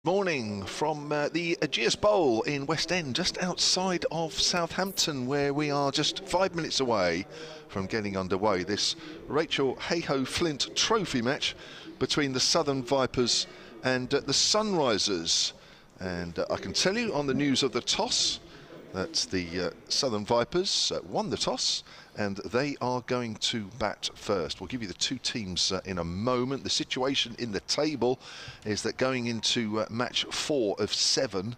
Morning from the Ageas Bowl in West End, just outside of Southampton, where we are just 5 minutes away from getting underway. This Rachael Heyhoe Flint Trophy match between the Southern Vipers and the Sunrisers. And I can tell you on the news of the toss that the Southern Vipers won the toss and they are going to bat first. We'll give you the two teams in a moment. The situation in the table is that going into match 4 of 7,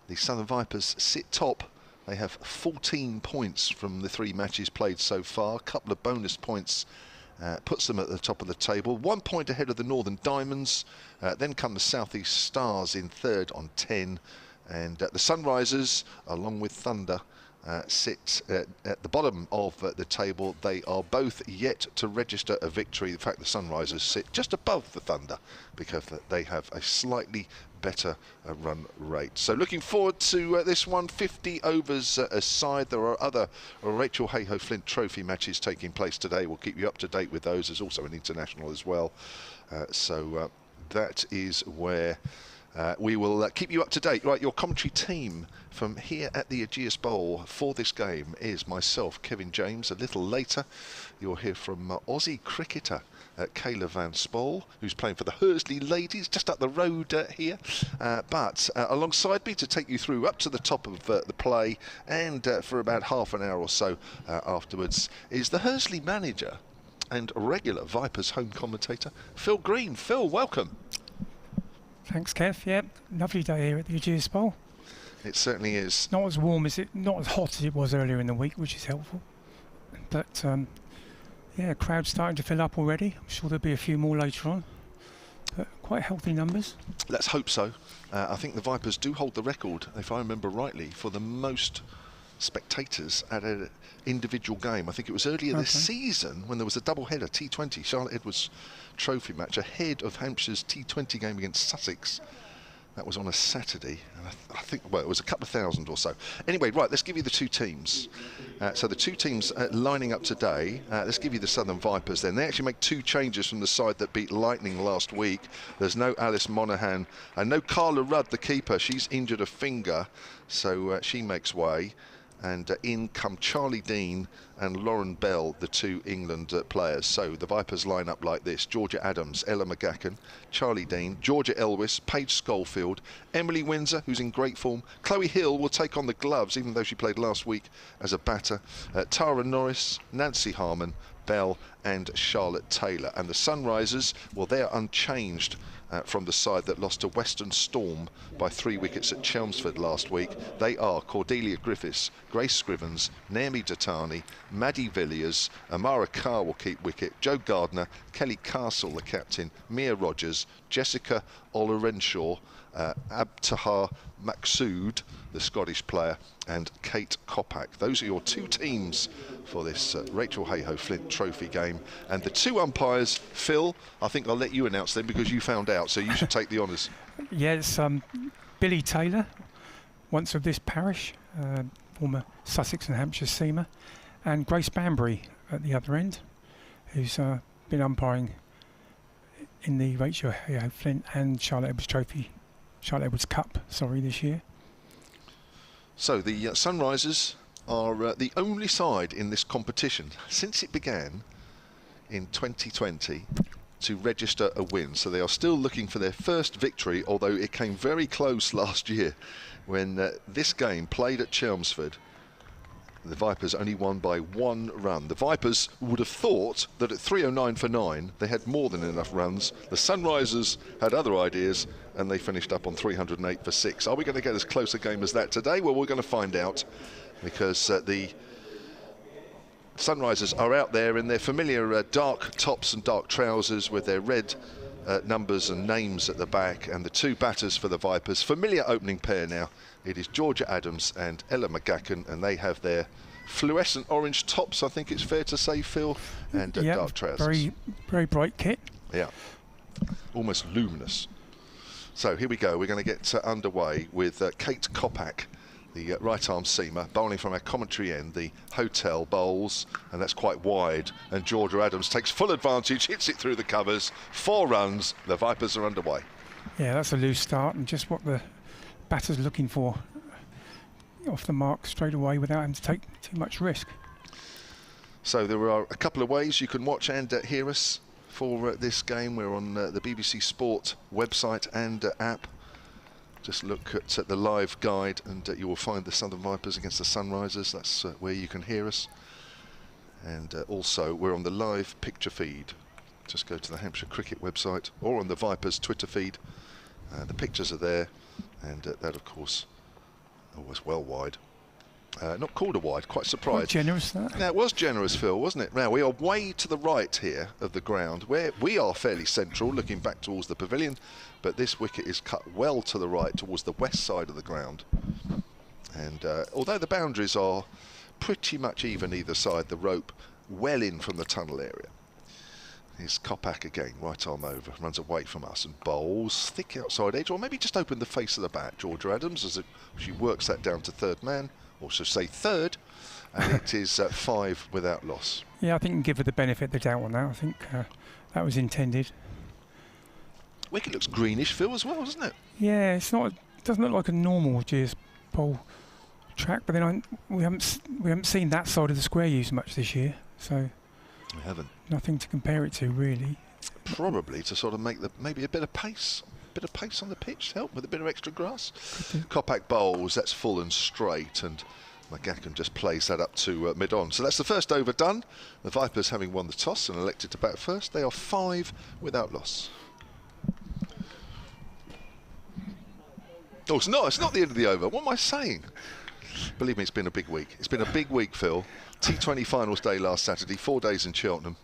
the Southern Vipers sit top. They have 14 points from the 3 matches played so far. A couple of bonus points puts them at the top of the table. 1 point ahead of the Northern Diamonds. Then come the South East Stars in third on 10. And the Sunrisers, along with Thunder, sit at the bottom of the table. They are both yet to register a victory. In fact, the Sunrisers sit just above the Thunder because they have a slightly better run rate. So looking forward to this one. 50 overs aside. There are other Rachael Heyhoe Flint Trophy matches taking place today. We'll keep you up to date with those. There's also an international as well. So that is where we will keep you up to date. Right, your commentary team from here at the Ageas Bowl for this game is myself, Kevin James. A little later, you'll hear from Aussie cricketer Kayla Van Spol, who's playing for the Hursley Ladies, just up the road here. But alongside me to take you through up to the top of the play and for about half an hour or so afterwards is the Hursley manager and regular Vipers home commentator, Phil Green. Phil, welcome. Thanks, Kev. Yeah, lovely day here at the Ageas Bowl. It certainly is. Not as warm as not as hot as it was earlier in the week, which is helpful. But yeah, crowd's starting to fill up already. I'm sure there'll be a few more later on. But quite healthy numbers. Let's hope so. I think the Vipers do hold the record, if I remember rightly, for the most spectators at an individual game. I think it was earlier this season when there was a double-header T20 Charlotte Edwards Trophy match ahead of Hampshire's T20 game against Sussex. That was on a Saturday, and I think, well, it was a couple of thousand or so. Anyway, right, let's give you the two teams. So the two teams lining up today, let's give you the Southern Vipers then. They actually make 2 changes from the side that beat Lightning last week. There's no Alice Monaghan and no Carla Rudd, the keeper. She's injured a finger, so she makes way. And in come Charlie Dean and Lauren Bell, the 2 England players. So the Vipers line up like this: Georgia Adams, Ella McGacken, Charlie Dean, Georgia Elwis, Paige Schofield, Emily Windsor, who's in great form. Chloe Hill will take on the gloves, even though she played last week as a batter. Tara Norris, Nancy Harmon, Bell and Charlotte Taylor. And the Sunrisers, well, they're unchanged from the side that lost to Western Storm by 3 wickets at Chelmsford last week. They are Cordelia Griffiths, Grace Scrivens, Naomi Datani, Maddie Villiers, Amara Carr will keep wicket, Joe Gardner, Kelly Castle the captain, Mia Rogers, Jessica Olorenshaw, Abtahar Maqsood, the Scottish player, and Kate Kopak. Those are your 2 teams for this Rachael Heyhoe Flint Trophy game. And the 2 umpires, Phil, I think I'll let you announce them because you found out, so you should take the honours. Yes, Billy Taylor, once of this parish, former Sussex and Hampshire seamer, and Grace Banbury at the other end, who's been umpiring in the Rachael Heyhoe Flint and Charlotte Edwards Cup, this year. So the Sunrisers are the only side in this competition since it began in 2020 to register a win. So they are still looking for their first victory, although it came very close last year when this game played at Chelmsford. The Vipers only won by 1 run. The Vipers would have thought that at 309 for 9 they had more than enough runs. The Sunrisers had other ideas and they finished up on 308 for 6. Are we going to get as close a game as that today? Well, we're going to find out, because the Sunrisers are out there in their familiar dark tops and dark trousers with their red numbers and names at the back, and the 2 batters for the Vipers. Familiar opening pair now. It is Georgia Adams and Ella McGacken, and they have their fluorescent orange tops, I think it's fair to say, Phil, and dark trousers. Very, very bright kit. Yeah, almost luminous. So here we go. We're going to get underway with Kate Kopak, the right arm seamer, bowling from our commentary end, the Hotel bowls, and that's quite wide. And Georgia Adams takes full advantage, hits it through the covers. 4 runs, the Vipers are underway. Yeah, that's a loose start and just what the batter's looking for. Off the mark straight away without having to take too much risk. So there are a couple of ways you can watch and hear us for this game. We're on the BBC Sport website and app. Just look at the live guide and you will find the Southern Vipers against the Sunrisers. That's where you can hear us. And also we're on the live picture feed. Just go to the Hampshire Cricket website or on the Vipers Twitter feed. The pictures are there, and that of course was well wide. Not called a wide, quite surprised. Quite generous, that. Now, it was generous, Phil, wasn't it? Now, we are way to the right here of the ground, where we are fairly central, looking back towards the pavilion, but this wicket is cut well to the right, towards the west side of the ground. And although the boundaries are pretty much even either side, the rope well in from the tunnel area. Here's Kopak again, right arm over, runs away from us and bowls, thick outside edge, or maybe just open the face of the bat. Georgia Adams, as she works that down to third man, or should say third, and it is 5 without loss. Yeah, I think you can give her the benefit of the doubt on that. I think that was intended. Wicket looks greenish, Phil, as well, doesn't it? Yeah, it's not. It doesn't look like a normal Ageas Bowl track, but then we haven't seen that side of the square used much this year, so we haven't. Nothing to compare it to, really. Probably to sort of make maybe a bit of pace on the pitch, help with a bit of extra grass. Kopak bowls, that's full and straight, and McGacken just plays that up to mid-on. So that's the first over done. The Vipers, having won the toss and elected to bat first, they are 5 without loss. Oh, it's not the end of the over. What am I saying? Believe me, it's been a big week. It's been a big week, Phil. T20 finals day last Saturday, 4 days in Cheltenham.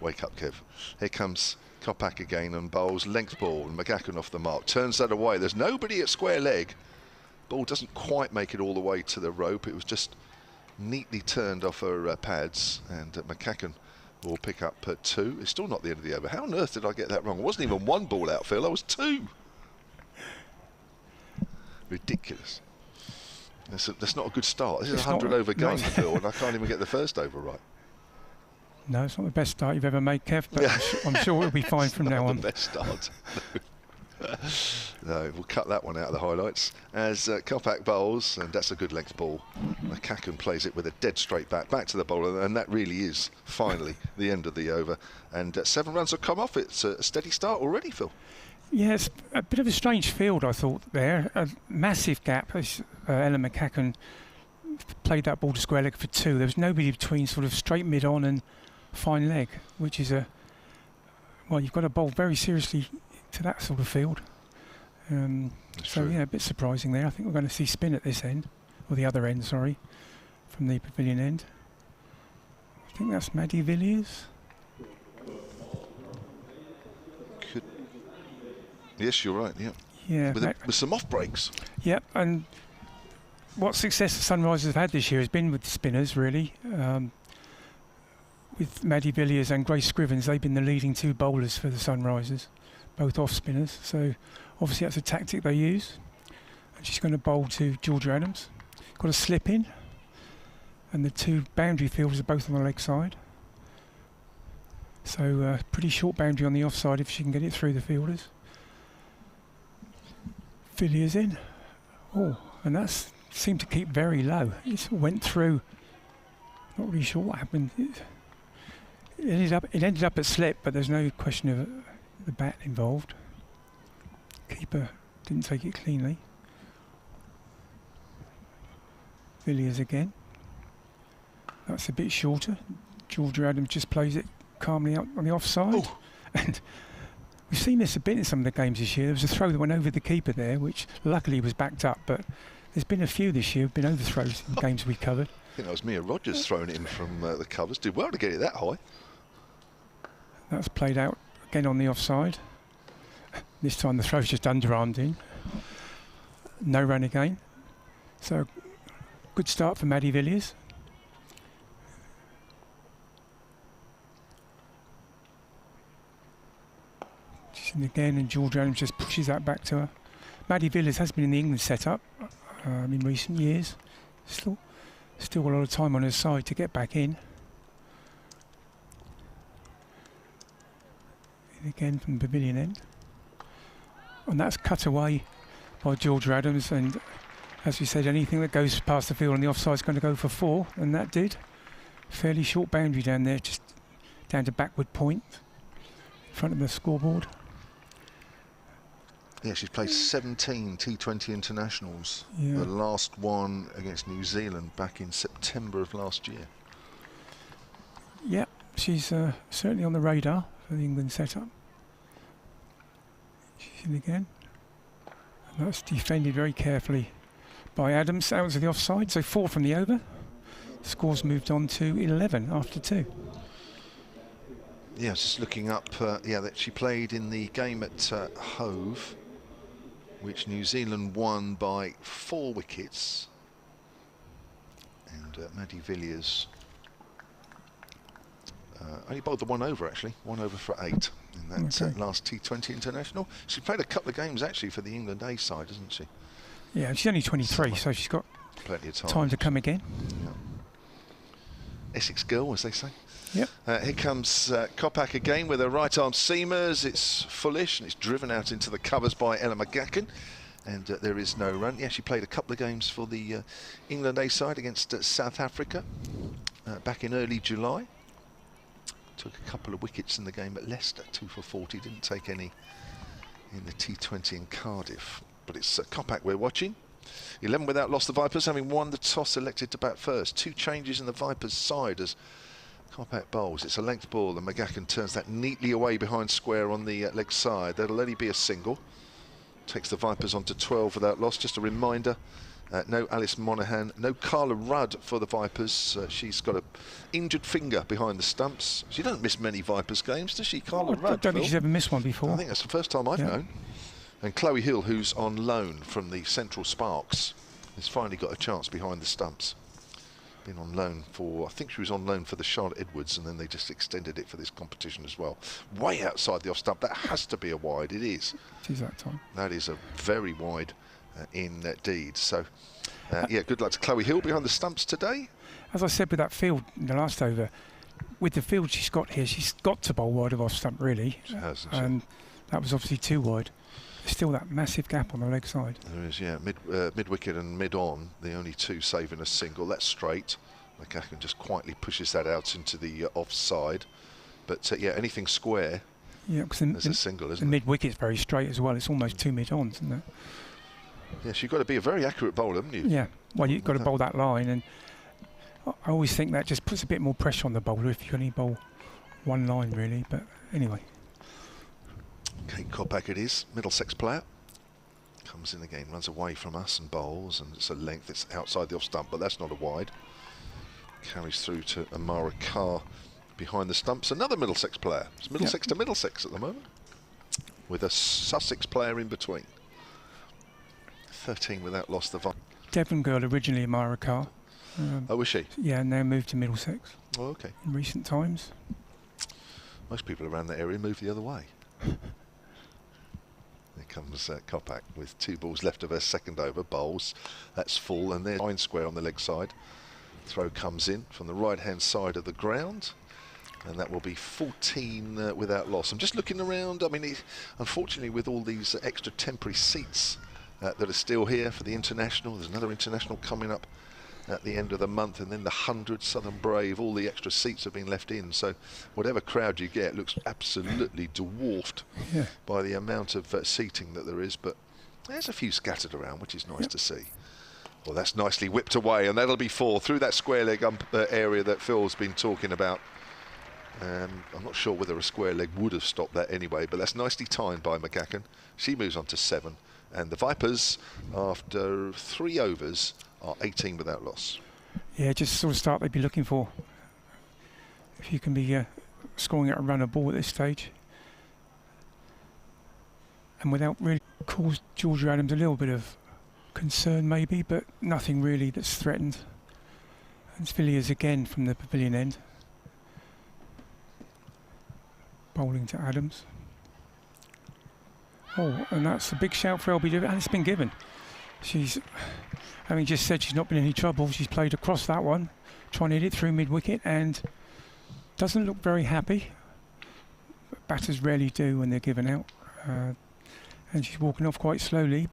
Wake up, Kev. Here comes Kopak again and bowls length ball, and McGacken off the mark. Turns that away. There's nobody at square leg. Ball doesn't quite make it all the way to the rope. It was just neatly turned off her pads, and McGacken will pick up 2. It's still not the end of the over. How on earth did I get that wrong? It wasn't even 1 ball out, Phil. I was 2. Ridiculous. That's not a good start. This is a 100 over game, Phil, and I can't even get the first over right. No, it's not the best start you've ever made, Kev, but yeah. I'm sure it'll be fine from now on. The best start. No, we'll cut that one out of the highlights. As Kopak bowls, and that's a good length ball. McGacken plays it with a dead straight back to the bowler, and that really is finally the end of the over. And 7 runs have come off. It's a steady start already, Phil. Yeah, it's a bit of a strange field, I thought, there. A massive gap as Ellen McGacken played that ball to square leg for 2. There was nobody between sort of straight mid-on and fine leg, which is well, you've got to bowl very seriously to that sort of field. So, yeah, a bit surprising there. I think we're going to see spin at this end, or the other end, sorry, from the pavilion end. I think that's Maddie Villiers. Yes, you're right, yeah. Yeah, with some off breaks. Yep, and what success the Sunrisers have had this year has been with the spinners, really. With Maddie Villiers and Grace Scrivens, they've been the leading 2 bowlers for the Sunrisers, both off spinners. So obviously that's a tactic they use. And she's going to bowl to Georgia Adams. Got a slip in, and the 2 boundary fielders are both on the leg side. So pretty short boundary on the offside if she can get it through the fielders. Villiers in. Oh, and that seemed to keep very low. It went through. Not really sure what happened. It ended up at slip, but there's no question of the bat involved. Keeper didn't take it cleanly. Villiers again. That's a bit shorter. Georgia Adams just plays it calmly out on the offside. Oh. And we've seen this a bit in some of the games this year. There was a throw that went over the keeper there, which luckily was backed up, but there's been a few this year, been overthrows in games we covered. I think that was Mia Rogers throwing it in from the covers. Did well to get it that high. That's played out again on the offside. This time the throw's just underarmed in. No run again. So good start for Maddie Villiers. She's in again, and George Adams just pushes that back to her. Maddie Villiers has been in the England setup. in recent years. Still a lot of time on her side to get back in. And again from the pavilion end. And that's cut away by Georgia Adams, and as we said, anything that goes past the field on the offside is going to go for 4, and that did. Fairly short boundary down there, just down to backward point in front of the scoreboard. Yeah, she's played 17 T20 internationals. Yeah. The last one against New Zealand back in September of last year. Yeah, she's certainly on the radar for the England setup. She's in again. And that's defended very carefully by Adams. Out of the offside, so 4 from the over. Score's moved on to 11 after 2. Yeah, just looking up, that she played in the game at Hove, which New Zealand won by 4 wickets. And Maddie Villiers only bowled the 1 over, actually. 1 over for 8 in that last T20 international. She played a couple of games, actually, for the England A side, hasn't she? Yeah, and she's only 23, so she's got plenty of time to come again. Yeah. Essex girl, as they say. Yep. Here comes Kopak again with her right arm seamers. It's fullish and it's driven out into the covers by Ella McGacken, and there is no run. Yeah, she played a couple of games for the England A side against South Africa back in early July. Took a couple of wickets in the game at Leicester, 2 for 40. Didn't take any in the T20 in Cardiff. But it's Kopak we're watching. 11 without loss. The Vipers, having won the toss, elected to bat first. 2 changes in the Vipers' side as Kopak bowls. It's a length ball, and McGacken turns that neatly away behind square on the leg side. That'll only be a single. Takes the Vipers on to 12 without loss. Just a reminder, no Alice Monaghan, no Carla Rudd for the Vipers. She's got an injured finger behind the stumps. She doesn't miss many Vipers games, does she, Carla Rudd? I don't think she's ever missed one before. I think that's the first time I've known. And Chloe Hill, who's on loan from the Central Sparks, has finally got a chance behind the stumps. Been on loan for, I think she was on loan for the Charlotte Edwards, and then they just extended it for this competition as well. Way outside the off stump. That has to be a wide. It is. It is that time. That is a very wide indeed. So, yeah, good luck to Chloe Hill behind the stumps today. As I said with that field in the last over, with the field she's got here, she's got to bowl wide of off stump, really. She hasn't she? And that was obviously too wide. There's still that massive gap on the leg side. There is, yeah. Mid wicket and mid on, the only 2 saving a single. That's straight. McGacken just quietly pushes that out into the offside. But yeah, anything square, yeah, because there's a single, isn't it? The mid wicket's very straight as well. It's almost 2 mid ons, isn't it? Yes, you've got to be a very accurate bowler, haven't you? Yeah. Well, you've got to bowl that line, and I always think that just puts a bit more pressure on the bowler if you only bowl one line, really. But anyway. Kate Kopak it is, Middlesex player. Comes in again, runs away from us and bowls, and it's a length, it's outside the off stump, but that's not a wide. Carries through to Amara Carr behind the stumps. Another Middlesex player. It's Middlesex to Middlesex at the moment, with a Sussex player in between. 13 without loss. The Devon girl originally, Amara Carr. Oh, was she? Yeah, and now moved to Middlesex. Oh, okay. In recent times. Most people around that area move the other way. Here comes Kopak with 2 balls left of her second over. Bowls, that's full, and there's 9 square on the leg side. Throw comes in from the right hand side of the ground, and that will be 14 without loss. I'm just looking around. I mean, unfortunately, with all these extra temporary seats that are still here for the international, there's another international coming up at the end of the month, and then the 100 Southern Brave, all the extra seats have been left in, so whatever crowd you get looks absolutely dwarfed by the amount of seating that there is, but there's a few scattered around, which is nice to see. Well, that's nicely whipped away, and that'll be 4 through that square leg area that Phil's been talking about. I'm not sure whether a square leg would have stopped that anyway, but that's nicely timed by McGacken. She moves on to 7, and the Vipers, after 3 overs, are 18 without loss. Yeah, just the sort of start they'd be looking for. If you can be scoring at a run of ball at this stage. And without really caused Georgia Adams a little bit of concern maybe, but nothing really that's threatened. And Villiers again from the pavilion end. Bowling to Adams. Oh, and that's a big shout for LBW, and it's been given. She's, having just said she's not been in any trouble, she's played across that one, trying to hit it through mid-wicket, and doesn't look very happy. Batters rarely do when they're given out. And she's walking off quite slowly.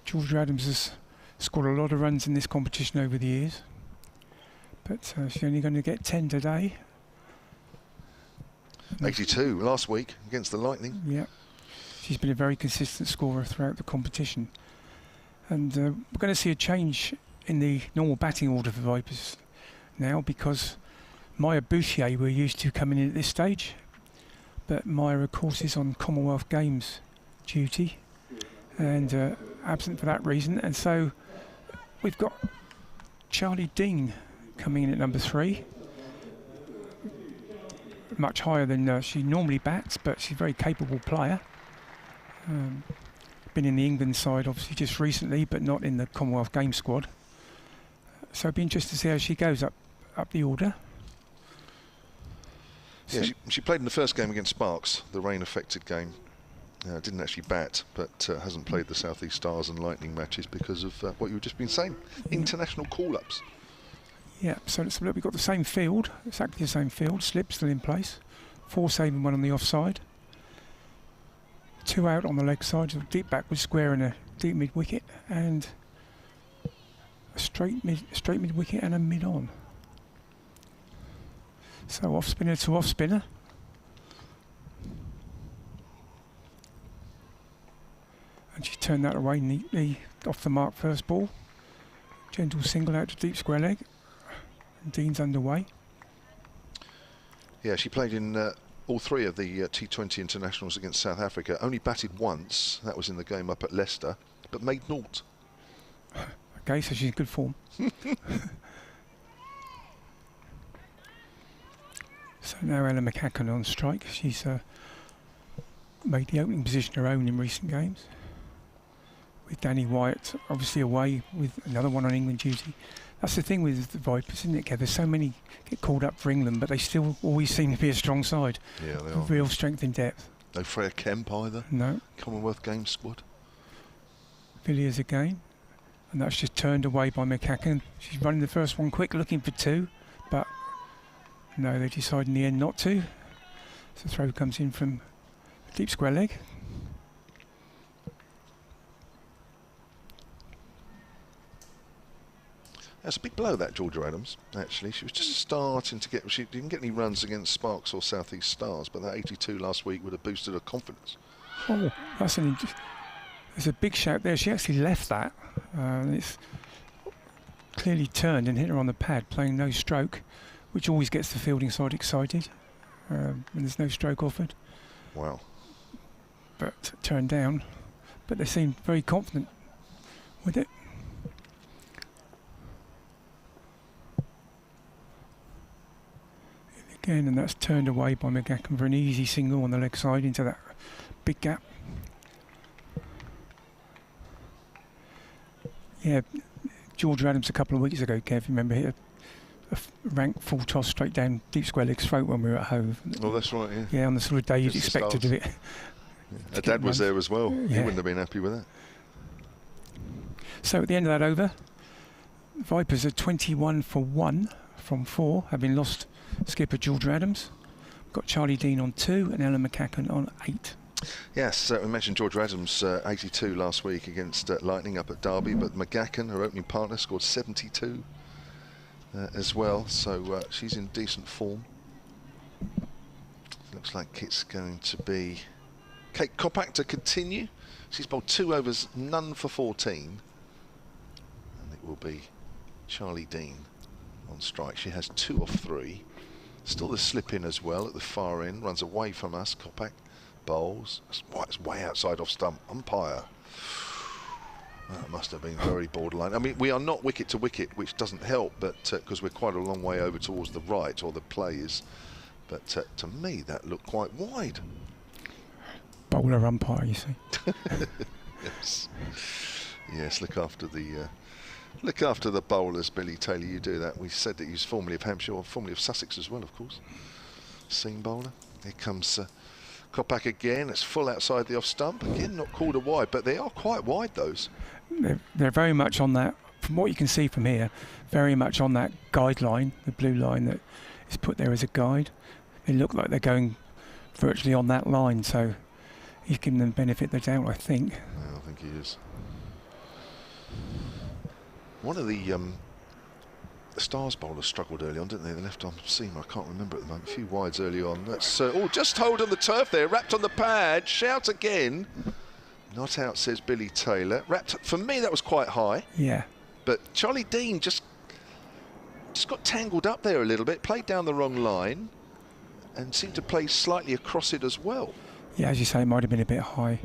Georgia Adams has scored a lot of runs in this competition over the years, but she's only going to get 10 today. 82 last week against the Lightning. Yeah, she's been a very consistent scorer throughout the competition. And we're going to see a change in the normal batting order for Vipers now, because Maya Bouthier we're used to coming in at this stage, but Maya of course is on Commonwealth Games duty and absent for that reason, and so we've got Charlie Dean coming in at number 3, much higher than she normally bats, but she's a very capable player. Been in the England side obviously just recently, but not in the Commonwealth Games squad, so it'd be interesting to see how she goes up the order. Yeah, she played in the first game against Sparks, the rain-affected game. Didn't actually bat, but hasn't played the South East Stars and Lightning matches because of what you've just been saying, international call-ups. Yeah, so let's look. We've got the same field, exactly the same field. Slip still in place, 4 saving, 1 on the offside, 2 out on the leg side, a deep backward square and a deep mid wicket, and a straight mid wicket and a mid on. So off spinner to off spinner. And she turned that away neatly off the mark first ball. Gentle single out to deep square leg. And Dean's underway. Yeah, she played in all 3 of the T20 internationals against South Africa. Only batted once, that was in the game up at Leicester, but made naught. Okay, so she's in good form. So now Ella McCacken on strike. She's made the opening position her own in recent games, with Danny Wyatt obviously away with another one on England duty. That's the thing with the Vipers, isn't it, Kev? There's so many get called up for England, but they still always seem to be a strong side. Yeah, they are. Real strength in depth. No Freya Kemp either. No. Commonwealth Games squad. Villiers again, and that's just turned away by McCacken. She's running the first one quick, looking for 2, but no, they decide in the end not to. So the throw comes in from a deep square leg. That's a big blow, that Georgia Adams, actually. She was just starting to get... She didn't get any runs against Sparks or South East Stars, but that 82 last week would have boosted her confidence. Oh, that's there's a big shout there. She actually left that. It's clearly turned and hit her on the pad, playing no stroke, which always gets the fielding side excited when there's no stroke offered. Wow. But turned down. But they seemed very confident with it. Again, and that's turned away by McGacken for an easy single on the leg side into that big gap. Yeah, Georgia Adams a couple of weeks ago, Kev, remember, hit a rank full toss straight down deep square leg throat when we were at Hove. Oh, that's right, yeah. Yeah, on the sort of day you'd Just expected of it. Yeah. Her dad was there as well. Yeah. He wouldn't have been happy with that. So at the end of that over, Vipers are 21 for 1 from 4, having lost skipper Georgia Adams. Got Charlie Dean on 2 and Ella McCacken on 8. Yes, we mentioned Georgia Adams 82 last week against Lightning up at Derby, but McGacken, her opening partner, scored 72 as well, so she's in decent form. Looks like it's going to be Kate Kopak to continue. She's bowled 2 overs, none for 14, and it will be Charlie Dean on strike. She has 2 off 3. Still the slip in as well at the far end, runs away from us. Kopak bowls. It's way outside off stump. Umpire. That must have been very borderline. I mean, we are not wicket to wicket, which doesn't help, but because we're quite a long way over towards the right, or the play is. But to me, that looked quite wide. Bowler umpire, you see. Yes. Yes, look after the bowlers, Billy Taylor. You do that. We said that he was formerly of Hampshire, or formerly of Sussex as well, of course. Seam bowler. Here comes Kopak again, it's full outside the off stump. Again, not called a wide, but they are quite wide, those. They're very much on that, from what you can see from here, very much on that guideline, the blue line that is put there as a guide. They look like they're going virtually on that line, so he's given them benefit of the doubt, I think. Yeah, I think he is. One of the Stars bowlers struggled early on, didn't they? The left arm seamer, I can't remember at the moment. A few wides early on. That's just hold on the turf there, wrapped on the pad. Shout again. Not out, says Billy Taylor. Wrapped. For me, that was quite high. Yeah. But Charlie Dean just got tangled up there a little bit. Played down the wrong line, and seemed to play slightly across it as well. Yeah, as you say, it might have been a bit high.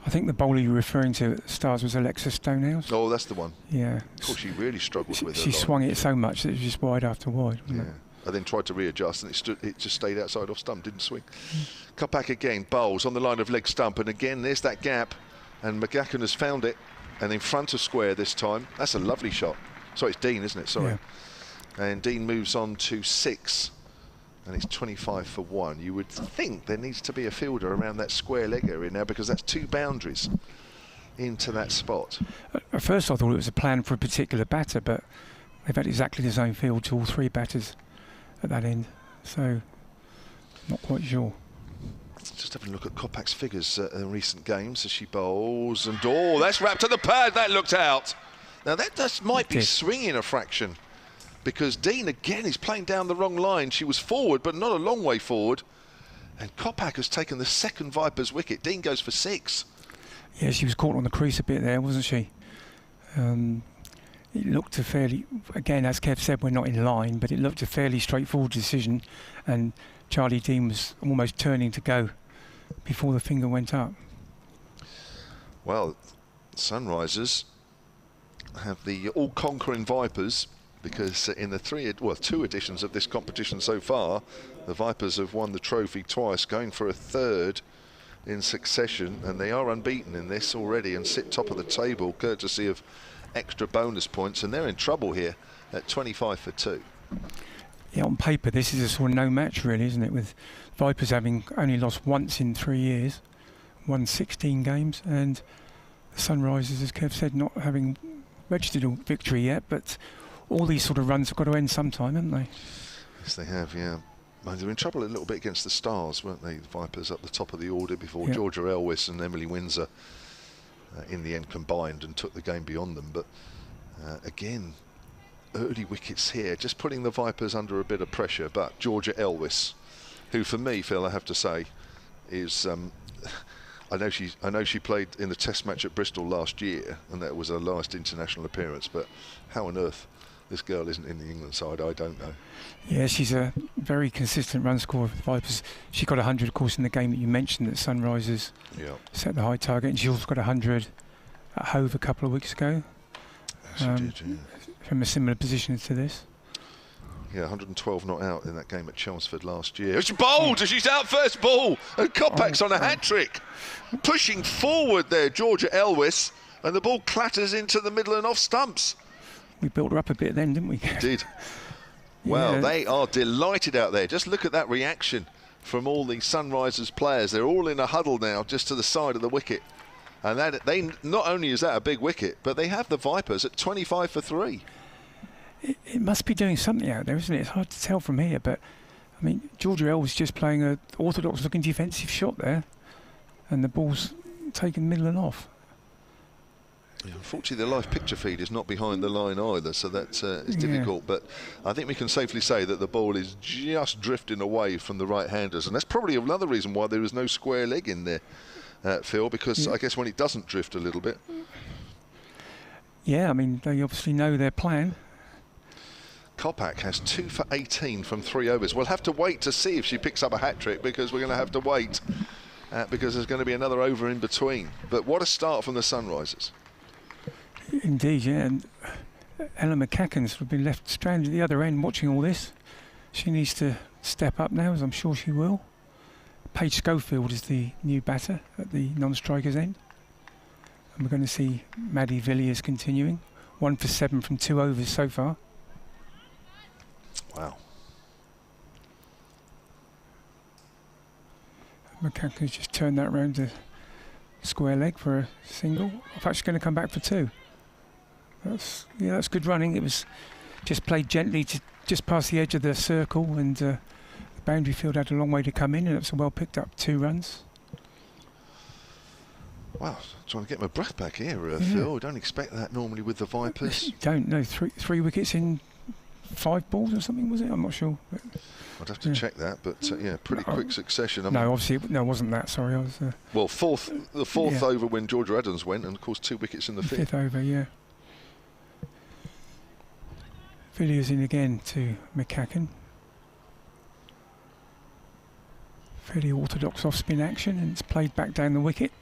I think the bowler you're referring to at the Stars was Alexa Stonehouse. Oh, that's the one. Yeah. Of course, she really struggled with it. She swung it so much that it was just wide after wide, wasn't it? And then tried to readjust, and it just stayed outside off stump, didn't swing. Cut back again, bowls on the line of leg stump, and again there's that gap, and McGacken has found it, and in front of square this time. That's a lovely shot. Sorry, it's Dean, isn't it? Sorry. Yeah. And Dean moves on to 6. And it's 25 for 1. You would think there needs to be a fielder around that square leg area now, because that's 2 boundaries into that spot. At first I thought it was a plan for a particular batter, but they've had exactly the same field to all 3 batters at that end, so not quite sure. Just having a look at Kopak's figures in recent games as she bowls, and that's wrapped to the pad. That looked out. Now that might be swinging a fraction, because Dean again is playing down the wrong line. She was forward, but not a long way forward. And Kopak has taken the second Vipers wicket. Dean goes for 6. Yeah, she was caught on the crease a bit there, wasn't she? It looked a fairly, again, as Kev said, we're not in line, but it looked a fairly straightforward decision. And Charlie Dean was almost turning to go before the finger went up. Well, Sunrisers have the all-conquering Vipers, because in the 2 editions of this competition so far, the Vipers have won the trophy twice, going for a 3rd in succession, and they are unbeaten in this already and sit top of the table courtesy of extra bonus points, and they're in trouble here at 25 for 2. Yeah, on paper this is a sort of no match really, isn't it, with Vipers having only lost once in 3 years, won 16 games, and the Sunrisers, as Kev said, not having registered a victory yet, but all these sort of runs have got to end sometime, haven't they? Yes, they have, yeah. They were in trouble a little bit against the Stars, weren't they? The Vipers up the top of the order before Georgia Elwes and Emily Windsor in the end combined and took the game beyond them. But again, early wickets here, just putting the Vipers under a bit of pressure. But Georgia Elwes, who for me, Phil, I have to say, is... I know she played in the Test match at Bristol last year, and that was her last international appearance. But how on earth this girl isn't in the England side, I don't know. Yeah, she's a very consistent run scorer for the Vipers. She got 100, of course, in the game that you mentioned that Sunrisers set the high target, and she also got 100 at Hove a couple of weeks ago. She did, yeah. From a similar position to this. Yeah, 112 not out in that game at Chelmsford last year. She bowled, she's out first ball, and Kopak's on a hat-trick. Pushing forward there, Georgia Elwes, and the ball clatters into the middle and off stumps. We built her up a bit then, didn't we? Did. Well, they are delighted out there. Just look at that reaction from all the Sunrisers players. They're all in a huddle now, just to the side of the wicket. And that not only is that a big wicket, but they have the Vipers at 25 for 3. It must be doing something out there, isn't it? It's hard to tell from here, but I mean, Georgia L was just playing an orthodox-looking defensive shot there, and the ball's taken middle and off. Yeah, unfortunately, the live picture feed is not behind the line either, so that is difficult. But I think we can safely say that the ball is just drifting away from the right-handers, and that's probably another reason why there is no square leg in there, Phil, because I guess when it doesn't drift a little bit. Yeah, I mean, they obviously know their plan. Kopak has 2 for 18 from 3 overs. We'll have to wait to see if she picks up a hat-trick, because we're going to have to wait because there's going to be another over in between. But what a start from the Sunrisers. Indeed, yeah, and Ellen McCacken's been left stranded at the other end watching all this. She needs to step up now, as I'm sure she will. Paige Schofield is the new batter at the non-strikers end. And we're going to see Maddie Villiers continuing. 1 for 7 from 2 overs so far. Wow. McCacken's just turned that round to square leg for a single. I thought she's going to come back for 2. That's good running. It was just played gently to just past the edge of the circle, and the boundary field had a long way to come in, and it's well picked up 2 runs. Wow, trying to get my breath back here, Phil. I don't expect that normally with the Vipers. Don't know. 3 wickets in 5 balls or something, was it? I'm not sure. But I'd have to check that, but pretty quick succession. No, obviously, it wasn't that. Sorry, I was. Well, the fourth over when Georgia Adams went, and of course 2 wickets in the fifth. 5th over, yeah. Villiers in again to McCacken. Fairly orthodox off-spin action, and it's played back down the wicket,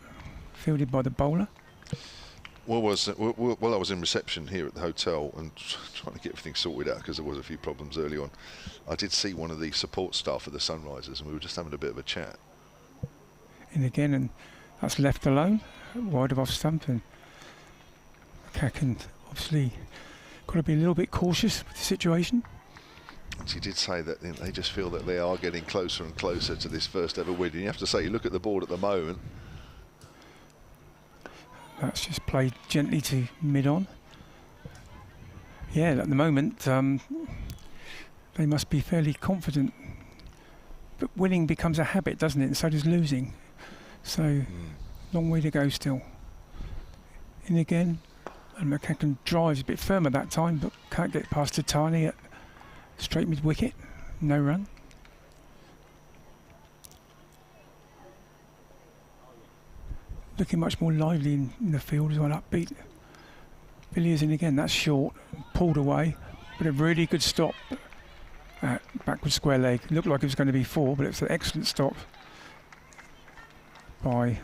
fielded by the bowler. I was in reception here at the hotel and trying to get everything sorted out because there was a few problems early on. I did see one of the support staff of the Sunrisers, and we were just having a bit of a chat. In again, and that's left alone, wide of off stump, and McCacken obviously got to be a little bit cautious with the situation. She did say that they just feel that they are getting closer and closer to this first ever win. And you have to say, you look at the board at the moment. That's just played gently to mid-on. Yeah, at the moment, they must be fairly confident. But winning becomes a habit, doesn't it? And so does losing. So, long way to go still. In again, and McCacken drives a bit firmer that time, but can't get past Tatani at straight mid-wicket. No run. Looking much more lively in the field as well, upbeat. Villiers in again, that's short, pulled away, but a really good stop at backward square leg. Looked like it was going to be 4, but it's an excellent stop by,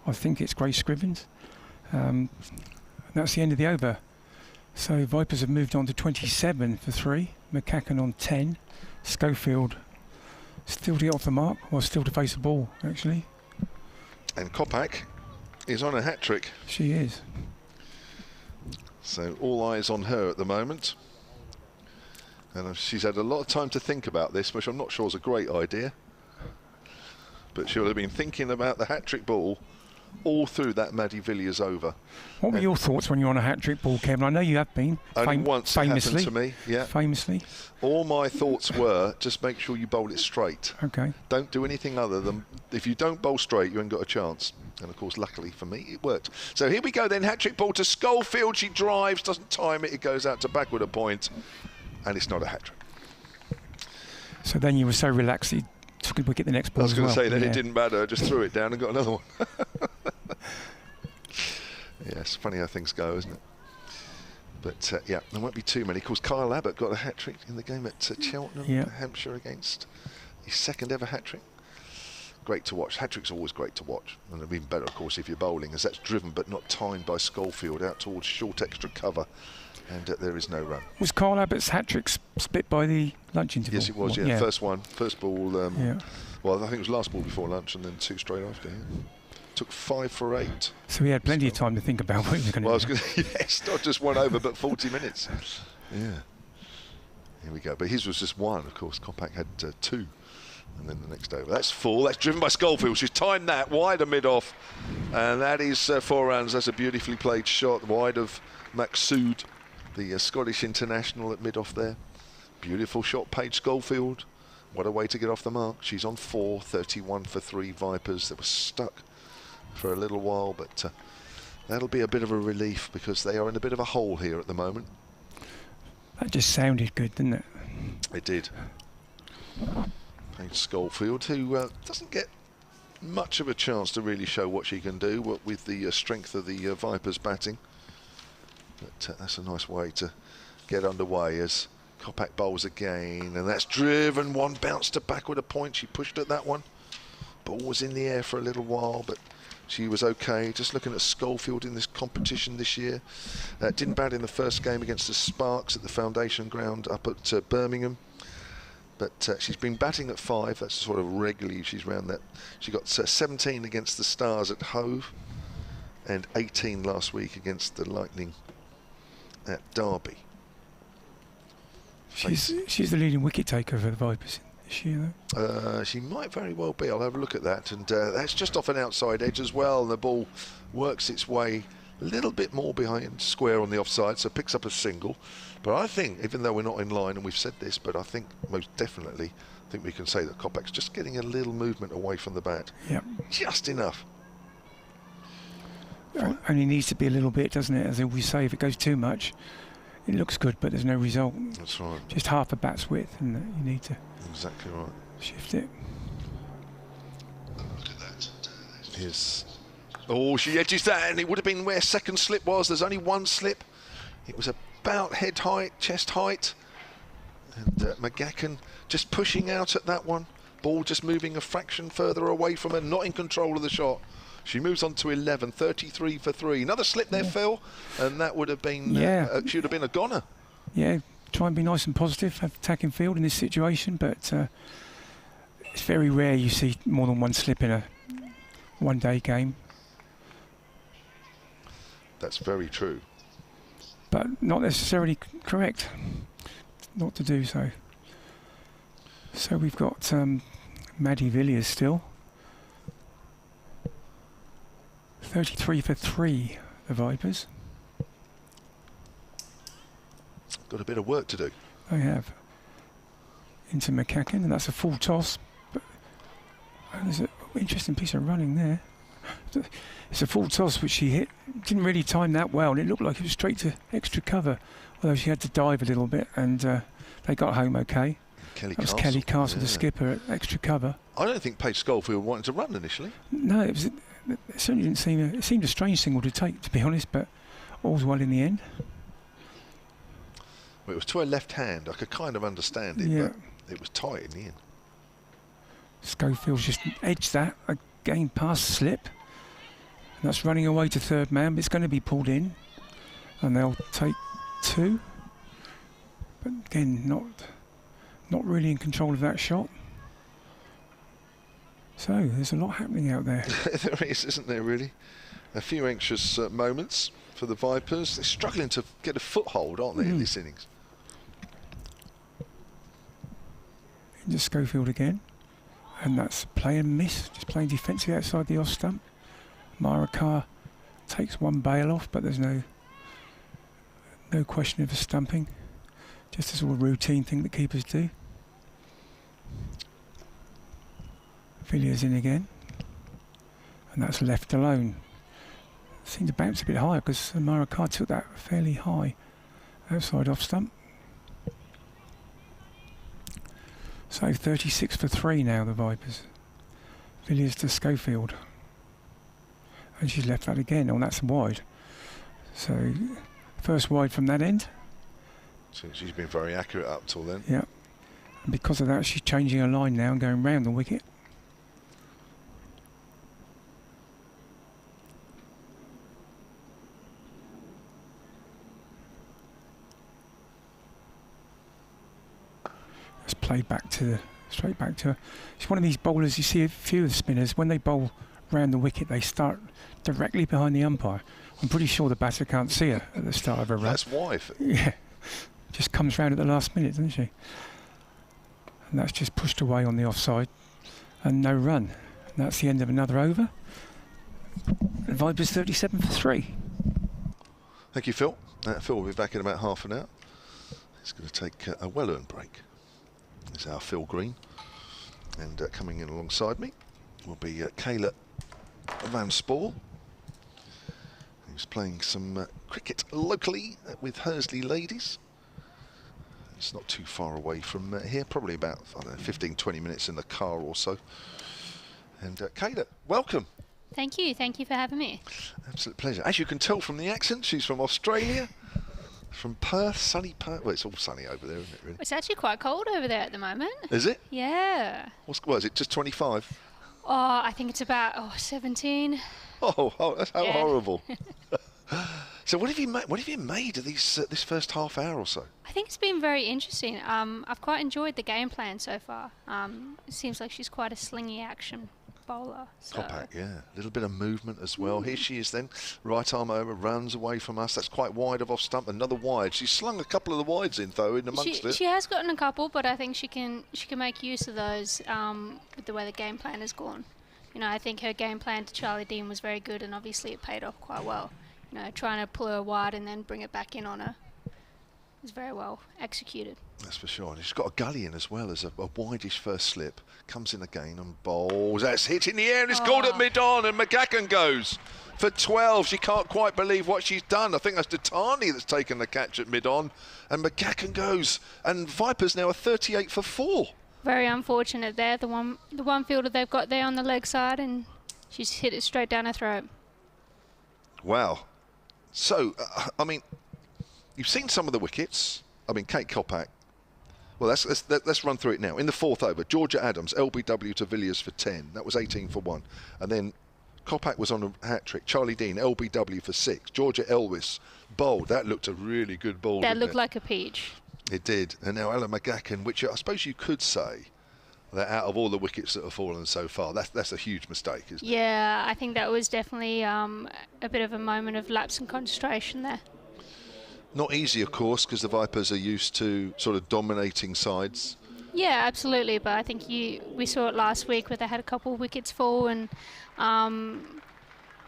I think it's Grace Scrivens. And that's the end of the over. So Vipers have moved on to 27 for 3. McCacken on 10. Schofield still to get off the mark, or still to face the ball, actually. And Kopak is on a hat-trick. She is. So all eyes on her at the moment. And she's had a lot of time to think about this, which I'm not sure is a great idea. But she'll have been thinking about the hat-trick ball all through that Maddie Villiers over. What were your thoughts when you're on a hat-trick ball, Kevin? I know you have been. Only once famously. it happened to me, yeah. Famously. All my thoughts were, just make sure you bowl it straight. Okay. Don't do anything other than, if you don't bowl straight, you ain't got a chance. And of course, luckily for me, it worked. So here we go then, hat-trick ball to Schofield. She drives, doesn't time it, it goes out to backward a point, and it's not a hat-trick. So then you were so relaxed that you took a wicket the next ball. I was going to say that yeah. It didn't matter, I just threw it down and got another one. Yeah, it's funny how things go, isn't it? But yeah, there won't be too many. Of course, Kyle Abbott got a hat-trick in the game at Cheltenham, Hampshire, against his 2nd ever hat-trick. Great to watch. Hat-tricks are always great to watch, and they're even better, of course, if you're bowling, as that's driven but not timed by Schofield out towards short extra cover, and there is no run. Was Kyle Abbott's hat-trick split by the lunch interval? Yes, it was. Yeah, first ball. Well, I think it was last ball before lunch, and then 2 straight after. Yeah. Took 5 for 8. So he had plenty of time to think about what he was going to do. Yes, not just 1 over, but 40 minutes. Yeah. Here we go. But his was just 1, of course. Kopak had 2. And then the next over. That's 4. That's driven by Schofield. She's timed that wide of mid-off. And that is 4 runs. That's a beautifully played shot wide of Maqsood, the Scottish international at mid-off there. Beautiful shot, Paige Schofield. What a way to get off the mark. She's on 4, 31 for 3 Vipers that were stuck for a little while, but that'll be a bit of a relief because they are in a bit of a hole here at the moment. That just sounded good, didn't it? It did. Paige Schofield, who doesn't get much of a chance to really show what she can do with the strength of the Vipers batting. But that's a nice way to get underway as Kopak bowls again, and that's driven. 1 bounce to backward a point. She pushed at that one. Ball was in the air for a little while, but she was okay. Just looking at Schofield in this competition this year. Didn't bat in the first game against the Sparks at the Foundation Ground up at Birmingham. But she's been batting at 5. That's sort of regularly she's round that. She got 17 against the Stars at Hove and 18 last week against the Lightning at Derby. She's the leading wicket taker for the Vipers, Is she, She might very well be. I'll have a look at that. And that's just off an outside edge as well. The ball works its way a little bit more behind square on the offside, so picks up a single. But I think, even though we're not in line, and we've said this, but I think most definitely, I think we can say that Kopac's just getting a little movement away from the bat. Yep. Just enough. Only needs to be a little bit, doesn't it? As we say, if it goes too much, it looks good, but there's no result. That's right. Just half a bat's width, and you need to exactly right. Shift it. Look at that. Here's. Oh, she edges that, and it would have been where second slip was. There's only one slip. It was about head height, chest height. And McGacken just pushing out at that one. Ball just moving a fraction further away from her, not in control of the shot. She moves on to 11, 33 for 3. Another slip there, Phil, and that would have been, she would have been a goner. Yeah, try and be nice and positive, have attacking field in this situation, but it's very rare you see more than one slip in a one-day game. That's very true. But not necessarily correct not to do so. So we've got Maddie Villiers still. 33 for 3, the Vipers. Got a bit of work to do. They have. Into McCacken, and that's a full toss. But there's an interesting piece of running there. It's a full toss which she hit. Didn't really time that well, and it looked like it was straight to extra cover, although she had to dive a little bit, and they got home okay. Kelly that was Castle. Kelly Castle, the skipper, at extra cover. I don't think Paige Schofield wanted to run initially. No, it certainly didn't seem. It seemed a strange single to take, to be honest, but all's well in the end. Well, it was to her left hand. I could kind of understand it, but it was tight in the end. Schofield's just edged that again past the slip. And that's running away to third man, but it's going to be pulled in, and they'll take 2. But again, not really in control of that shot. So there's a lot happening out there. There is, isn't there, really? A few anxious moments for the Vipers. They're struggling to get a foothold, aren't they, in this innings? Into Schofield again. And that's play and miss, just playing defensively outside the off stump. Myra Carr takes one bail off, but there's no question of a stumping. Just a sort of routine thing that keepers do. Villiers in again, and that's left alone. Seemed to bounce a bit higher because Myra Carr took that fairly high outside off stump. So 36 for 3 now, the Vipers. Villiers to Schofield. And she's left that again. Oh, that's wide. So first wide from that end. So she's been very accurate up till then. Yeah. And because of that, she's changing her line now and going round the wicket. It's played back to straight back to her. She's one of these bowlers. You see a few of the spinners when they bowl round the wicket, they start directly behind the umpire. I'm pretty sure the batter can't see her at the start of her run. That's why. Yeah, just comes round at the last minute, doesn't she? And that's just pushed away on the offside, and no run. And that's the end of another over. The Vipers 37 for 3. Thank you, Phil. Phil will be back in about half an hour. He's going to take a well-earned break. It's our Phil Green, and coming in alongside me will be Kayla Van Spool, who's playing some cricket locally with Hursley Ladies. It's not too far away from here, probably about, I don't know, 15-20 minutes in the car or so. And Kayla, welcome. Thank you for having me. Absolute pleasure. As you can tell from the accent, she's from Australia. From Perth, sunny Perth. Well, it's all sunny over there, isn't it, really? It's actually quite cold over there at the moment. Is it? Yeah. What is it, just 25? Oh, I think it's about 17. Oh, that's how horrible. So what have you made of this first half hour or so? I think it's been very interesting. I've quite enjoyed the game plan so far. It seems like she's quite a slingy action bowler. So. Kopak, yeah. A little bit of movement as well. Here she is then. Right arm over, runs away from us. That's quite wide of off stump. Another wide. She's slung a couple of the wides in, though, in amongst it. She has gotten a couple, but I think she can make use of those with the way the game plan has gone. You know, I think her game plan to Charlie Dean was very good, and obviously it paid off quite well. You know, trying to pull her wide and then bring it back in on her is very well executed. That's for sure. And she's got a gully in as well as a wideish first slip. Comes in again and bowls. That's hit in the air and it's called at mid-on, and McGacken goes for 12. She can't quite believe what she's done. I think that's Datani that's taken the catch at mid-on, and McGacken goes. And Vipers now are 38 for 4. Very unfortunate there. The one fielder they've got there on the leg side, and she's hit it straight down her throat. Wow. So, I mean, you've seen some of the wickets. I mean, Kate Kopak. Well, let's run through it now. In the 4th over, Georgia Adams, LBW to Villiers for 10. That was 18 for 1. And then Kopak was on a hat-trick. Charlie Dean, LBW for 6. Georgia Elwis, bowled. That looked a really good bowl. That looked like a peach. It did. And now Ella McGacken, which I suppose you could say that out of all the wickets that have fallen so far, that's a huge mistake, isn't it? Yeah, I think that was definitely a bit of a moment of lapse in concentration there. Not easy, of course, because the Vipers are used to sort of dominating sides. Yeah, absolutely. But I think we saw it last week where they had a couple of wickets fall, and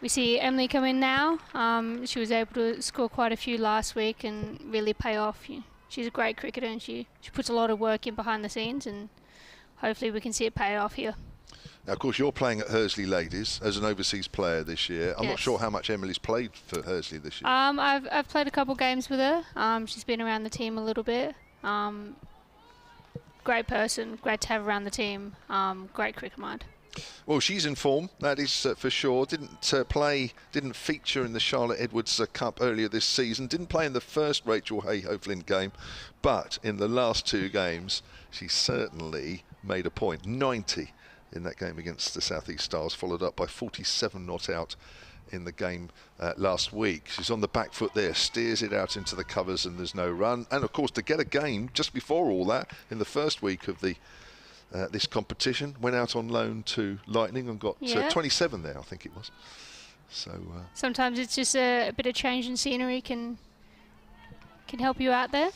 we see Emily come in now. She was able to score quite a few last week and really pay off. She's a great cricketer, and she puts a lot of work in behind the scenes, and hopefully we can see it pay off here. Now, of course, you're playing at Hursley Ladies as an overseas player this year. I'm not sure how much Emily's played for Hursley this year. I've played a couple games with her. She's been around the team a little bit. Great person, great to have around the team. Great cricket mind. Well, she's in form, that is for sure. Didn't feature in the Charlotte Edwards Cup earlier this season. Didn't play in the first Rachael Heyhoe Flint game, but in the last 2 games, she certainly made a point. 90 in that game against the South East Stars, followed up by 47 not out in the game last week. She's on the back foot there, steers it out into the covers, and there's no run. And of course, to get a game just before all that, in the first week of the this competition, went out on loan to Lightning and got 27 there, I think it was. So sometimes it's just a bit of change in scenery can help you out there.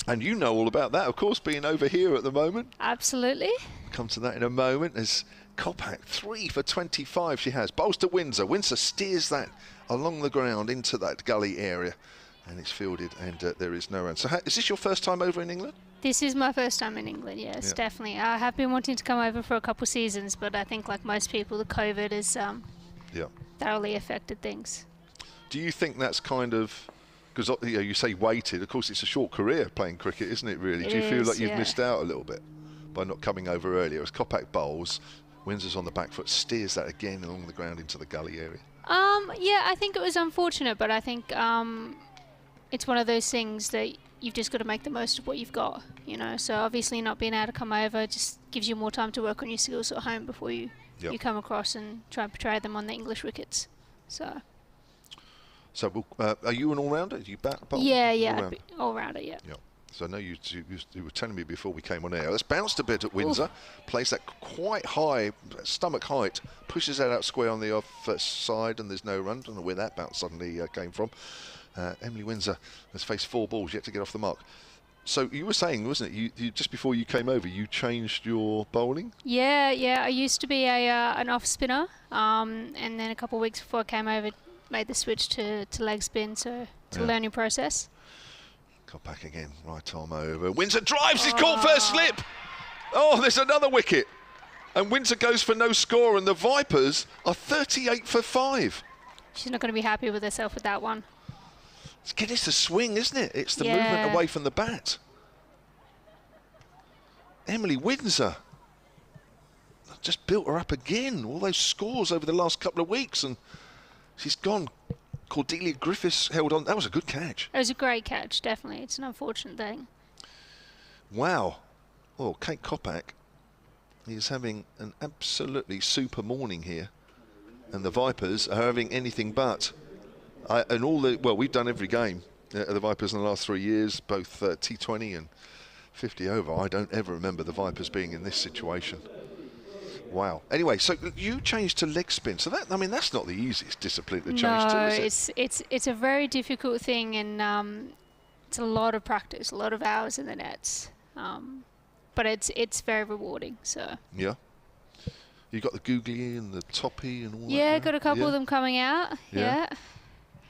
And you know all about that, of course, being over here at the moment. Absolutely. Come to that in a moment. As Kopak, 3 for 25 she has. Bowls to Windsor. Windsor steers that along the ground into that gully area, and it's fielded, and there is no run. So is this your first time over in England? This is my first time in England, yes, definitely. I have been wanting to come over for a couple of seasons, but I think, like most people, the COVID has thoroughly affected things. Do you think that's kind of, because you say weighted, of course it's a short career playing cricket, isn't it, really? Do you feel like you've missed out a little bit by not coming over earlier? As Kopak bowls, Windsor's on the back foot, steers that again along the ground into the gully area. Yeah, I think it was unfortunate, but I think it's one of those things that you've just got to make the most of what you've got, you know. So obviously not being able to come over just gives you more time to work on your skills at home before you come across and try and portray them on the English wickets. So are you an all-rounder? Do you bat? Yeah, all-rounder, yeah. So I know you were telling me before we came on air. Let's bounce a bit at Windsor. Plays that quite high, stomach height, pushes that out square on the off side, and there's no run. Don't know where that bounce suddenly came from. Emily Windsor has faced 4 balls yet to get off the mark. So you were saying, wasn't it, you just before you came over, you changed your bowling? Yeah. I used to be an off spinner, and then a couple of weeks before I came over, made the switch to leg spin. So it's a learning process. Got back again, right arm over. Windsor drives, he's caught first slip. Oh, there's another wicket. And Windsor goes for no score, and the Vipers are 38 for 5. She's not going to be happy with herself with that one. It's the swing, isn't it? It's the movement away from the bat. Emily Windsor just built her up again. All those scores over the last couple of weeks, and she's gone. Cordelia Griffiths held on. That was a good catch. It was a great catch, definitely. It's an unfortunate thing. Wow. Oh, Kate Kopak is having an absolutely super morning here, and the Vipers are having anything but. We've done every game at the Vipers in the last 3 years, both T20 and 50 over. I don't ever remember the Vipers being in this situation. Wow. Anyway, so you changed to leg spin. So that, I mean, that's not the easiest discipline to change No, to, is it? it's a very difficult thing, and it's a lot of practice, a lot of hours in the nets. But it's very rewarding. So. Yeah. You got the googly and the toppy and all that? Yeah, got a couple of them coming out. Yeah. Yeah.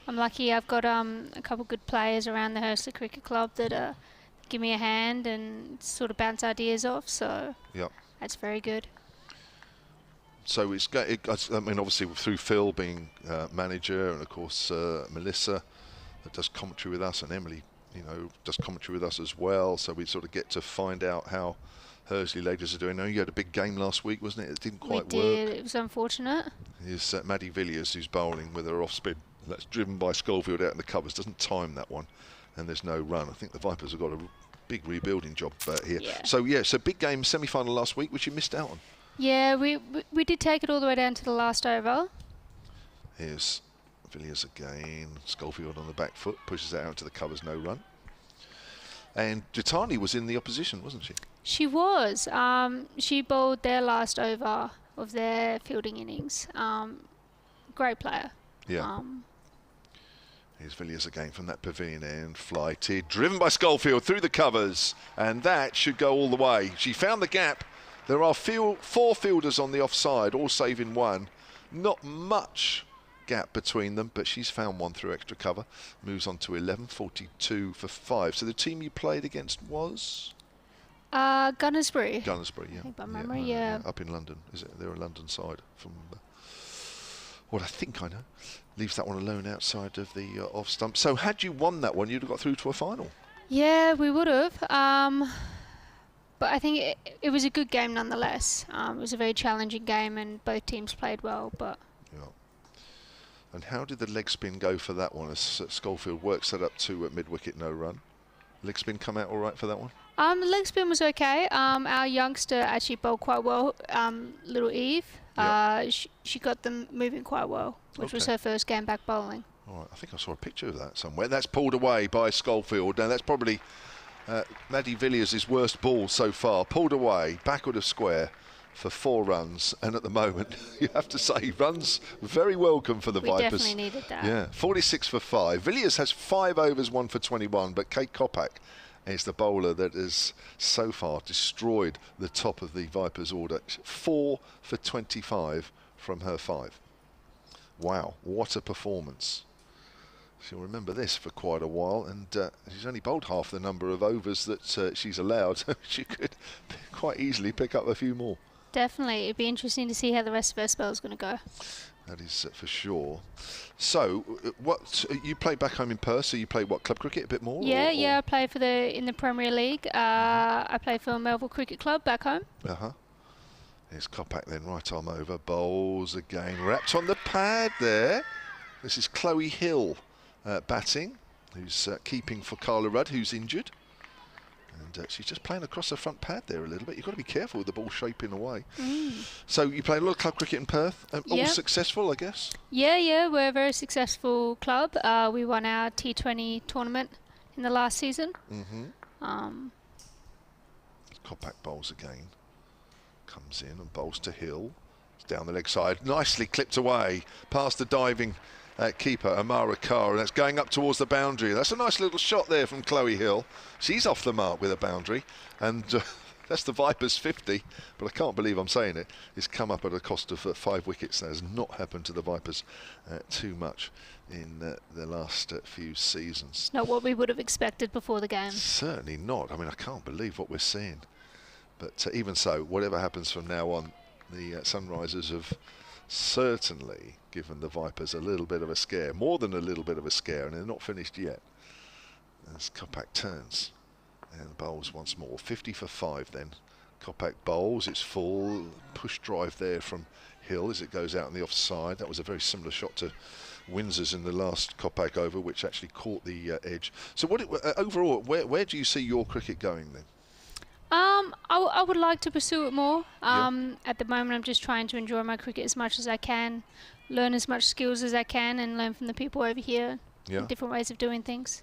I'm lucky. I've got a couple good players around the Hampshire Cricket Club that give me a hand and sort of bounce ideas off. So. Yeah. That's very good. So I mean, obviously through Phil being manager, and of course Melissa that does commentary with us, and Emily, you know, does commentary with us as well. So we sort of get to find out how Hursley ladies are doing. I know you had a big game last week, wasn't it? It didn't quite work. We did. It was unfortunate. Is Maddie Villiers, who's bowling with her off spin. That's driven by Schofield out in the covers. Doesn't time that one, and there's no run. I think the Vipers have got a big rebuilding job here. Yeah. So big game, semi-final last week, which you missed out on. Yeah, we did take it all the way down to the last over. Here's Villiers again. Schofield on the back foot, pushes it out to the covers, no run. And Jitani was in the opposition, wasn't she? She was. She bowled their last over of their fielding innings. Great player. Yeah. Here's Villiers again from that pavilion end, flighted, driven by Schofield through the covers, and that should go all the way. She found the gap. There are 4 fielders on the offside, all saving one. Not much gap between them, but she's found one through extra cover. Moves on to 11, 42 for 5. So the team you played against was? Gunnersbury. Gunnersbury, yeah. I think by memory, yeah. Up in London, is it? They're a London side from what I think I know. Leaves that one alone outside of the off stump. So had you won that one, you'd have got through to a final. Yeah, we would have. But I think it was a good game nonetheless. It was a very challenging game, and both teams played well. But yeah. And how did the leg spin go for that one? As Schofield works that up to mid wicket, no run. Leg spin come out all right for that one? The leg spin was okay. Our youngster actually bowled quite well. Little Eve. Yep. She got them moving quite well, which was her first game back bowling. All right, I think I saw a picture of that somewhere. That's pulled away by Schofield. Now that's probably Maddie Villiers' worst ball so far. Pulled away, backward of square for 4 runs. And at the moment, you have to say, runs very welcome for the Vipers. We definitely needed that. Yeah, 46 for 5. Villiers has 5 overs, 1 for 21, but Kate Kopak is the bowler that has so far destroyed the top of the Vipers order. 4 for 25 from her 5. Wow, what a performance. She'll remember this for quite a while, and she's only bowled half the number of overs that she's allowed, so she could quite easily pick up a few more. Definitely. It'd be interesting to see how the rest of her spell is going to go. That is for sure. So, what you played back home in Perth? So you played what, club cricket a bit more? Yeah. I played in the Premier League. I played for Melville Cricket Club back home. Here's Kopak then, right arm over, bowls again, wrapped on the pad there. This is Chloe Hill batting, who's keeping for Carla Rudd, who's injured. And she's just playing across the front pad there a little bit. You've got to be careful with the ball shaping away. So you played a lot of club cricket in Perth. All successful, I guess? Yeah, we're a very successful club. We won our T20 tournament in the last season. Kopak bowls again. Comes in and bowls to Hill. It's down the leg side. Nicely clipped away past the diving keeper, Amara Carr, and that's going up towards the boundary. That's a nice little shot there from Chloe Hill. She's off the mark with a boundary, and that's the Vipers 50, but I can't believe I'm saying it. It's come up at a cost of 5 wickets. That has not happened to the Vipers too much in the last few seasons. Not what we would have expected before the game. Certainly not. I mean, I can't believe what we're seeing. But even so, whatever happens from now on, the Sunrisers have certainly given the Vipers a little bit of a scare, more than a little bit of a scare, and they're not finished yet. As Kopak turns and bowls once more. 50 for 5 then. Kopak bowls, it's full. Push drive there from Hill as it goes out on the offside. That was a very similar shot to Windsor's in the last Kopak over, which actually caught the edge. So overall, where do you see your cricket going then? I would like to pursue it more. At the moment, I'm just trying to enjoy my cricket as much as I can, learn as much skills as I can, and learn from the people over here, different ways of doing things.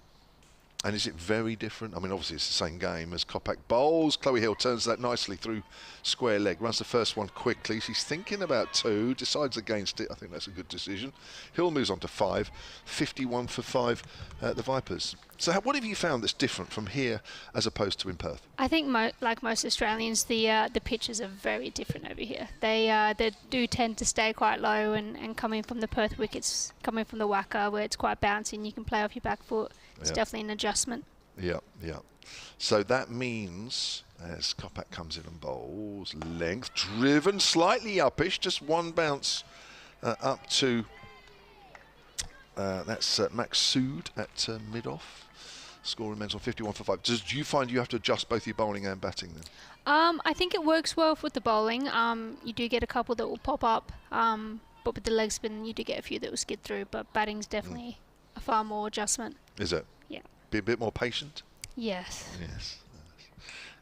And is it very different? I mean, obviously it's the same game as Kopak bowls. Chloe Hill turns that nicely through square leg, runs the first one quickly. She's thinking about 2, decides against it. I think that's a good decision. Hill moves on to 5, 51 for 5 the Vipers. So what have you found that's different from here as opposed to in Perth? I think, like most Australians, the pitches are very different over here. They do tend to stay quite low, and coming from the Perth wickets, coming from the Wacker, where it's quite bouncy and you can play off your back foot, it's definitely an adjustment. Yeah. So that means, as Kopak comes in and bowls, length, driven slightly uppish, just one bounce up to, that's Max Sood at mid-off. Score remains on 51 for 5. Do you find you have to adjust both your bowling and batting then? I think it works well with the bowling. You do get a couple that will pop up, but with the leg spin you do get a few that will skid through, but batting's definitely a far more adjustment. Is it? Yeah. Be a bit more patient? Yes.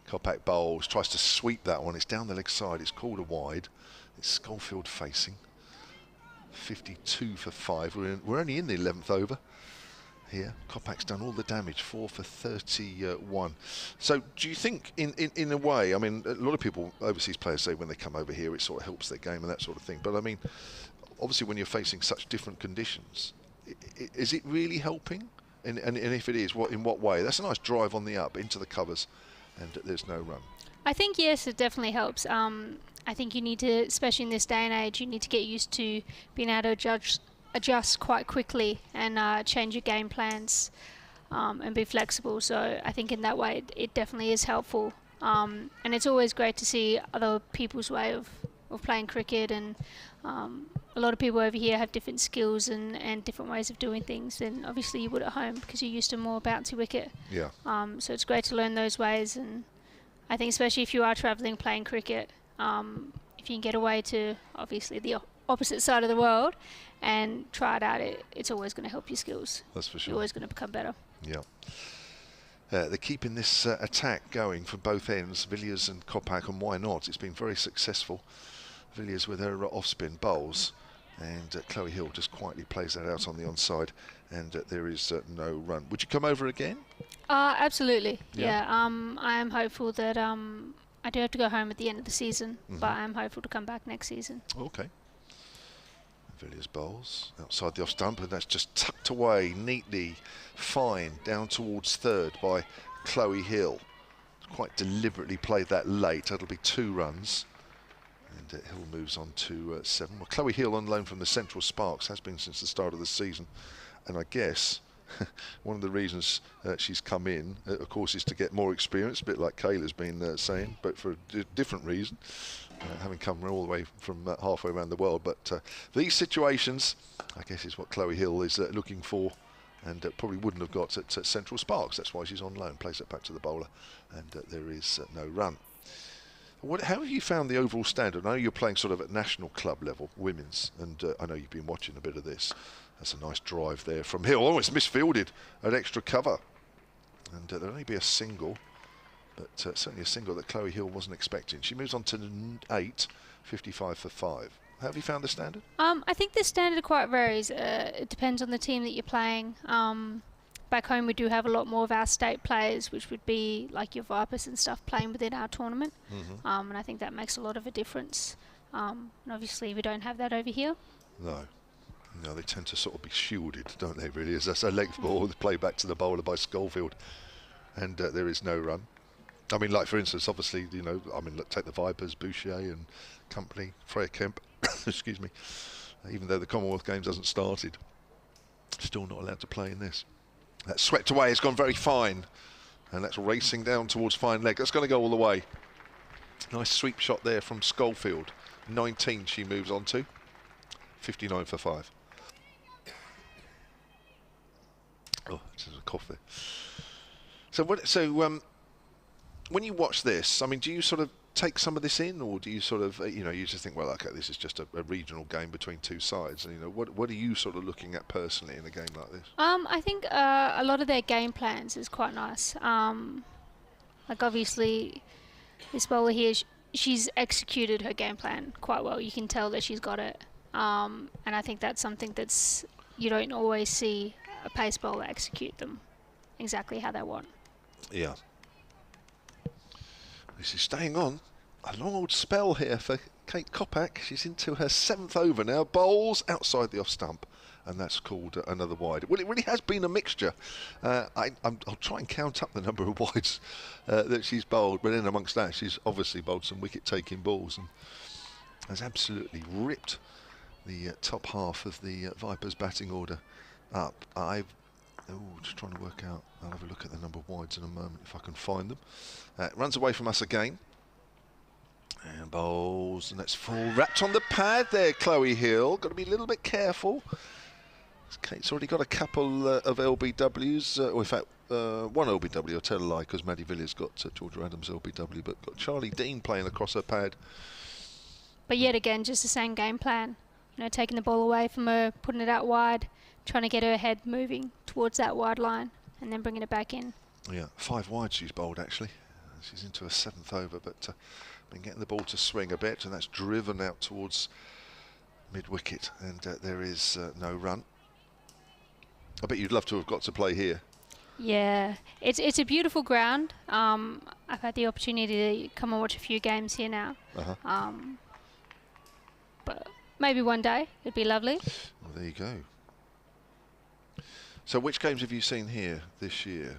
Kopak bowls, tries to sweep that one. It's down the leg side. It's called a wide. It's Schofield facing. 52 for 5. We're only in the 11th over here. Kopak's done all the damage. 4 for 31. So do you think, in a way, I mean, a lot of people, overseas players, say when they come over here, it sort of helps their game and that sort of thing. But I mean, obviously, when you're facing such different conditions, is it really helping? And if it is, in what way? That's a nice drive on the up into the covers, and there's no run. I think, yes, it definitely helps. I think you need to, especially in this day and age, you need to get used to being able to adjust quite quickly and change your game plans and be flexible. So I think in that way it definitely is helpful. And it's always great to see other people's way of playing cricket, and a lot of people over here have different skills and different ways of doing things than obviously you would at home, because you're used to more bouncy wicket. Yeah. So it's great to learn those ways, and I think especially if you are travelling playing cricket, if you can get away to obviously the opposite side of the world and try it out, it's always going to help your skills. That's for sure. You're always going to become better. Yeah. They're keeping this attack going from both ends, Villiers and Kopak, and why not? It's been very successful. Villiers with her off-spin bowls, and Chloe Hill just quietly plays that out on the onside, and there is no run. Would you come over again? Absolutely. Yeah. I am hopeful that I do have to go home at the end of the season, but I am hopeful to come back next season. Okay. Villiers bowls outside the off stump, and that's just tucked away neatly, fine, down towards third by Chloe Hill. Quite deliberately played that late. That'll be 2 runs. And Hill moves on to 7. Well, Chloe Hill on loan from the Central Sparks, has been since the start of the season. And I guess one of the reasons she's come in, of course, is to get more experience, a bit like Kayla's been saying, but for a different reason, having come all the way from halfway around the world. But these situations, I guess, is what Chloe Hill is looking for, and probably wouldn't have got at Central Sparks. That's why she's on loan, plays it back to the bowler, and there is no run. How have you found the overall standard? I know you're playing sort of at national club level, women's, and I know you've been watching a bit of this. That's a nice drive there from Hill. Oh, it's misfielded at extra cover. And there'll only be a single, but certainly a single that Chloe Hill wasn't expecting. She moves on to 8, 55 for 5. How have you found the standard? I think the standard quite varies. It depends on the team that you're playing. Back home we do have a lot more of our state players, which would be like your Vipers and stuff, playing within our tournament. And I think that makes a lot of a difference. And obviously we don't have that over here. No, they tend to sort of be shielded, don't they, really? As that's a length ball played back to the bowler by Schofield, and there is no run. I mean, like, for instance, obviously, you know, I mean, look, take the Vipers, Boucher and company, Freya Kemp, excuse me, even though the Commonwealth Games hasn't started, still not allowed to play in this. That's swept away, it's gone very fine, and that's racing down towards fine leg. That's going to go all the way. Nice sweep shot there from Schofield. 19 she moves on to. 59 for 5. Oh, there's a cough there. So when you watch this, I mean, do you sort of take some of this in, or do you sort of, you know, you just think, well, okay, this is just a regional game between two sides? And, you know, what are you sort of looking at personally in a game like this? I think a lot of their game plans is quite nice. Like, obviously, this bowler here, she's executed her game plan quite well. You can tell that she's got it. And I think that's something that's, you don't always see a pace bowler execute them. exactly how they want. Yeah. This is staying on. A long old spell here for Kate Kopak. She's into her 7th over now. Bowls outside the off stump, and that's called another wide. Well, it really has been a mixture. I'll try and count up the number of wides that she's bowled, but in amongst that, she's obviously bowled some wicket-taking balls and has absolutely ripped the top half of the Vipers batting order up. Just trying to work out. I'll have a look at the number of wides in a moment if I can find them. Runs away from us again. And bowls, and that's full. Wrapped on the pad there, Chloe Hill. Got to be a little bit careful. Kate's already got a couple of LBWs. Or in fact, one LBW, I'll tell a lie, because Maddie Villiers got Georgia Adams LBW, but got Charlie Dean playing across her pad. But yet again, just the same game plan. You know, taking the ball away from her, putting it out wide, trying to get her head moving towards that wide line, and then bringing it back in. Yeah, 5 wide she's bowled, actually. She's into her 7th over, but been getting the ball to swing a bit, and that's driven out towards mid-wicket, and there is no run. I bet you'd love to have got to play here. Yeah, it's a beautiful ground. I've had the opportunity to come and watch a few games here now. But maybe one day it'd be lovely. Well, there you go. So which games have you seen here this year?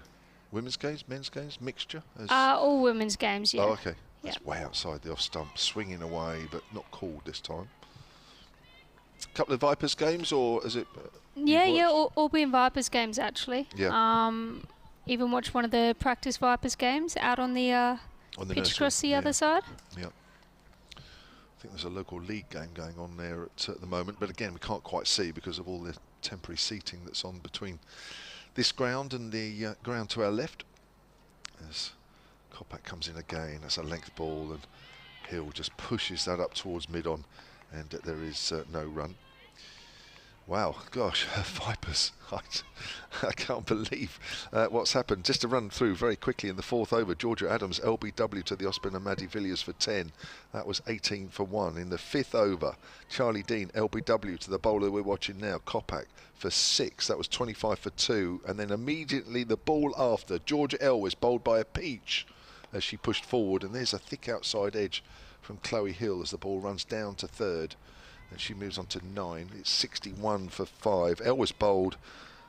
Women's games, men's games, mixture? All women's games, yeah. Oh, okay. Yeah. That's way outside the off stump, swinging away, but not called this time. A couple of Vipers games, or is it? Yeah, all being Vipers games actually. Yeah. Even watched one of the practice Vipers games out on the pitch across the other side. Yeah. I think there's a local league game going on there at the moment, but again, we can't quite see because of all the temporary seating that's on between this ground and the ground to our left. As Kopak comes in again, that's a length ball, and Hill just pushes that up towards mid-on, and there is no run. Wow, gosh, Vipers, I can't believe what's happened. Just to run through very quickly in the 4th over, Georgia Adams LBW to the off-spinner Maddie Villiers for 10. That was 18 for 1. In the 5th over, Charlie Dean LBW to the bowler we're watching now, Kopak, for 6. That was 25 for 2. And then immediately the ball after, Georgia Elwes bowled by a peach as she pushed forward. And there's a thick outside edge from Chloe Hill as the ball runs down to 3rd. And she moves on to 9. It's 61 for 5. Elwes bowled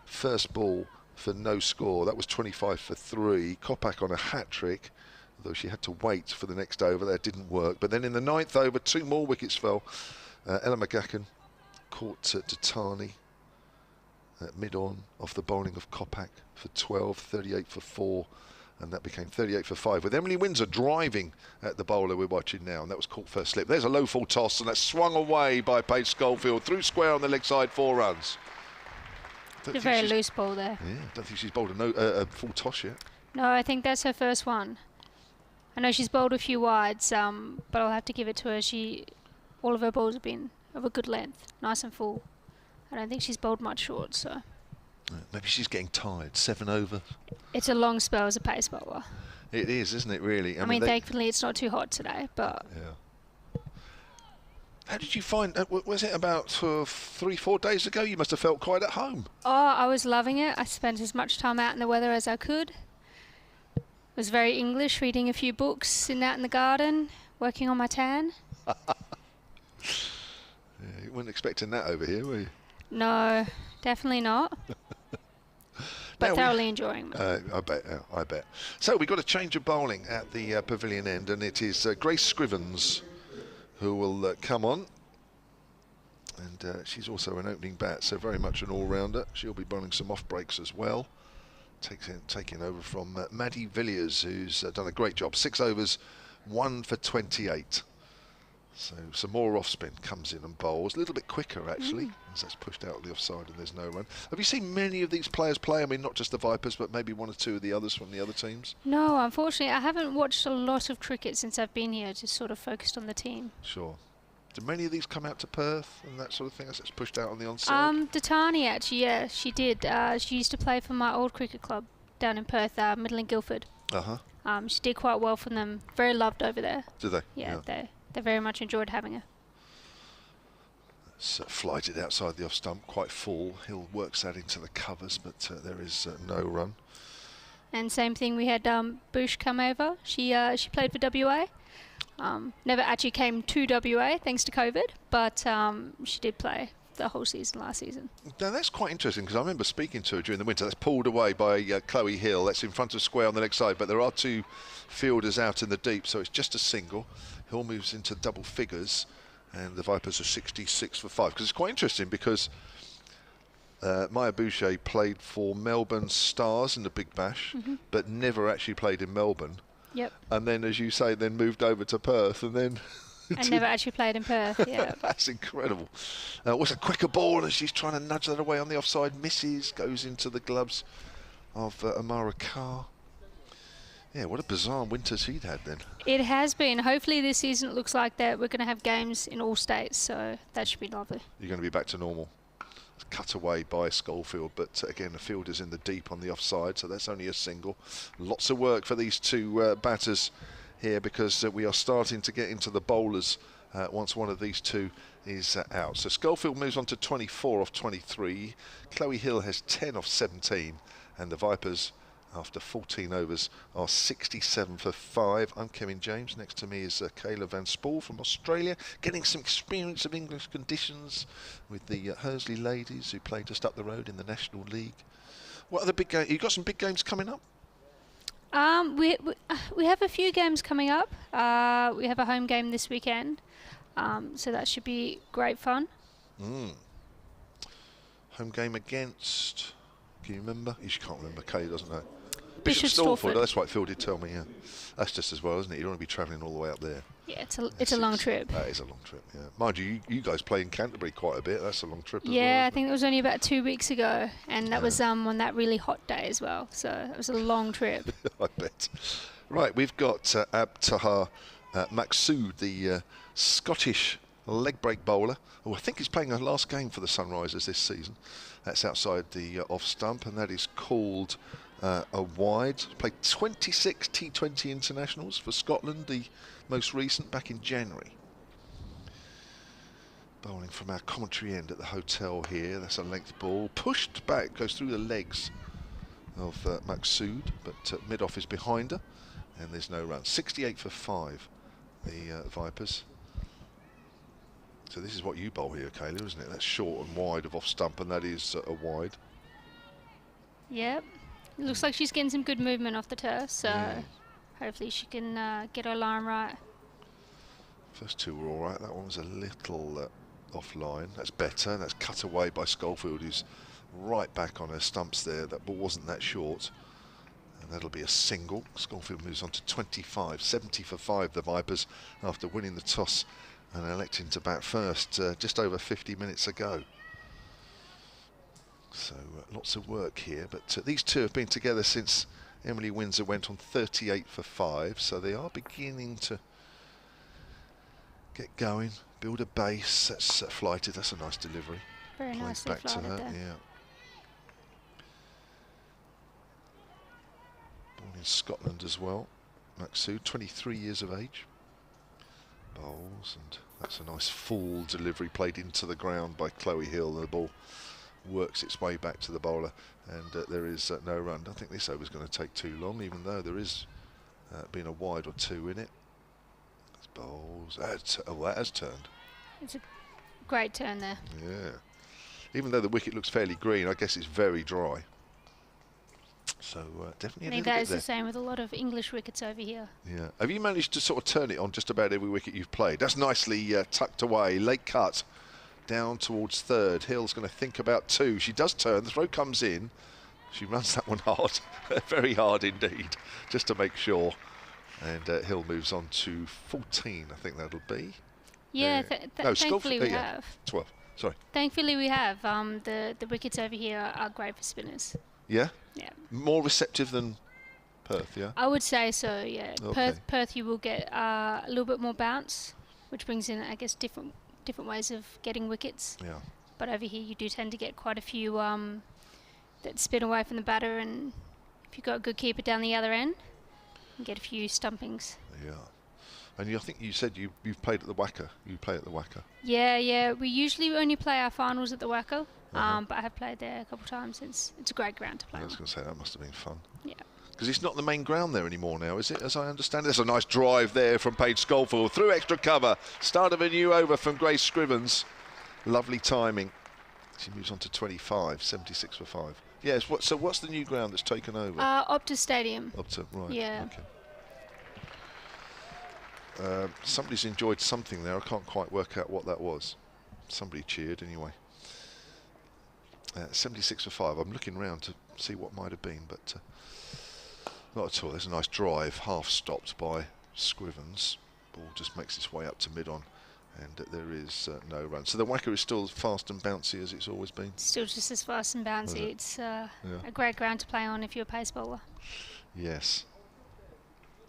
first ball for no score. That was 25 for 3. Kopak on a hat-trick, although she had to wait for the next over. That didn't work. But then in the 9th over, 2 more wickets fell. Ella McGacken caught Datani at mid-on off the bowling of Kopak for 12, 38 for 4. And that became 38 for 5, with Emily Windsor driving at the bowler we're watching now, and that was caught first slip. There's a low full toss, and that's swung away by Paige Schofield through square on the leg side, 4 runs. A very loose ball there. Yeah, I don't think she's bowled a full toss yet. No, I think that's her first one. I know she's bowled a few wides, but I'll have to give it to her. All of her balls have been of a good length, nice and full. I don't think she's bowled much short, so. Maybe she's getting tired. 7 over. It's a long spell as a pace bowler. It is, isn't it, really? I mean thankfully it's not too hot today, but... Yeah. How did you find... was it about 3-4 days ago? You must have felt quite at home. Oh, I was loving it. I spent as much time out in the weather as I could. It was very English, reading a few books, sitting out in the garden, working on my tan. Yeah, you weren't expecting that over here, were you? No, definitely not. But thoroughly enjoying it. I bet. So we've got a change of bowling at the pavilion end, and it is Grace Scrivens who will come on. And she's also an opening bat, so very much an all-rounder. She'll be bowling some off-breaks as well. Taking over from Maddie Villiers, who's done a great job. 6 overs, 1 for 28. So some more off-spin, comes in and bowls. A little bit quicker, actually, as that's pushed out the offside and there's no run. Have you seen many of these players play? I mean, not just the Vipers, but maybe 1 or 2 of the others from the other teams? No, unfortunately, I haven't watched a lot of cricket since I've been here, just sort of focused on the team. Sure. Did many of these come out to Perth and that sort of thing as it's pushed out on the onside? Datani, actually, yeah, she did. She used to play for my old cricket club down in Perth, Middle and Guildford. She did quite well for them. Very loved over there. Did they? Yeah. They very much enjoyed having her. It's flighted outside the off stump, quite full. Hill works that into the covers, but there is no run. And same thing, we had Bush come over. She played for WA. Never actually came to WA thanks to COVID, but she did play the whole season last season. Now that's quite interesting because I remember speaking to her during the winter. That's pulled away by Chloe Hill. That's in front of square on the next side, but there are 2 fielders out in the deep, so it's just a single. Hill moves into double figures, and the Vipers are 66 for 5. Because it's quite interesting because Maya Boucher played for Melbourne Stars in the Big Bash, but never actually played in Melbourne. Yep. And then, as you say, then moved over to Perth, and then. And never actually played in Perth, yeah. That's incredible. What's a quicker ball as she's trying to nudge that away on the offside. Misses, goes into the gloves of Amara Carr. Yeah, what a bizarre winter she'd had then. It has been. Hopefully this season it looks like that we're going to have games in all states, so that should be lovely. You're going to be back to normal. It's cut away by Schofield, but again, the field is in the deep on the offside, so that's only a single. Lots of work for these 2 batters here because we are starting to get into the bowlers once one of these 2 is out. So Schofield moves on to 24 off 23. Chloe Hill has 10 off 17, and the Vipers, after 14 overs, are 67 for 5. I'm Kevin James. Next to me is Kayla Van Spool from Australia, getting some experience of English conditions with the Hursley ladies who play just up the road in the National League. What are the big games? You got some big games coming up? We have a few games coming up. We have a home game this weekend, so that should be great fun. Home game against, can you remember? You can't remember, Kay doesn't know. Bishop Stortford. That's what Phil did tell me, yeah. That's just as well, isn't it? You don't want to be travelling all the way up there. Yeah, it's a long trip. That is a long trip, yeah. Mind you, you guys play in Canterbury quite a bit. That's a long trip as well. Yeah, I think it was only about 2 weeks ago, and that was on that really hot day as well. So it was a long trip. I bet. Right, we've got Abtaha Maqsood, the Scottish leg break bowler, who I think is playing her last game for the Sunrisers this season. That's outside the off stump, and that is called a wide. Played 26 T20 internationals for Scotland, the most recent back in January. Bowling from our commentary end at the hotel here. That's a length ball, pushed back, goes through the legs of Maqsood, but mid-off is behind her, and there's no run. 68 for 5, the Vipers. So this is what you bowl here, Kayla, isn't it? That's short and wide of off stump, and that is a wide. Yep. It looks like she's getting some good movement off the turf, so hopefully she can get her line right. First 2 were all right. That one was a little offline. That's better. That's cut away by Schofield, who's right back on her stumps there. That ball wasn't that short. And that'll be a single. Schofield moves on to 25. 70 for 5, the Vipers, after winning the toss and electing to bat first just over 50 minutes ago. So lots of work here, but these 2 have been together since Emily Windsor went on 38 for 5, so they are beginning to get going, build a base. That's flighted, that's a nice delivery. Very Plays nicely back to flighted her, there. yeah. Born in Scotland as well, Maqsood, 23 years of age. Bowls, and that's a nice full delivery played into the ground by Chloe Hill. The ball works its way back to the bowler, and there is no run. I think this over's going to take too long, even though there is been a wide or 2 in it. That's bowls. That has turned. It's a great turn there. Yeah. Even though the wicket looks fairly green, I guess it's very dry. So definitely I a think little that bit is there. the same with a lot of English wickets over here. Yeah. Have you managed to sort of turn it on just about every wicket you've played? That's nicely tucked away. Late cut down towards third. Hill's going to think about 2. She does turn. The throw comes in. She runs that one hard. Very hard indeed, just to make sure. And Hill moves on to 14, I think that'll be. Yeah, thankfully we yeah, have. 12, sorry. Thankfully we have. The wickets over here are great for spinners. Yeah? Yeah. More receptive than Perth, yeah? I would say so, yeah. Okay. Perth you will get a little bit more bounce, which brings in, I guess, different ways of getting wickets. Yeah. But over here you do tend to get quite a few that spin away from the batter, and if you've got a good keeper down the other end, you get a few stumpings. Yeah. And I think you said you've played at the Wacker. You play at the Wacker. Yeah. We usually only play our finals at the Wacker, but I have played there a couple of times. It's a great ground to play I on. was going to say, that must have been fun. Yeah. Because it's not the main ground there anymore now, is it, as I understand it? There's a nice drive there from Paige Schofield through extra cover. Start of a new over from Grace Scrivens. Lovely timing. She moves on to 25, 76 for 5. Yes, so what's the new ground that's taken over? Optus Stadium. Optus, right. Yeah. Okay. Somebody's enjoyed something there. I can't quite work out what that was. Somebody cheered anyway. 76 for 5. I'm looking round to see what might have been, but not at all. There's a nice drive, half stopped by Scrivens. Ball just makes its way up to mid-on, and there is no run. So the whacker is still fast and bouncy as it's always been? Still just as fast and bouncy. It's a great ground to play on if you're a pace bowler. Yes.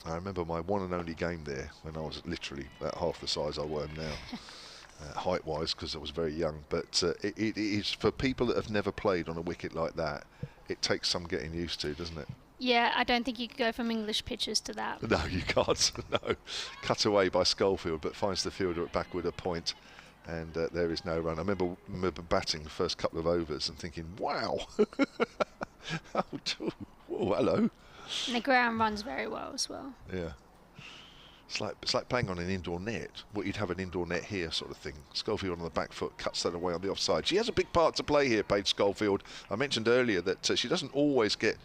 I remember my one and only game there when I was literally about half the size I am now. Height-wise, because I was very young, but it is for people that have never played on a wicket like that. It takes some getting used to, doesn't it? Yeah, I don't think you could go from English pitches to that. No, you can't. No, cut away by Schofield, but finds the fielder at backward a point, and there is no run. I remember batting the first couple of overs and thinking, "Wow, oh, hello." And the ground runs very well as well. Yeah. It's like playing on an indoor net. What you'd have an indoor net here, sort of thing. Schofield on the back foot cuts that away on the offside. She has a big part to play here, Paige Schofield. I mentioned earlier that she doesn't always get,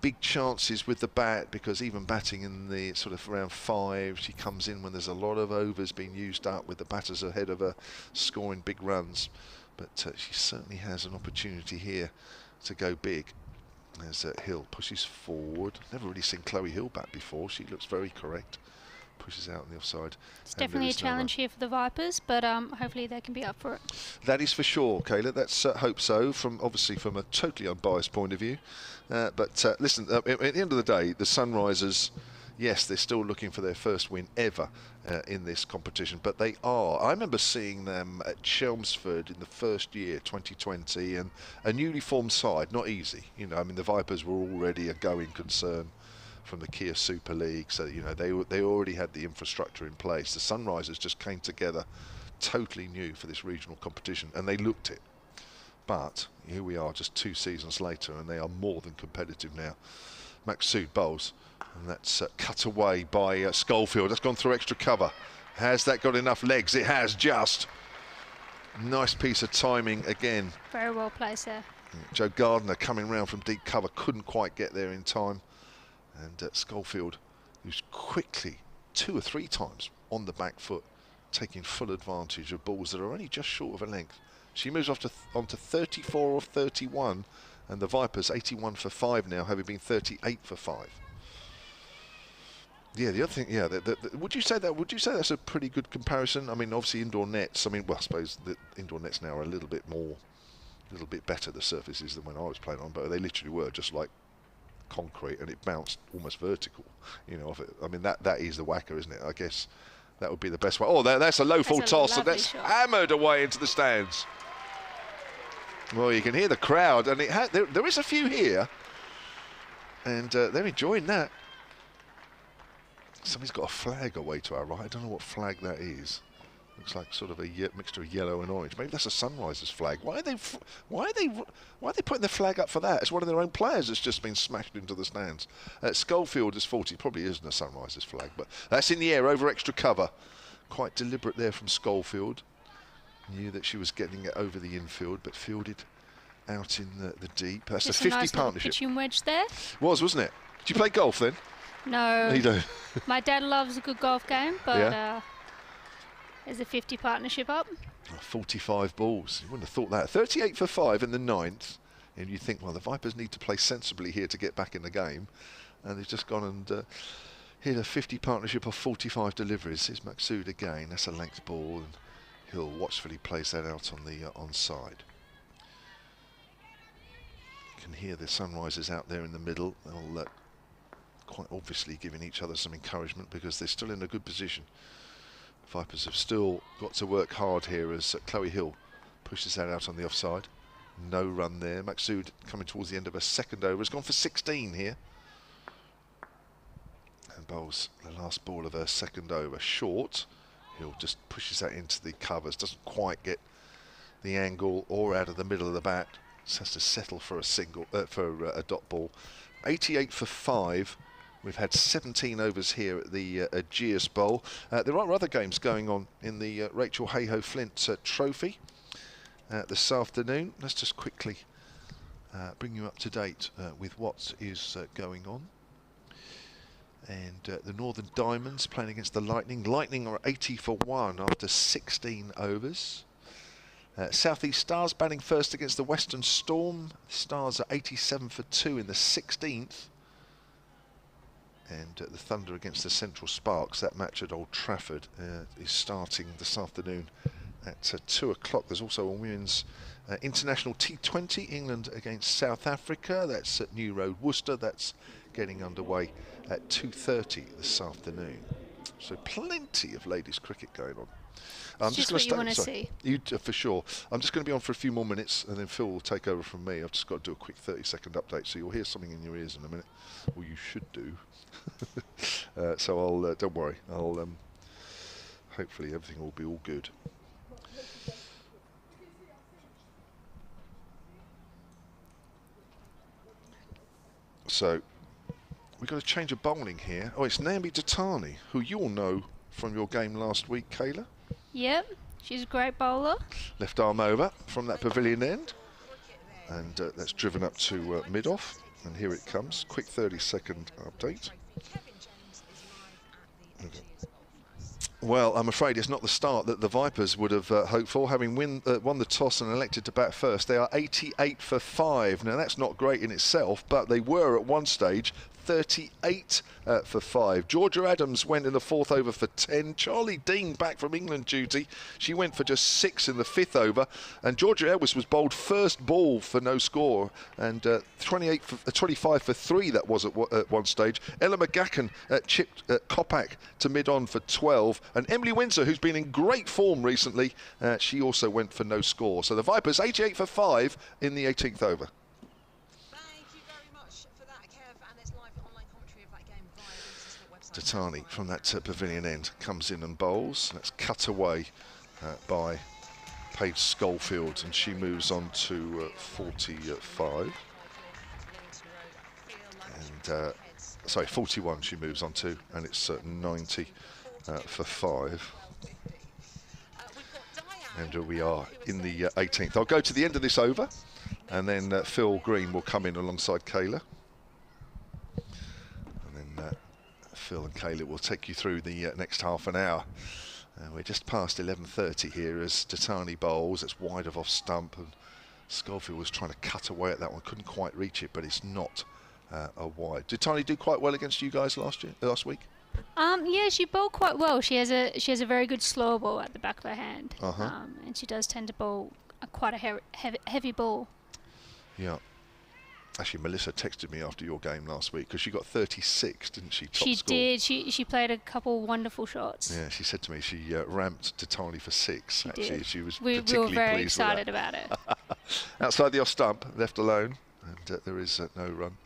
big chances with the bat, because even batting in the sort of round 5, she comes in when there's a lot of overs being used up with the batters ahead of her, scoring big runs. But she certainly has an opportunity here to go big. As Hill pushes forward. Never really seen Chloe Hill bat before. She looks very correct. Pushes out on the offside. It's definitely a challenge here for the Vipers, but hopefully they can be up for it. That is for sure, Kayla. Let's hope so, obviously from a totally unbiased point of view. But listen, at the end of the day, the Sunrisers, yes, they're still looking for their first win ever in this competition, but they are. I remember seeing them at Chelmsford in the first year, 2020, and a newly formed side, not easy. The Vipers were already a going concern from the Kia Super League, so they already had the infrastructure in place. The Sunrisers just came together totally new for this regional competition, and they looked it. But here we are just 2 seasons later, and they are more than competitive now. Maksud bowls, and that's cut away by Schofield. That's gone through extra cover. Has that got enough legs? It has, just. Nice piece of timing again. Very well placed there. Joe Gardner coming round from deep cover, couldn't quite get there in time. And Schofield, who's quickly 2 or 3 times on the back foot, taking full advantage of balls that are only just short of a length. She moves on to 34 of 31, and the Vipers 81 for 5 now, having been 38 for 5. Yeah, the other thing, would you say that's a pretty good comparison? I mean, obviously indoor nets. I suppose the indoor nets now are a little bit better, the surfaces, than when I was playing on, but they literally were just like concrete, and it bounced almost vertical, off it. I mean, that is the whacker, isn't it? I guess that would be the best way. Oh, that's a low full toss, and that's hammered away into the stands. Well, you can hear the crowd, and there is a few here, and they're enjoying that. Somebody's got a flag away to our right. I don't know what flag that is. Looks like sort of a mixture of yellow and orange. Maybe that's a Sunrisers flag. Why are they putting the flag up for that? It's one of their own players that's just been smashed into the stands. Schofield is 40. Probably isn't a Sunrisers flag, but that's in the air over extra cover. Quite deliberate there from Schofield. Knew that she was getting it over the infield, but fielded out in the deep. That's just a 50 nice partnership. Pitching wedge there. Wasn't it? Did you play golf then? No. You don't. My dad loves a good golf game, but there's a 50 partnership up. 45 balls. You wouldn't have thought that. 38 for 5 in the 9th. And you think, well, the Vipers need to play sensibly here to get back in the game. And they've just gone and hit a 50 partnership of 45 deliveries. Here's Maksud again. That's a length ball. And Hill watchfully plays that out on the onside. You can hear the Sunrisers out there in the middle. They'll quite obviously giving each other some encouragement, because they're still in a good position. Vipers have still got to work hard here as Chloe Hill pushes that out on the offside. No run there. Maksud coming towards the end of her second over. Has gone for 16 here. And bowls the last ball of her second over. Short. Hill just pushes that into the covers. Doesn't quite get the angle or out of the middle of the bat. Just has to settle for a single, for a dot ball. 88 for 5. We've had 17 overs here at the Ageas Bowl. There are other games going on in the Rachael Heyhoe Flint Trophy this afternoon. Let's just quickly bring you up to date with what is going on. And the Northern Diamonds playing against the Lightning. Lightning are 80 for 1 after 16 overs. South East Stars batting first against the Western Storm. Stars are 87 for 2 in the 16th. And the Thunder against the Central Sparks. That match at Old Trafford is starting this afternoon at 2 o'clock. There's also a women's international T20, England against South Africa. That's at New Road, Worcester. That's getting underway at 2:30 this afternoon. So plenty of ladies cricket going on. I'm just going to want to see. For sure. I'm just going to be on for a few more minutes, and then Phil will take over from me. I've just got to do a quick 30-second update, so you'll hear something in your ears in a minute, or you should do. So I'll don't worry. I'll hopefully everything will be all good. So we've got a change of bowling here. Oh, it's Naomi Datani, who you'll know from your game last week, Kayla. Yep, she's a great bowler. Left arm over from that pavilion end, and that's driven up to mid-off, and here it comes. Quick 30-second update. Okay. Well, I'm afraid it's not the start that the Vipers would have hoped for, having won the toss and elected to bat first. They are 88 for 5. Now, that's not great in itself, but they were at one stage 38 for 5. Georgia Adams went in the 4th over for 10. Charlie Dean back from England duty. She went for just 6 in the 5th over. And Georgia Edwards was bowled first ball for no score. And 25 for 3 that was at one stage. Ella McGacken chipped Kopak to mid-on for 12. And Emily Windsor, who's been in great form recently, she also went for no score. So the Vipers 88 for 5 in the 18th over. Datani from that pavilion end comes in and bowls. That's cut away by Paige Schofield, and she moves on to 45. And sorry, 41 she moves on to, and it's 90 for 5. And we are in the 18th. I'll go to the end of this over, and then Phil Green will come in alongside Kayla. And then Phil and Kayla will take you through the next half an hour. We're just past 11:30 here as Datani bowls. It's wide of off stump, and Schofield was trying to cut away at that one. Couldn't quite reach it, but it's not a wide. Did Datani do quite well against you guys last week? Yeah, she bowled quite well. She has a very good slow ball at the back of her hand, and she does tend to bowl quite a heavy ball. Yeah. Actually, Melissa texted me after your game last week because she got 36, didn't she? Top she score. Did. She played a couple wonderful shots. Yeah, she said to me she ramped Datani for 6. She actually, did. She was we particularly were very pleased excited with that. about it. Outside the off stump, left alone, and there is no run.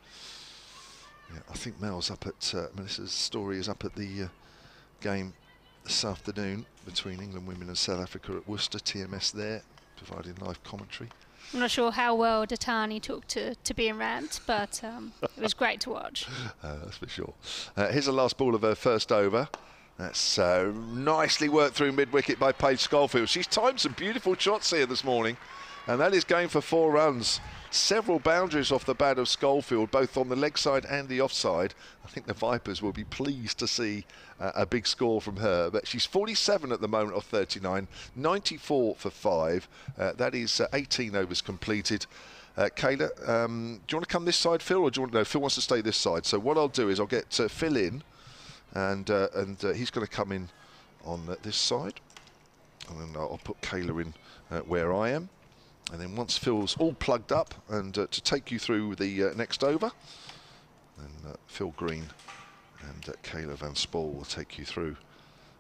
Yeah, I think Mel's up at Melissa's story is up at the game this afternoon between England women and South Africa at Worcester. TMS there, providing live commentary. I'm not sure how well Datani took to being ramped, but it was great to watch. That's for sure. Here's the last ball of her first over. That's nicely worked through mid-wicket by Paige Schofield. She's timed some beautiful shots here this morning, and that is going for 4 runs. Several boundaries off the bat of Schofield, both on the leg side and the offside. I think the Vipers will be pleased to see a big score from her. But she's 47 at the moment of 39, 94 for 5. That is 18 overs completed. Kayla, do you want to come this side, Phil, or do you want to? No, Phil wants to stay this side. So what I'll do is I'll get Phil in, and he's going to come in on this side, and then I'll put Kayla in where I am. And then once Phil's all plugged up, and to take you through the next over, then Phil Green and Kayla Van Spool will take you through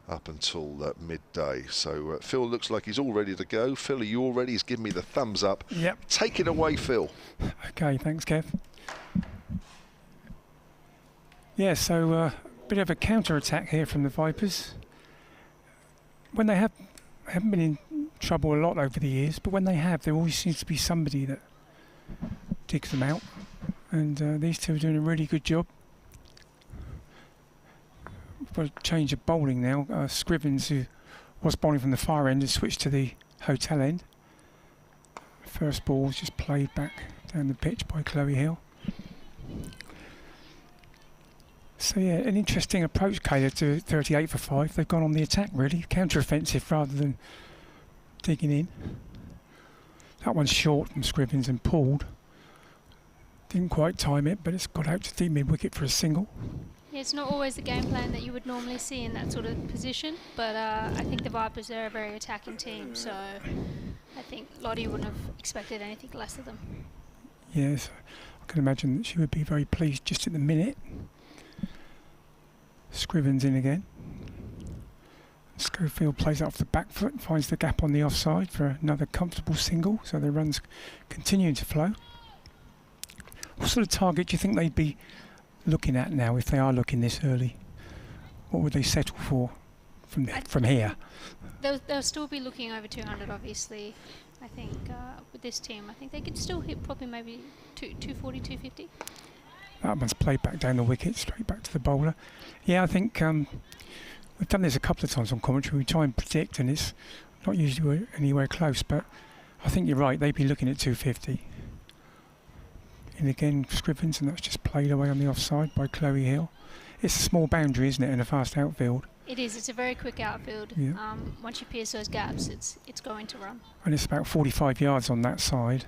up until midday. So Phil looks like he's all ready to go. Phil, are you all ready? He's giving me the thumbs up. Yep. Take it away, Phil. Okay, thanks, Kev. Yeah, so a bit of a counter-attack here from the Vipers. When they haven't been in trouble a lot over the years, but when they have, there always seems to be somebody that digs them out. And these two are doing a really good job. We've got a change of bowling now. Scrivens, who was bowling from the far end, has switched to the hotel end. First ball was just played back down the pitch by Chloe Hill. So yeah, an interesting approach, Kayla, to 38 for 5. They've gone on the attack really, counter-offensive rather than digging in. That one's short from Scrivens and pulled. Didn't quite time it, but it's got out to deep mid-wicket for a single. Yeah, it's not always the game plan that you would normally see in that sort of position, but I think the Vipers are a very attacking team, so I think Lottie wouldn't have expected anything less of them. Yes, I can imagine that she would be very pleased just at the minute. Scrivens in again. Schofield plays it off the back foot, finds the gap on the offside for another comfortable single, so the runs continuing to flow. What sort of target do you think they'd be looking at now if they are looking this early? What would they settle for from here? They'll still be looking over 200, obviously. I think with this team, I think they could still hit probably maybe 240, 250. That one's played back down the wicket, straight back to the bowler. Yeah, I think we've done this a couple of times on commentary. We try and predict, and it's not usually anywhere close, but I think you're right. They'd be looking at 250. And again, Scrivens, and that's just played away on the offside by Chloe Hill. It's a small boundary, isn't it, in a fast outfield? It is. It's a very quick outfield. Yeah. Once you pierce those gaps, it's going to run. And it's about 45 yards on that side,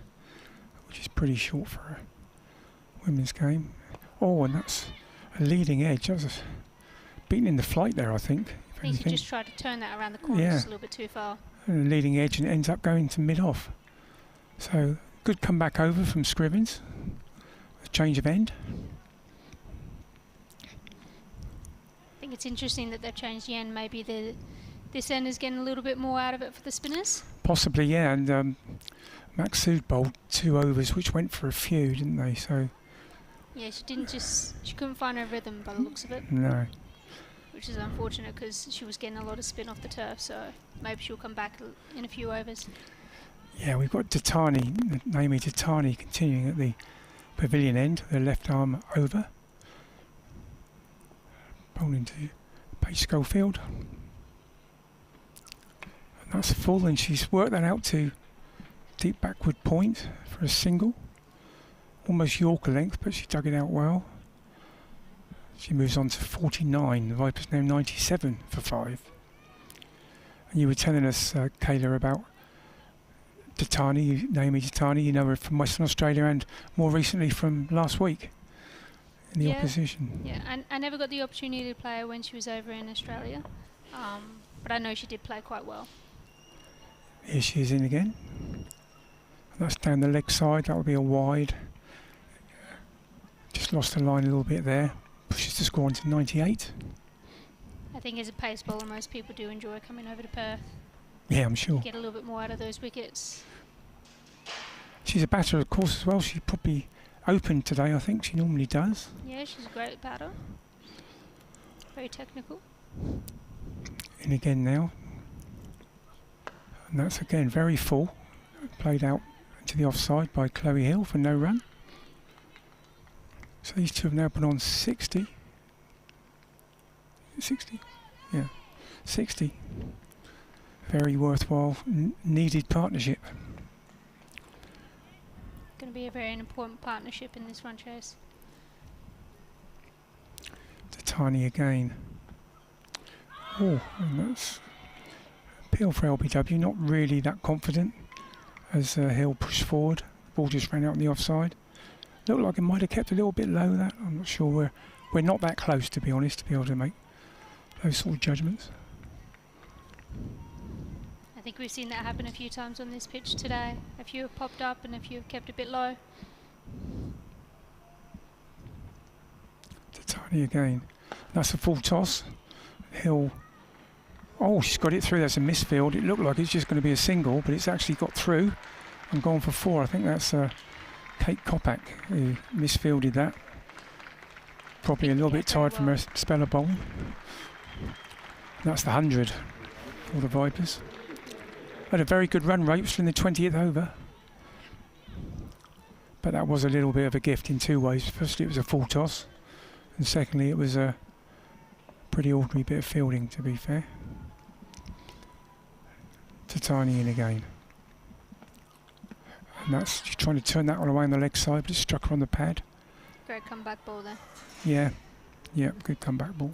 which is pretty short for a women's game. Oh, and that's a leading edge. That was beaten in the flight there, I think. I think he just tried to turn that around the corner just a little bit too far. And a leading edge, and it ends up going to mid-off. So, good comeback over from Scrivens. A change of end. I think it's interesting that they've changed the end. Maybe this end is getting a little bit more out of it for the spinners. Possibly, yeah. And Maksud bowled 2 overs, which went for a few, didn't they? So. Yeah, she couldn't find her rhythm by the looks of it. No. Which is unfortunate because she was getting a lot of spin off the turf, so maybe she'll come back in a few overs. Yeah, we've got Naomi Datani continuing at the pavilion end, the left arm over. Bowling to Paige Schofield. And that's full, and she's worked that out to deep backward point for a single. Almost Yorker length, but she dug it out well. She moves on to 49. The Vipers now 97 for 5. And you were telling us, Kayla, about Naomi Datani. You know her from Western Australia and more recently from last week in the opposition. Yeah, I never got the opportunity to play her when she was over in Australia, but I know she did play quite well. Here she is in again. And that's down the leg side. That will be a wide. Just lost the line a little bit there. Pushes the score on to 98. I think as a pace bowler, most people do enjoy coming over to Perth. Yeah, I'm sure. Get a little bit more out of those wickets. She's a batter, of course, as well. She probably opened today, I think. She normally does. Yeah, she's a great batter. Very technical. In again now. And that's again very full. Played out to the offside by Chloe Hill for no run. So these two have now been on 60. 60? Yeah, 60. Very worthwhile, needed partnership. Going to be a very important partnership in this run chase. Datani again. Oh, and that's appeal for LBW. Not really that confident as Hill pushed forward. The ball just ran out on the offside. Looked like it might have kept a little bit low. That I'm not sure. We're not that close, to be honest, to be able to make those sort of judgments. I think we've seen that happen a few times on this pitch today. A few have popped up and a few have kept a bit low. Datani again. That's a full toss. Hill. Oh, she's got it through. That's a misfield. It looked like it's just going to be a single, but it's actually got through and gone for 4. I think that's Kate Kopak who misfielded that. Probably a little bit tired from her spell of bowling. That's the 100 for the Vipers. Had a very good run rate, still in the 20th over. But that was a little bit of a gift in two ways. Firstly, it was a full toss, and secondly, it was a pretty ordinary bit of fielding, to be fair. Titani in again. And that's trying to turn that one away on the leg side, but it struck her on the pad. Great comeback ball there. Yeah, good comeback ball.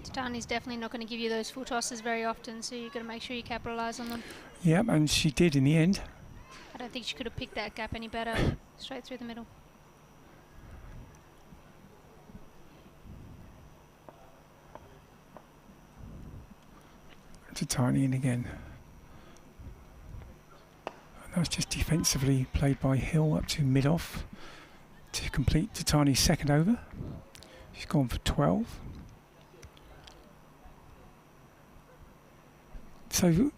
Titani's definitely not going to give you those full tosses very often, so you've got to make sure you capitalise on them. Yeah, and she did in the end. I don't think she could have picked that gap any better. Straight through the middle. Titani in again. And that's just defensively played by Hill up to mid-off to complete Titani's second over. She's gone for 12. So,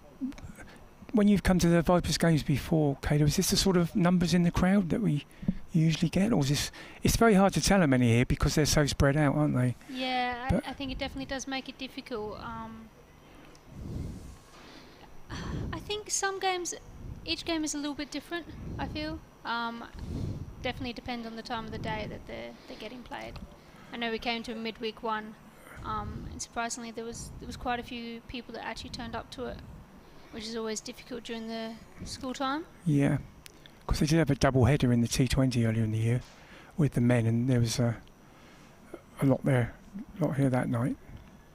when you've come to the Vipers games before, Kato, is this the sort of numbers in the crowd that we usually get, or is this? It's very hard to tell how many here because they're so spread out, aren't they? Yeah, I think it definitely does make it difficult. I think some games, each game is a little bit different. I feel definitely depends on the time of the day that they're getting played. I know we came to a midweek one. And surprisingly, there was quite a few people that actually turned up to it, which is always difficult during the school time. Yeah, because they did have a double header in the T20 earlier in the year with the men, and there was a lot here that night.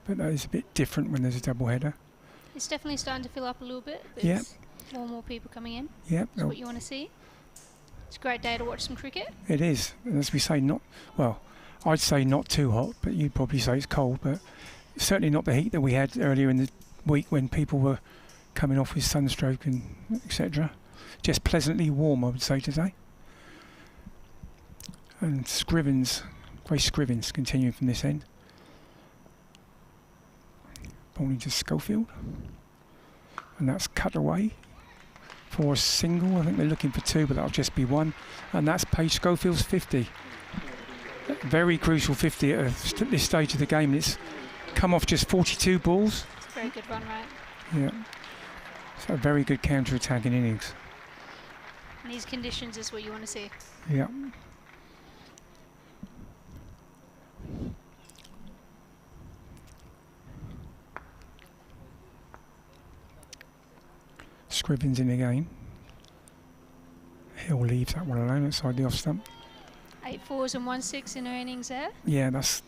But that is a bit different when there's a double header. It's definitely starting to fill up a little bit. Yeah. More and more people coming in. Yeah. That's what you want to see. It's a great day to watch some cricket. It is, and as we say, I'd say not too hot, but you'd probably say it's cold, but certainly not the heat that we had earlier in the week when people were coming off with sunstroke and etc. Just pleasantly warm, I would say, today. And Grace Scrivens continuing from this end. Bowling to Schofield. And that's cut away for a single. I think they're looking for two, but that'll just be one. And that's Paige Schofield's 50. Very crucial 50 at this stage of the game. It's come off just 42 balls. It's a very good run rate. Yeah. So a very good counter-attacking innings. In these conditions is what you want to see. Yeah. Scrivens in again. Hill leaves that one alone outside the off stump. 8 4s and 1 6 in her innings there. Yeah, that's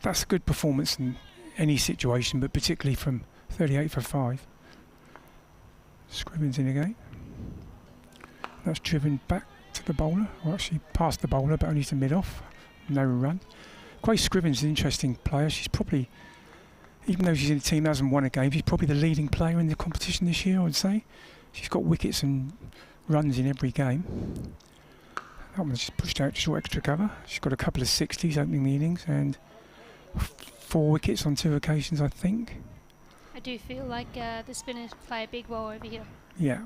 a good performance in any situation, but particularly from 38 for 5. Scrivens in again. That's driven back to the bowler, or actually past the bowler, but only to mid-off. No run. Grace Scrivens is an interesting player. She's probably, even though she's in the team that hasn't won a game, she's probably the leading player in the competition this year, I would say. She's got wickets and runs in every game. That one's just pushed out to short extra cover. She's got a couple of 60s opening the innings and 4 wickets on 2 occasions, I think. I do feel like the spinners play a big role over here. Yeah.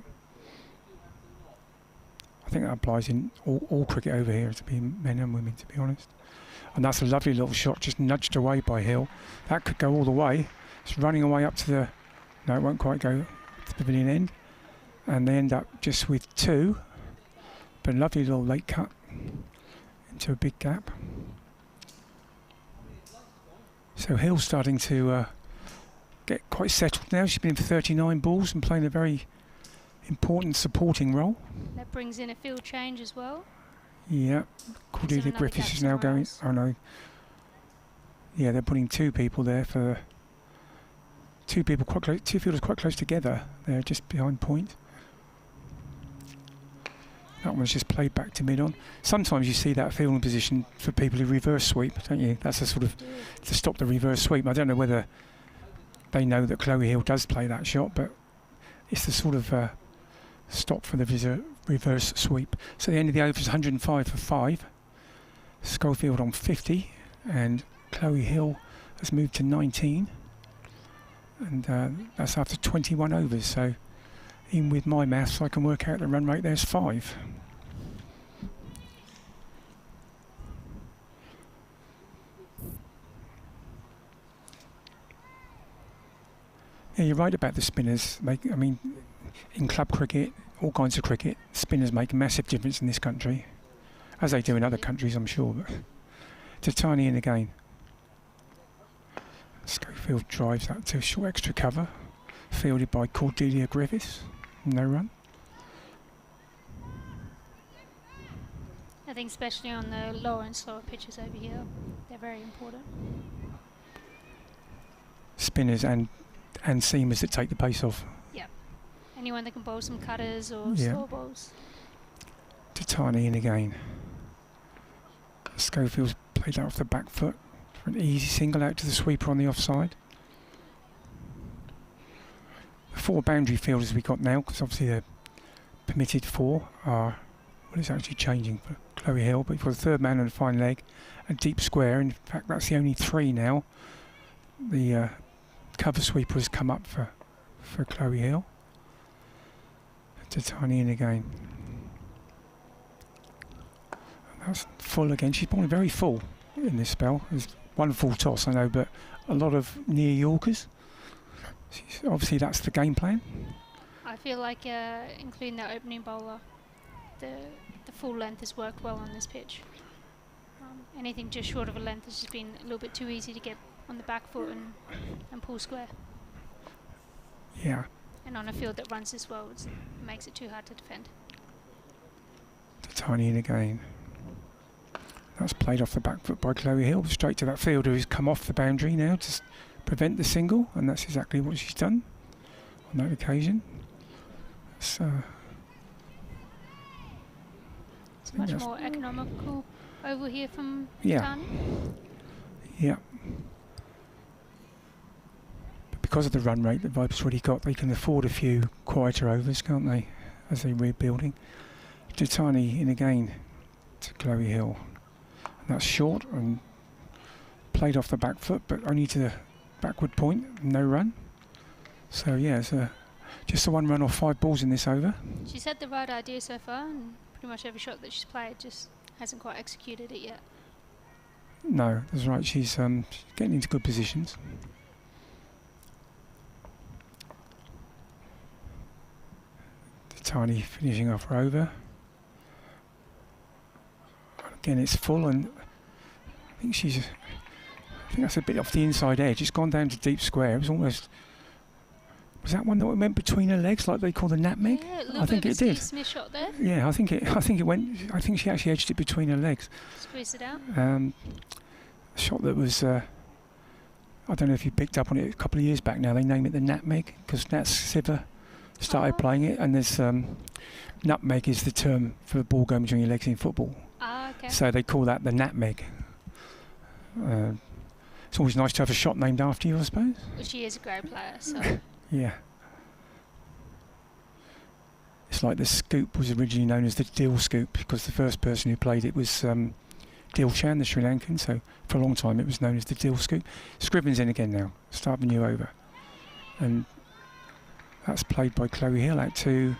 I think that applies in all cricket over here, to be men and women, to be honest. And that's a lovely little shot, just nudged away by Hill. That could go all the way. It's running away up to the... No, it won't quite go to the pavilion end. And they end up just with 2. But a lovely little late cut into a big gap. So Hill's starting to get quite settled now. She's been in for 39 balls and playing a very important supporting role. That brings in a field change as well. Yeah, Cordelia Griffiths is now going. Oh no. Yeah, they're putting 2 people there for 2 people quite close. 2 fielders quite close together. They're just behind point. That one's just played back to mid-on. Sometimes you see that fielding position for people who reverse sweep, don't you? That's a sort of to stop the reverse sweep. I don't know whether they know that Chloe Hill does play that shot, but it's the sort of stop for the reverse sweep. So the end of the over is 105 for 5. Schofield on 50, and Chloe Hill has moved to 19. And that's after 21 overs. So even with my maths, I can work out the run rate there's 5. Yeah, you're right about the spinners. I mean, in club cricket, all kinds of cricket, spinners make a massive difference in this country, as they do in other countries, I'm sure. But to tiny in again. Schofield drives that to short extra cover, fielded by Cordelia Griffiths. No run. I think especially on the lower and slower pitches over here, they're very important. Spinners and seamers that take the pace off. Yep. Anyone that can bowl some cutters or Yeah. slow bowls. To tiny in again. Schofield's played that off the back foot for an easy single out to the sweeper on the offside. The 4 boundary fielders we got now, because obviously the permitted 4 are, well, it's actually changing for Chloe Hill, but for the third man on a fine leg, a deep square. In fact, that's the only 3 now. The cover sweeper has come up for Chloe Hill. To tiny in again. That's full again. She's bowling very full in this spell. There's one full toss, I know, but a lot of near Yorkers. Obviously, that's the game plan. I feel like including that opening bowler, the full length has worked well on this pitch. Anything just short of a length has just been a little bit too easy to get on the back foot and pull square. Yeah. And on a field that runs this well, it makes it too hard to defend. To tiny in again. That's played off the back foot by Chloe Hill, straight to that fielder who's come off the boundary now to prevent the single, and that's exactly what she's done on that occasion. It's much more economical over here from Tani. Yeah. But because of the run rate that Viper's already got, they can afford a few quieter overs, can't they, as they're rebuilding. Tani in again to Chloe Hill. That's short and played off the back foot, but only to the backward point, no run. So yeah, it's just the 1 run off 5 balls in this over. She's had the right idea so far, and pretty much every shot that she's played just hasn't quite executed it yet. No, that's right. She's getting into good positions. Tiny finishing off her over. Again, it's full, and I think that's a bit off the inside edge. It's gone down to deep square. It was almost. Was that one that went between her legs, like they call the nutmeg? Yeah, I think it did. Smith shot there. Yeah, I think it went. I think she actually edged it between her legs. Squeezed it out. A shot that was. I don't know if you picked up on it a couple of years back now. They name it the nutmeg because Nat Siver started playing it, and there's nutmeg is the term for the ball going between your legs in football. Okay. So they call that the nutmeg. It's always nice to have a shot named after you, I suppose. Well, she is a great player, so. Yeah. It's like the scoop was originally known as the Dil scoop because the first person who played it was Dil Chan, the Sri Lankan. So for a long time it was known as the Dil scoop. Scriven's in again now, start the new over. And that's played by Chloe Hill out to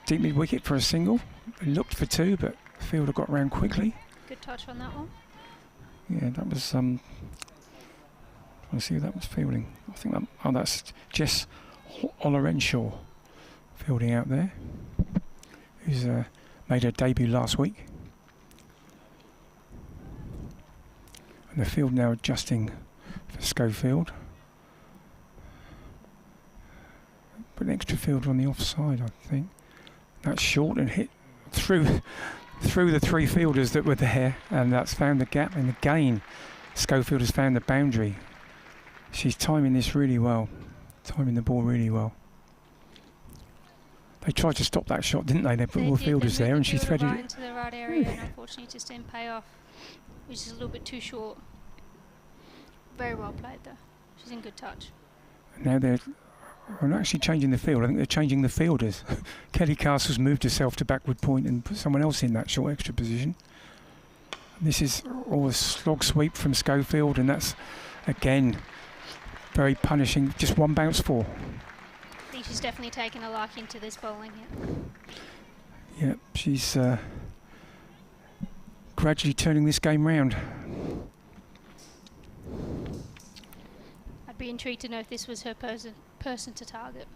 deep mid wicket for a single. It looked for 2, but the fielder got round quickly. Good touch on that one. Yeah, that was trying to see who that was fielding. I think that's Jess Olorenshaw fielding out there, who's made her debut last week. And the field now adjusting for Schofield. Put an extra fielder on the offside, I think. That's short and hit through the 3 fielders that were there, and that's found the gap. And again, Schofield has found the boundary. She's timing this really well, timing the ball really well. They tried to stop that shot, didn't they? They put all the fielders there, and she threaded it into the right area, and unfortunately, it just didn't pay off, which is a little bit too short. Very well played, though. She's in good touch. Now they're not actually changing the field. I think they're changing the fielders. Kelly Castle's moved herself to backward point and put someone else in that short extra position. This is all a slog sweep from Schofield, and that's again very punishing. Just 1 bounce for. I think she's definitely taken a liking to this bowling here. Yeah, she's gradually turning this game round. I'd be intrigued to know if this was her person to target.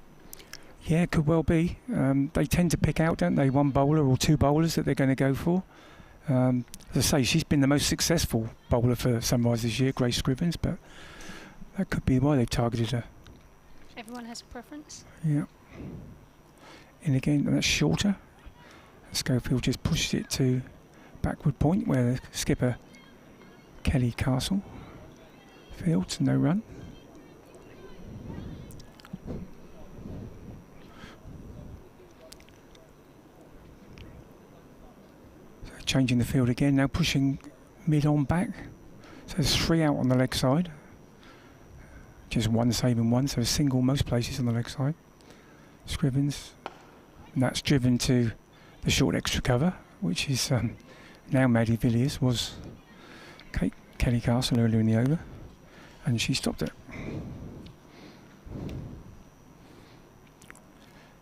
Yeah, could well be. They tend to pick out, don't they, one bowler or two bowlers that they're going to go for. As I say, she's been the most successful bowler for Sunrise this year, Grace Scrivens, but that could be why they've targeted her. Everyone has a preference. Yeah. And again, that's shorter. Schofield just pushes it to backward point where the skipper Kelly Castle fields, no run. So changing the field again, now pushing mid on back. So there's 3 out on the leg side. Just 1 saving 1, so a single most places on the leg side. Scrivens, and that's driven to the short extra cover, which is now Maddie Villiers, was Kelly Castle earlier in the over, and she stopped it.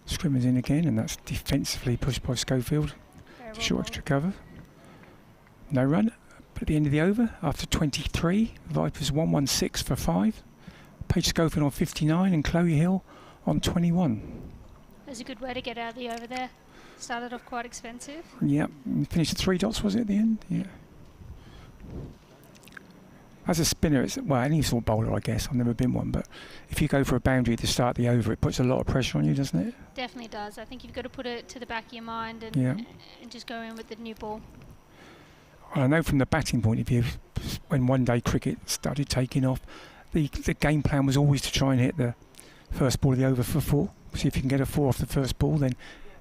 Scrivens in again, and that's defensively pushed by Schofield. Short extra cover. No run, but at the end of the over, after 23, Vipers 116 for 5. Paige Schofield on 59 and Chloe Hill on 21. That's a good way to get out of the over there. Started off quite expensive. Yep, finished at 3 dots, was it, at the end? Yeah. As a spinner, it's, well, any sort of bowler, I guess. I've never been one, but if you go for a boundary to start the over, it puts a lot of pressure on you, doesn't it? Definitely does. I think you've got to put it to the back of your mind and, and just go in with the new ball. I know from the batting point of view, when one-day cricket started taking off, the game plan was always to try and hit the first ball of the over for 4. So if you can get a 4 off the first ball, then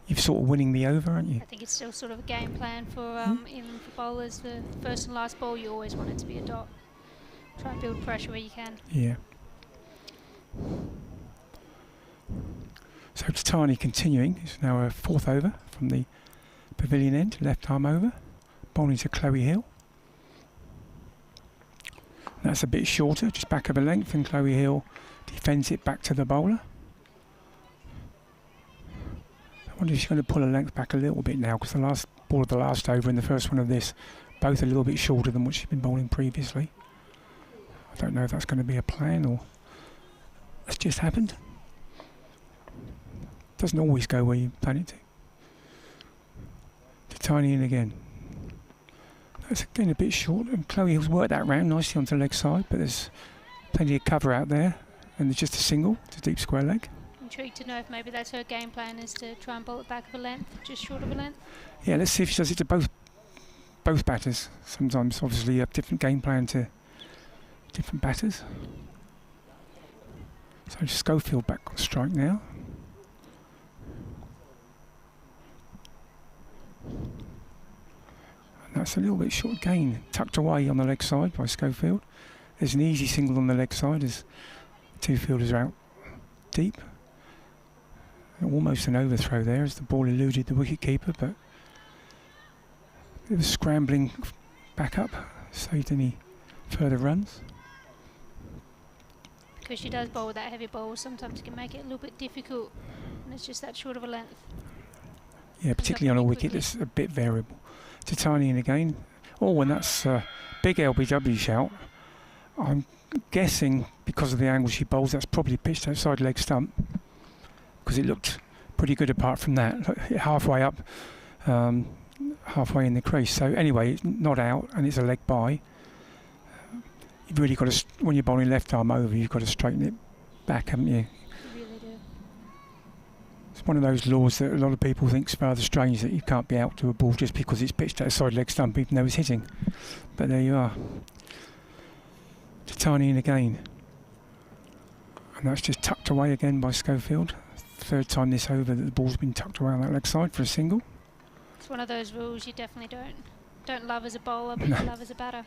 you're sort of winning the over, aren't you? I think it's still sort of a game plan for even for bowlers. The first and last ball, you always want it to be a dot. Try and build pressure where you can. Yeah. So Tatani continuing. It's now a 4th over from the pavilion end, left arm over. Bowling to Chloe Hill. That's a bit shorter, just back of a length, and Chloe Hill defends it back to the bowler. I wonder if she's going to pull her length back a little bit now, because the last ball of the last over and the first one of this, both a little bit shorter than what she's been bowling previously. I don't know if that's going to be a plan or that's just happened. Doesn't always go where you plan it to. Tiny in again. That's again a bit short, and Chloe Hill's worked that round nicely onto the leg side, but there's plenty of cover out there, and there's just a single to deep square leg. Intrigued to know if maybe that's her game plan, is to try and bowl it back of a length, just short of a length. Yeah, let's see if she does it to both batters. Sometimes, obviously, you have different game plan to different batters. So Schofield back on strike now. That's a little bit short again, tucked away on the leg side by Schofield. There's an easy single on the leg side as 2 fielders are out deep. Almost an overthrow there as the ball eluded the wicket keeper, but it was scrambling back up, saved any further runs. Because she does bowl with that heavy ball, sometimes it can make it a little bit difficult, and it's just that short of a length. Yeah, particularly on a wicket that's a bit variable. Tatani in again. Oh, and that's a big LBW shout. I'm guessing because of the angle she bowls, that's probably pitched outside leg stump, because it looked pretty good apart from that. Halfway up, halfway in the crease. So anyway, it's not out and it's a leg by. You've really got to, when you're bowling left arm over, you've got to straighten it back, haven't you? You really do. It's one of those laws that a lot of people think is rather strange, that you can't be out to a ball just because it's pitched outside leg stump, even though it's hitting. But there you are. Tatani in again. And that's just tucked away again by Schofield. 3rd time this over that the ball's been tucked away on that leg side for a single. It's one of those rules you definitely don't love as a bowler, but you love as a batter.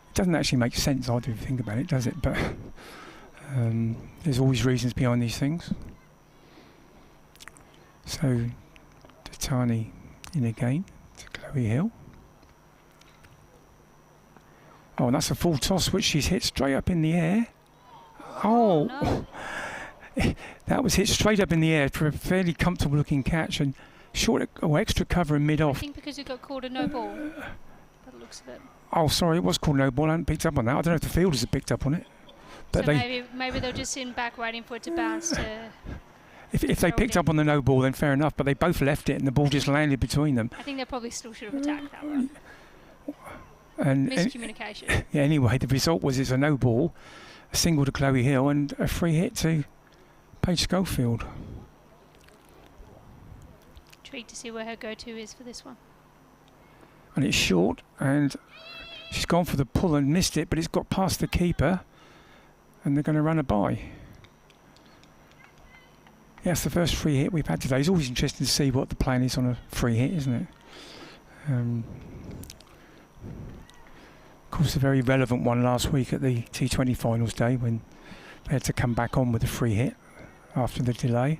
It doesn't actually make sense either if you think about it, does it? But there's always reasons behind these things. So Tatani in again to Chloe Hill. Oh, and that's a full toss which she's hit straight up in the air. Oh, no. That was hit straight up in the air for a fairly comfortable looking catch, and short or extra cover and mid off. I think because it got called a no ball. That looks of it. Oh, sorry, it was called no ball. I hadn't picked up on that. I don't know if the fielders have picked up on it. But so maybe they're just sitting back waiting for it to bounce to... If they picked up on the no ball, then fair enough, but they both left it and the ball just landed between them. I think they probably still should have attacked that one. And miscommunication. Yeah, anyway, the result was it's a no ball, a single to Chloe Hill and a free hit to Paige Schofield. Intrigued to see where her go-to is for this one. And it's short, and she's gone for the pull and missed it, but it's got past the keeper, and they're going to run a bye. Yes, the first free hit we've had today. It's always interesting to see what the plan is on a free hit, isn't it? Of course, a very relevant one last week at the T20 finals day when they had to come back on with a free hit after the delay.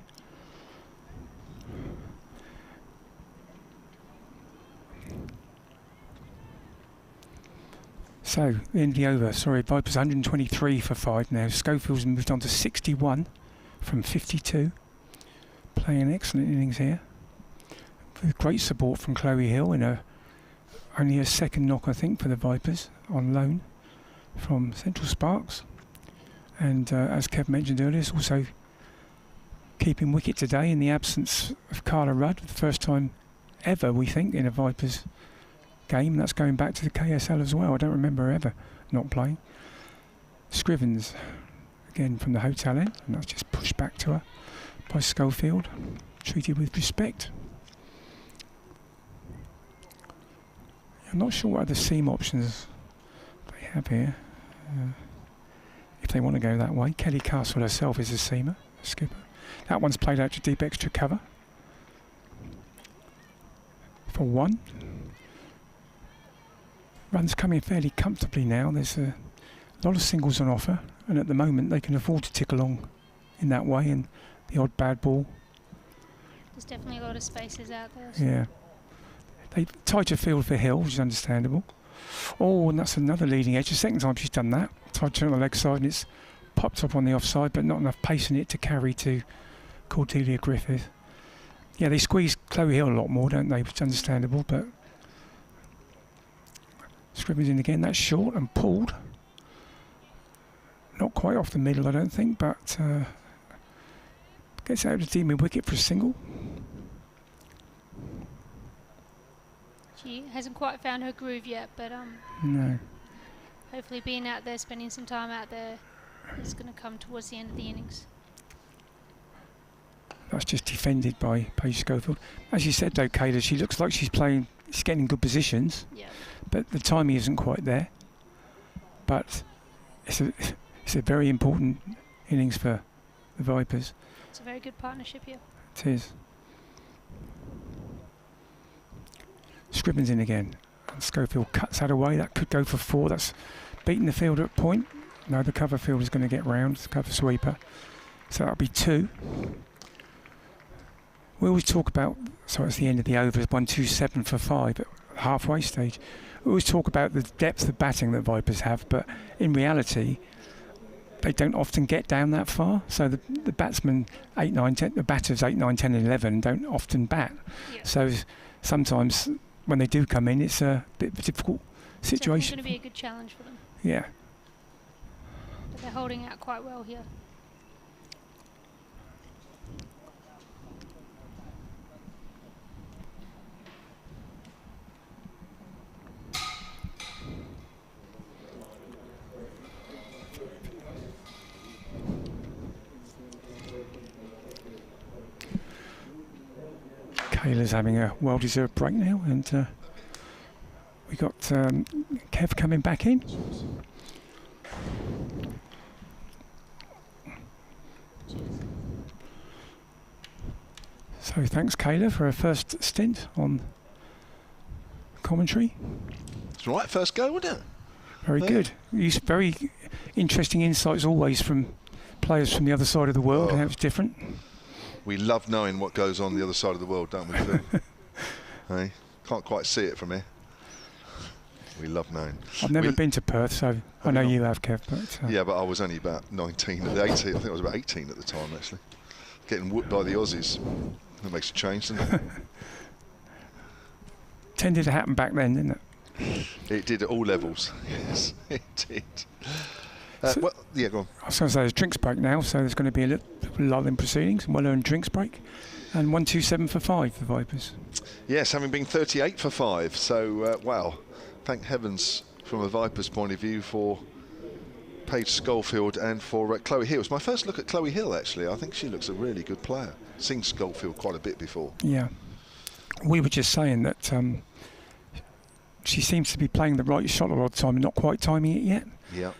So, the end of the over. Sorry, Vipers 123 for 5 now. Schofield's moved on to 61 from 52. Playing an excellent innings here. With great support from Chloe Hill in only her second knock, I think, for the Vipers on loan from Central Sparks. And as Kev mentioned earlier, it's also keeping wicket today in the absence of Carla Rudd. For the first time ever, we think, in a Vipers game. That's going back to the KSL as well. I don't remember her ever not playing. Scrivens, again from the hotel end, and that's just pushed back to her by Schofield, treated with respect. I'm not sure what other seam options they have here, if they want to go that way. Kelly Castle herself is a seamer, a skipper. That one's played out to deep extra cover for 1. Runs coming fairly comfortably now. There's a lot of singles on offer, and at the moment they can afford to tick along in that way, and the odd bad ball. There's definitely a lot of spaces out there. So. Yeah. They tighter field for Hill, which is understandable. Oh, and that's another leading edge. The second time she's done that. Tried to turn on the leg side and it's popped up on the offside, but not enough pace in it to carry to Cordelia Griffith. Yeah, they squeeze Chloe Hill a lot more, don't they? Which is understandable, but Scrivens in again. That's short and pulled. Not quite off the middle, I don't think, but gets out of the demon wicket for a single. She hasn't quite found her groove yet, but no. Hopefully being out there, spending some time out there, is going to come towards the end of the innings. That's just defended by Paige Schofield. As you said though, Kayla, she looks like she's getting in good positions, yeah. But the timing isn't quite there. But it's a very important innings for the Vipers. It's a very good partnership here. It is. Scrivens in again. And Schofield cuts that away. That could go for 4. That's beaten the fielder at point. No, the cover field is going to get round. The cover sweeper. So that'll be 2. We always talk about, so it's the end of the overs, 1-2-7 for 5 at halfway stage. We always talk about the depth of batting that Vipers have, but in reality, they don't often get down that far. So the batsmen 8, 9, 10, the batters 8, 9, 10, and 11 don't often bat. Yeah. So sometimes when they do come in, it's a bit of a difficult situation. It's going to be a good challenge for them. Yeah. But they're holding out quite well here. Kayla's having a well-deserved break now, and we got Kev coming back in. So thanks, Kayla, for her first stint on commentary. It's right, first go, wasn't it? Very good. Very interesting insights always from players from the other side of the world, and how it's different. We love knowing what goes on the other side of the world, don't we, Phil? Hey, can't quite see it from here. We love knowing. I've never been to Perth, so I know you have, Kev. But, yeah, but I was only about 19, 18. I think I was about 18 at the time, actually. Getting whooped by the Aussies. That makes a change, doesn't it? Tended to happen back then, didn't it? It did at all levels. Yes, it did. Well, yeah, go on. I was going to say there's drinks break now, so there's going to be a little lull in proceedings, well-earned drinks break. And 127 for 5 for Vipers. Yes, having been 38 for 5. So, wow, thank heavens from a Vipers point of view for Paige Schofield and for Chloe Hill. It's my first look at Chloe Hill, actually. I think she looks a really good player. Seen Schofield quite a bit before. Yeah. We were just saying that she seems to be playing the right shot a lot of the time and not quite timing it yet. Yeah.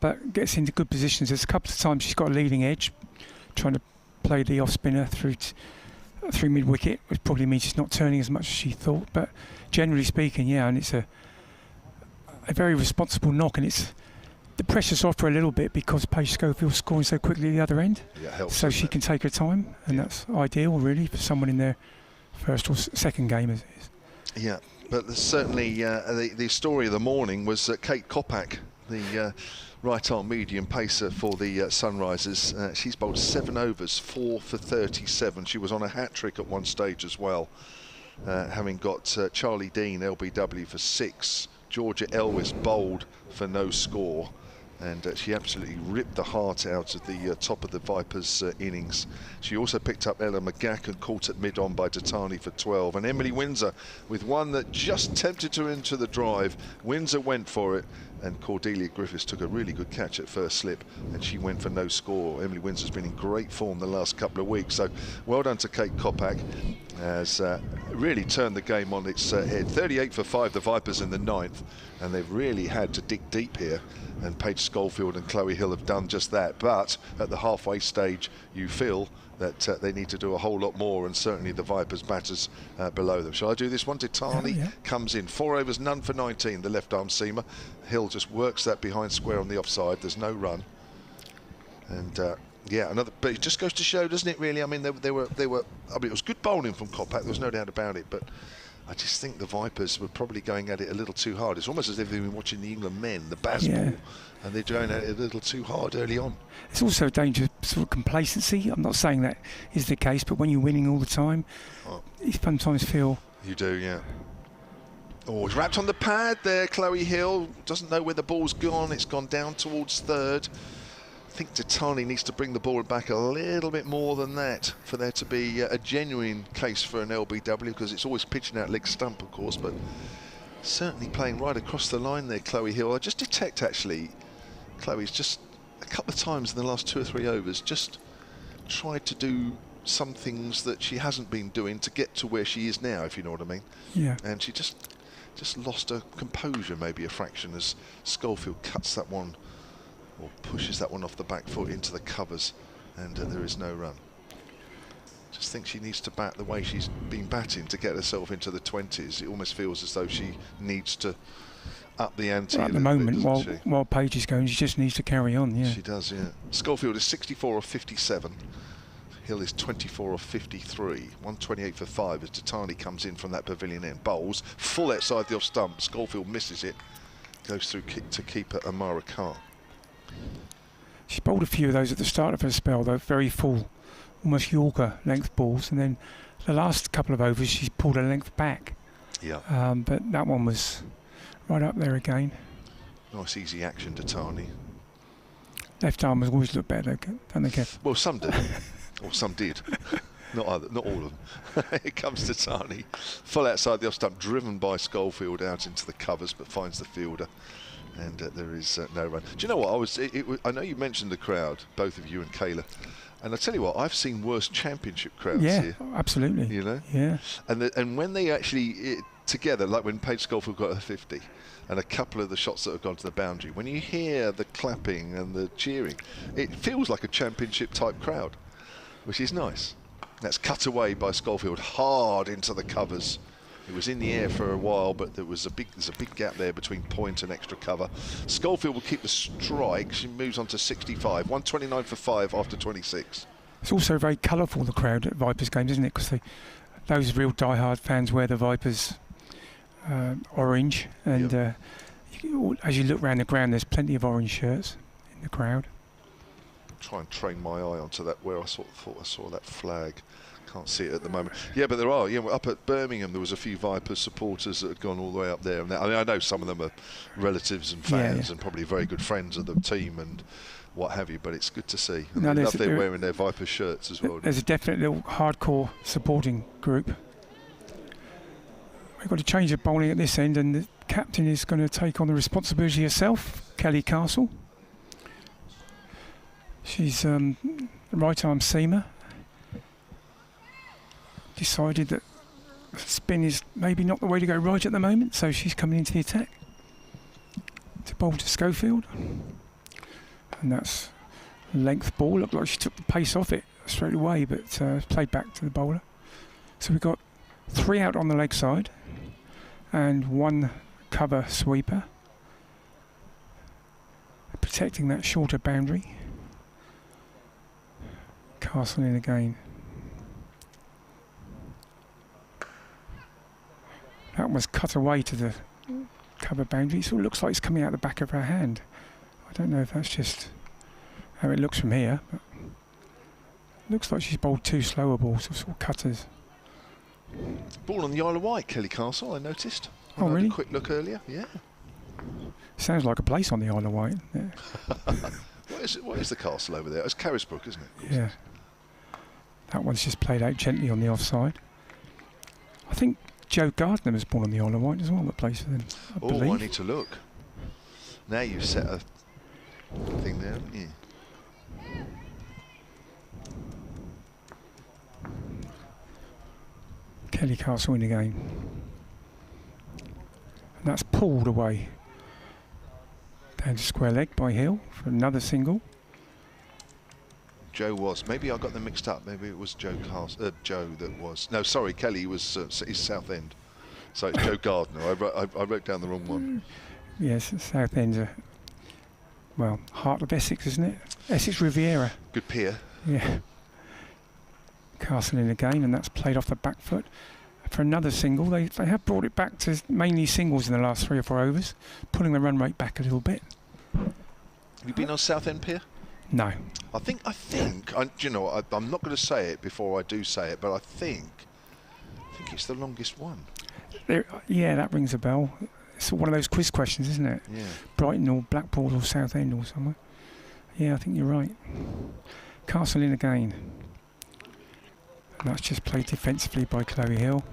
But gets into good positions. There's a couple of times she's got a leading edge, trying to play the off-spinner through mid-wicket, which probably means she's not turning as much as she thought. But generally speaking, yeah, and it's a very responsible knock, and it's the pressure's off her a little bit because Paige Schofield's scoring so quickly at the other end. Yeah, helps, so she can take her time, and that's ideal, really, for someone in their first or second game as it is. Yeah, but there's certainly the story of the morning was Kate Kopak, the right-arm medium pacer for the Sunrisers. She's bowled 7 overs, 4 for 37. She was on a hat-trick at one stage as well, having got Charlie Dean, LBW, for 6. Georgia Elwes bowled for no score, and she absolutely ripped the heart out of the top of the Vipers innings. She also picked up Ella McGacken, caught at mid-on by Datani for 12, and Emily Windsor with one that just tempted her into the drive. Windsor went for it, and Cordelia Griffiths took a really good catch at first slip, and she went for no score. Emily Windsor's been in great form the last couple of weeks, so well done to Kate Kopak. Has really turned the game on its head. 38 for 5, the Vipers in the 9th, and they've really had to dig deep here, and Paige Schofield and Chloe Hill have done just that. But at the halfway stage, you feel that they need to do a whole lot more, and certainly the Vipers batters below them. Shall I do this one? Titani comes in, 4 overs, none for 19, the left arm seamer. Hill just works that behind square on the offside. There's no run, and yeah, another. But it just goes to show, doesn't it? Really, I mean, they were. I mean, it was good bowling from Kopak. There was no doubt about it. But I just think the Vipers were probably going at it a little too hard. It's almost as if they've been watching the England men, the Bazball, and they're going at it a little too hard early on. It's also a danger of sort of complacency. I'm not saying that is the case, but when you're winning all the time, you sometimes feel. You do, yeah. Oh, it's wrapped on the pad there. Chloe Hill doesn't know where the ball's gone. It's gone down towards third. I think Datani needs to bring the ball back a little bit more than that for there to be a genuine case for an LBW, because it's always pitching out leg stump, of course, but certainly playing right across the line there, Chloe Hill. I just detect, actually, Chloe's just a couple of times in the last 2 or 3 overs just tried to do some things that she hasn't been doing to get to where she is now, if you know what I mean. Yeah. And she just lost her composure maybe a fraction as Schofield cuts that one, or pushes that one off the back foot into the covers, and there is no run. Just think she needs to bat the way she's been batting to get herself into the 20s. It almost feels as though she needs to up the ante at the moment, while Paige is going, she just needs to carry on. Yeah, she does. Yeah. Schofield is 64 of 57. Hill is 24 of 53. 128 for 5 as Datani comes in from that pavilion end. Bowls full outside the off stump. Schofield misses it. Goes through to keeper Amara Khan. She bowled a few of those at the start of her spell, though, very full, almost Yorker length balls, and then the last couple of overs she's pulled a length back. Yeah. But that one was right up there again. Nice easy action, Datani. Left armers always look better, don't they, Kev? Well, some do. Or some did. Not all of them. It comes to Tani, full outside the off stump, driven by Schofield out into the covers, but finds the fielder, and there is no run. Do you know what? I know you mentioned the crowd, both of you and Kayla, and I tell you what, I've seen worse championship crowds here. Yeah, absolutely. You know. Yeah. And when they actually together, like when Paige Schofield got her 50. And a couple of the shots that have gone to the boundary, when you hear the clapping and the cheering, it feels like a championship type crowd, which is nice. That's cut away by Schofield hard into the covers. It was in the air for a while, but there's a big gap there between point and extra cover. Schofield will keep the strike. She moves on to 65. 129 for 5 after 26. It's also very colourful, the crowd at Vipers games, isn't it? Because those real die-hard fans wear the Vipers orange, and as you look around the ground, there's plenty of orange shirts in the crowd. try and train my eye onto that where I sort of thought I saw that flag. Can't see it at the moment. Yeah, but there are. Up at Birmingham, there was a few Vipers supporters that had gone all the way up there. And I know some of them are relatives and fans and probably very good friends of the team and what have you. But it's good to see. And I love they're wearing their Viper shirts as well. There's a definite little hardcore supporting group. We've got to change the bowling at this end, and the captain is going to take on the responsibility herself, Kelly Castle. She's the right arm seamer. Decided that spin is maybe not the way to go right at the moment, so she's coming into the attack to bowl to Schofield, and that's length ball. Looked like she took the pace off it straight away, but played back to the bowler. So we've got 3 out on the leg side and 1 cover sweeper protecting that shorter boundary. Castle in again. That was cut away to the cover boundary. It sort of looks like it's coming out the back of her hand. I don't know if that's just how it looks from here, but looks like she's bowled 2 slower balls, sort of cutters. Ball on the Isle of Wight, Kelly Castle, I noticed. Oh, really? I had a quick look earlier, yeah. Sounds like a place on the Isle of Wight. Yeah. What is the castle over there? It's Carisbrooke, isn't it? Yeah. That one's just played out gently on the offside. I think Joe Gardner was born on the Isle of Wight as well, that plays for them. I need to look. Now you've set a thing there, haven't you? Kelly Castle in again. And that's pulled away. Down to square leg by Hill for another single. Joe was. Maybe I got them mixed up. Maybe it was Joe that was. No, sorry, Kelly was he's Southend. So it's Joe Gardner. I wrote down the wrong one. Yes, Southend's heart of Essex, isn't it? Essex Riviera. Good pier. Yeah. Castle in again, and that's played off the back foot for another single. They have brought it back to mainly singles in the last 3 or 4 overs, pulling the run rate back a little bit. Have you been on Southend Pier? No. I think. I'm not going to say it before I do say it, but I think it's the longest one. Yeah, that rings a bell. It's one of those quiz questions, isn't it? Yeah. Brighton or Blackpool or Southend or somewhere. Yeah, I think you're right. Castle in again. And that's just played defensively by Chloe Hill.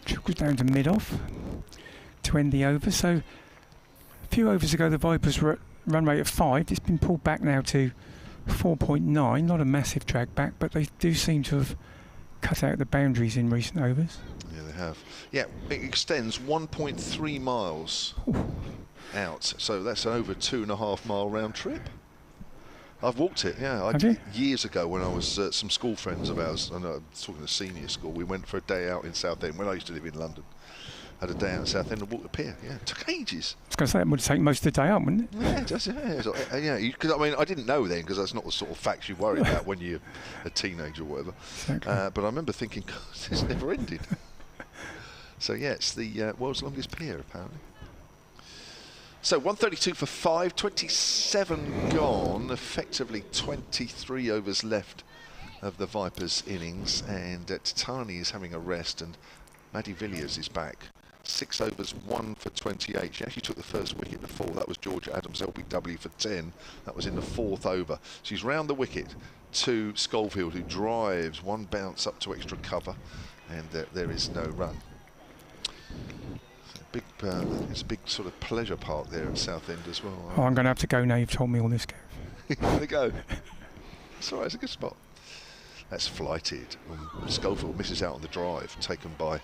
Trickles down to mid-off to end the over. So a few overs ago the Vipers were at run rate of 5. It's been pulled back now to 4.9. Not a massive drag back, but they do seem to have cut out the boundaries in recent overs. Yeah, they have. Yeah, it extends 1.3 miles out. So that's an over 2.5 mile round trip. I've walked it, yeah. I did years ago when I was some school friends of ours, and I'm talking to senior school. We went for a day out in Southend when I used to live in London. Had a day out in Southend and walked the pier. Yeah, it took ages. I was going to say it would take most of the day up, wouldn't it? Yeah, it does. Yeah, because I mean, I didn't know then because that's not the sort of facts you worry about when you're a teenager or whatever. Exactly. But I remember thinking, God, this never ended. So yeah, it's the world's longest pier apparently. So 132 for 5, 27 gone, effectively 23 overs left of the Vipers' innings, and Tatani is having a rest, and Maddie Villiers is back. 6 overs, 1 for 28. She actually took the first wicket before. That was Georgia Adams LBW for 10. That was in the 4th over. She's round the wicket to Schofield, who drives 1 bounce up to extra cover, and there is no run. It's a big sort of pleasure park there at Southend as well. Oh, I'm going to have to go now. You've told me all this, Gav. You're going to go. It's all right. It's a good spot. That's flighted. Schofield misses out on the drive, taken by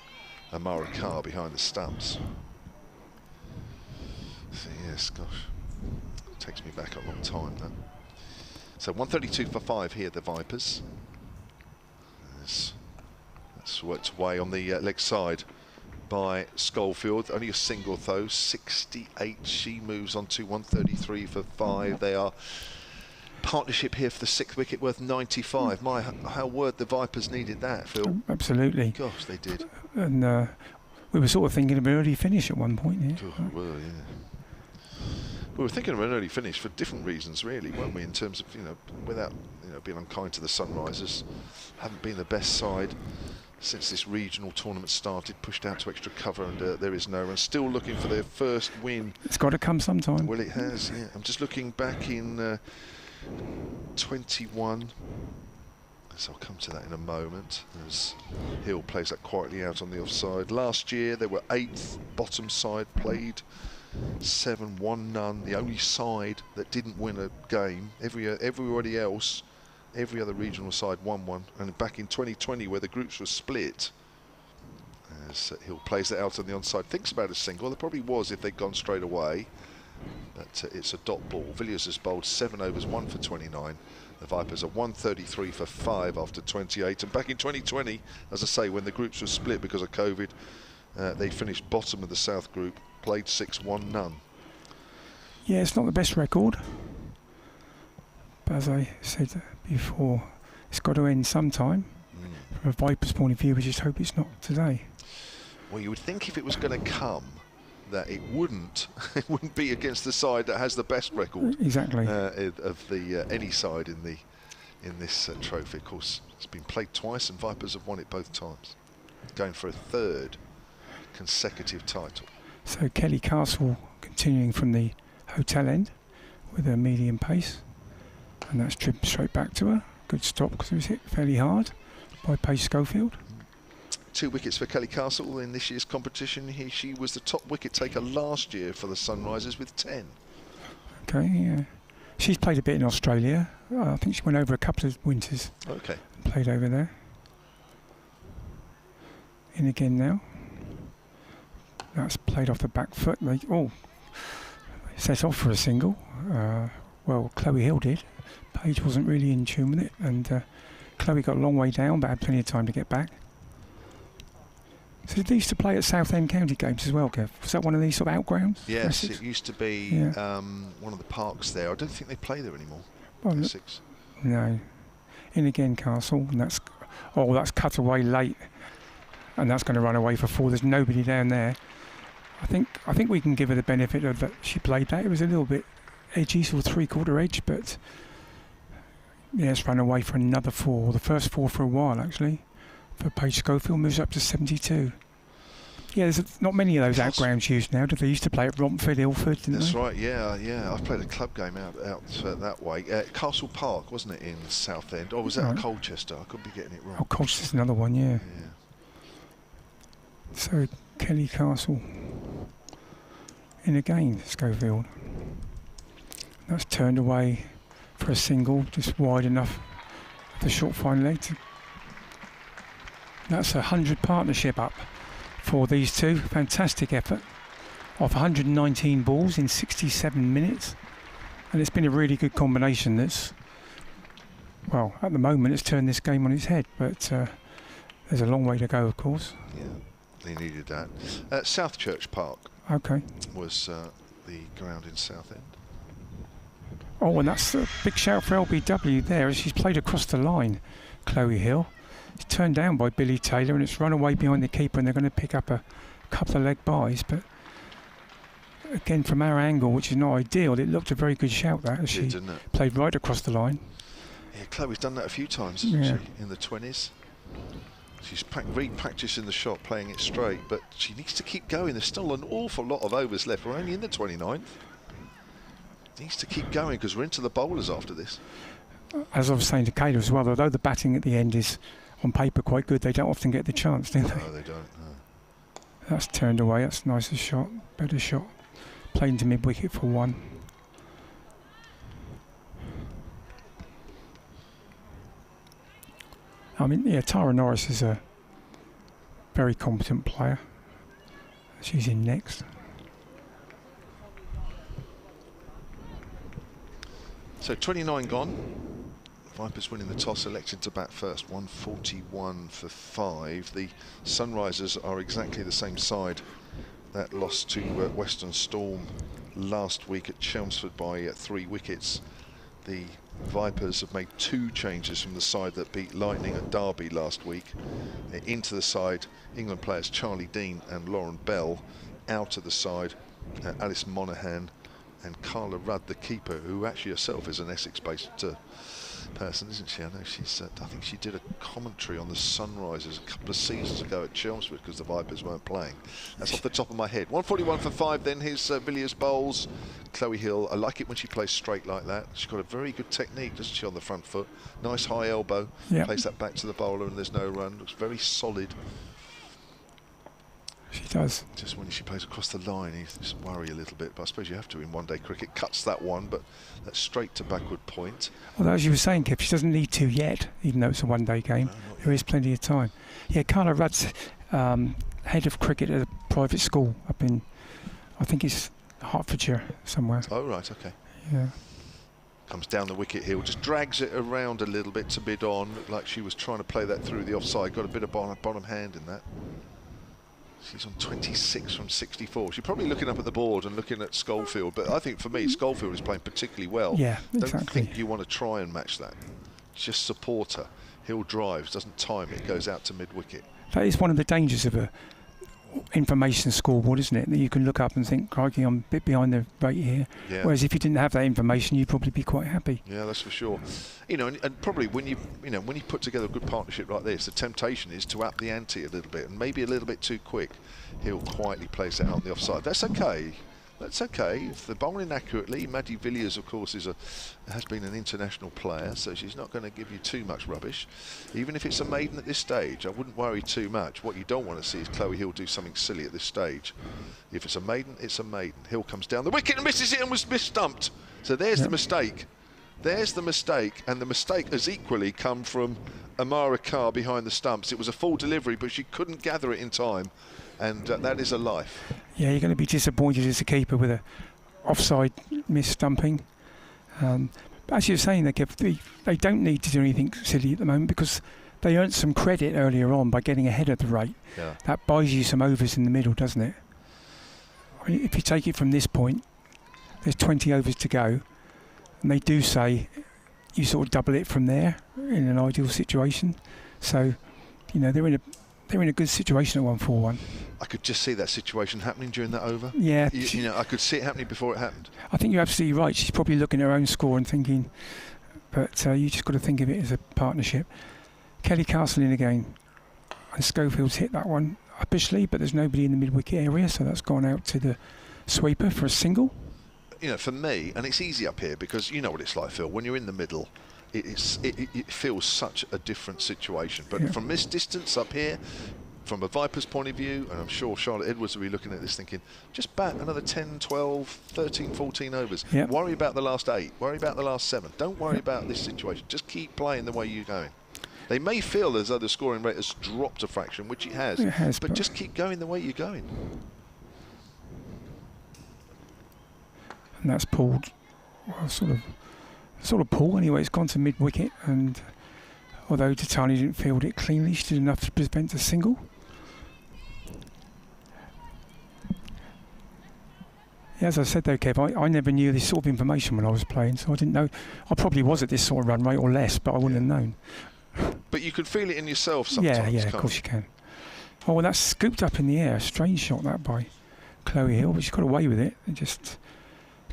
Amara Carr behind the stumps. So yes, gosh, it takes me back a long time. That. So 132 for 5 here, the Vipers. That's worked away on the leg side by Schofield. Only a single though, 68. She moves on to 133 for 5. They are partnership here for the 6th wicket, worth 95. How word the Vipers needed that, Phil. Absolutely. Gosh, they did. And we were sort of thinking of an early finish at one point. Yeah. Well, yeah. We were thinking of an early finish for different reasons, really, weren't we? In terms of, without being unkind to the Sunrisers, haven't been the best side since this regional tournament started, pushed out to extra cover, and there is no run. Still looking for their first win. It's got to come sometime. Well, it has, yeah. I'm just looking back in 21. So I'll come to that in a moment, as Hill plays that quietly out on the offside. Last year, they were 8th, bottom side, played 7, won none. The only side that didn't win a game. Everybody else, every other regional side won one. And back in 2020, where the groups were split, as Hill plays that out on the onside, thinks about a single. There probably was if they'd gone straight away. But it's a dot ball. Villiers has bowled 7 overs, 1 for 29. The Vipers are 133 for 5 after 28. And back in 2020, as I say, when the groups were split because of COVID, they finished bottom of the South Group, played 6, won none. Yeah, it's not the best record. But as I said before, it's got to end sometime. From a Vipers point of view, we just hope it's not today. Well, you would think if it was going to come, that it wouldn't be against the side that has the best record. Exactly. Of the any side in this trophy. Of course, it's been played twice, and Vipers have won it both times, going for a 3rd consecutive title. So Kelly Castle continuing from the hotel end with a medium pace, and that's driven straight back to her. Good stop because it was hit fairly hard by Paige Schofield. 2 wickets for Kelly Castle in this year's competition. She was the top wicket taker last year for the Sunrisers with 10. Okay, yeah. She's played a bit in Australia. I think she went over a couple of winters. Okay. Played over there. In again now. That's played off the back foot. Set off for a single. Well, Chloe Hill did. Paige wasn't really in tune with it, and Chloe got a long way down, but had plenty of time to get back. So they used to play at Southend County games as well, Kev. Was that one of these sort of outgrounds? Yes, it used to be one of the parks there. I don't think they play there anymore. Well, Essex. No. In again, Castle, and that's cut away late, and that's going to run away for 4. There's nobody down there. I think we can give her the benefit of that she played that. It was a little bit edgy, sort of 3/4 edge, but yeah, it's run away for another 4. The first 4 for a while, actually. For Paige Schofield, moves up to 72. Yeah, there's not many of those outgrounds used now. They used to play at Romford, Ilford, didn't That's they? right, yeah. I've played a club game out that way. Castle Park, wasn't it, in Southend? Or was that at Colchester? I could be getting it wrong. Oh, Colchester's another one, yeah. So, Kelly Castle. In again, Schofield. That's turned away for a single, just wide enough for the short fine leg to. That's a 100 partnership up for these two. Fantastic effort of 119 balls in 67 minutes. And it's been a really good combination that's, well, at the moment it's turned this game on its head, but there's a long way to go, of course. Yeah, they needed that. South Church Park was the ground in Southend. Oh, and that's a big shout for LBW there as she's played across the line, Chloe Hill. It's turned down by Billy Taylor and it's run away behind the keeper, and they're going to pick up a couple of leg byes. But again, from our angle, which is not ideal, it looked a very good shout that as she played right across the line. Yeah, Chloe's done that a few times, hasn't she, in the 20s. She's re-practicing the shot, playing it straight, but she needs to keep going. There's still an awful lot of overs left. We're only in the 29th. Needs to keep going because we're into the bowlers after this. As I was saying to Kayla as well, although the batting at the end is on paper quite good, they don't often get the chance, do they? No, they don't. No. That's turned away. That's a nicer shot, better shot. Played into mid-wicket for 1. I mean, yeah, Tara Norris is a very competent player. She's in next. So 29 gone. Vipers winning the toss, elected to bat first, 141 for 5. The Sunrisers are exactly the same side that lost to Western Storm last week at Chelmsford by 3 wickets. The Vipers have made 2 changes from the side that beat Lightning at Derby last week. Into the side, England players Charlie Dean and Lauren Bell. Out of the side, Alice Monaghan And Carla Rudd, the keeper, who actually herself is an Essex-based person, isn't she? I know she's. I think she did a commentary on the Sunrisers a couple of seasons ago at Chelmsford because the Vipers weren't playing. That's off the top of my head. 141 for 5. Then here's Villiers bowls. Chloe Hill. I like it when she plays straight like that. She's got a very good technique, doesn't she, on the front foot? Nice high elbow. Yep. Plays that back to the bowler, and there's no run. Looks very solid. She does. Just when she plays across the line, you just worry a little bit. But I suppose you have to in one-day cricket. Cuts that one, but that's straight to backward point. Well, as you were saying, Kev, she doesn't need to yet, even though it's a one-day game. No, There is plenty of time. Yeah, Carla Rudd's head of cricket at a private school up in, I think it's Hertfordshire somewhere. Oh, right, okay. Yeah. Comes down the wicket here, just drags it around a little bit to mid on. Looked like she was trying to play that through the offside. Got a bit of bottom hand in that. She's on 26 from 64. She's probably looking up at the board and looking at Schofield, but I think for me, Schofield is playing particularly well. Yeah, Don't exactly. think you want to try and match that. Just support her. Hill drives, doesn't time it, goes out to mid-wicket. That is one of the dangers of a information scoreboard, isn't it? That you can look up and think, crikey, I'm a bit behind the rate here. Yeah. Whereas if you didn't have that information, you'd probably be quite happy. Yeah, that's for sure. You know, and probably when you put together a good partnership like this, the temptation is to up the ante a little bit and maybe a little bit too quick. He'll quietly place it out on the offside. That's okay. That's okay. If they're bowling accurately, Maddie Villiers, of course, has been an international player, so she's not going to give you too much rubbish. Even if it's a maiden at this stage, I wouldn't worry too much. What you don't want to see is Chloe Hill do something silly at this stage. If it's a maiden, it's a maiden. Hill comes down the wicket and misses it and was misstumped. So there's the mistake. There's the mistake, and the mistake has equally come from Amara Carr behind the stumps. It was a full delivery, but she couldn't gather it in time, and that is a life. Yeah, you're going to be disappointed as a keeper with a offside miss-stumping. As you were saying, they don't need to do anything silly at the moment because they earned some credit earlier on by getting ahead of the rate. Yeah. That buys you some overs in the middle, doesn't it? I mean, if you take it from this point, there's 20 overs to go, and they do say you sort of double it from there in an ideal situation. So, you know, they're in a good situation at 141. I could just see that situation happening during that over. Yeah. You know, I could see it happening before it happened. I think you're absolutely right. She's probably looking at her own score and thinking, but you just got to think of it as a partnership. Kelly Castle in again. And Schofield's hit that one officially, but there's nobody in the mid-wicket area, so that's gone out to the sweeper for a single. You know, for me, and it's easy up here because you know what it's like, Phil, when you're in the middle, it feels such a different situation. But from this distance up here, from a Vipers point of view, and I'm sure Charlotte Edwards will be looking at this thinking, just bat another 10, 12, 13, 14 overs. Yep. Worry about the last 8. Worry about the last 7. Don't worry about this situation. Just keep playing the way you're going. They may feel as though the scoring rate has dropped a fraction, which it has, but just keep going the way you're going. And that's pulled, well, sort of pull anyway. It's gone to mid-wicket, and although Tatani didn't field it cleanly, she did enough to prevent a single. Yeah, as I said though, Kev, I never knew this sort of information when I was playing, so I didn't know. I probably was at this sort of run rate or less, but I wouldn't have known. But you can feel it in yourself sometimes. Yeah, of course you can. Oh, well, that's scooped up in the air. Strange shot that by Chloe Hill, but she got away with it and just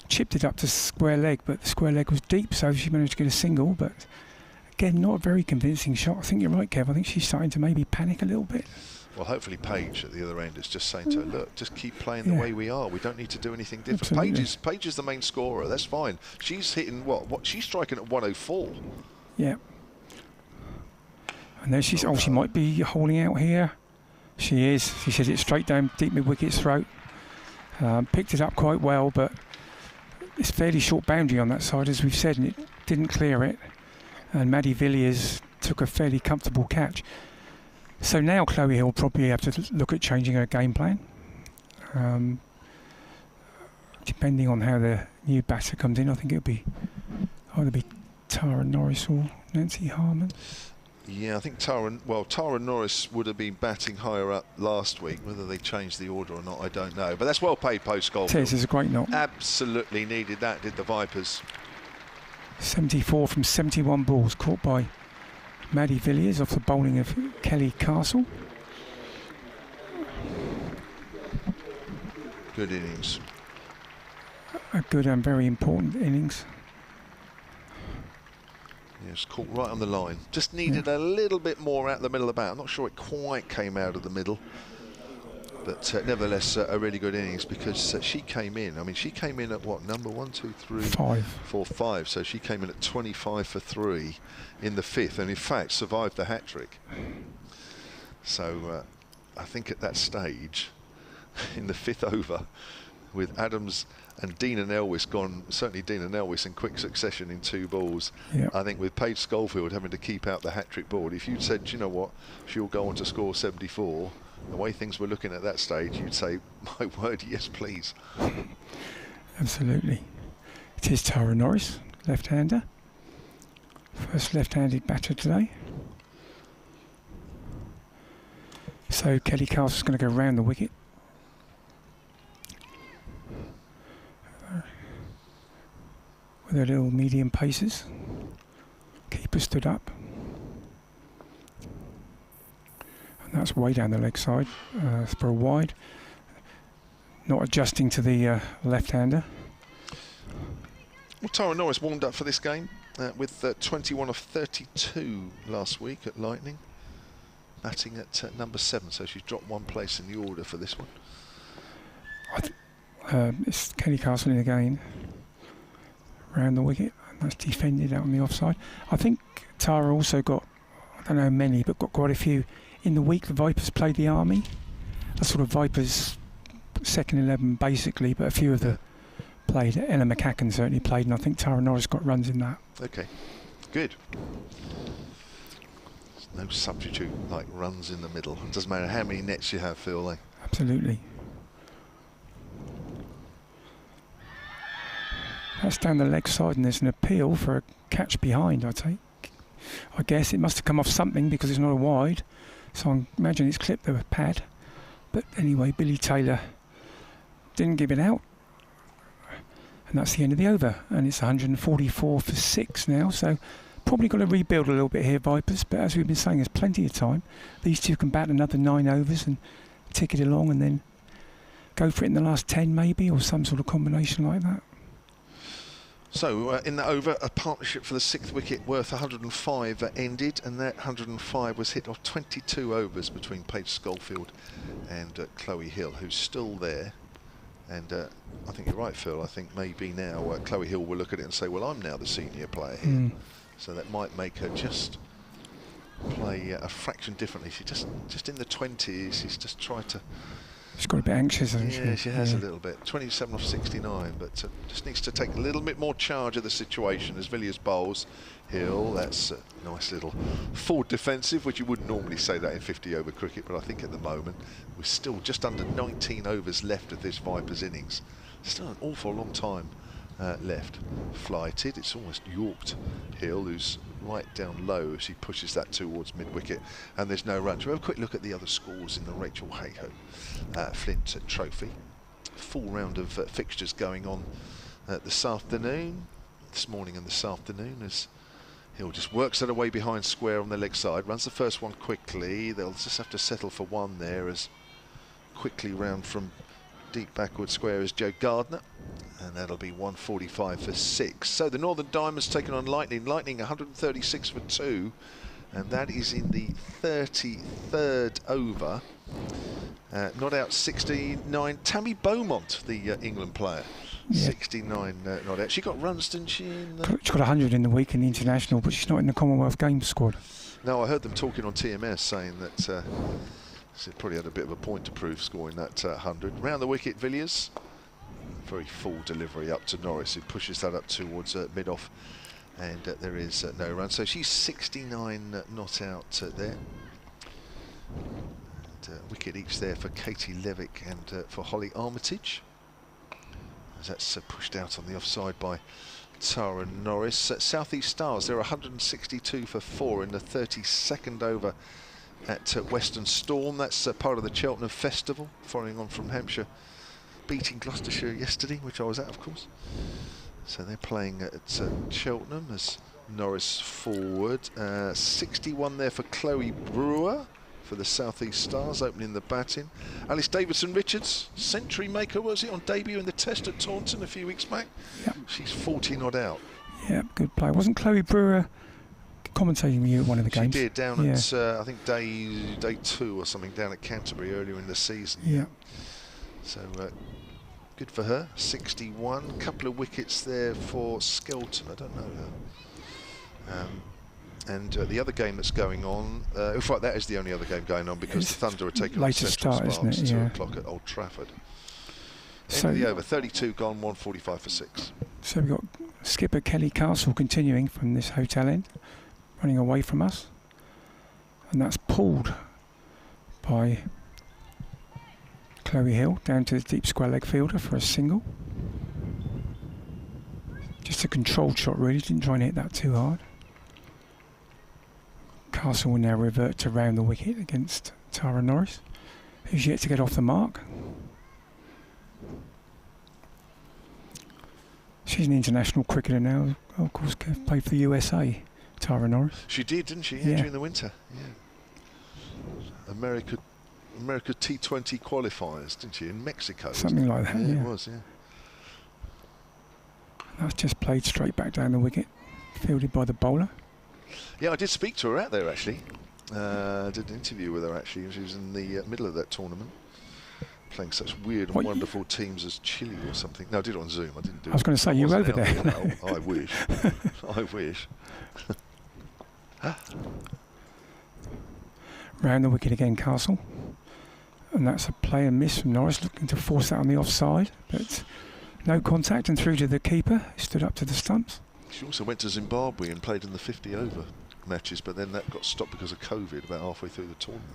chipped it up to square leg, but the square leg was deep, so she managed to get a single, but again, not a very convincing shot. I think you're right, Kev. I think she's starting to maybe panic a little bit. Well, hopefully Paige at the other end is just saying to her, look, just keep playing the way we are. We don't need to do anything different. Paige is the main scorer. That's fine. She's hitting what? She's striking at 104. Yeah. And then she's, she might be holding out here. She is. She says it straight down deep mid-wicket's throat. Picked it up quite well, but it's fairly short boundary on that side, as we've said, and it didn't clear it. And Maddie Villiers took a fairly comfortable catch. So now Chloe Hill will probably have to look at changing her game plan. Depending on how the new batter comes in, I think it'll be either be Tara Norris or Nancy Harman. Yeah, I think Tara Norris would have been batting higher up last week. Whether they changed the order or not, I don't know. But that's well paid post-goal. It is a great knock. Absolutely needed that, did the Vipers. 74 from 71 balls caught by Maddie Villiers off the bowling of Kelly Castle. Good innings. a good and very important innings. Yes, caught right on the line. Just needed a little bit more out the middle of the bat. I'm not sure it quite came out of the middle. But nevertheless, a really good innings, because she came in. I mean, she came in at what, number 1, 2, 3, 4, 5. So she came in at 25 for 3 in the 5th, and in fact survived the hat trick. So I think at that stage, in the 5th over, with Adams and Dean and Elwis gone, certainly Dean and Elwis in quick succession in 2 balls. Yep. I think with Paige Schofield having to keep out the hat-trick board, if you'd said, you know what, she'll go on to score 74, the way things were looking at that stage, you'd say, my word, yes please. Absolutely. It is Tara Norris, left-hander. First left-handed batter today. So Kelly Castle's going to go round the wicket. With their little medium paces. Keeper stood up. And that's way down the leg side for a wide. Not adjusting to the left-hander. Well, Tara Norris warmed up for this game with 21 of 32 last week at Lightning. Batting at number 7, so she's dropped 1 place in the order for this one. It's Kelly Castle in again. Round the wicket, and that's defended out on the offside. I think Tara also got, I don't know how many, but got quite a few. In the week the Vipers played the Army. A sort of Vipers second 11 basically, but a few of the played. Ella McCacken certainly played, and I think Tara Norris got runs in that. Okay, good. There's no substitute like runs in the middle. It doesn't matter how many nets you have, Phil. Absolutely. That's down the leg side, and there's an appeal for a catch behind, I guess it must have come off something because it's not a wide. So I imagine it's clipped the pad. But anyway, Billy Taylor didn't give it out. And that's the end of the over. And it's 144 for 6 now. So probably got to rebuild a little bit here, Vipers. But as we've been saying, there's plenty of time. These two can bat another 9 overs and tick it along and then go for it in the last 10 maybe, or some sort of combination like that. So in the over, a partnership for the 6th wicket worth 105 ended, and that 105 was hit off 22 overs between Paige Schofield and Chloe Hill, who's still there. And I think you're right, Phil. I think maybe now Chloe Hill will look at it and say, well, I'm now the senior player here. So that might make her just play a fraction differently. She's just in the 20s. She's just tried to... She's got a bit anxious, hasn't she? Yeah, she has a little bit. 27 off 69, but just needs to take a little bit more charge of the situation as Villiers bowls. Hill, that's a nice little forward defensive, which you wouldn't normally say that in 50 over cricket, but I think at the moment we're still just under 19 overs left of this Vipers innings. Still an awful long time left. Flighted, it's almost yorked Hill, who's right down low as he pushes that towards mid-wicket, and there's no runs. We'll have a quick look at the other scores in the Rachael Heyhoe Flint Trophy. Full round of fixtures going on this morning and this afternoon, as Hill just works it away behind square on the leg side, runs the first one quickly. They'll just have to settle for 1 there, as quickly round from deep backward square is Joe Gardner, and that'll be 145 for 6. So the Northern Diamonds taking on Lightning. Lightning 136 for 2, and that is in the 33rd over. Not out 69. Tammy Beaumont, the England player, 69 not out. She got runs, didn't she? She got 100 in the week in the international, but she's not in the Commonwealth Games squad. No, I heard them talking on TMS saying that she probably had a bit of a point to prove scoring that 100. Round the wicket, Villiers. Very full delivery up to Norris, who pushes that up towards mid-off, and there is no run. So she's 69 not out there. And, wicket each there for Katie Levick and for Holly Armitage, as that's pushed out on the offside by Tara Norris. South East Stars, they're 162 for 4 in the 32nd over at Western Storm. That's part of the Cheltenham Festival, following on from Hampshire beating Gloucestershire yesterday, which I was at, of course. So they're playing at Cheltenham as Norris forward. 61 there for Chloe Brewer for the South East Stars, opening the batting. Alice Davidson-Richards, century maker, was it, on debut in the Test at Taunton a few weeks back? Yep. She's 40 not out. Yeah, good play. Wasn't Chloe Brewer commentating with you at one of the games? She did, down at, I think, day 2 or something, down at Canterbury earlier in the season. Yeah. So, good for her. 61. Couple of wickets there for Skelton. I don't know her. And the other game that's going on, in fact, that is the only other game going on because the Thunder are taking on Central Sparks, 2 o'clock at Old Trafford. End of the over, 32 gone, 145 for 6. So we've got skipper Kelly Castle continuing from this hotel end, running away from us. And that's pulled by Chloe Hill down to the deep square leg fielder for a single. Just a controlled shot really, didn't try and hit that too hard. Castle will now revert to round the wicket against Tara Norris, who's yet to get off the mark. She's an international cricketer now, of course, played for the USA, Tara Norris. She did, didn't she? Yeah. During the winter. Yeah. America T20 qualifiers, didn't she? In Mexico. Something like that, yeah. It was, yeah. That's just played straight back down the wicket, fielded by the bowler. Yeah, I did speak to her out there actually. I did an interview with her actually. She was in the middle of that tournament, playing such weird and wonderful teams as Chile or something. No, I did it on Zoom. I didn't do it. I was going to say, you were over there. I wish. I wish. Round the wicket again, Castle. And that's a play and miss from Norris, looking to force that on the offside. But no contact and through to the keeper, who stood up to the stumps. She also went to Zimbabwe and played in the 50 over matches, but then that got stopped because of COVID about halfway through the tournament.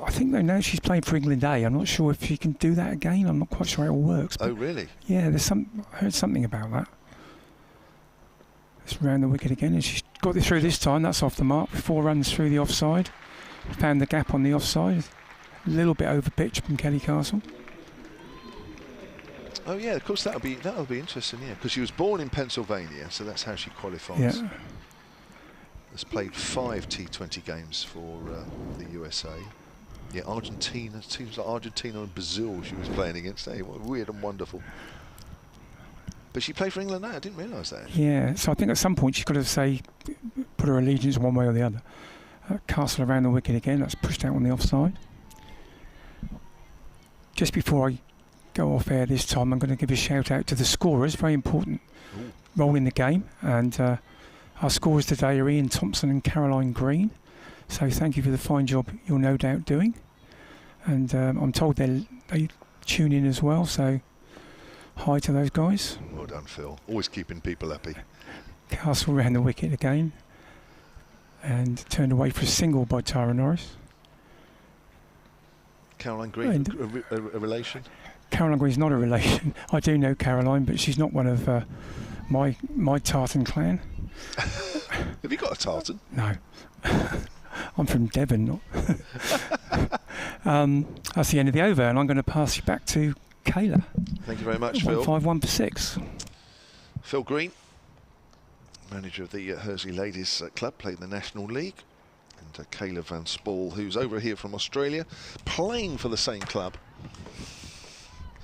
I think though now she's playing for England A. I'm not sure if she can do that again. I'm not quite sure how it all works. Oh really? Yeah, I heard something about that. It's round the wicket again, and she's got it through this time. That's off the mark. 4 runs through the offside. Found the gap on the offside. A little bit over pitch from Kelly Castle. Oh yeah, of course that'll be interesting, yeah, because she was born in Pennsylvania, so that's how she qualifies. Yeah. Has played 5 T20 games for the USA. Yeah, Argentina, teams like Argentina and Brazil she was playing against. Hey, what weird and wonderful. But she played for England now, I didn't realise that. Yeah, so I think at some point she's got to put her allegiance one way or the other. Castle around the wicket again, that's pushed out on the offside. Just before I go off air this time, I'm going to give a shout out to the scorers, very important role in the game, and our scorers today are Ian Thompson and Caroline Green, so thank you for the fine job you're no doubt doing, and I'm told they tune in as well, so hi to those guys. Well done, Phil, always keeping people happy. Castle round the wicket again and turned away for a single by Tara Norris. Caroline Green, a relation? Caroline Green's not a relation. I do know Caroline, but she's not one of my tartan clan. Have you got a tartan? No. I'm from Devon. That's the end of the over, and I'm going to pass you back to Kayla. Thank you very much, Phil. 151 for 6. Phil Green, manager of the Hersley Ladies Club, played in the National League. And Kayla Van Spall, who's over here from Australia, playing for the same club.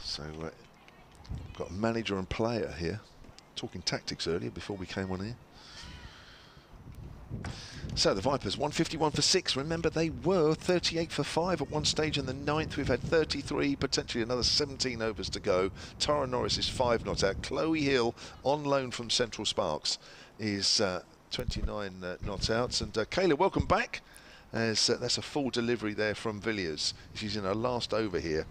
So got a manager and player here. Talking tactics earlier before we came on here. So the Vipers 151 for 6. Remember, they were 38 for 5 at one stage in the 9th. We've had 33, potentially another 17 overs to go. Tara Norris is 5 not out. Chloe Hill on loan from Central Sparks is 29 not out. And Kayla, welcome back. As that's a full delivery there from Villiers. She's in her last over here,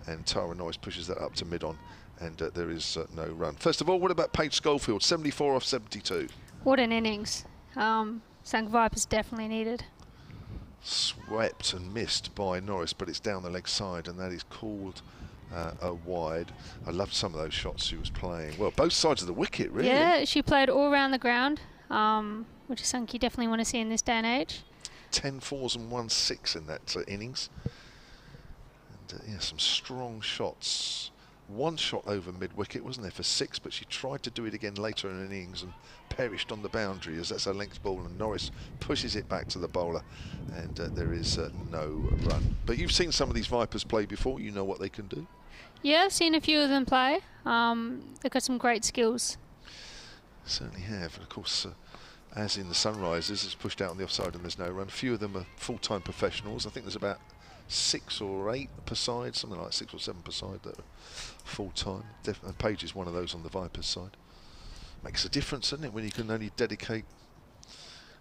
and Tara Norris pushes that up to mid-on, and there is no run. First of all, what about Paige Schofield? 74 off 72. What an innings. Sunk Vipers definitely needed. Swept and missed by Norris, but it's down the leg side, and that is called a wide. I loved some of those shots she was playing. Well, both sides of the wicket, really. Yeah, she played all around the ground, which is something you definitely want to see in this day and age. 10 fours and 1 6 in that innings. And yeah, some strong shots one shot over mid-wicket, wasn't there, for 6, but she tried to do it again later in the innings and perished on the boundary, as that's a length ball, and Norris pushes it back to the bowler, and there is no run. But you've seen some of these Vipers play before, you know what they can do. Yeah, I've seen a few of them play. They've got some great skills. Certainly have, and of course, as in the Sunrisers, it's pushed out on the offside and there's no run. A few of them are full-time professionals. I think there's about 6 or 8 per side, something like 6 or 7 per side that are full-time. Page is one of those on the Vipers side. Makes a difference, doesn't it, when you can only dedicate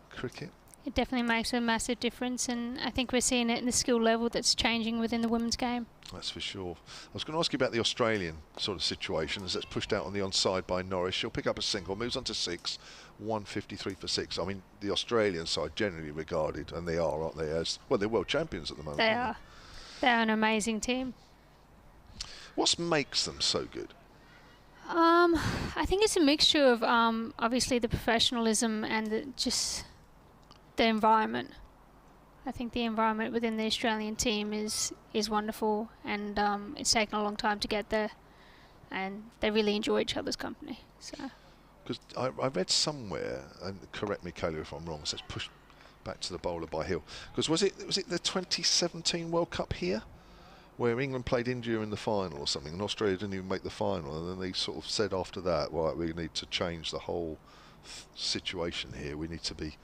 cricket? It definitely makes a massive difference, and I think we're seeing it in the skill level that's changing within the women's game. That's for sure. I was going to ask you about the Australian sort of situation, as that's pushed out on the onside by Norris. She'll pick up a single, moves on to 6, 153 for 6. I mean, the Australian side generally regarded, and they are, aren't they, as, well, they're world champions at the moment. They are. They're an amazing team. What makes them so good? I think it's a mixture of obviously the professionalism and just the environment. I think the environment within the Australian team is wonderful, and it's taken a long time to get there, and they really enjoy each other's company. So, because I read somewhere, and correct me, Kayla, if I'm wrong, it says pushed back to the bowler by Hill. Because was it the 2017 World Cup here, where England played India in the final or something, and Australia didn't even make the final, and then they sort of said after that, right, we need to change the whole situation here. We need to be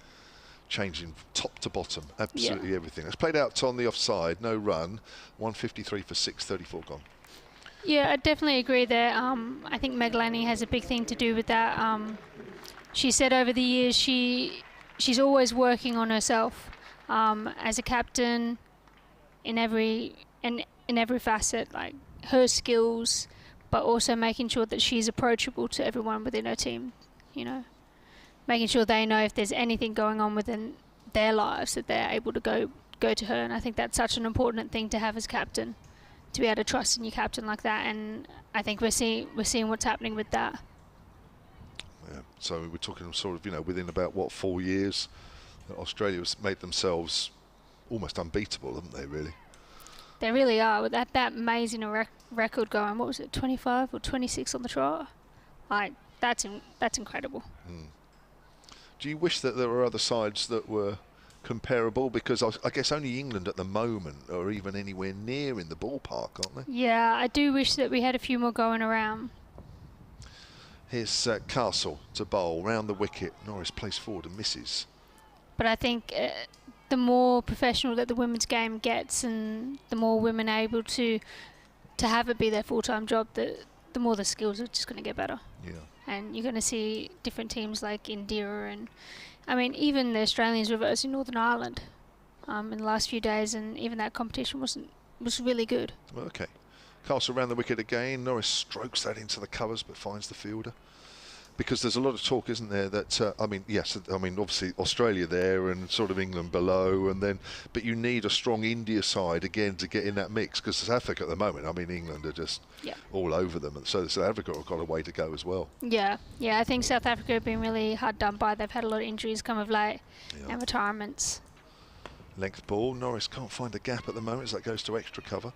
changing top to bottom, absolutely everything. It's played out on the offside, no run, 153 for 6, 34 gone. Yeah, I definitely agree there. I think Meg Lanning has a big thing to do with that. She said over the years she's always working on herself as a captain in every facet, like her skills, but also making sure that she's approachable to everyone within her team, you know. Making sure they know if there's anything going on within their lives that they're able to go to her, and I think that's such an important thing to have as captain, to be able to trust in your captain like that, and I think we're seeing what's happening with that. Yeah, so we're talking sort of, you know, within about 4 years, Australia's made themselves almost unbeatable, haven't they, really? They really are, with that amazing record going. What was it, 25 or 26 on the trot? Like that's incredible. Do you wish that there were other sides that were comparable? Because I guess only England at the moment are even anywhere near in the ballpark, aren't they? Yeah, I do wish that we had a few more going around. Here's Castle to bowl, round the wicket. Norris plays forward and misses. But I think the more professional that the women's game gets, and the more women are able to have it be their full-time job, the more the skills are just going to get better. Yeah. And you're going to see different teams like India, and I mean even the Australians reversing Northern Ireland in the last few days, and even that competition was really good. Okay. Castle round the wicket again. Norris strokes that into the covers but finds the fielder. Because there's a lot of talk, isn't there, that I mean, yes, I mean obviously Australia there and sort of England below, and then but you need a strong India side again to get in that mix, because South Africa at the moment, I mean England are just all over them, and so South Africa have got a way to go as well. Yeah, I think South Africa have been really hard done by. They've had a lot of injuries come of late and retirements. Length ball. Norris can't find a gap at the moment, so that goes to extra cover.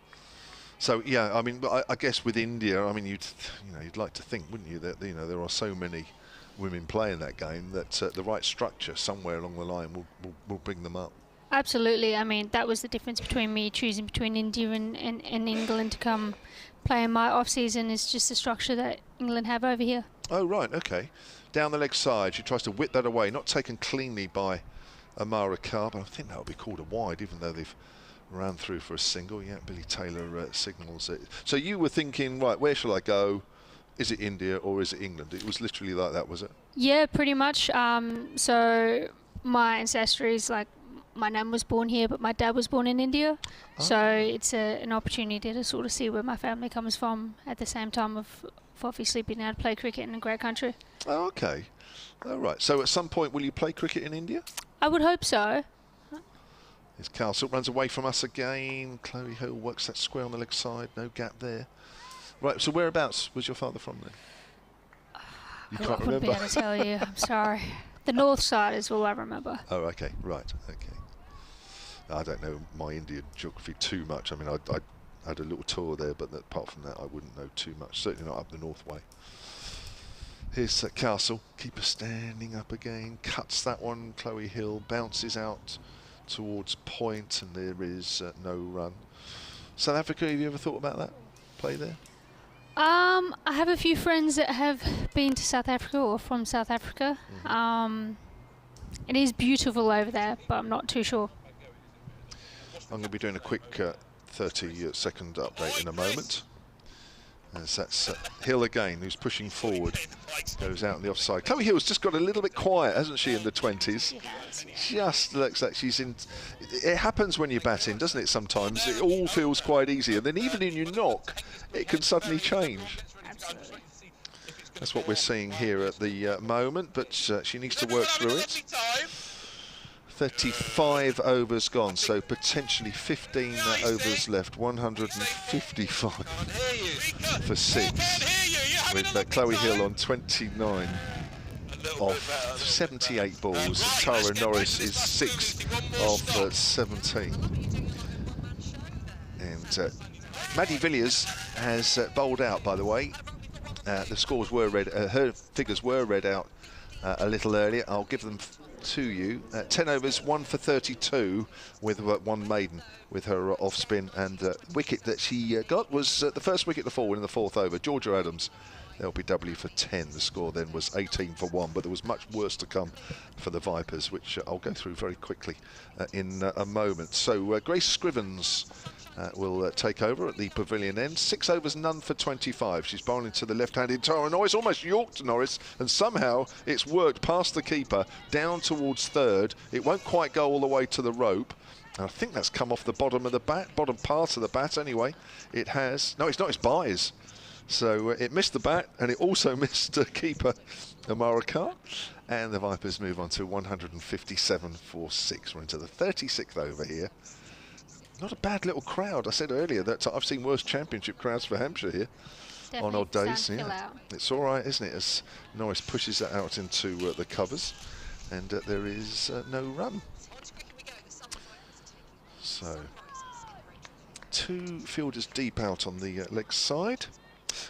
So yeah, I mean, I guess with India, I mean, you'd like to think, wouldn't you, that there are so many women playing that game that the right structure somewhere along the line will bring them up. Absolutely. I mean, that was the difference between me choosing between India and England to come play in my off season, is just the structure that England have over here. Oh right, okay. Down the leg side, she tries to whip that away, not taken cleanly by Amara Carr, but I think that will be called a wide, even though they've ran through for a single. Yeah, Billy Taylor signals it. So you were thinking, right, where shall I go? Is it India or is it England? It was literally like that, was it? Yeah, pretty much. So my ancestries, like my nan was born here, but my dad was born in India. Oh. So it's an opportunity to sort of see where my family comes from at the same time of obviously being able to play cricket in a great country. Oh, okay. All right. So at some point, will you play cricket in India? I would hope so. Here's Castle, runs away from us again. Chloe Hill works that square on the leg side, no gap there. Right, so whereabouts was your father from then? You can't remember? I wouldn't be able to tell you, I'm sorry. The north side is all I remember. Oh, okay, right, okay. I don't know my Indian geography too much. I mean, I had a little tour there, but apart from that, I wouldn't know too much. Certainly not up the North Way. Here's Castle, keeper standing up again, cuts that one. Chloe Hill bounces out towards point, and there is no run. South Africa, have you ever thought about that play there? I have a few friends that have been to South Africa or from South Africa. It is beautiful over there, but I'm not too sure. I'm going to be doing a quick 30-second update in a moment. As that's Hill again, who's pushing forward, goes out on the offside. Chloe Hill's just got a little bit quiet, hasn't she, in the 20s? Just looks like she's in. It happens when you're batting, doesn't it, sometimes? It all feels quite easy, and then even in your knock, it can suddenly change. Absolutely. That's what we're seeing here at the moment, but she needs to work through it. 35 overs gone, so potentially 15 overs left. 155 for 6, with Chloe Hill on 29 of 78 balls. Tara Norris is 6 of 17. And Maddie Villiers has bowled out, by the way. The scores were read, her figures were read out a little earlier. I'll give them to you. 10 overs, 1 for 32 with 1 maiden with her off spin, and wicket that she got was the first wicket to fall in the 4th over. Georgia Adams, LBW for 10. The score then was 18 for 1, but there was much worse to come for the Vipers, which I'll go through very quickly in a moment. So Grace Scrivens will take over at the pavilion end. 6 overs, none for 25. She's bowling to the left-handed Tara Norris, almost yorked Norris, and somehow it's worked past the keeper down towards third. It won't quite go all the way to the rope. I think that's come off the bottom of the bat, bottom part of the bat anyway. It has. No, it's not, it's buys. So it missed the bat, and it also missed keeper Amara Khan. And the Vipers move on to 157 for 6. We're into the 36th over here. Not a bad little crowd. I said earlier that I've seen worse championship crowds for Hampshire here. Definitely on odd days. Yeah. It's all right, isn't it, as Norris pushes that out into the covers, and there is no run. So 2 fielders deep out on the leg side.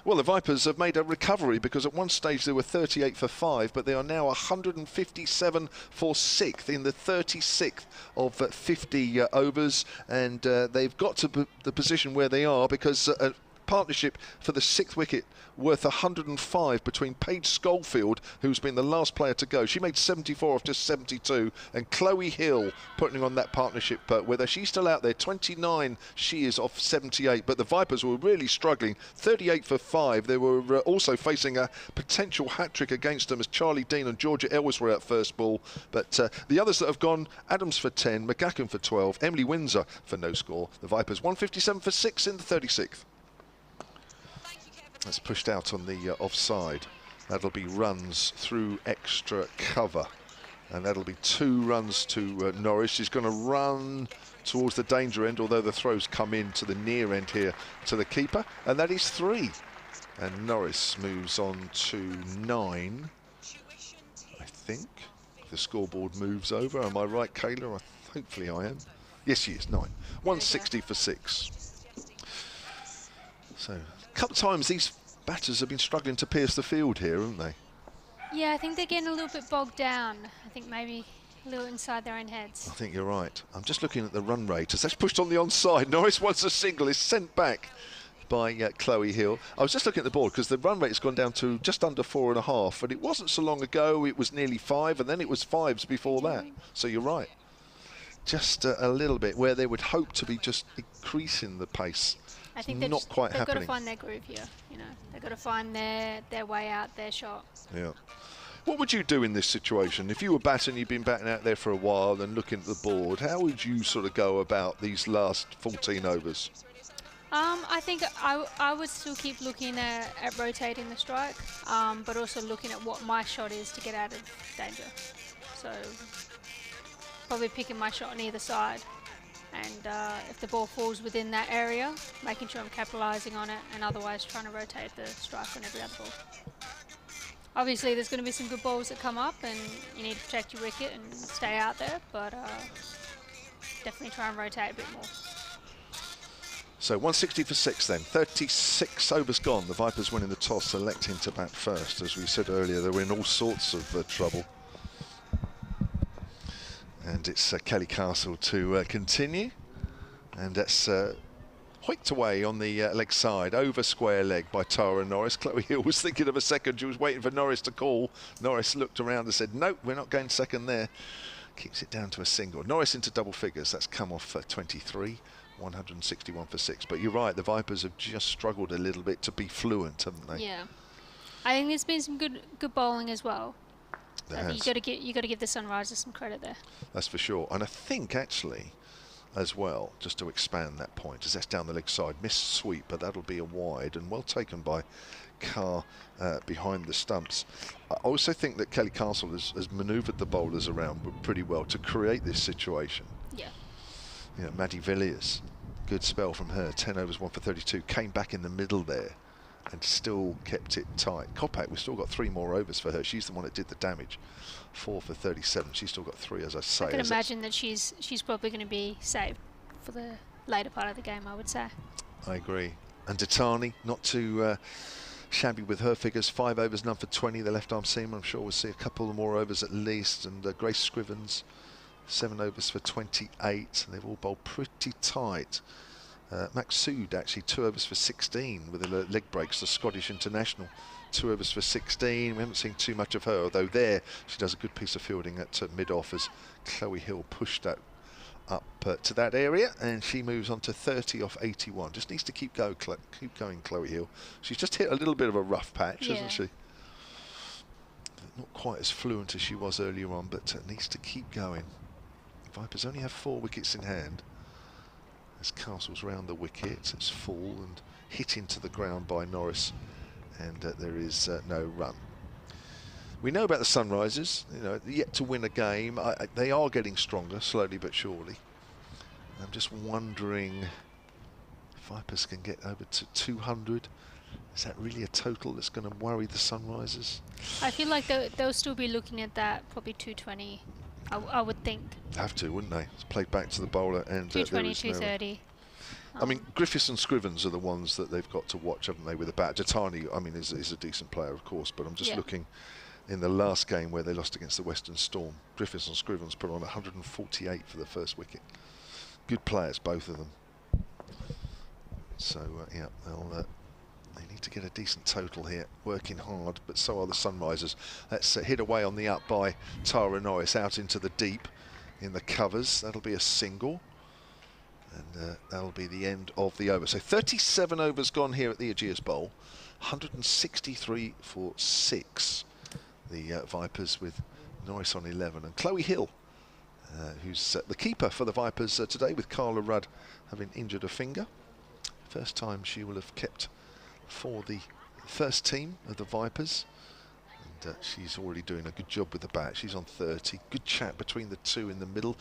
Well, the Vipers have made a recovery, because at one stage they were 38 for 5, but they are now 157 for 6 in the 36th of 50 overs, and they've got to the position where they are because a partnership for the 6th wicket worth 105 between Paige Schofield, who's been the last player to go. She made 74 off just 72, and Chloe Hill putting on that partnership with her. She's still out there, 29 she is off 78, but the Vipers were really struggling. 38 for 5. They were also facing a potential hat-trick against them as Charlie Dean and Georgia Ellis were at first ball, but the others that have gone, Adams for 10, McGacken for 12, Emily Windsor for no score. The Vipers 157 for 6 in the 36th. That's pushed out on the offside. That'll be runs through extra cover, and that'll be 2 runs to Norris. She's going to run towards the danger end, although the throws come in to the near end here to the keeper, and that is 3. And Norris moves on to 9, I think. The scoreboard moves over. Am I right, Kayla? Hopefully I am. Yes, she is. 9. 160 for 6. So a couple of times these batters have been struggling to pierce the field here, haven't they? Yeah, I think they're getting a little bit bogged down. I think maybe a little inside their own heads. I think you're right. I'm just looking at the run rate as that's pushed on the onside. Norris wants a single, is sent back by Chloe Hill. I was just looking at the board because the run rate has gone down to just under 4.5, and it wasn't so long ago it was nearly 5, and then it was 5s before that. So you're right. Just a little bit where they would hope to be just increasing the pace. I think they've got to find their groove here. You know, they've got to find their way out, their shot. Yeah. What would you do in this situation if you were batting? You've been batting out there for a while and looking at the board. How would you sort of go about these last 14 overs? I think I would still keep looking at rotating the strike, but also looking at what my shot is to get out of danger. So probably picking my shot on either side. And if the ball falls within that area, making sure I'm capitalising on it, and otherwise trying to rotate the strike on every other ball. Obviously, there's going to be some good balls that come up, and you need to protect your wicket and stay out there, but definitely try and rotate a bit more. So 160 for 6 then. 36 overs gone. The Vipers winning the toss, electing to bat first. As we said earlier, they were in all sorts of trouble. And it's Kelly Castle to continue. And that's hoiked away on the leg side, over square leg by Tara Norris. Chloe Hill was thinking of a second. She was waiting for Norris to call. Norris looked around and said, nope, we're not going second there. Keeps it down to a single. Norris into double figures. That's come off for 23. 161 for 6. But you're right, the Vipers have just struggled a little bit to be fluent, haven't they? Yeah. I think there's been some good bowling as well. There I think you got to give the Sunrisers some credit there. That's for sure. And I think actually as well, just to expand that point, as that's down the leg side, missed sweep, but that'll be a wide and well taken by Carr behind the stumps. I also think that Kelly Castle has manoeuvred the bowlers around pretty well to create this situation. Yeah. You know, Maddie Villiers, good spell from her, 10 overs, 1 for 32, came back in the middle there and still kept it tight. Kopak, we've still got 3 more overs for her. She's the one that did the damage, 4 for 37. She's still got 3, as I say. I can imagine that she's probably going to be saved for the later part of the game, I would say. I agree. And Datani, not too shabby with her figures, 5 overs, none for 20, the left arm seamer. I'm sure we'll see a couple more overs at least. And Grace Scrivens, 7 overs for 28. They've all bowled pretty tight. Max Sood actually 2 overs for 16 with the leg breaks, the Scottish international. 2 overs for 16. We haven't seen too much of her, although there she does a good piece of fielding at mid-off as Chloe Hill pushed that up to that area, and she moves on to 30 off 81. Just needs to keep going, Chloe Hill. She's just hit a little bit of a rough patch, hasn't she? Not quite as fluent as she was earlier on, but needs to keep going. Vipers only have 4 wickets in hand. As Castle's round the wicket, it's full and hit into the ground by Norris, and there is no run. We know about the Sunrisers, you know, yet to win a game. They are getting stronger, slowly but surely. I'm just wondering if Vipers can get over to 200. Is that really a total that's going to worry the Sunrisers? I feel like they'll still be looking at that, probably 220. I would think. Have to, wouldn't they? It's played back to the bowler and 220, 230. I mean, Griffiths and Scrivens are the ones that they've got to watch, haven't they, with the bat. Jatani, I mean, is a decent player, of course, but I'm just looking in the last game where they lost against the Western Storm. Griffiths and Scrivens put on 148 for the first wicket. Good players, both of them. So, yeah, they need to get a decent total here, working hard, but so are the Sunrisers. That's hit away on the up by Tara Norris out into the deep in the covers. That'll be a single, and that'll be the end of the over. So 37 overs gone here at the Ageas Bowl, 163 for 6. The Vipers with Norris on 11, and Chloe Hill, who's the keeper for the Vipers today, with Carla Rudd having injured a finger. First time she will have kept for the first team of the Vipers, and she's already doing a good job with the bat. She's on 30. Good chat between the two in the middle,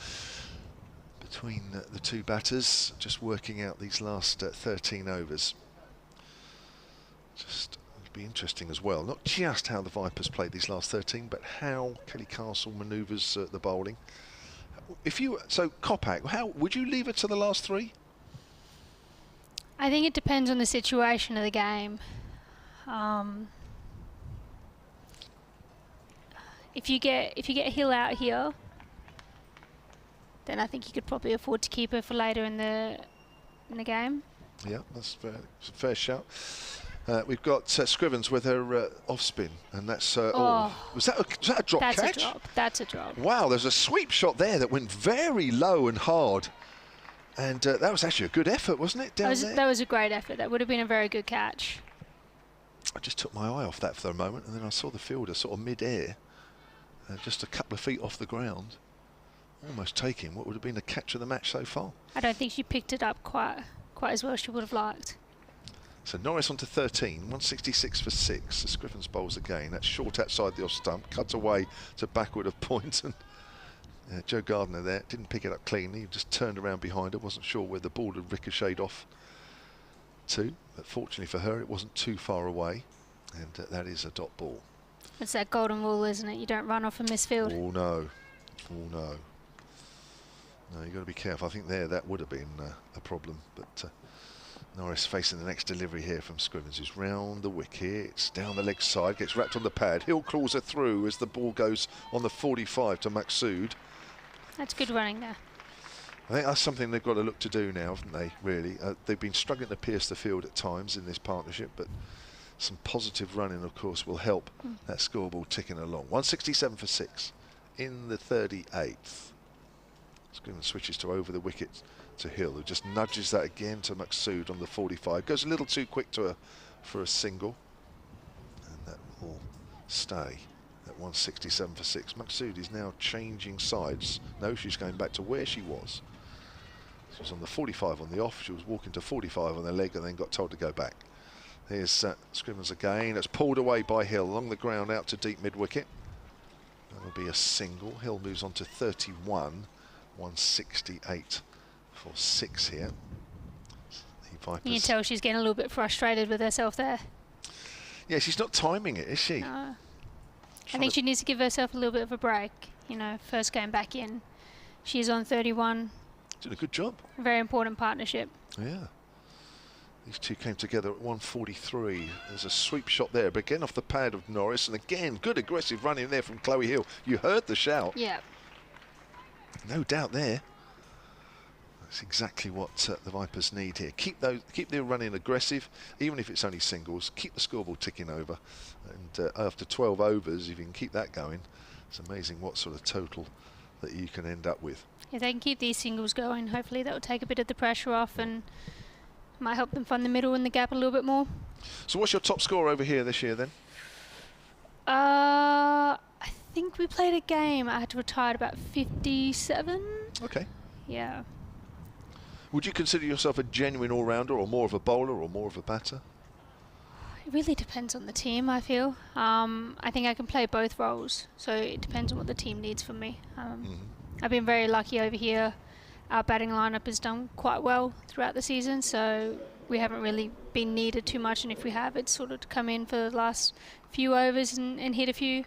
between the two batters, just working out these last 13 overs. Just it'll be interesting as well, not just how the Vipers played these last 13, but how Kelly Castle manoeuvres the bowling. So Kopak, how would you leave it to the last 3? I think it depends on the situation of the game. If you get Hill out here, then I think you could probably afford to keep her for later in the game. Yeah, that's fair. It's a fair shout. We've got Scrivens with her off spin, and that's was that a drop catch? That's a drop. That's a drop. Wow, there's a sweep shot there that went very low and hard. And that was actually a good effort, wasn't it, down there? That was a great effort. That would have been a very good catch. I just took my eye off that for a moment, and then I saw the fielder sort of mid-air, just a couple of feet off the ground, almost taking what would have been the catch of the match so far. I don't think she picked it up quite as well as she would have liked. So Norris on to 13, 166 for 6. The Scrivens bowls again. That's short outside the off stump, cuts away to backward of point, and Joe Gardner there didn't pick it up cleanly. He just turned around behind her, wasn't sure where the ball had ricocheted off to, but fortunately for her it wasn't too far away, and that is a dot ball. It's that golden rule, isn't it? You don't run off a misfield. Oh no, oh no. No, you've got to be careful. I think that would have been a problem, but Norris facing the next delivery here from Scrivens, who's round the wicket. It's down the leg side, gets wrapped on the pad. Hill claws her through as the ball goes on the 45 to Maqsood. That's good running there. I think that's something they've got to look to do now, haven't they, really? They've been struggling to pierce the field at times in this partnership, but some positive running, of course, will help that scoreboard ticking along. 167 for 6 in the 38th. Scrivens switches to over the wicket to Hill, who just nudges that again to Maqsood on the 45. Goes a little too quick to her for a single, and that will stay at 167 for 6. Maqsood is now changing sides. No, she's going back to where she was. She was on the 45 on the off. She was walking to 45 on the leg and then got told to go back. Here's Scrivens again. It's pulled away by Hill along the ground out to deep mid-wicket. That will be a single. Hill moves on to 31. 168 for 6 here. The you can tell she's getting a little bit frustrated with herself there. Yeah, she's not timing it, is she? No. I think she needs to give herself a little bit of a break. You know, first going back in. She's on 31. Did a good job. A very important partnership. Yeah. These two came together at 143. There's a sweep shot there, but again off the pad of Norris, and again good aggressive running there from Chloe Hill. You heard the shout. Yeah. No doubt there. That's exactly what the Vipers need here. Keep their running aggressive, even if it's only singles. Keep the scoreboard ticking over, and after 12 overs, if you can keep that going, it's amazing what sort of total that you can end up with. If they can keep these singles going, hopefully that will take a bit of the pressure off and might help them find the middle and the gap a little bit more. So what's your top score over here this year then? I think we played a game. I had to retire at about 57. Okay. Yeah. Would you consider yourself a genuine all-rounder, or more of a bowler, or more of a batter? It really depends on the team, I feel. I think I can play both roles, so it depends on what the team needs from me. I've been very lucky over here. Our batting lineup has done quite well throughout the season, so we haven't really been needed too much, and if we have, it's sort of to come in for the last few overs and hit a few.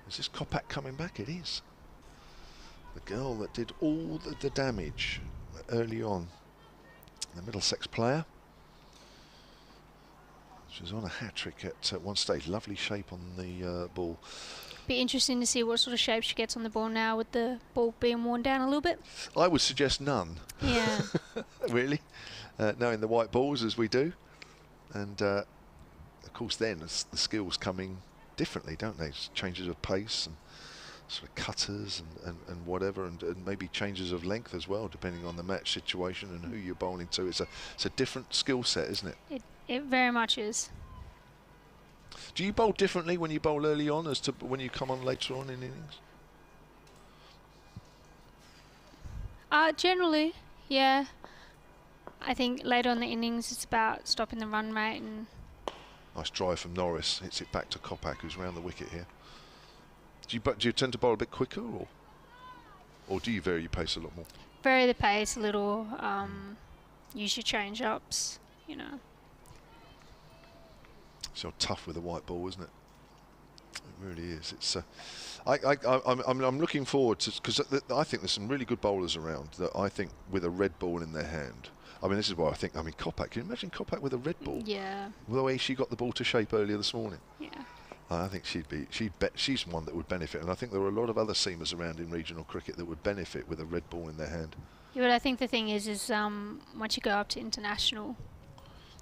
Is this Kopak coming back? It is. The girl that did all the damage early on. The Middlesex player. She was on a hat-trick at one stage. Lovely shape on the ball. Be interesting to see what sort of shape she gets on the ball now with the ball being worn down a little bit. I would suggest none. Yeah. Really. Knowing the white balls as we do. And of course then the skills coming differently, don't they? Changes of pace and sort of cutters and whatever, and maybe changes of length as well, depending on the match situation and who you're bowling to. It's a different skill set, isn't it? It very much is. Do you bowl differently when you bowl early on as to when you come on later on in innings? Generally, yeah. I think later on the innings it's about stopping the run rate and. Nice drive from Norris. Hits it back to Kopak, who's round the wicket here. Do you tend to bowl a bit quicker, or do you vary your pace a lot more? Vary the pace a little. Use your change ups. You know. So tough with a white ball, isn't it? It really is. It's. I'm looking forward to, because I think there's some really good bowlers around that I think with a red ball in their hand. I mean, this is why I think. I mean, Kopak. Can you imagine Kopak with a red ball? Yeah. The way she got the ball to shape earlier this morning. Yeah. I think she's one that would benefit, and I think there are a lot of other seamers around in regional cricket that would benefit with a red ball in their hand. Yeah, but I think the thing is once you go up to international,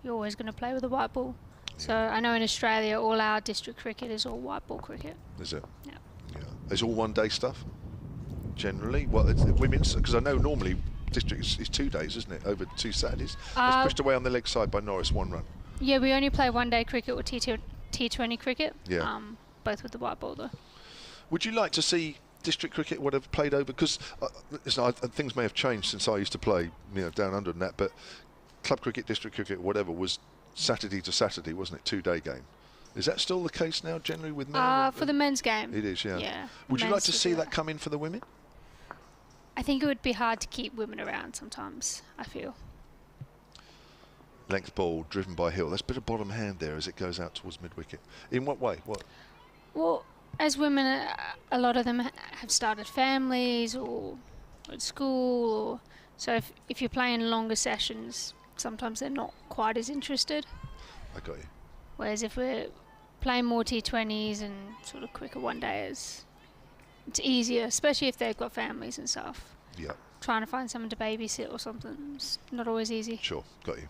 you're always going to play with a white ball. Yeah. So I know in Australia, all our district cricket is all white ball cricket. Is it? Yeah. Yeah. It's all one-day stuff. Generally, well, it's women's, because I know normally district is 2 days, isn't it? Over 2 Saturdays. It's pushed away on the leg side by Norris, 1 run. Yeah, we only play one-day cricket or T20 cricket. Yeah. Both with the white ball though. Would you like to see district cricket, whatever, played over? Because things may have changed since I used to play, down under and that. But club cricket, district cricket, whatever, was Saturday to Saturday, wasn't it? 2-day game. Is that still the case now, generally with men? For the men's game. It is, yeah. Yeah. Would you like to see that come in for the women? I think it would be hard to keep women around sometimes, I feel. Length ball driven by Hill. That's a bit of bottom hand there as it goes out towards mid-wicket. In what way? What? Well, as women, a lot of them have started families or at school, or So if you're playing longer sessions, sometimes they're not quite as interested. I got you. Whereas if we're playing more T20s and sort of quicker one-dayers, it's easier, especially if they've got families and stuff. Yeah. Trying to find someone to babysit or something, it's not always easy. Sure, got you.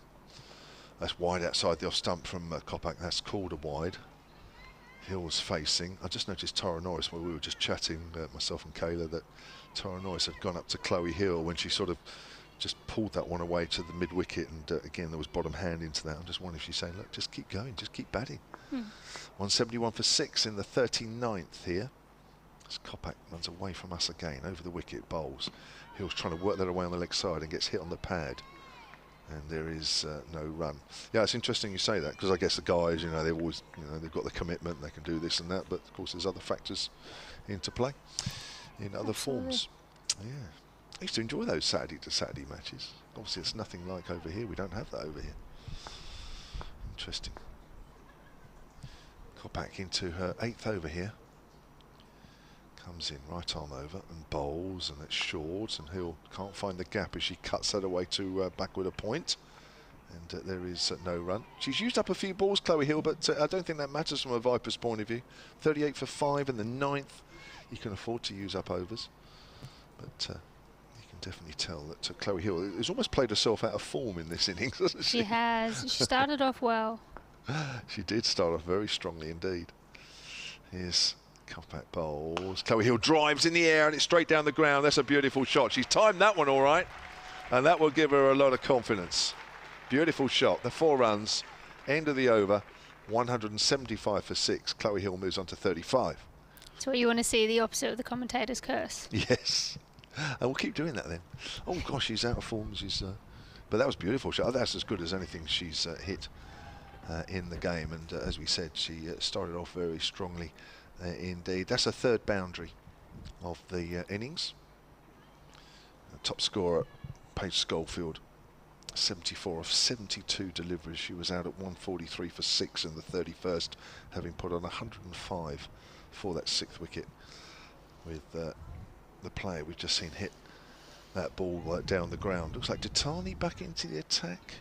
That's wide outside the off stump from Kopak. That's called a wide. Hill's facing. I just noticed Tara Norris, while we were just chatting, myself and Kayla, that Tara Norris had gone up to Chloe Hill when she sort of just pulled that one away to the mid-wicket, and again there was bottom hand into that. I'm just wondering if she's saying, look, just keep going, just keep batting. 171 for 6 in the 39th here. As Kopak runs away from us again, over the wicket, bowls. Hill's trying to work that away on the leg side and gets hit on the pad. And there is no run. Yeah, it's interesting you say that, because I guess the guys, you know, they always, you know, they've got the commitment, they can do this and that, but of course there's other factors into play in other forms. Yeah, I used to enjoy those Saturday to Saturday matches. Obviously it's nothing like over here, we don't have that over here. Interesting. Kopak into her 8th over here. Comes in, right arm over and bowls, and it's short, and Hill can't find the gap as she cuts that away to backward a point, and there is no run. She's used up a few balls, Chloe Hill, but I don't think that matters from a Viper's point of view. 38 for 5 in the 9th. You can afford to use up overs, but you can definitely tell that Chloe Hill has almost played herself out of form in this innings, hasn't she? She has. She started off well. She did start off very strongly indeed. Here's Kopak bowls. Chloe Hill drives in the air and it's straight down the ground. That's a beautiful shot. She's timed that one all right, and that will give her a lot of confidence. Beautiful shot. The 4 runs, end of the over, 175 for 6. Chloe Hill moves on to 35. So what you want to see, the opposite of the commentator's curse. Yes, and we'll keep doing that then. Oh gosh, she's out of form. She's, but that was beautiful shot. That's as good as anything she's hit in the game. And as we said, she started off very strongly. Indeed, that's a 3rd boundary of the innings. Top scorer, Paige Schofield, 74 of 72 deliveries. She was out at 143 for 6 in the 31st, having put on 105 for that 6th wicket. With the player we've just seen hit that ball down the ground. Looks like Ditani back into the attack.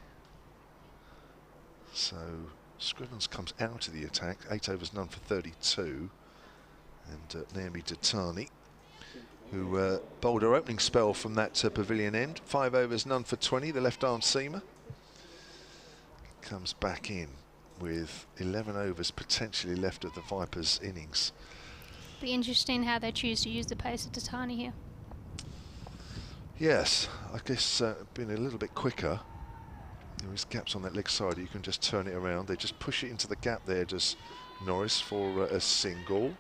So Scrivens comes out of the attack. 8 overs, none for 32. And Naomi Ditani, who bowled her opening spell from that pavilion end. 5 overs, none for 20, the left-arm seamer. Comes back in with 11 overs potentially left of the Vipers' innings. Be interesting how they choose to use the pace of Ditani here. Yes, I guess being a little bit quicker. There is gaps on that leg side, you can just turn it around. They just push it into the gap there, does Norris, for a single.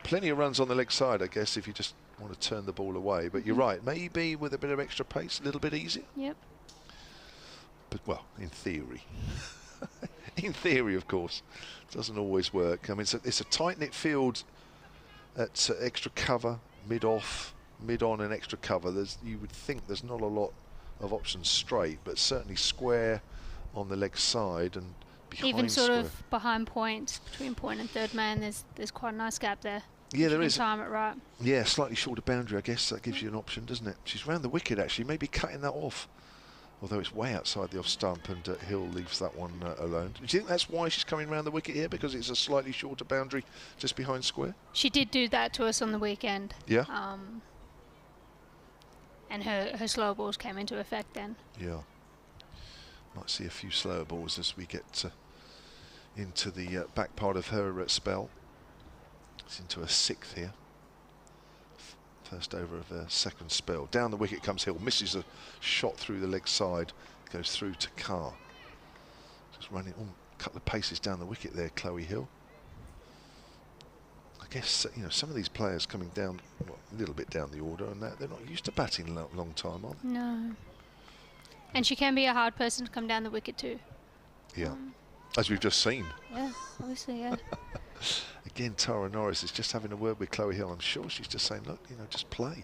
Plenty of runs on the leg side, I guess, if you just want to turn the ball away. But you're right, maybe with a bit of extra pace, a little bit easier. Yep. But, well, in theory. In theory, of course. It doesn't always work. I mean, it's a tight-knit field at extra cover, mid-off, mid-on and extra cover. You would think there's not a lot of options straight, but certainly square on the leg side and behind even sort square. of behind point, between point and 3rd man, there's quite a nice gap there. Yeah, there is. Time it right. Yeah, slightly shorter boundary, I guess that gives you an option, doesn't it? She's round the wicket actually, maybe cutting that off, although it's way outside the off stump, and Hill leaves that one alone. Do you think that's why she's coming round the wicket here, because it's a slightly shorter boundary just behind square? She did do that to us on the weekend. Yeah. And her slow balls came into effect then. Yeah. Might see a few slower balls as we get into the back part of her spell. It's into her 6th here. First over of her 2nd spell. Down the wicket comes Hill, misses a shot through the leg side, goes through to Carr. Just running on a couple of paces down the wicket there, Chloe Hill. I guess you know, some of these players coming down, well, a little bit down the order, and that they're not used to batting a long time, are they? No. And she can be a hard person to come down the wicket too. Yeah, as we've just seen. Yeah, obviously, yeah. Again, Tara Norris is just having a word with Chloe Hill. I'm sure she's just saying, look, you know, just play.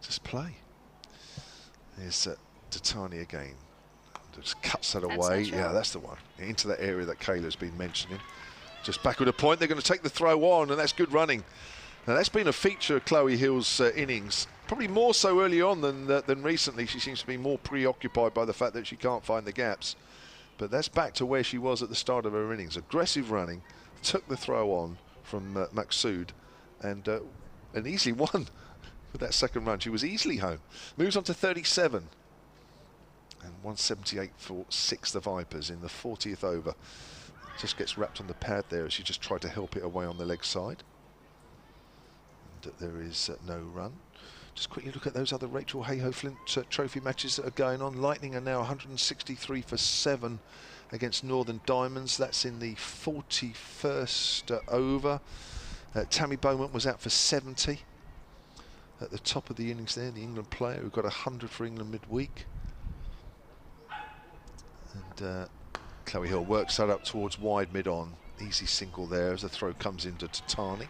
Just play. There's Ditani again. Just cuts that away. Yeah, that's the one. Into that area that Kayla's been mentioning. Just backward a point. They're going to take the throw on, and that's good running. Now, that's been a feature of Chloe Hill's innings. Probably more so early on than recently. She seems to be more preoccupied by the fact that she can't find the gaps. But that's back to where she was at the start of her innings. Aggressive running, took the throw on from Maqsood, and easily won with that second run. She was easily home. Moves on to 37. And 178 for 6, the Vipers in the 40th over. Just gets wrapped on the pad there as she just tried to help it away on the leg side. And there is no run. Just quickly look at those other Rachael Heyhoe Flint Trophy matches that are going on. Lightning are now 163 for 7 against Northern Diamonds. That's in the 41st over. Tammy Beaumont was out for 70 at the top of the innings there, the England player who got 100 for England midweek. And Chloe Hill works that up towards wide mid-on. Easy single there as the throw comes into Tatani.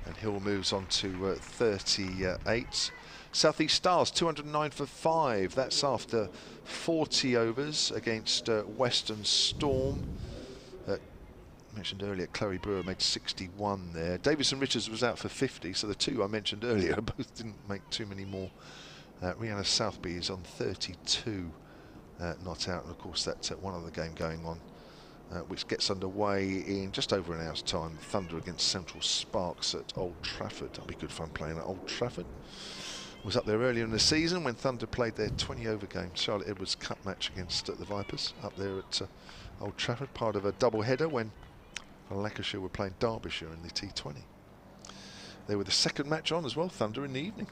And Hill moves on to 38. Southeast Stars, 209 for 5. That's after 40 overs against Western Storm. Mentioned earlier, Chloe Brewer made 61 there. Davison Richards was out for 50, so the two I mentioned earlier both didn't make too many more. Rihanna Southby is on 32. Not out, and of course that's one other game going on, which gets underway in just over an hour's time. Thunder against Central Sparks at Old Trafford. That'll be good fun playing at Old Trafford. Was up there earlier in the season when Thunder played their 20-over game, Charlotte Edwards Cup match against the Vipers up there at Old Trafford, part of a double-header when Lancashire were playing Derbyshire in the T20. They were the second match on as well, Thunder in the evening.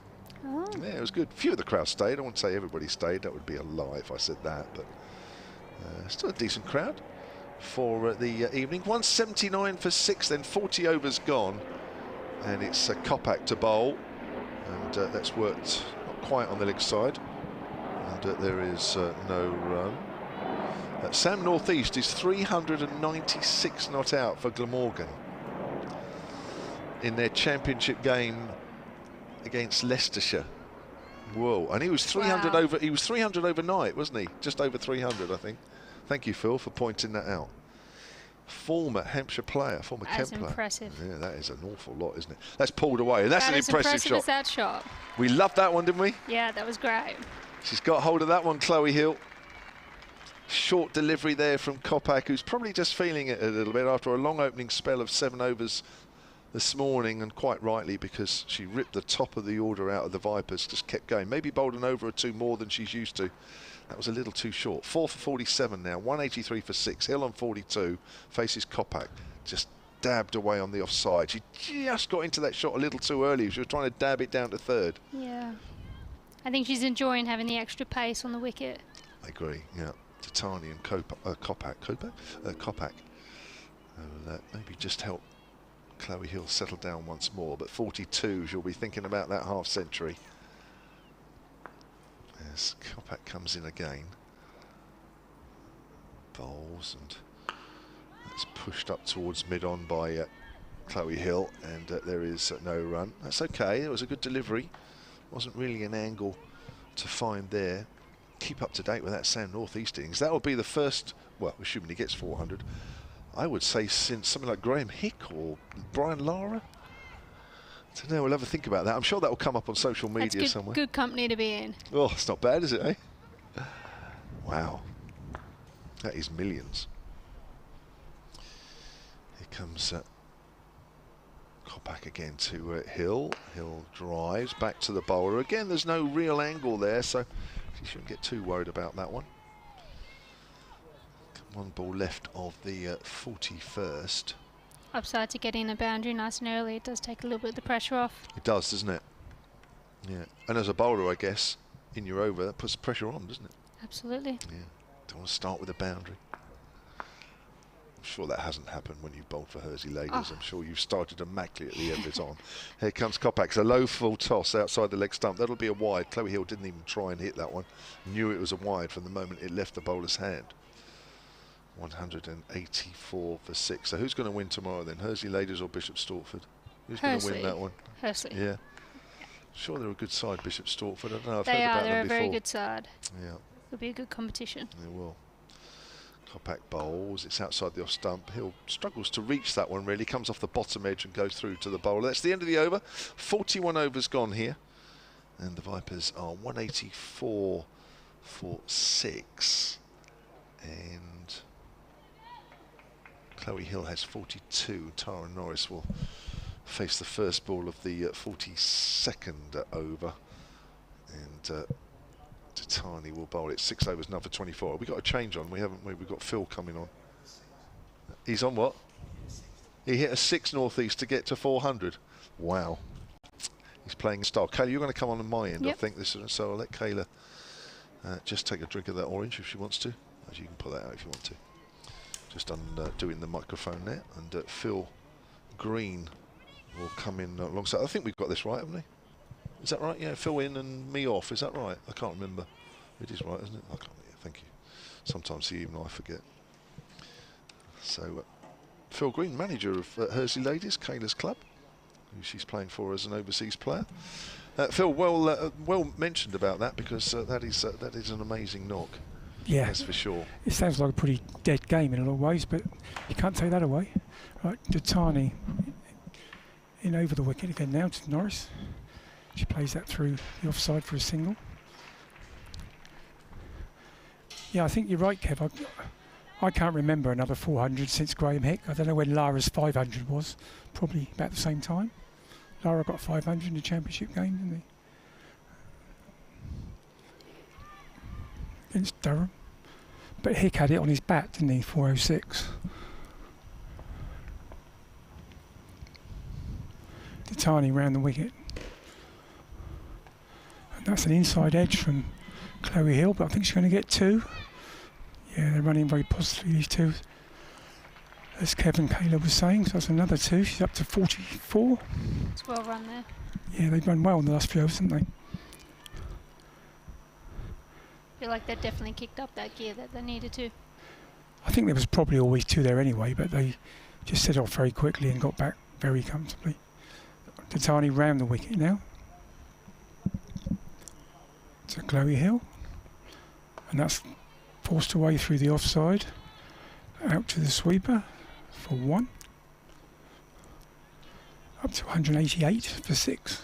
Oh. Yeah, it was good. Few of the crowd stayed. I won't say everybody stayed. That would be a lie if I said that. But still a decent crowd for the evening. 179 for 6, then 40 overs gone. And it's Kopak to bowl. And that's worked not quite on the leg side. And there is no run. Sam Northeast is 396 not out for Glamorgan in their championship game against Leicestershire. Whoa! And he was 300 over. He was 300 overnight, wasn't he? Just over 300, I think. Thank you, Phil, for pointing that out. Former Hampshire player, former Kent player. That's impressive. Yeah, that is an awful lot, isn't it? That's pulled away. That's an impressive shot. As that shot. We loved that one, didn't we? Yeah, that was great. She's got hold of that one, Chloe Hill. Short delivery there from Kopak, who's probably just feeling it a little bit after a long opening spell of 7 overs this morning, and quite rightly, because she ripped the top of the order out of the Vipers, just kept going. Maybe bowled an over or two more than she's used to. That was a little too short. 4 for 47 now, 183 for 6. Hill on 42, faces Kopak. Just dabbed away on the offside. She just got into that shot a little too early. She was trying to dab it down to third. Yeah. I think she's enjoying having the extra pace on the wicket. I agree, yeah. Tatani and Kopak. Maybe just help Chloe Hill settle down once more, but 42, she'll be thinking about that half century. As Kopak comes in again. Bowls, and that's pushed up towards mid-on by Chloe Hill, and there is no run. That's okay, it was a good delivery. Wasn't really an angle to find there. Keep up to date with that Sam Northeast innings. That will be the first, well, assuming he gets 400, I would say since something like Graham Hick or Brian Lara. I don't know, we'll have a think about that. I'm sure that will come up on social media somewhere. Good company to be in. Oh, it's not bad, is it, eh? Wow. That is millions. Here comes Kopak again to Hill. Hill drives back to the bowler. Again, there's no real angle there, so you shouldn't get too worried about that one. One ball left of the 41st. Upside to getting a boundary nice and early. It does take a little bit of the pressure off. It does, doesn't it? Yeah. And as a bowler, I guess, in your over, that puts pressure on, doesn't it? Absolutely. Yeah. Don't want to start with a boundary. I'm sure that hasn't happened when you bowled for Hersey Ladies. Oh. I'm sure you've started immaculately every time. Here comes Kopak. It's a low full toss outside the leg stump. That'll be a wide. Chloe Hill didn't even try and hit that one. Knew it was a wide from the moment it left the bowler's hand. 184 for 6. So who's going to win tomorrow then? Hersey Ladies or Bishop Stortford? Who's going to win that one? Hersey. Yeah. Sure, they're a good side, Bishop Stortford. I don't know. I've They heard are. about They're them a before. very good side. Yeah. It'll be a good competition. They will. Kopak bowls. It's outside the off stump. Hill struggles to reach that one, really. Comes off the bottom edge and goes through to the bowler. That's the end of the over. 41 overs gone here. And the Vipers are 184 for 6. And Chloe Hill has 42. Tara Norris will face the first ball of the 42nd over. And Tatani will bowl it 6 overs, another 24. We got a change on, haven't we? We've got Phil coming on. He's on what? He hit a 6 northeast to get to 400. Wow. He's playing in style. Kayla, you're going to come on my end, yep. I think. So I'll let Kayla just take a drink of that orange if she wants to. Actually, you can pull that out if you want to. Just doing the microphone there. And Phil Green will come in alongside. I think we've got this right, haven't we? Is that right? Yeah, Phil in and me off. Is that right? I can't remember. It is right, isn't it? I can't. Yeah, thank you. Sometimes even I forget. So, Phil Green, manager of Hersley Ladies, Kayla's club, who she's playing for as an overseas player. Phil, well mentioned about that, because that is an amazing knock. Yeah, that's for sure. It sounds like a pretty dead game in a lot of ways, but you can't take that away. Right, Datani in over the wicket again now to Norris. She plays that through the offside for a single. Yeah, I think you're right, Kev. I can't remember another 400 since Graham Hick. I don't know when Lara's 500 was. Probably about the same time. Lara got 500 in the championship game, didn't he? Against Durham. But Hick had it on his bat, didn't he? 406. Datani round the wicket. And that's an inside edge from Chloe Hill, but I think she's going to get 2. Yeah, they're running very positively, these two. As Kevin Kayla was saying, so that's another 2. She's up to 44. It's well run there. Yeah, they've run well in the last few overs, haven't they? I feel like they've definitely kicked up that gear that they needed to. I think there was probably always 2 there anyway, but they just set off very quickly and got back very comfortably. Tatani round the wicket now. To Chloe Hill. And that's forced away through the offside. Out to the sweeper for 1. Up to 188 for 6.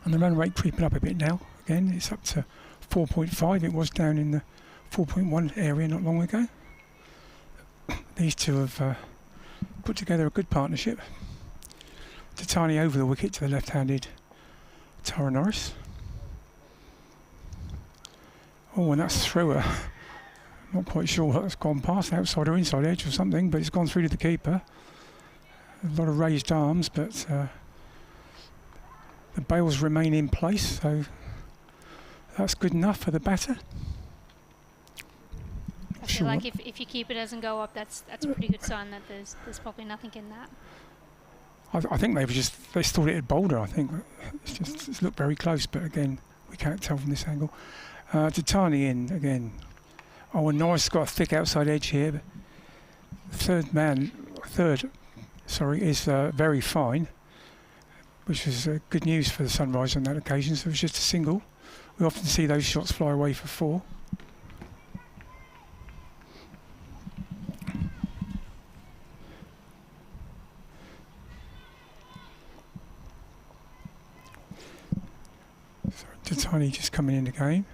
And the run rate creeping up a bit now. Again, it's up to 4.5. It was down in the 4.1 area not long ago. These two have put together a good partnership. Tatani over the wicket to the left-handed Tara Norris. Oh, and that's through her. Not quite sure what that's gone past, outside or inside edge or something, but it's gone through to the keeper. A lot of raised arms, but the bails remain in place, so that's good enough for the batter. I feel like if your keeper doesn't go up, that's a pretty good sign that there's probably nothing in that. I think they thought it had bowled her. I think it's looked very close, but again, we can't tell from this angle. Tatani in again. Oh, and Norris got a thick outside edge here. Third, is very fine, which is good news for the Sunrise on that occasion. So it was just a single. We often see those shots fly away for 4. Tatani just coming in the game.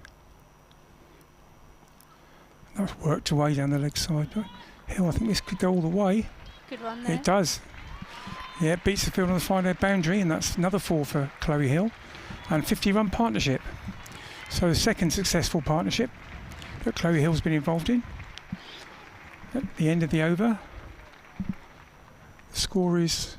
That's worked away down the leg side, but Hill, I think this could go all the way. Good run there. It does. Yeah, it beats the field on the final boundary, and that's another 4 for Chloe Hill. And 50-run partnership. So the second successful partnership that Chloe Hill's been involved in. At the end of the over, the score is,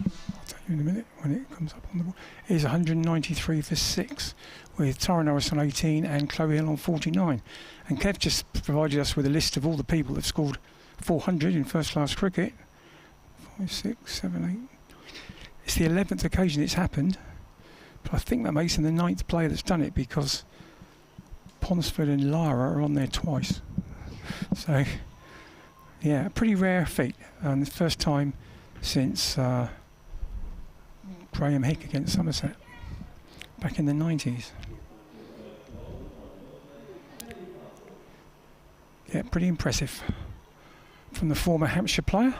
I'll tell you in a minute when it comes up on the board, is 193 for 6, with Tara Norris on 18 and Chloe Hill on 49. And Kev just provided us with a list of all the people that scored 400 in first-class cricket. 5, 6, 7, 8. It's the 11th occasion it's happened, but I think that makes him the 9th player that's done it, because Ponsford and Lara are on there twice. So, yeah, a pretty rare feat, and the first time since Graham Hick against Somerset back in the 90s. Yeah, pretty impressive from the former Hampshire player.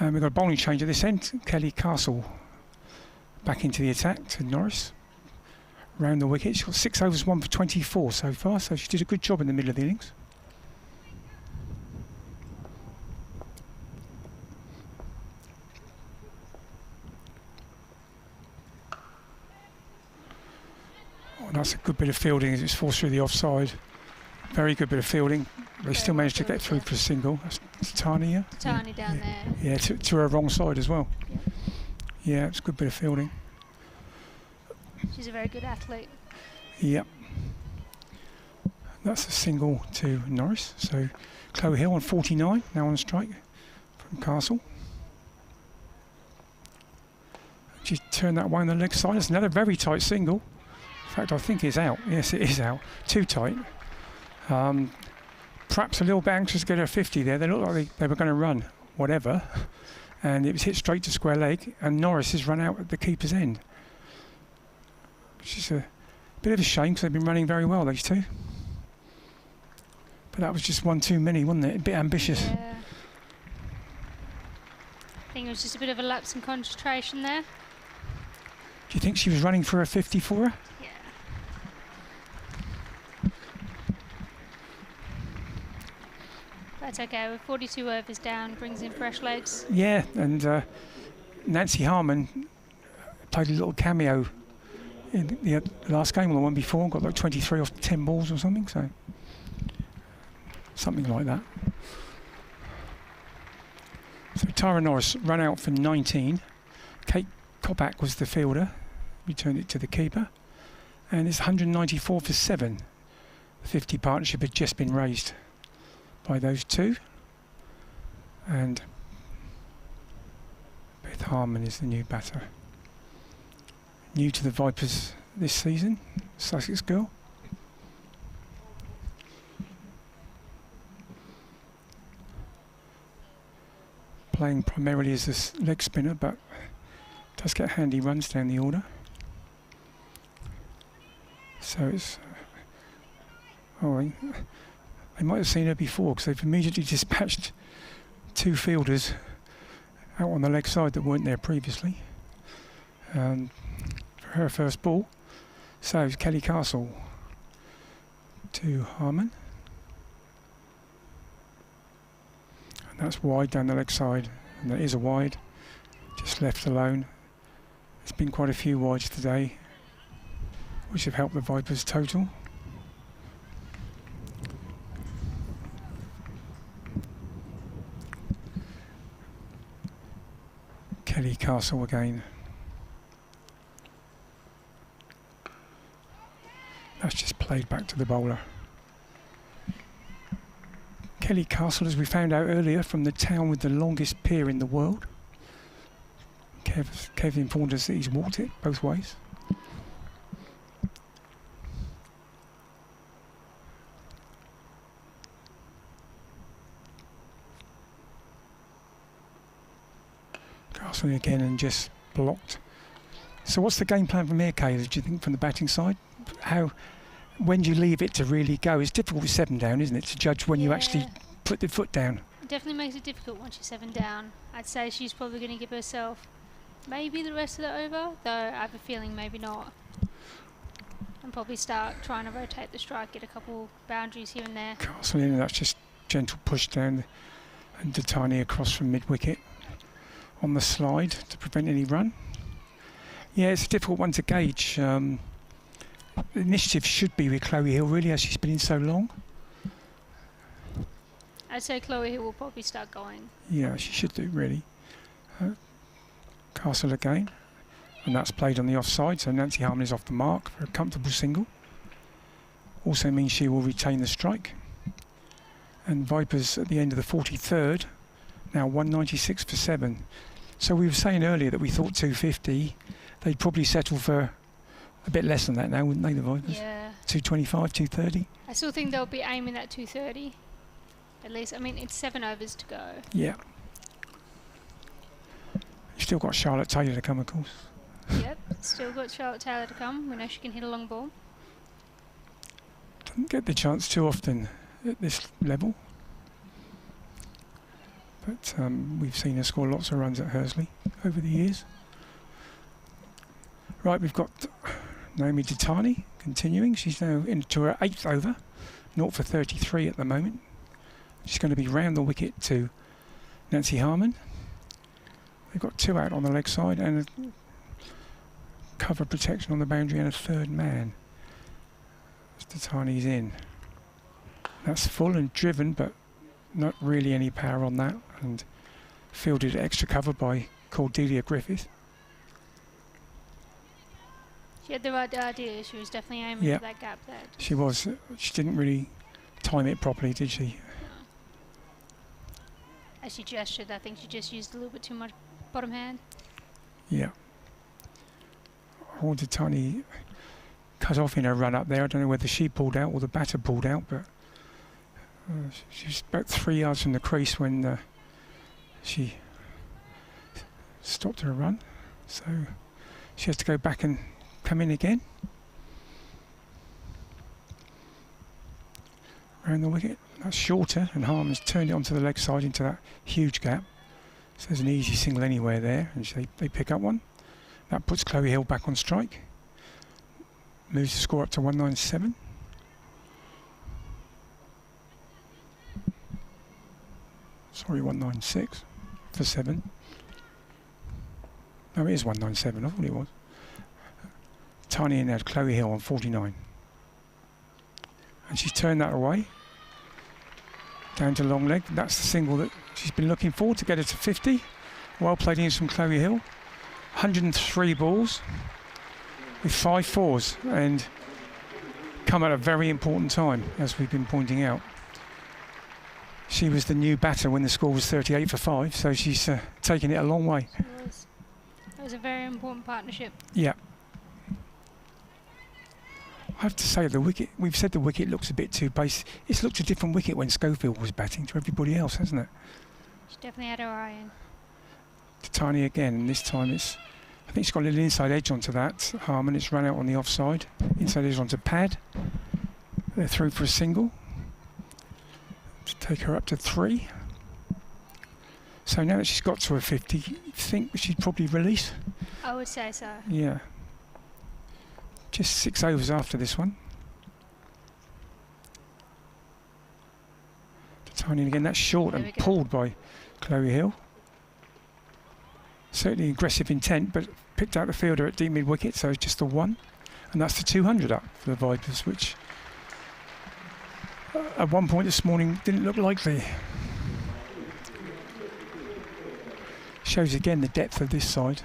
And we've got a bowling change at this end. Kelly Castle back into the attack to Norris. Round the wicket. She's got 6 overs, 1 for 24 so far, so she did a good job in the middle of the innings. Oh, that's a good bit of fielding as it's forced through the offside. Very good bit of fielding. They still managed to get through for a single. That's Tanya. Tiny down there. Yeah, to her wrong side as well. Yep. Yeah, it's a good bit of fielding. She's a very good athlete. Yep. That's a single to Norris. So Chloe Hill on 49, now on strike from Castle. She turned that one on the leg side. It's another very tight single. In fact, I think it's out. Yes, it is out. Too tight. Perhaps a little bit anxious to get her 50 there. They looked like they were going to run whatever, and it was hit straight to square leg, and Norris has run out at the keeper's end. Which is a bit of a shame because they've been running very well, these two. But that was just one too many, wasn't it? A bit ambitious. Yeah. I think it was just a bit of a lapse in concentration there. Do you think she was running for a 50 for her? Yeah. That's okay. With 42 overs down, brings in fresh legs. Yeah, and Nancy Harmon played a little cameo in the last game or the one before, got like 23 off 10 balls or something, so something like that. So Tara Norris ran out for 19. Kate Kopak was the fielder, returned it to the keeper, and it's 194 for 7. The 50 partnership had just been raised by those two, and Beth Harmon is the new batter. New to the Vipers this season, Sussex girl. Playing primarily as a leg spinner, but does get handy runs down the order. So it's they might have seen her before because they've immediately dispatched 2 fielders out on the leg side that weren't there previously. For her first ball, so it's Kelly Castle to Harmon. And that's wide down the leg side, and that is a wide, just left alone. There's been quite a few wides today, which have helped the Vipers total. Kelly Castle again. That's just played back to the bowler. Kelly Castle, as we found out earlier, from the town with the longest pier in the world. Kev informed us that he's walked it both ways. Castle again and just blocked. So what's the game plan from here, Kayla, do you think, from the batting side? When do you leave it to really go? It's difficult with 7 down, isn't it, to judge when you actually put the foot down? It definitely makes it difficult once you're 7 down. I'd say she's probably going to give herself maybe the rest of the over, though I have a feeling maybe not. And probably start trying to rotate the strike, get a couple boundaries here and there. Castle in, and that's just gentle push down and Titania across from mid-wicket on the slide to prevent any run. Yeah, it's a difficult one to gauge. The initiative should be with Chloe Hill, really, as she's been in so long. I'd say Chloe Hill will probably start going. Yeah, she should do, really. Castle again, and that's played on the offside, so Nancy Harmon is off the mark for a comfortable single. Also means she will retain the strike. And Vipers at the end of the 43rd, now 196 for 7. So we were saying earlier that we thought 250, they'd probably settle for a bit less than that now, wouldn't they, the Vipers? Yeah. 225, 230? I still think they'll be aiming at 230. At least, I mean, it's 7 overs to go. Yeah. You've still got Charlotte Taylor to come, of course. Yep, still got Charlotte Taylor to come. We know she can hit a long ball. Doesn't get the chance too often at this level. but we've seen her score lots of runs at Hursley over the years. Right, we've got Naomi Ditani continuing. She's now into her 8th over, 0 for 33 at the moment. She's going to be round the wicket to Nancy Harmon. They've got 2 out on the leg side and a cover protection on the boundary and a 3rd man. Ditani's in. That's full and driven, but not really any power on that, and fielded extra cover by Cordelia Griffith. She had the right idea. She was definitely aiming for that gap there. She was. She didn't really time it properly, did she? As she gestured, I think she just used a little bit too much bottom hand. Yeah. Ditani cut off in her run up there. I don't know whether she pulled out or the batter pulled out, but she was about 3 yards from the crease when she stopped her run. So she has to go back and come in again. Around the wicket. That's shorter, and Harmon's turned it onto the leg side into that huge gap. So there's an easy single anywhere there, and they pick up one. That puts Chloe Hill back on strike. Moves the score up to 197. Sorry, 196 for 7. No, it is 197, I thought it was. Tiny in there, Chloe Hill on 49. And she's turned that away. Down to long leg. That's the single that she's been looking for to get her to 50. Well played in from Chloe Hill. 103 balls with 5 fours, and come at a very important time, as we've been pointing out. She was the new batter when the score was 38 for 5, so she's taken it a long way. It was a very important partnership. Yeah. I have to say, the wicket, we've said the wicket looks a bit too base. It's looked a different wicket when Schofield was batting to everybody else, hasn't it? She definitely had her eye in. Tiny again, and this time I think she's got a little inside edge onto that. Harmon, it's run out on the offside. Inside edge onto pad. They're through for a single to take her up to 3. So now that she's got to a 50, you think she'd probably release? I would say so. Yeah. Just 6 overs after this one. Tiny again, that's short and pulled by Chloe Hill. Certainly aggressive intent, but picked out the fielder at deep mid wicket, so just the 1. And that's the 200 up for the Vipers, which at one point this morning didn't look likely. Shows again the depth of this side.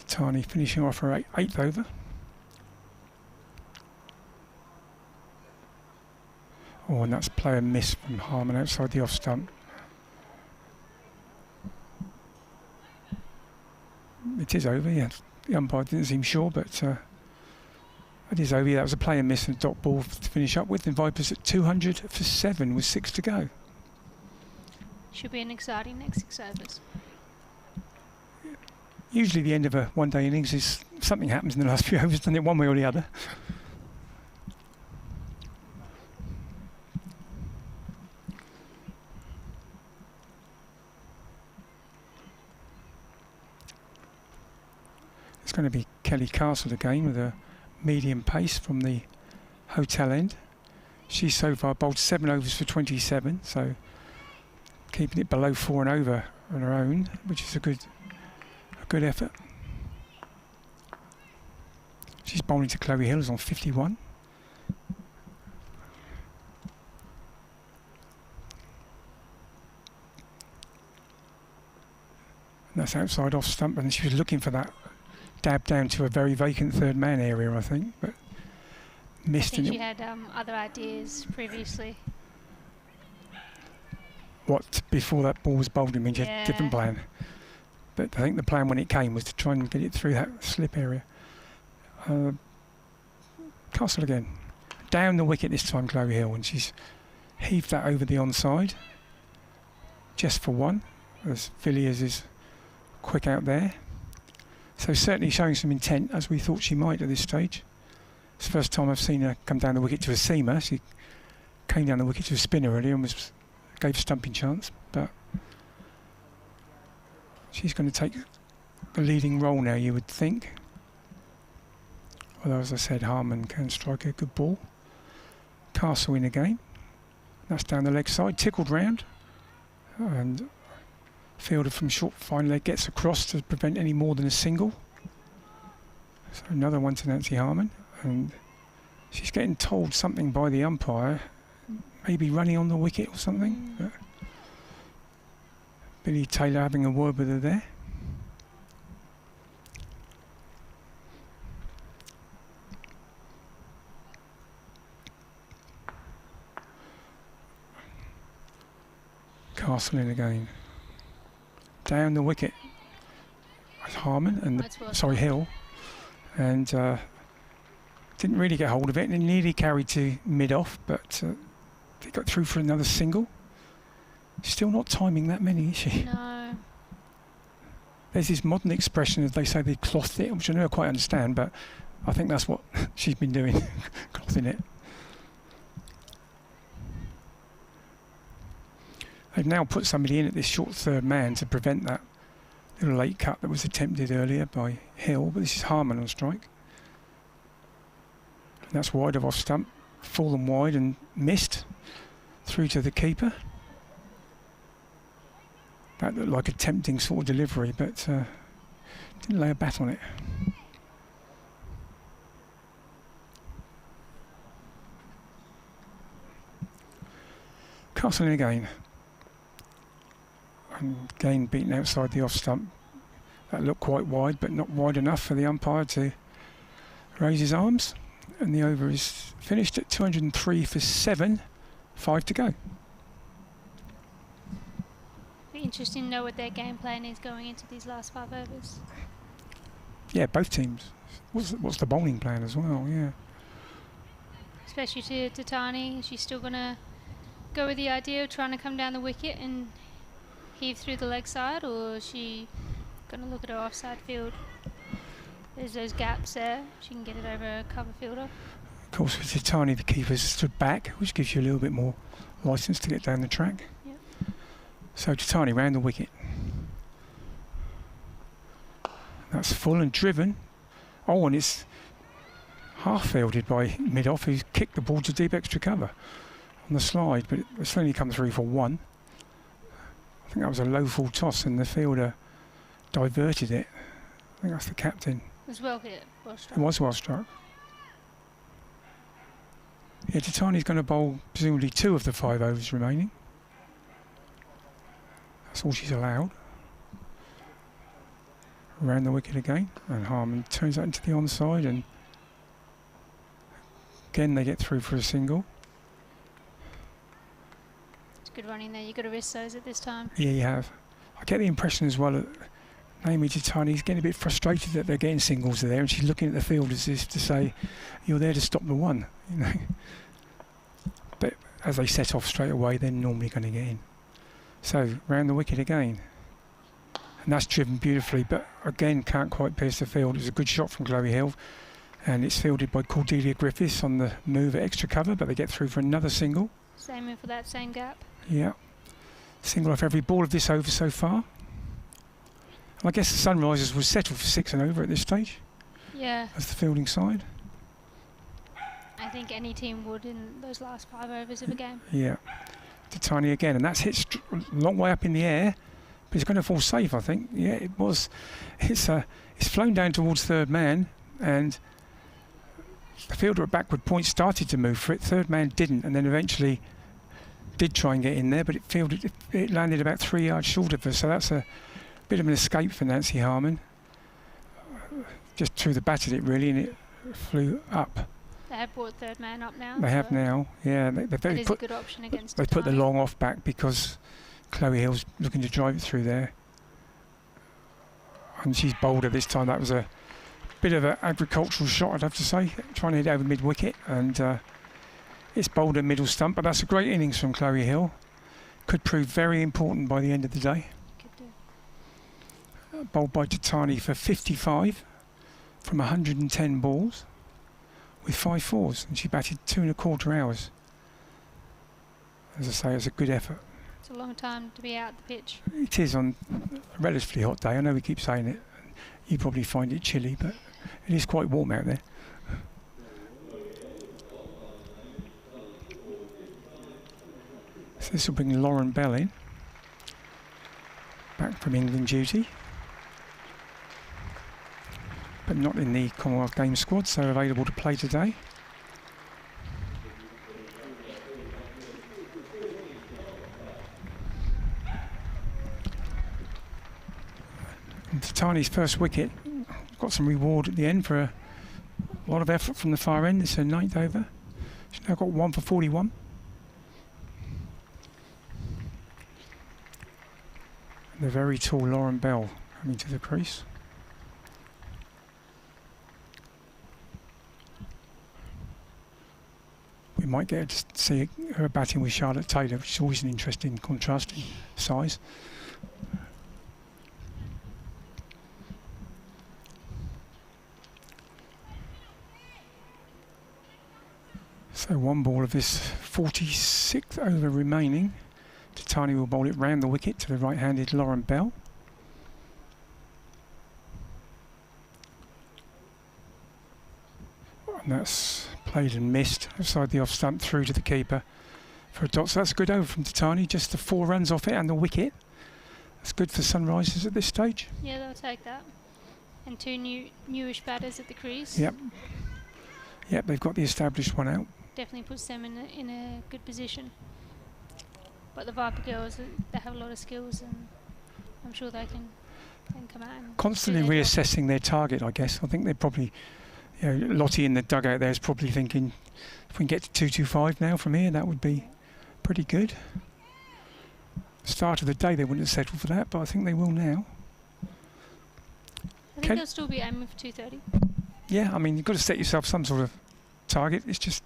Tiny finishing off her 8th over. Oh, and that's player miss from Harmon outside the off stump. It is over, yeah. The umpire didn't seem sure, but it is over. Yeah, that was a player miss and a dot ball to finish up with. And Vipers at 200 for 7 with 6 to go. Should be an exciting next 6 overs. Usually the end of a one-day innings is something happens in the last few overs, doesn't it, one way or the other? It's going to be Kelly Castle again with a medium pace from the hotel end. She's so far bowled 7 overs for 27, so keeping it below 4 and over on her own, which is a good effort. She's bowling to Chloe Hill, who's on 51. And that's outside off stump, and she was looking for that dab down to a very vacant 3rd man area, I think, but missed. I think she had other ideas previously. What, before that ball was bowled, I mean, she had a different plan. But I think the plan when it came was to try and get it through that slip area. Castle again. Down the wicket this time, Chloe Hill, and she's heaved that over the onside. Just for 1, as Villiers is quick out there. So certainly showing some intent, as we thought she might at this stage. It's the first time I've seen her come down the wicket to a seamer. She came down the wicket to a spinner earlier and gave a stumping chance, but she's going to take the leading role now, you would think. Although, as I said, Harman can strike a good ball. Castle in again. That's down the leg side, tickled round, and fielder from short fine leg gets across to prevent any more than a single. So another one to Nancy Harman, and she's getting told something by the umpire, maybe running on the wicket or something. But Billy Taylor having a word with her there. Castle in again. Down the wicket. Harman and Hill, and didn't really get hold of it, and it nearly carried to mid-off, but they got through for another single. Still not timing that many, is she? No. There's this modern expression, as they say, they clothed it, which I never quite understand, but I think that's what she's been doing, clothing it. They've now put somebody in at this short third man to prevent that little late cut that was attempted earlier by Hill, but this is Harman on strike. And that's wide of off stump, fallen wide and missed through to the keeper. That looked like a tempting sort of delivery, but didn't lay a bat on it. Castle in again. And again beaten outside the off stump. That looked quite wide, but not wide enough for the umpire to raise his arms. And the over is finished at 203 for 7, 5 to go. Be interesting to know what their game plan is going into these last 5 overs. Yeah, both teams. What's the bowling plan as well? Yeah. Especially to Tani, is she still going to go with the idea of trying to come down the wicket and heave through the leg side, or is she going to look at her offside field? There's those gaps there. She can get it over a cover fielder. Of course, with Titani, the keeper's stood back, which gives you a little bit more licence to get down the track. Yep. So Titani round the wicket. That's full and driven. Oh, and it's half fielded by mid-off, who's kicked the ball to deep extra cover on the slide, but it's only come through for 1. I think that was a low full toss and the fielder diverted it. I think that's the captain. It was well hit, well struck. It was well struck. Yeah, Titani's going to bowl presumably 2 of the 5 overs remaining. That's all she's allowed. Around the wicket again, and Harman turns that into the onside, and again they get through for a single. Good running there. You've got to risk those at this time. Yeah, you have. I get the impression as well that Naomi Titani's getting a bit frustrated that they're getting singles there, and she's looking at the field as if to say, "You're there to stop the one," you know. But as they set off straight away, they're normally going to get in. So round the wicket again, and that's driven beautifully, but again can't quite pierce the field. It was a good shot from Chloe Hill, and it's fielded by Cordelia Griffiths on the move at extra cover, but they get through for another single. Same in for that same gap. Yeah, single off every ball of this over so far. And I guess the Sunrisers would settle for 6 and over at this stage. Yeah. As the fielding side. I think any team would in those last 5 overs of a game. Yeah. Titani again, and that's hit a long way up in the air, but it's going to fall safe, I think. Yeah, it was. It's flown down towards third man, and the fielder at backward point started to move for it. Third man didn't, and then eventually did try and get in there, but it landed about 3 yards short of her, so that's a bit of an escape for Nancy Harman. Just threw the bat at it really, and it flew up. They have brought third man up now. They have now, yeah. That is a good option against They put the Titani. long off back because Chloe Hill's looking to drive it through there. And she's bowled her this time. That was a bit of an agricultural shot, I'd have to say, trying to hit over mid-wicket, and it's bowled a middle stump, but that's a great innings from Chloe Hill. Could prove very important by the end of the day. Could do. Bowled by Titani for 55 from 110 balls. with 5 fours, and she batted 2.25 hours. As I say, it's a good effort. It's a long time to be out the pitch. It is on a relatively hot day. I know we keep saying it. You probably find it chilly, but it is quite warm out there. So this will bring Lauren Bell in, back from England duty, but not in the Commonwealth Games squad, so available to play today. And Tatani's first wicket got some reward at the end for a lot of effort from the far end. It's her 9th over. She's now got 1 for 41. And the very tall Lauren Bell coming to the crease. We might get to see her batting with Charlotte Taylor, which is always an interesting contrasting size. So 1 ball of this 46th over remaining. Tatani will bowl it round the wicket to the right-handed Lauren Bell. And that's played and missed outside the off stump through to the keeper for a dot. So that's a good over from Tatani, just the 4 runs off it and the wicket. That's good for Sunrisers at this stage. Yeah, they'll take that. And 2 newish batters at the crease. Yep. Yep, they've got the established one out. Definitely puts them in a good position. But the Viper girls, they have a lot of skills, and I'm sure they can come out and constantly do their reassessing job. their target, I guess. I think they're probably, Lottie in the dugout there is probably thinking, if we can get to 225 now from here, that would be pretty good. Start of the day, they wouldn't have settled for that, but I think they will now. I think they'll still be aiming for 230. Yeah, I mean, you've got to set yourself some sort of target. It's just,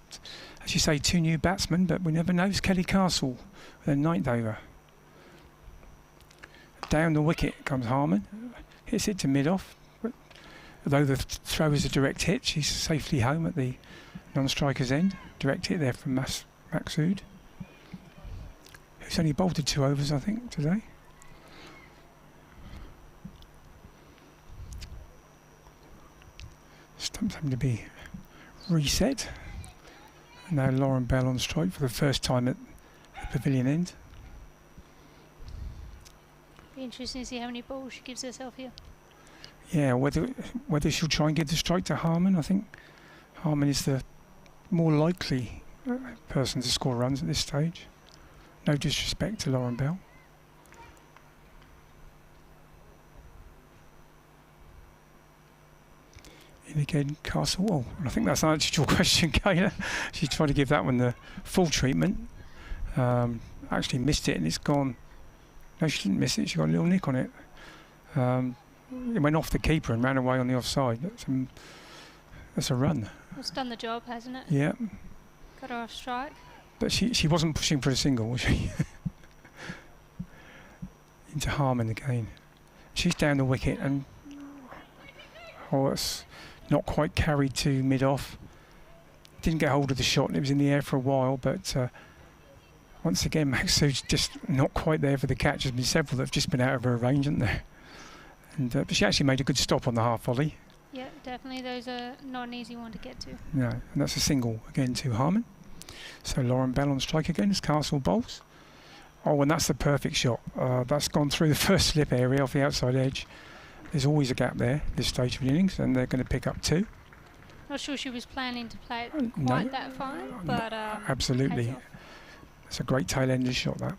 as you say, 2 new batsmen, but we never know. It's Kelly Castle with a 9th over. Down the wicket comes Harman, hits it to mid-off. Although the throw is a direct hit, she's safely home at the non-striker's end. Direct hit there from Maxud, who's only bowled 2 overs, I think, today. Stumps having to be reset. And now Lauren Bell on strike for the first time at the pavilion end. Be interesting to see how many balls she gives herself here. Yeah, whether she'll try and give the strike to Harman. I think Harman is the more likely person to score runs at this stage. No disrespect to Lauren Bell. In again, Castle. Oh, I think that's answered your question, Kayla. She tried to give that one the full treatment. Actually missed it and it's gone. No, she didn't miss it. She got a little nick on it. It went off the keeper and ran away on the offside. That's a run. It's done the job, hasn't it? Yeah. Got her off strike. But she wasn't pushing for a single, was she? Into Harman again. She's down the wicket and it's not quite carried to mid-off. Didn't get hold of the shot. It was in the air for a while, but once again, Maxud's just not quite there for the catch. There's been several that have just been out of her range, haven't there? And but she actually made a good stop on the half volley. Yeah, definitely. Those are not an easy one to get to. No, and that's a single again to Harman. So Lauren Bell on strike again as Castle bowls. Oh, and that's the perfect shot. That's gone through the first slip area off the outside edge. There's always a gap there this stage of the innings, and they're going to pick up 2. Not sure she was planning to play it quite that fine, but absolutely. It's a great tail-ender shot, that.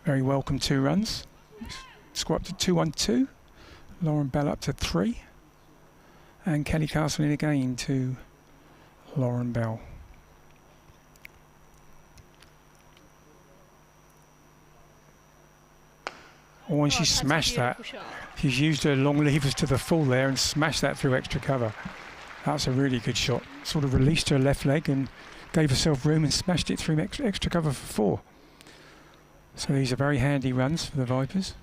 Very welcome 2 runs. Score up to 2-1-2. Lauren Bell up to 3. And Kelly Castle in again to Lauren Bell. Oh, and she smashed that. She's used her long levers to the full there and smashed that through extra cover. That's a really good shot. Sort of released her left leg and gave herself room and smashed it through extra cover for 4. So these are very handy runs for the Vipers.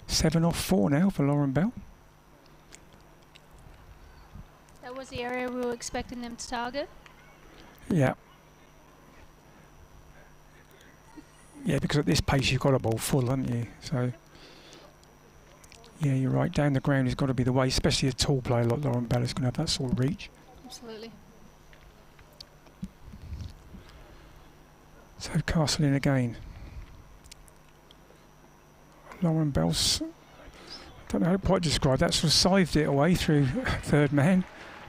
7 off 4 now for Lauren Bell. was the area we were expecting them to target. Yeah. Yeah, because at this pace you've got a ball full, haven't you? So, yeah, you're right. Down the ground has got to be the way, especially a tall player like Lauren Bell is going to have that sort of reach. Absolutely. So Castle in again. Lauren Bell's, I don't know how to quite describe that, sort of scythed it away through third man,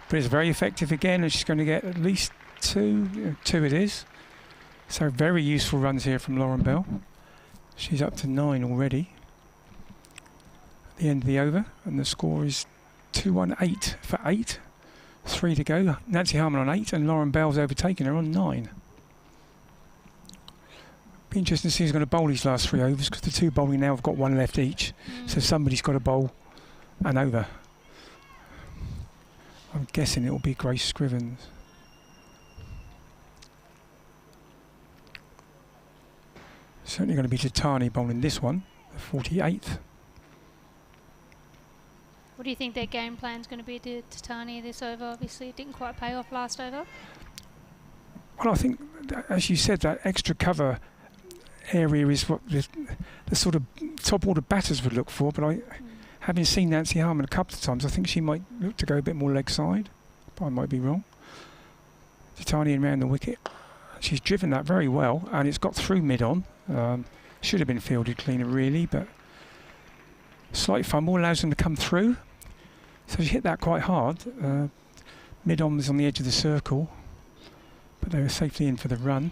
but it's very effective again, and she's going to get at least two it is. So very useful runs here from Lauren Bell. She's up to 9 already at the end of the over, and the score is 2-1-8 for 8. 3 to go. Nancy Harmon on 8, and Lauren Bell's overtaken her on 9. Be interesting to see who's going to bowl these last 3 overs, because the 2 bowling now have got 1 left each. So somebody's got to bowl an over. I'm guessing it will be Grace Scrivens. Certainly going to be Tatani bowling this one, the 48th. What do you think their game plan's going to be to Tatani this over? Obviously, it didn't quite pay off last over. Well, I think, as you said, that extra cover area is what the sort of top order batters would look for, but having seen Nancy Harmon a couple of times, I think she might look to go a bit more leg side, but I might be wrong. Tatani in round the wicket. She's driven that very well, and it's got through mid-on. Should have been fielded cleaner really, but slight fumble allows them to come through. So she hit that quite hard. Mid-on was on the edge of the circle, but they were safely in for the run.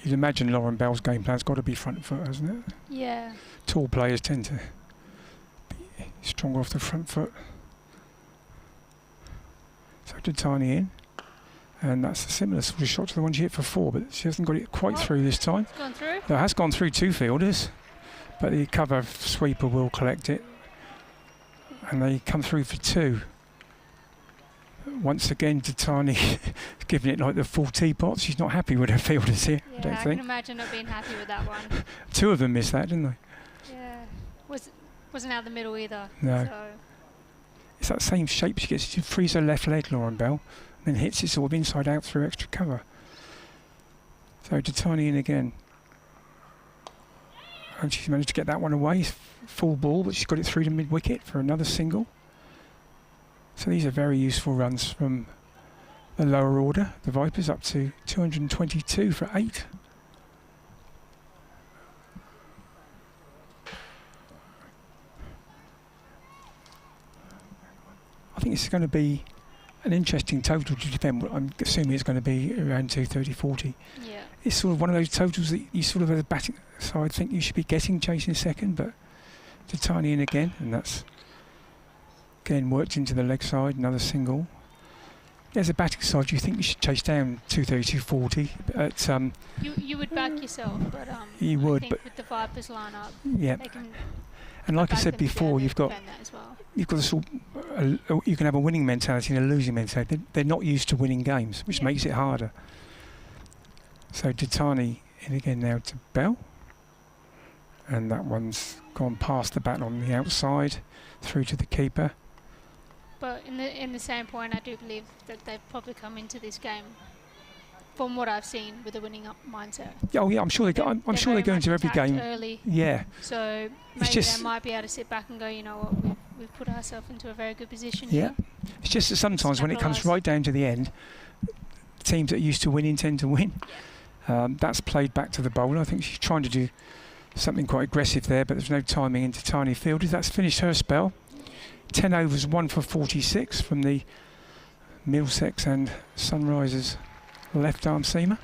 You'd imagine Lauren Bell's game plan's got to be front foot, hasn't it? Yeah. Tall players tend to be stronger off the front foot. So Tatani in, and that's a similar sort of shot to the one she hit for 4, but she hasn't got it quite through this time. It's gone through. No, it has gone through 2 fielders, but the cover sweeper will collect it, and they come through for 2. Once again, Tatani giving it like the full teapot. She's not happy with her fielders here, Yeah, I don't I think. can imagine not being happy with that one. 2 of them missed that, didn't they? Yeah. Wasn't out the middle either. No. So. It's that same shape she gets. She frees her left leg, Lauren Bell, and then hits it sort of inside out through extra cover. So Tatani in again. And she's managed to get that one away. Full ball, but she's got it through to mid-wicket for another single. So these are very useful runs from the lower order. The Vipers up to 222 for 8. I think it's going to be an interesting total to defend. I'm assuming it's going to be around 230-40. Yeah. It's sort of one of those totals that you sort of, as a batting side, think you should be getting chasing second, but Tatani in again, and that's again worked into the leg side, another single. As a batting side, you think you should chase down 230-240. But You would back yourself, but you would, I think but with the Vipers lineup, yeah. they can. And like I back said them down before, and you've got defend that as well. a sort you can have a winning mentality and a losing mentality. They're not used to winning games, which makes it harder. So Tatani in again now to Bell, and that one's gone past the bat on the outside, through to the keeper. But in the same point, I do believe that they've probably come into this game, from what I've seen, with a winning mindset. Oh yeah, I'm sure they go. I'm sure they go into every game. Early, yeah. so It's maybe just they might be able to sit back and go, you know what, we've put ourselves into a very good position Yeah. here. It's just that sometimes when it comes capitalise. right down to the end, teams that are used to winning tend to win. That's played back to the bowler. I think she's trying to do something quite aggressive there, but there's no timing into tiny fielders. That's finished her spell. 10 overs, 1 for 46 from the Middlesex and Sunrisers left arm seamer.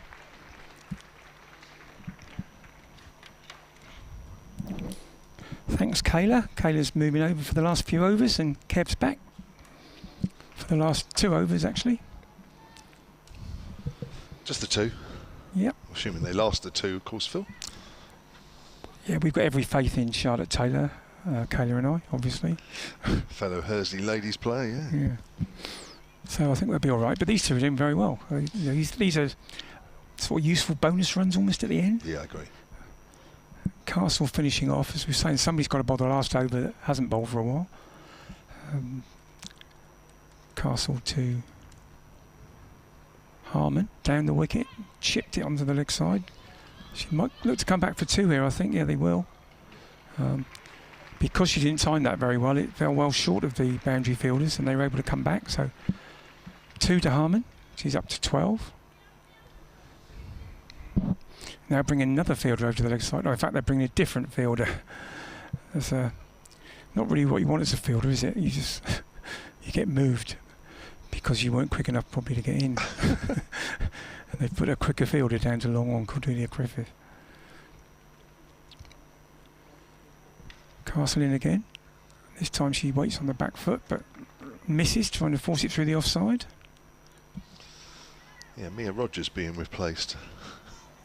Thanks, Kayla. Kayla's moving over for the last few overs, and Kev's back for the last 2 overs, actually. Just the 2? Yep. Assuming they last the 2, of course, Phil. Yeah, we've got every faith in Charlotte Taylor, Kayla and I, obviously. Fellow Hersley ladies player, yeah. Yeah. So I think they'll be all right. But these 2 are doing very well. These are sort of useful bonus runs almost at the end. Yeah, I agree. Castle finishing off. As we were saying, somebody's got to bowl the last over that hasn't bowled for a while. Castle to Harman, down the wicket, chipped it onto the leg side. She might look to come back for 2 here, I think. Yeah, they will. Because she didn't time that very well, it fell well short of the boundary fielders and they were able to come back. So 2 to Harman. She's up to 12. Now bringing another fielder over to the leg side. No, in fact, they're bringing a different fielder. That's not really what you want as a fielder, is it? You just you get moved because you weren't quick enough probably to get in. And they've put a quicker fielder down to long on Cordelia Griffith. Castle in again. This time she waits on the back foot but misses, trying to force it through the offside. Yeah, Mia Rogers being replaced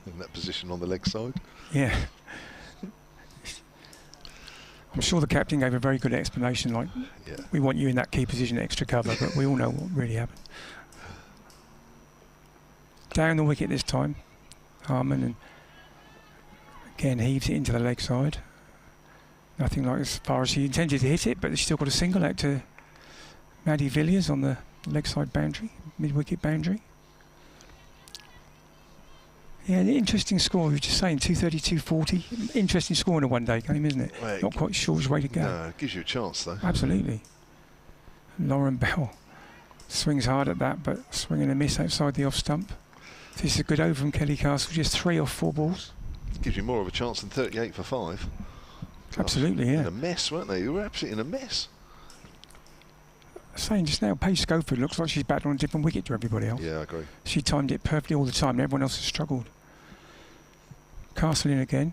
in that position on the leg side. Yeah. I'm sure the captain gave a very good explanation, like, yeah, we want you in that key position, extra cover, but we all know what really happened. Down the wicket this time, Harman, and again heaves it into the leg side. Nothing like as far as she intended to hit it, but she's still got a single out to Maddie Villiers on the leg side boundary, mid-wicket boundary. Yeah, an interesting score. We were just saying 230-240. Interesting score in a one-day game, isn't it? Well, not quite sure which way to go. No, it gives you a chance though. Absolutely. Lauren Bell swings hard at that, but swing and a miss outside the off stump. This is a good over from Kelly Castle, just 3 off 4 balls. Gives you more of a chance than 38 for 5. Absolutely, yeah. In a mess, weren't they? You were absolutely in a mess. Saying just now, Paige Schofield looks like she's batting on a different wicket to everybody else. Yeah, I agree. She timed it perfectly all the time, and everyone else has struggled. Castle in again.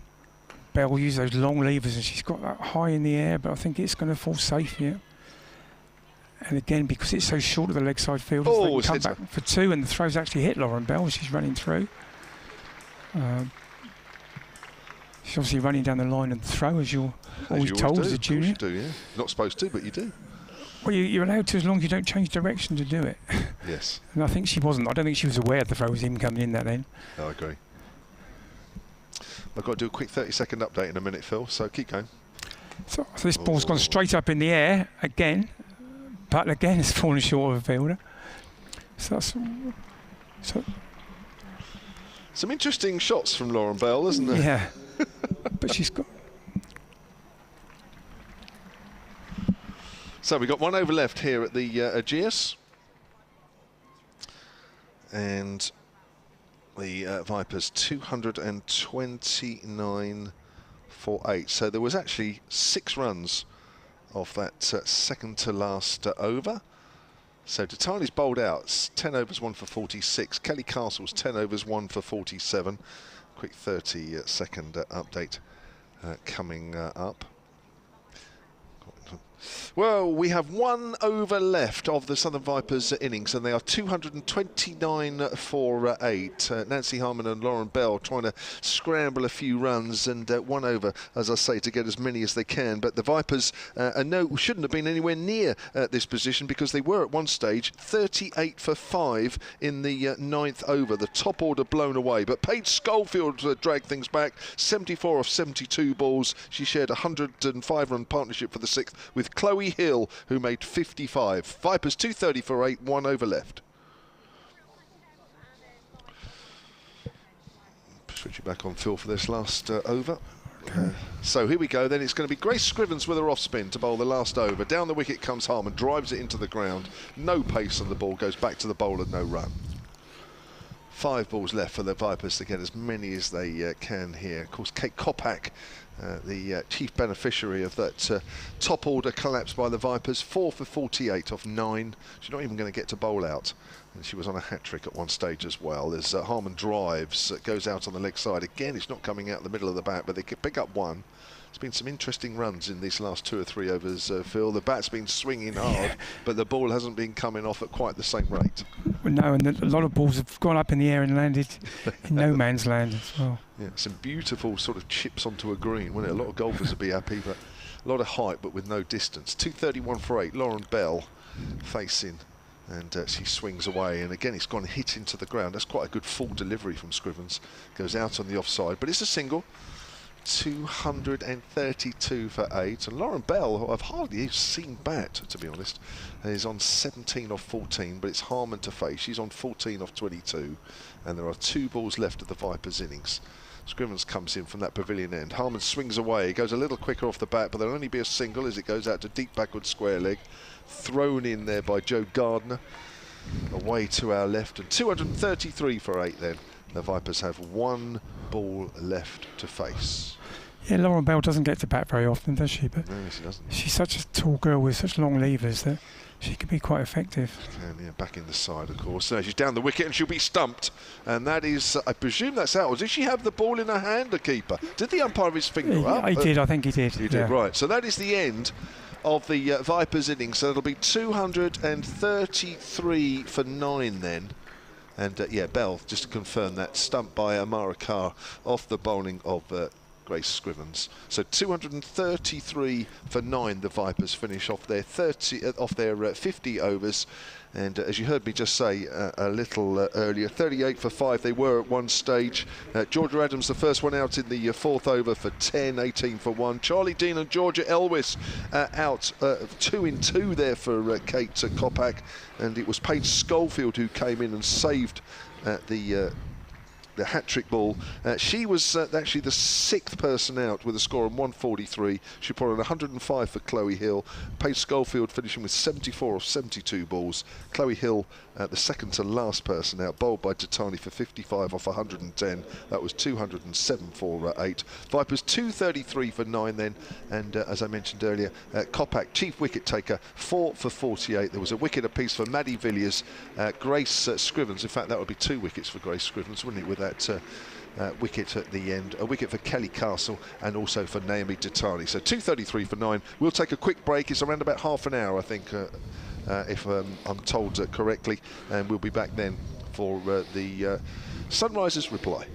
Bell will use those long levers, and she's got that high in the air, but I think it's going to fall safe here. And again, because it's so short of the leg side fielders, they can come back for 2, and the throw's actually hit Lauren Bell as she's running through. She's obviously running down the line and throw, as you're always told as a junior. You do, yeah. Not supposed to, but you do. Well, you're allowed to as long as you don't change direction to do it. Yes. And I think she wasn't. I don't think she was aware the throw was him coming in that end. No, I agree. I've got to do a quick 30-second update in a minute, Phil, so keep going. So this ball's gone straight up in the air again, but again it's fallen short of a fielder. So some interesting shots from Lauren Bell, isn't there? Yeah. But she's got... So we've got 1 over left here at the Ageas. And the Vipers 229 for 8. So there was actually 6 runs off that second to last over. So Tatani's bowled out, 10 overs, 1 for 46. Kelly Castle's 10 overs, 1 for 47. Quick 30-second update coming up. Well, we have 1 over left of the Southern Vipers innings, and they are 229 for 8. Nancy Harman and Lauren Bell trying to scramble a few runs, and 1 over, as I say, to get as many as they can. But the Vipers shouldn't have been anywhere near this position, because they were at one stage 38 for 5 in the 9th over. The top order blown away. But Paige Schofield dragged things back, 74 off 72 balls. She shared a 105-run partnership for the 6th with Chloe Hill, who made 55. Vipers 230 for 8, 1 over left. Switch it back on Phil for this last over. So here we go then. It's going to be Grace Scrivens with her off spin to bowl the last over. Down the wicket comes Harman, drives it into the ground. No pace on the ball, goes back to the bowler, no run. 5 balls left for the Vipers to get as many as they can here. Of course, Kate Kopak, the chief beneficiary of that top order collapse by the Vipers, 4 for 48 off 9. She's not even going to get to bowl out. And she was on a hat-trick at one stage as well. As Harman drives, goes out on the leg side. Again, it's not coming out the middle of the bat, but they could pick up 1. There's been some interesting runs in these last 2 or 3 overs, Phil. The bat's been swinging hard, but the ball hasn't been coming off at quite the same rate. Well, no, and a lot of balls have gone up in the air and landed in no man's land as well. Yeah, some beautiful sort of chips onto a green, wouldn't it? A lot of golfers would be happy, but a lot of height, but with no distance. 231 for 8. Lauren Bell facing, and she swings away, and again it's gone hit into the ground. That's quite a good full delivery from Scrivens. Goes out on the offside, but it's a single. 232 for 8. And Lauren Bell, who I've hardly seen bat, to be honest, is on 17 off 14, but it's Harmon to face. She's on 14 off 22, and there are 2 balls left of the Vipers' innings. Scrivens comes in from that pavilion end. Harmon swings away. He goes a little quicker off the bat, but there'll only be a single as it goes out to deep backward square leg. Thrown in there by Joe Gardner. Away to our left, and 233 for 8 then. The Vipers have 1 ball left to face. Yeah, Lauren Bell doesn't get to bat very often, does she? But no, she doesn't. She's such a tall girl with such long levers that she can be quite effective. And yeah, back in the side, of course. So she's down the wicket and she'll be stumped. And that is, I presume that's out. Or did she have the ball in her hand, the keeper? Did the umpire have his finger up? He did, I think he did. He did, right. So that is the end of the Vipers' innings. So it'll be 233 for 9 then. And yeah, Bell, just to confirm that, stumped by Amara Carr off the bowling of Grace Scrivens. So 233 for 9. The Vipers finish off their 50 overs. And as you heard me just say a little earlier, 38 for 5 they were at one stage. Georgia Adams, the first one out in the 4th over for 10, 18 for 1. Charlie Dean and Georgia Elwis out 2 in 2 there for Kate Kopak. And it was Paige Schofield who came in and saved the hat-trick ball. She was actually the 6th person out with a score of 143. She put on 105 for Chloe Hill. Paige Schofield finishing with 74 of 72 balls. Chloe Hill, the second to last person out, bowled by Tatani for 55 off 110. That was 207 for 8. Vipers 233 for 9 then. And as I mentioned earlier, Kopak, chief wicket taker, 4 for 48. There was a wicket apiece for Maddie Villiers, Grace Scrivens. In fact, that would be 2 wickets for Grace Scrivens, wouldn't it, with that wicket at the end, a wicket for Kelly Castle and also for Naomi Tatani. So 233 for 9. We'll take a quick break. It's around about half an hour, I think, if I'm told correctly, and we'll be back then for the Sunrisers reply.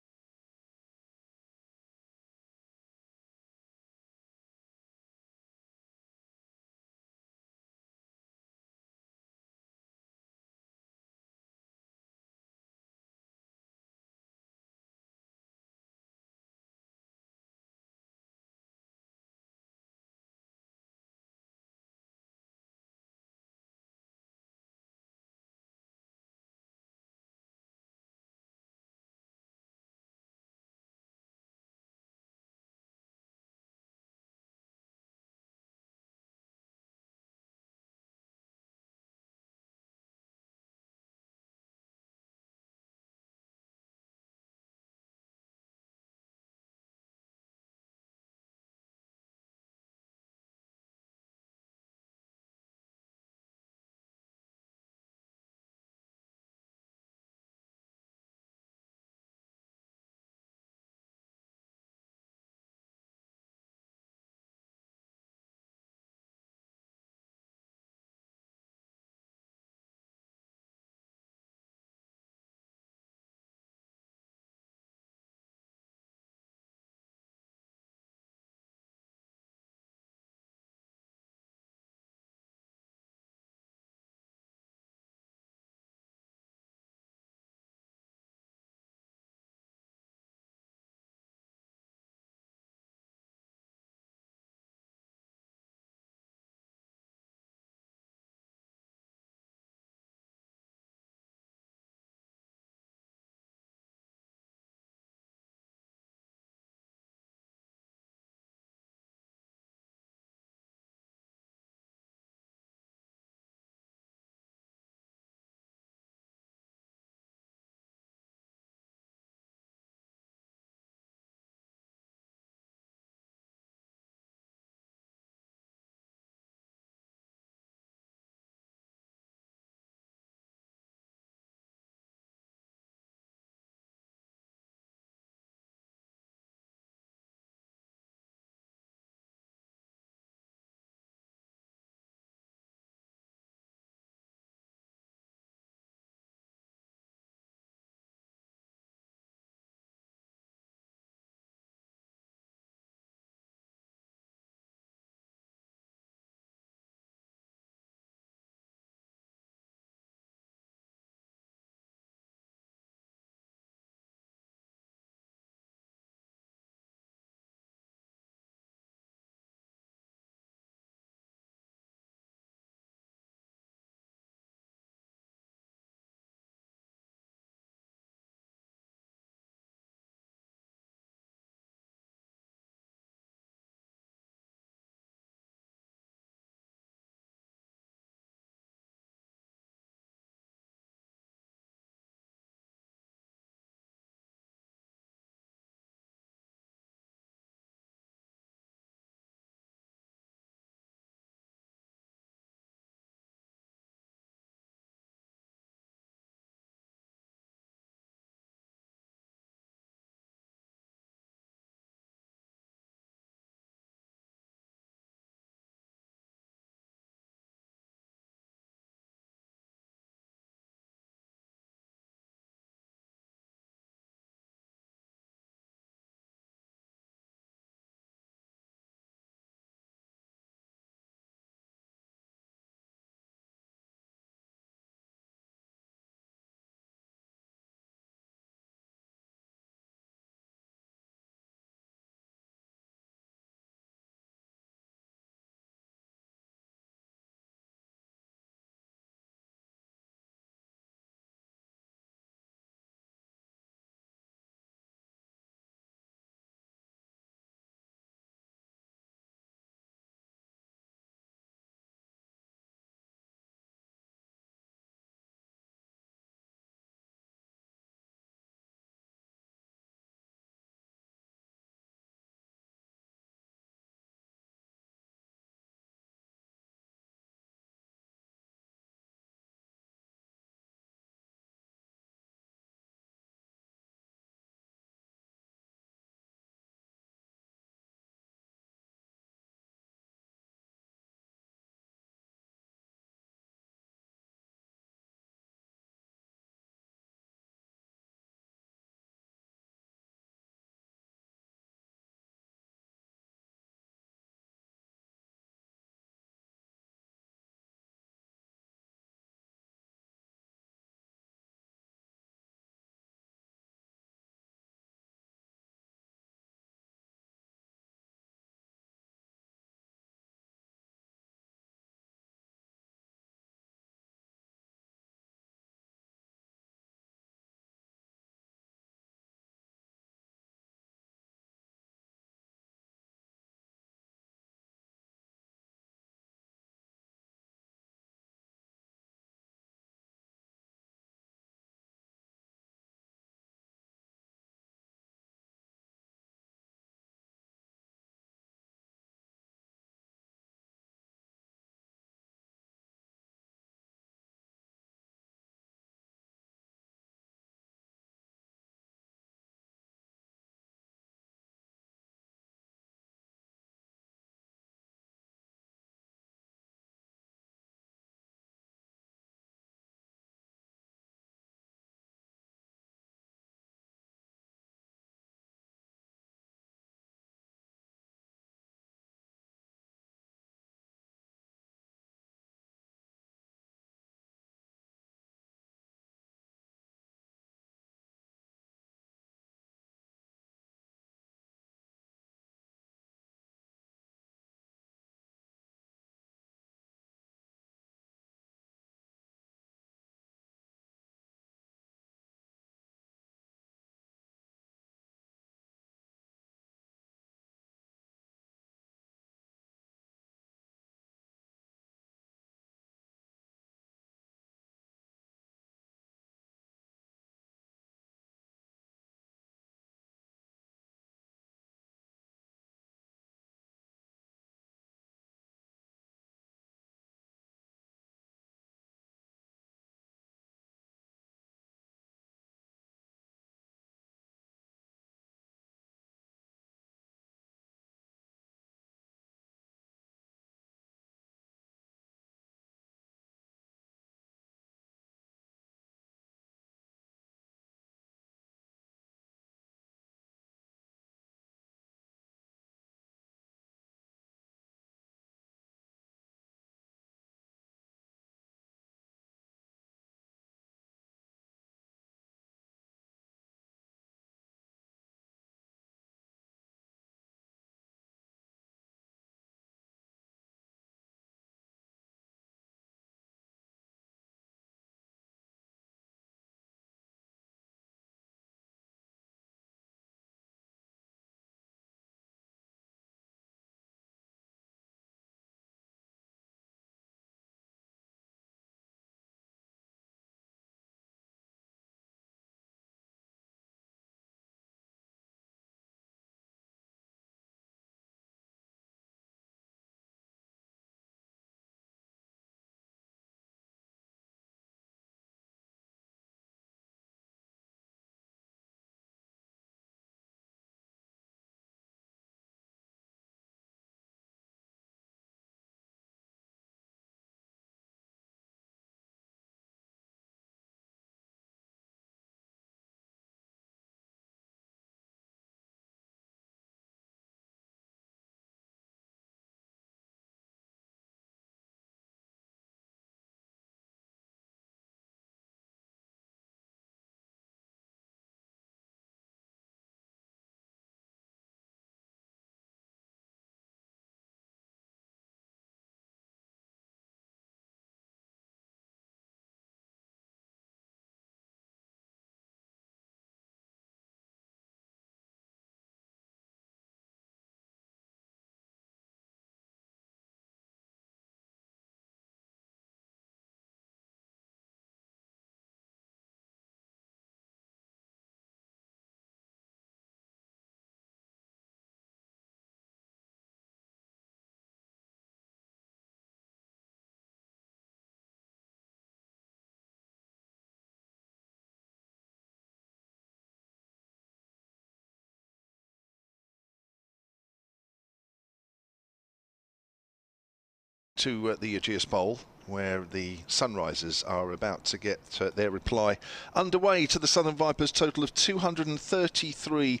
to the Ageas Bowl, where the Sunrisers are about to get their reply underway to the Southern Vipers. Total of 233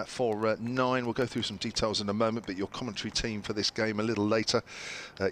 for 9. We'll go through some details in a moment, but your commentary team for this game a little later.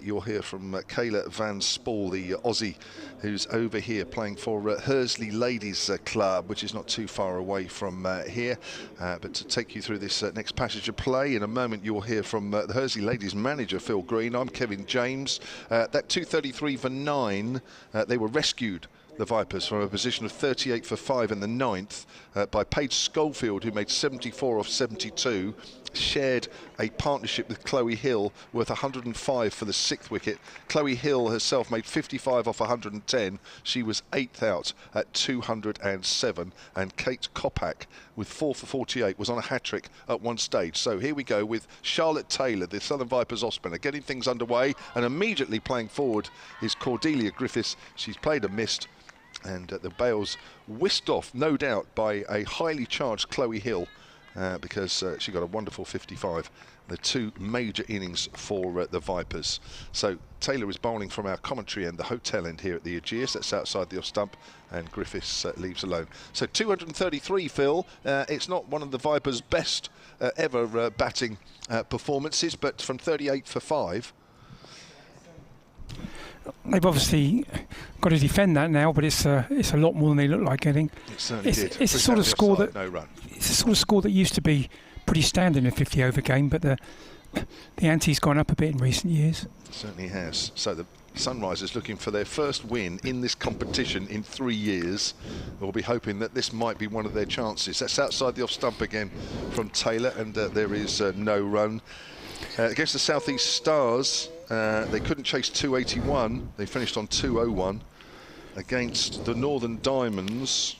You'll hear from Kayla Van Spall, the Aussie, who's over here playing for Hursley Ladies Club, which is not too far away from here. But to take you through this next passage of play, in a moment you'll hear from the Hursley Ladies manager, Phil Green. I'm Kevin James. That 233 for 9, they were rescued, the Vipers, from a position of 38 for 5 in the 9th by Paige Schofield, who made 74 off 72, shared a partnership with Chloe Hill worth 105 for the 6th wicket. Chloe Hill herself made 55 off 110. She was 8th out at 207, and Kate Kopak with 4 for 48 was on a hat-trick at one stage. So here we go with Charlotte Taylor, the Southern Vipers off-spinner, getting things underway, and immediately playing forward is Cordelia Griffiths. She's played and missed, and the bails whisked off, no doubt, by a highly charged Chloe Hill, because she got a wonderful 55. The 2 major innings for the Vipers. So Taylor is bowling from our commentary end, the hotel end here at the Ageas. That's outside the off stump, and Griffiths leaves alone. So 233, Phil. It's not one of the Vipers' best ever batting performances, but from 38 for 5. They've obviously got to defend that now, but it's a lot more than they look like getting. It certainly did. It's a sort of score offside, that no run. It's a sort of score that used to be pretty standard in a 50-over game, but the ante's gone up a bit in recent years. It certainly has. So the Sunrisers looking for their first win in this competition in 3 years. We'll be hoping that this might be one of their chances. That's outside the off stump again from Taylor, and there is no run. Against the South East Stars, they couldn't chase 281. They finished on 201. Against the Northern Diamonds,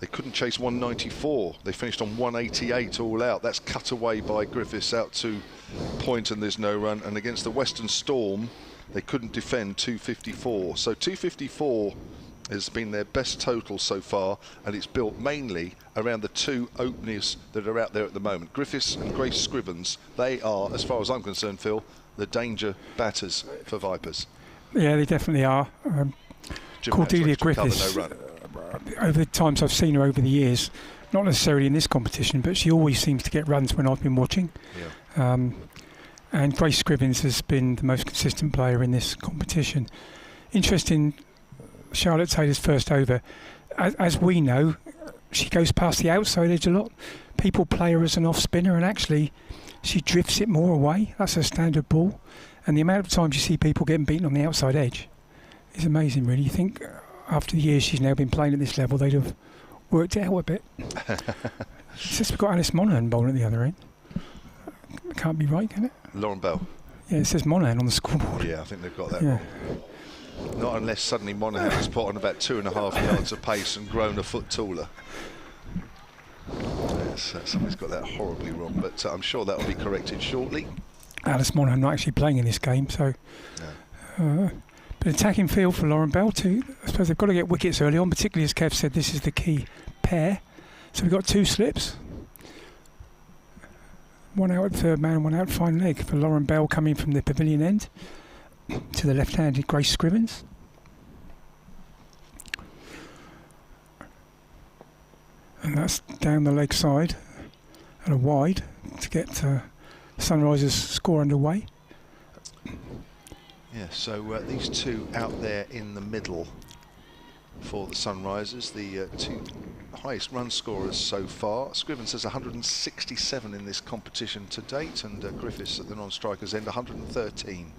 they couldn't chase 194. They finished on 188 all out. That's cut away by Griffiths out to point, and there's no run. And against the Western Storm, they couldn't defend 254. So 254 has been their best total so far, and it's built mainly around the 2 openers that are out there at the moment. Griffiths and Grace Scrivens, they are, as far as I'm concerned, Phil, the danger batters for Vipers. Yeah, they definitely are. Cordelia Griffiths, over the times I've seen her over the years, not necessarily in this competition, but she always seems to get runs when I've been watching. Yeah. And Grace Scrivens has been the most consistent player in this competition. Interesting, Charlotte Taylor's first over. As we know, she goes past the outside edge a lot. People play her as an off-spinner, and actually she drifts it more away. That's her standard ball. And the amount of times you see people getting beaten on the outside edge is amazing, really. You think after the years she's now been playing at this level, they'd have worked it out a bit. It's just we've got Alice Monaghan bowling at the other end. It can't be right, can it? Lauren Bell. Yeah, it says Monaghan on the scoreboard. Yeah, I think they've got that wrong. Not unless suddenly Monaghan has put on about 2.5 yards of pace and grown a foot taller. Yes, somebody's got that horribly wrong, but I'm sure that will be corrected shortly. Alice Monaghan not actually playing in this game, so... No. But attacking field for Lauren Bell too. I suppose they've got to get wickets early on, particularly as Kev said, this is the key pair. So we've got 2 slips. 1 out at third man, 1 out fine leg for Lauren Bell coming from the pavilion end to the left-handed Grace Scrivens. And that's down the leg side and a wide to get Sunrisers score underway. Yeah, so these 2 out there in the middle for the Sunrisers, the 2 highest run scorers so far. Scrivens has 167 in this competition to date, and Griffiths at the non-strikers end 113.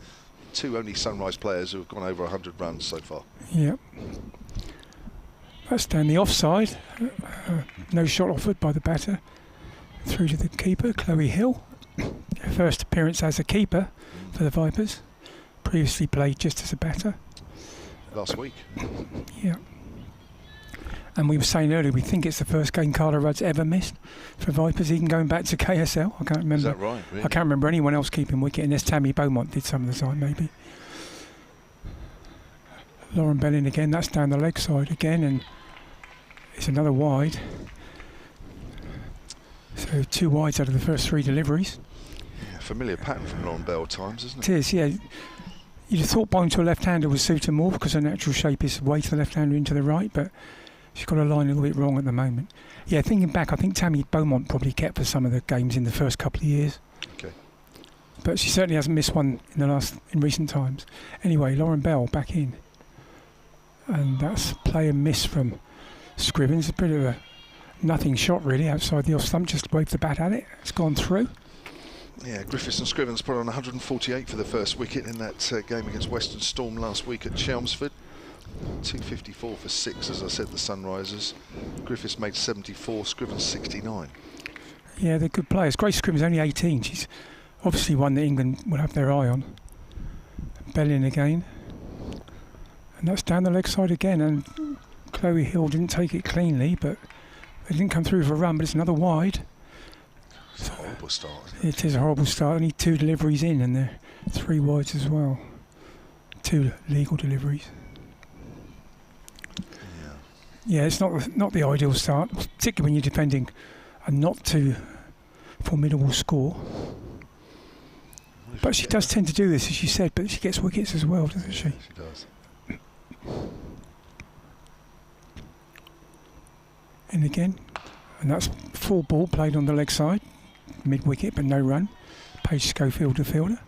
2 only Sunrise players who have gone over 100 runs so far. Yep. That's down the offside. No shot offered by the batter. Through to the keeper, Chloe Hill. First appearance as a keeper for the Vipers. Previously played just as a batter. Last week. Yeah. And we were saying earlier, we think it's the first game Carla Rudd's ever missed for Vipers, even going back to KSL. I can't remember. Is that right? Really? I can't remember anyone else keeping wicket, unless Tammy Beaumont did some of the time, maybe. Lauren Bell in again, that's down the leg side again, and it's another wide. So 2 wides out of the first 3 deliveries. Yeah, familiar pattern from Lauren Bell times, isn't it? It is, yeah. You'd have thought bowling to a left-hander would suit her more because her natural shape is way to the left-hander into the right, but she's got her line a little bit wrong at the moment. Yeah, thinking back, I think Tammy Beaumont probably kept for some of the games in the first couple of years. Okay. But she certainly hasn't missed one in recent times. Anyway, Lauren Bell back in. And that's play and miss from Scrivens. A bit of a nothing shot really outside the off stump, just waved the bat at it. It's gone through. Yeah, Griffiths and Scrivens put on 148 for the first wicket in that game against Western Storm last week at Chelmsford. 254 for 6, as I said, the Sunrisers. Griffiths made 74, Scrivens 69. Yeah, they're good players. Grace Scrivens only 18. She's obviously one that England will have their eye on. Bell in again. And that's down the leg side again. And Chloe Hill didn't take it cleanly, but they didn't come through for a run, but it's another wide. It's a horrible start, isn't it? It is a horrible start. Only 2 deliveries in, and they're 3 wides as well. 2 legal deliveries. Yeah, it's not the ideal start, particularly when you're defending a not too formidable score. But she does tend to do this, as you said, but she gets wickets as well, doesn't she? She does. In again, and that's full ball played on the leg side, mid-wicket, but no run. Paige Schofield, the fielder.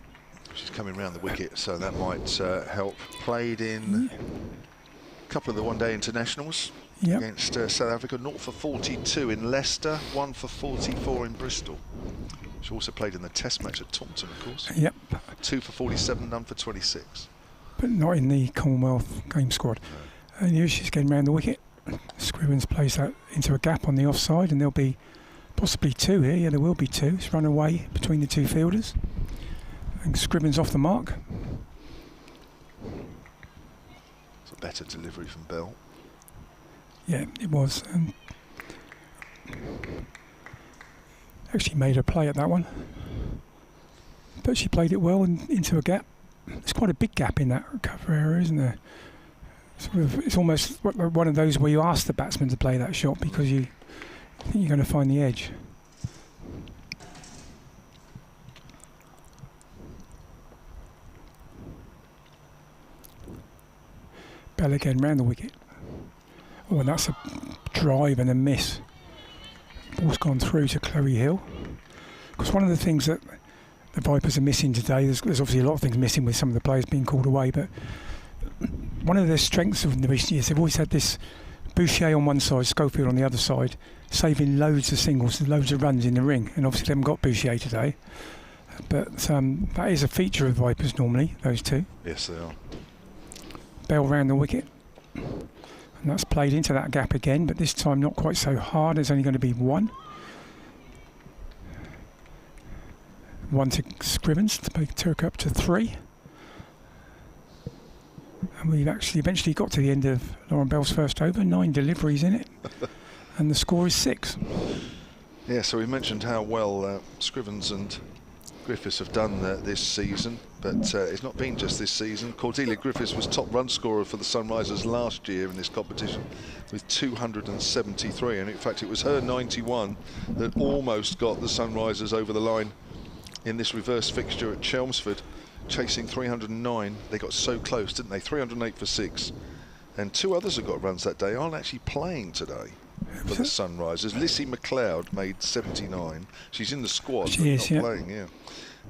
She's coming round the wicket, so that might help. Played in a couple of the one-day internationals. Yep. Against South Africa, 0 for 42 in Leicester, 1 for 44 in Bristol. She also played in the Test match at Taunton, of course. Yep. 2 for 47, none for 26. But not in the Commonwealth game squad. No. And here she's getting round the wicket. Scrivens plays that into a gap on the offside, and there'll be possibly 2 here. Yeah, there will be 2. It's run away between the 2 fielders. And Scrivens off the mark. It's a better delivery from Bell. Yeah, it was. Actually made a play at that one. But she played it well and into a gap. There's quite a big gap in that cover area, isn't there? It's almost one of those where you ask the batsman to play that shot because you think you're going to find the edge. Bell again round the wicket. Oh, and that's a drive and a miss. Ball's gone through to Chloe Hill. Because one of the things that the Vipers are missing today, there's obviously a lot of things missing with some of the players being called away, but one of their strengths of the recent years, they've always had this Boucher on one side, Schofield on the other side, saving loads of singles and loads of runs in the ring. And obviously they haven't got Boucher today. But that is a feature of Vipers normally, those 2. Yes, they are. Bell round the wicket. And that's played into that gap again, but this time not quite so hard. There's only going to be 1. 1 to Scrivens to make Turk up to 3. And we've actually eventually got to the end of Lauren Bell's first over, 9 deliveries in it. And the score is 6. Yeah, so we mentioned how well Scrivens and Griffiths have done this season, but it's not been just this season. Cordelia Griffiths was top run scorer for the Sunrisers last year in this competition with 273, and in fact it was her 91 that almost got the Sunrisers over the line in this reverse fixture at Chelmsford, chasing 309. They got so close, didn't they? 308 for 6, and 2 others that got runs that day aren't actually playing today for the Sunrisers. Lissy McLeod made 79. She's in the squad, she is, not playing. Yeah.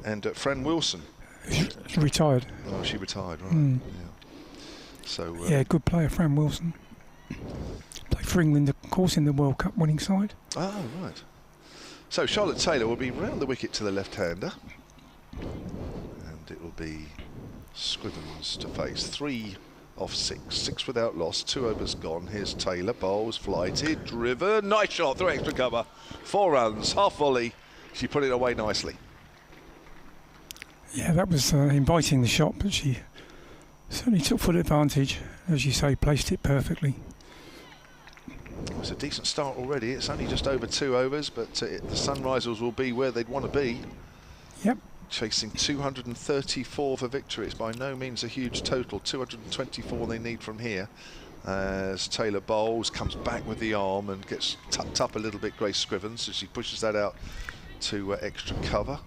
And Fran Wilson. She retired. Oh, she retired, right. Yeah. So. Yeah, good player, Fran Wilson. Played for England, of course, in the World Cup winning side. Oh, right. So Charlotte Taylor will be round the wicket to the left-hander. And it will be Scrivens to face. 3 off 6. 6 without loss. 2 overs gone. Here's Taylor. Bowls, flighted, driven. Nice shot through extra cover. 4 runs, half volley. She put it away nicely. Yeah, that was inviting the shot, but she certainly took full advantage. As you say, placed it perfectly. It's a decent start already. It's only just over 2 overs, but the Sunrisers will be where they'd want to be. Yep. Chasing 234 for victory. It's by no means a huge total. 224 they need from here. As Taylor bowls, comes back with the arm and gets tucked up a little bit, Grace Scrivens, as she pushes that out to extra cover.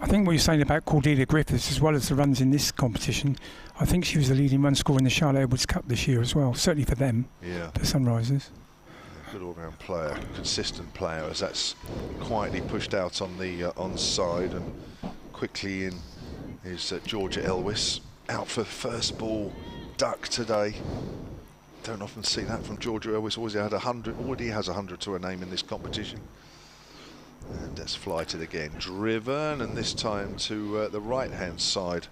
I think what you're saying about Cordelia Griffiths, as well as the runs in this competition, I think she was the leading run scorer in the Charlotte Edwards Cup this year as well, certainly for them, the Sunrisers. Good all-round player, consistent player, as that's quietly pushed out on the onside, and quickly in is Georgia Elwis, out for first ball duck today. Don't often see that from Georgia Elwis. Already has 100 to her name in this competition. And that's flighted again, driven, and this time to the right-hand side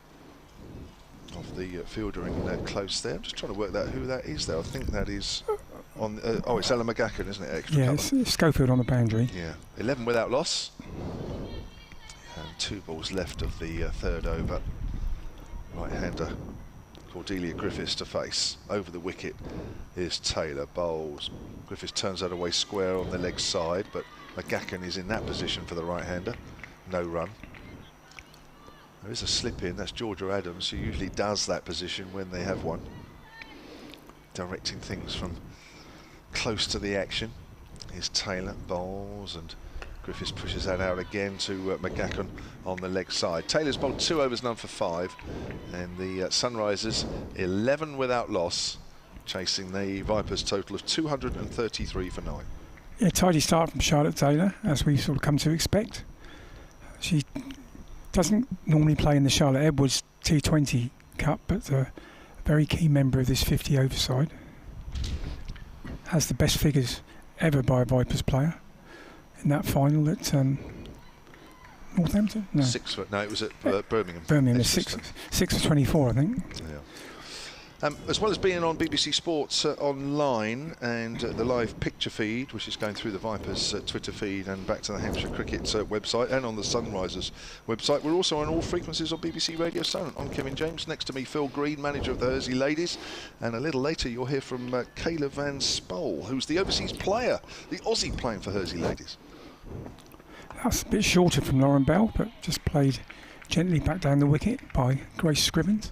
of the fielder, and close there. I'm just trying to work out who that is there. I think that is on. Oh, it's Ella McGacken, isn't it? Extra cover. It's Schofield on the boundary. Yeah, 11 without loss, and 2 balls left of the third over. Right-hander Cordelia Griffiths to face. Over the wicket is Taylor. Bowls. Griffiths turns that away square on the leg side, but McGacken is in that position for the right-hander. No run. There is a slip in. That's Georgia Adams, who usually does that position when they have one, directing things from close to the action. Here's Taylor. Bowls, and Griffiths pushes that out again to McGacken on the leg side. Taylor's bowled 2 overs, none for 5, and the Sunrisers 11 without loss, chasing the Vipers' total of 233 for 9. Yeah, tidy start from Charlotte Taylor, as we sort of come to expect. She doesn't normally play in the Charlotte Edwards T20 Cup, but a very key member of this 50 over side. Has the best figures ever by a Vipers player in that final at Northampton? No. 6 foot. No, it was at Birmingham. Birmingham, 6 for 24, I think. Yeah. As well as being on BBC Sports online and the live picture feed, which is going through the Vipers Twitter feed and back to the Hampshire Cricket website, and on the Sunrisers website, we're also on all frequencies on BBC Radio Solent. I'm Kevin James. Next to me, Phil Green, manager of the Hersey Ladies, and a little later you'll hear from Kayla Van Spol, who's the overseas player, the Aussie playing for Hersey Ladies. That's a bit shorter from Lauren Bell, but just played gently back down the wicket by Grace Scrivens.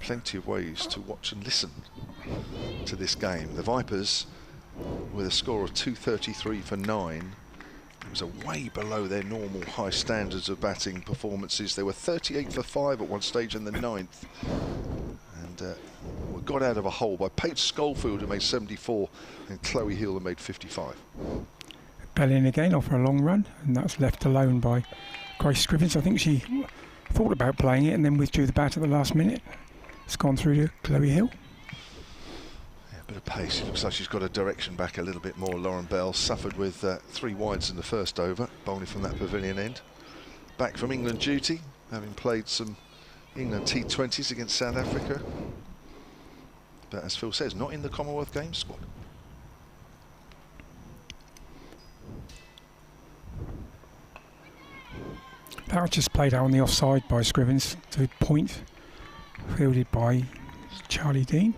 Plenty of ways to watch and listen to this game. The Vipers, with a score of 233 for 9, it was way below their normal high standards of batting performances. They were 38 for 5 at one stage in the 9th, and were got out of a hole by Paige Schofield, who made 74, and Chloe Hill, who made 55. Bell in again off for a long run, and that's left alone by Grace Scrivens. I think she thought about playing it and then withdrew the bat at the last minute. It's gone through to Chloe Hill. Yeah, a bit of pace. It looks like she's got her direction back a little bit more. Lauren Bell suffered with 3 wides in the first over, bowling from that pavilion end. Back from England duty, having played some England T20s against South Africa. But as Phil says, not in the Commonwealth Games squad. That was just played out on the offside by Scrivens to point, fielded by Charlie Dean.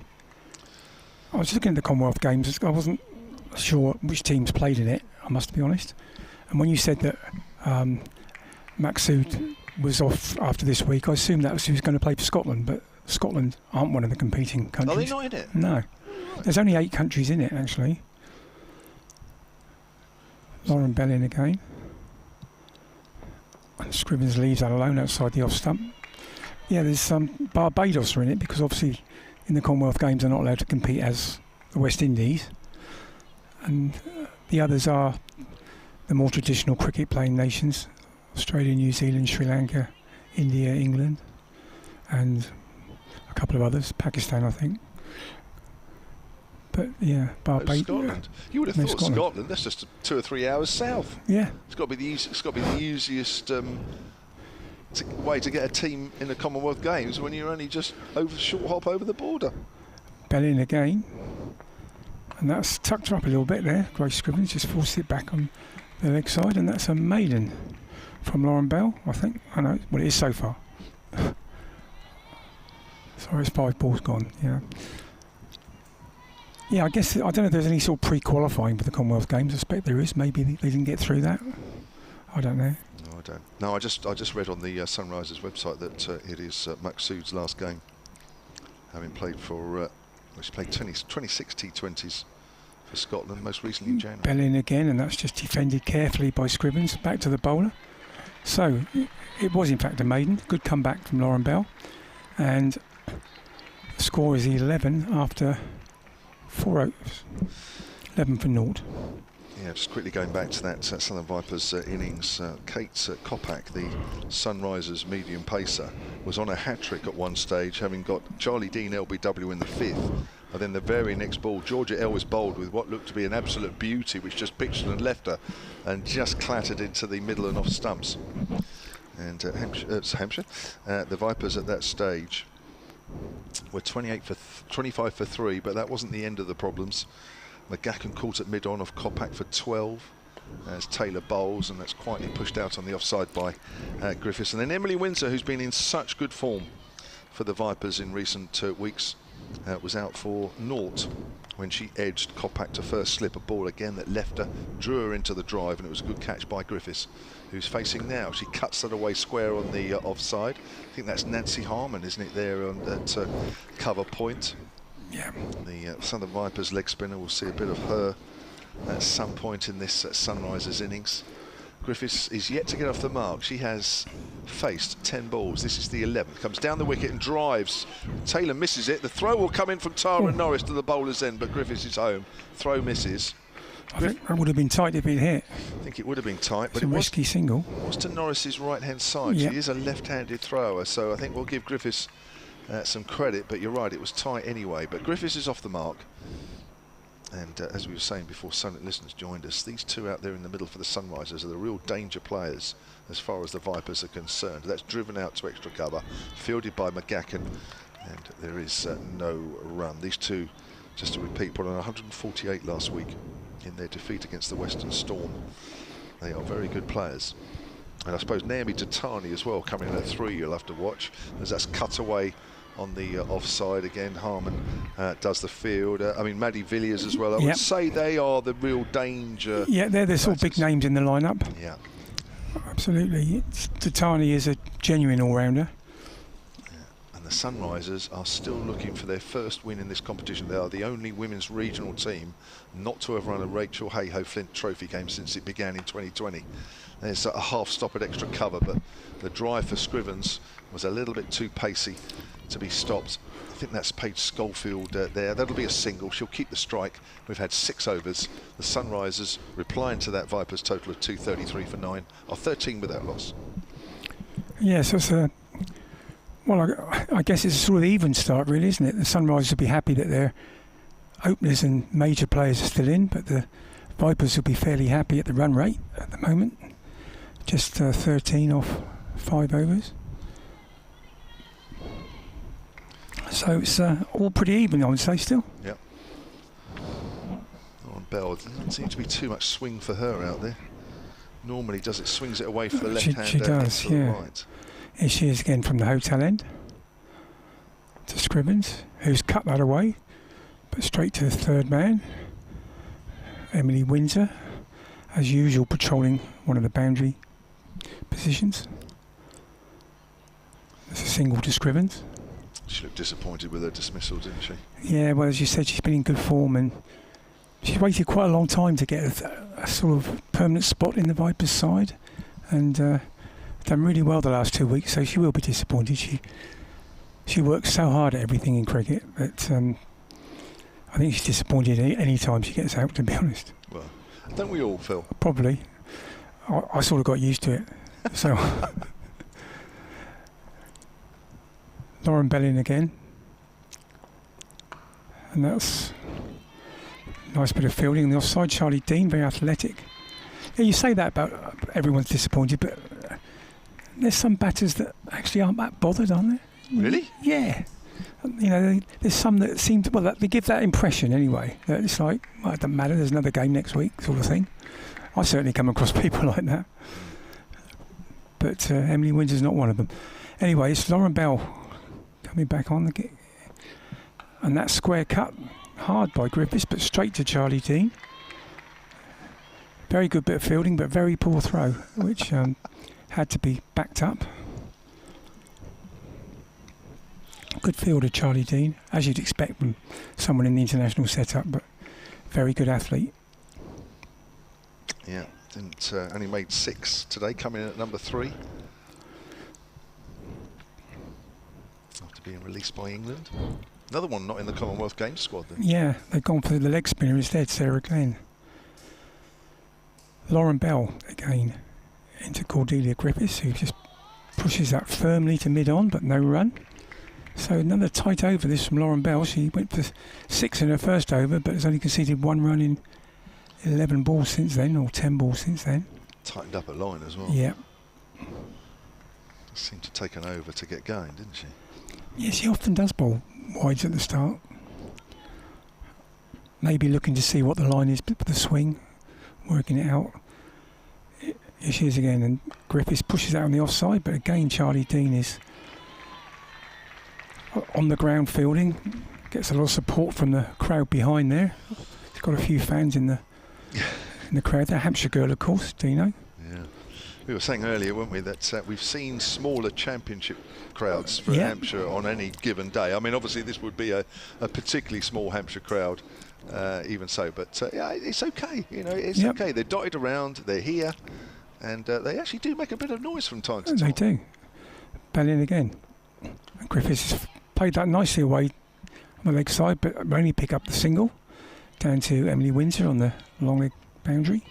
I was looking at the Commonwealth Games. I wasn't sure which teams played in it, I must be honest. And when you said that Maksud was off after this week, I assumed that was who was going to play for Scotland, but Scotland aren't one of the competing countries. Are they not in it? No. Right. There's only 8 countries in it, actually. Lauren Bell in again. And Scrivens leaves that alone outside the off stump. Yeah, there's some Barbados are in it, because obviously in the Commonwealth Games they're not allowed to compete as the West Indies. And the others are the more traditional cricket playing nations: Australia, New Zealand, Sri Lanka, India, England, and a couple of others, Pakistan I think. But yeah, Barbados. Scotland. You would have thought Scotland. That's just 2 or 3 hours south. Yeah. It's got to be the easiest way to get a team in the Commonwealth Games when you're only just short hop over the border. Bell in again, and that's tucked her up a little bit there. Grace Scrivens just forced it back on the leg side, and that's a maiden from Lauren Bell, I think. I know. Well, it is so far. Sorry, it's 5 balls gone. Yeah. Yeah, I guess, I don't know if there's any sort of pre-qualifying for the Commonwealth Games. I suspect there is. Maybe they didn't get through that. I don't know. No, I don't. No, I just read on the Sunrisers website that it is Maksud's last game, having played for. She played 26 T20s for Scotland, most recently in January. Bell in again, and that's just defended carefully by Scrivens. Back to the bowler. So it was in fact a maiden. Good comeback from Lauren Bell, and the score is 11 after 4 overs. 11 for naught. Yeah, just quickly going back to that Southern Vipers innings, Kate Kopak, the Sunrisers medium pacer, was on a hat-trick at one stage, having got Charlie Dean LBW in the 5th, and then the very next ball, Georgia Ellis bowled with what looked to be an absolute beauty, which just pitched and left her, and just clattered into the middle and off stumps. And Hampshire, the Vipers at that stage were 25 for 3, but that wasn't the end of the problems. McGacken caught at mid-on of Kopak for 12 as Taylor bowls, and that's quietly pushed out on the offside by Griffiths. And then Emily Windsor, who's been in such good form for the Vipers in recent weeks, was out for naught when she edged Kopak to first slip a ball again that left her, drew her into the drive, and it was a good catch by Griffiths, who's facing now. She cuts that away square on the offside. I think that's Nancy Harmon, isn't it, there on that cover point. Yeah. The Southern Vipers leg spinner, will see a bit of her at some point in this Sunrisers innings. Griffiths is yet to get off the mark. She has faced 10 balls. This is the 11th. Comes down the wicket and drives. Taylor misses it. The throw will come in from Tara Norris to the bowler's end, but Griffiths is home. Throw misses. I think that would have been tight if it hit. I think it would have been tight, but It's a risky single. It was to Norris's right-hand side. Yep. She is a left-handed thrower, so I think we'll give Griffiths some credit, but you're right, it was tight anyway. But Griffiths is off the mark, and as we were saying before Sunlit Listeners joined us, these two out there in the middle for the Sunrisers are the real danger players as far as the Vipers are concerned. That's driven out to extra cover, fielded by McGacken, and there is no run. These two, just to repeat, put on 148 last week in their defeat against the Western Storm. They are very good players. And I suppose Naomi Tatani as well, coming in at 3, you'll have to watch, as that's cut away on the offside again. Harmon does the field. I mean, Maddie Villiers as well. I would say they are the real danger. Yeah, they're the sort of big names in the lineup. Yeah. Absolutely. Tatani is a genuine all-rounder. And the Sunrisers are still looking for their first win in this competition. They are the only women's regional team not to have run a Rachael Heyhoe Flint Trophy game since it began in 2020. There's a half stop at extra cover, but the drive for Scrivens was a little bit too pacey to be stopped. I think that's Paige Schofield there. That'll be a single. She'll keep the strike. We've had 6 overs. The Sunrisers replying to that Vipers total of 233 for 9, are 13 without loss. Yes, it's a... Well, I guess it's a sort of even start, really, isn't it? The Sunrisers will be happy that their openers and major players are still in, but the Vipers will be fairly happy at the run rate at the moment. Just 13 off 5 overs. So it's all pretty even, I would say, still. Yep. On Bell, there doesn't seem to be too much swing for her out there. Normally does it, swings it away for the left hand. She does, into yeah. the right. Here she is again from the hotel end to Scrivens, who's cut that away, but straight to the third man. Emily Windsor, as usual, patrolling one of the boundary positions. There's a single to Scrivens. She looked disappointed with her dismissal, didn't she? Yeah, well, as you said, she's been in good form, and she's waited quite a long time to get a sort of permanent spot in the Vipers side, and done really well the last 2 weeks, so she will be disappointed. She works so hard at everything in cricket that I think she's disappointed any time she gets out, to be honest. Well, don't we all, Phil? Probably. I sort of got used to it. So Lauren Bell in again, and that's a nice bit of fielding on the offside. Charlie Dean, very athletic. Yeah, you say that about everyone's disappointed, but there's some batters that actually aren't that bothered, aren't they? Really? Yeah. You know, there's some that seem to, well, they give that impression anyway. That it's like, well, it doesn't matter, there's another game next week, sort of thing. I certainly come across people like that. But Emily Windsor's not one of them. Anyway, it's Lauren Bell coming back on the gig. And that square cut, hard by Griffiths, but straight to Charlie Dean. Very good bit of fielding, but very poor throw, which had to be backed up. Good fielder, Charlie Dean, as you'd expect from someone in the international setup, but very good athlete. Yeah, only made 6 today, coming in at number 3. After being released by England. Another one not in the Commonwealth Games squad then. Yeah, they've gone for the leg spinner instead, Sarah Glenn. Lauren Bell again into Cordelia Griffiths, who just pushes that firmly to mid-on, but no run. So another tight over this from Lauren Bell. She went for 6 in her first over, but has only conceded 1 run in 11 balls since then, or 10 balls since then. Tightened up a line as well. Yeah. Seemed to take an over to get going, didn't she? Yeah, she often does bowl wides at the start. Maybe looking to see what the line is with the swing, working it out. Here she is again, and Griffiths pushes out on the offside, but again Charlie Dean is on the ground fielding, gets a lot of support from the crowd behind there. She's got a few fans in the crowd. The Hampshire girl, of course, Dino. Yeah. We were saying earlier, weren't we, that we've seen smaller championship crowds for Hampshire on any given day. I mean, obviously this would be a particularly small Hampshire crowd, even so, but yeah, it's okay. You know, it's okay. They're dotted around, they're here, and they actually do make a bit of noise from time to time. They do. Bell again. And Griffiths has played that nicely away on the leg side, but only pick up the single down to Emily Windsor on the long leg boundary.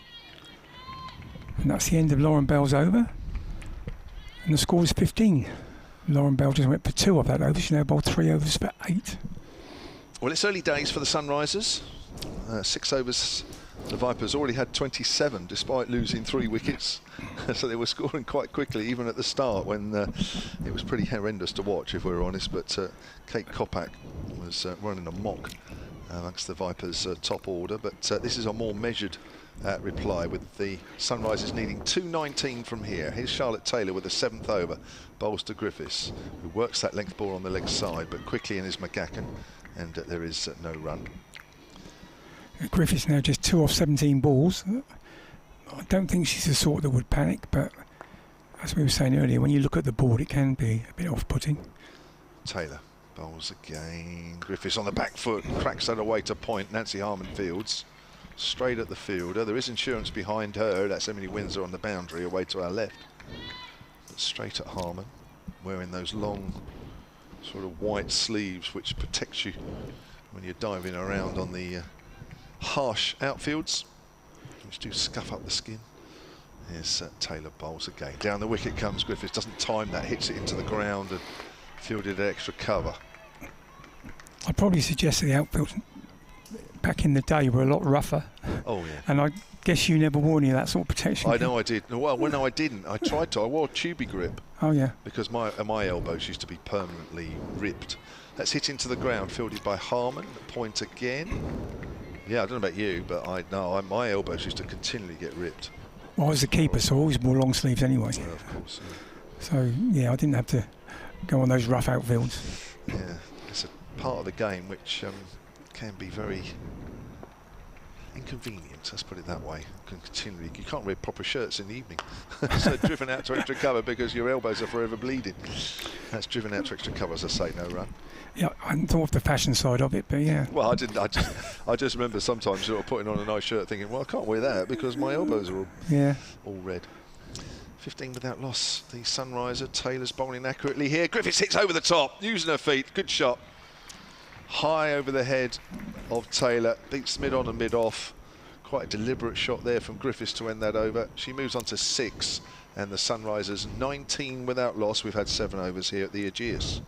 And that's the end of Lauren Bell's over. And the score is 15. Lauren Bell just went for 2 off that over. She now bowled 3 overs for 8. Well, it's early days for the Sunrisers. 6 overs. The Vipers already had 27 despite losing 3 wickets. So they were scoring quite quickly, even at the start, when it was pretty horrendous to watch, if we were honest. But Kate Kopak was running amok amongst the Vipers' top order. But this is a more measured reply, with the Sunrisers needing 219 from here. Here's Charlotte Taylor with the 7th over. Bowls to Griffiths, who works that length ball on the leg side, but quickly in is McGacken, and there is no run. Griffiths now just 2 off 17 balls. I don't think she's the sort that would panic, but as we were saying earlier, when you look at the board, it can be a bit off-putting. Taylor bowls again. Griffiths on the back foot, cracks that away to point. Nancy Harmon fields straight at the fielder. There is insurance behind her. That's Emily Windsor on the boundary, away to our left. But straight at Harmon, wearing those long sort of white sleeves which protects you when you're diving around on the harsh outfields, which do scuff up the skin. Here's Taylor bowls again. Down the wicket comes Griffiths, doesn't time that, hits it into the ground and fielded extra cover. I'd probably suggest that the outfield back in the day were a lot rougher. Oh yeah. And I guess you never wore any of that sort of protection. I know I did. Well, no, I didn't. I tried to. I wore a tubey grip. Oh yeah. Because my elbows used to be permanently ripped. That's hit into the ground, fielded by Harmon. Point again. Yeah, I don't know about you, but my elbows used to continually get ripped. Well, I was a keeper, so I always wore long sleeves anyway. Yeah, of course. Yeah. So yeah, I didn't have to go on those rough outfields. Yeah, it's a part of the game which can be very inconvenient, let's put it that way. You can't wear proper shirts in the evening. So driven out to extra cover because your elbows are forever bleeding. That's driven out to extra cover, as I say, no run. Yeah, I hadn't thought of the fashion side of it, but yeah. Well, I didn't. I just remember sometimes sort of putting on a nice shirt thinking, well, I can't wear that because my elbows are all red. 15 without loss. The Sunriser. Taylor's bowling accurately here. Griffiths hits over the top, using her feet. Good shot. High over the head of Taylor. Beats mid-on and mid-off. Quite a deliberate shot there from Griffiths to end that over. She moves on to 6. And the Sunrisers 19 without loss. We've had 7 overs here at the Ageas.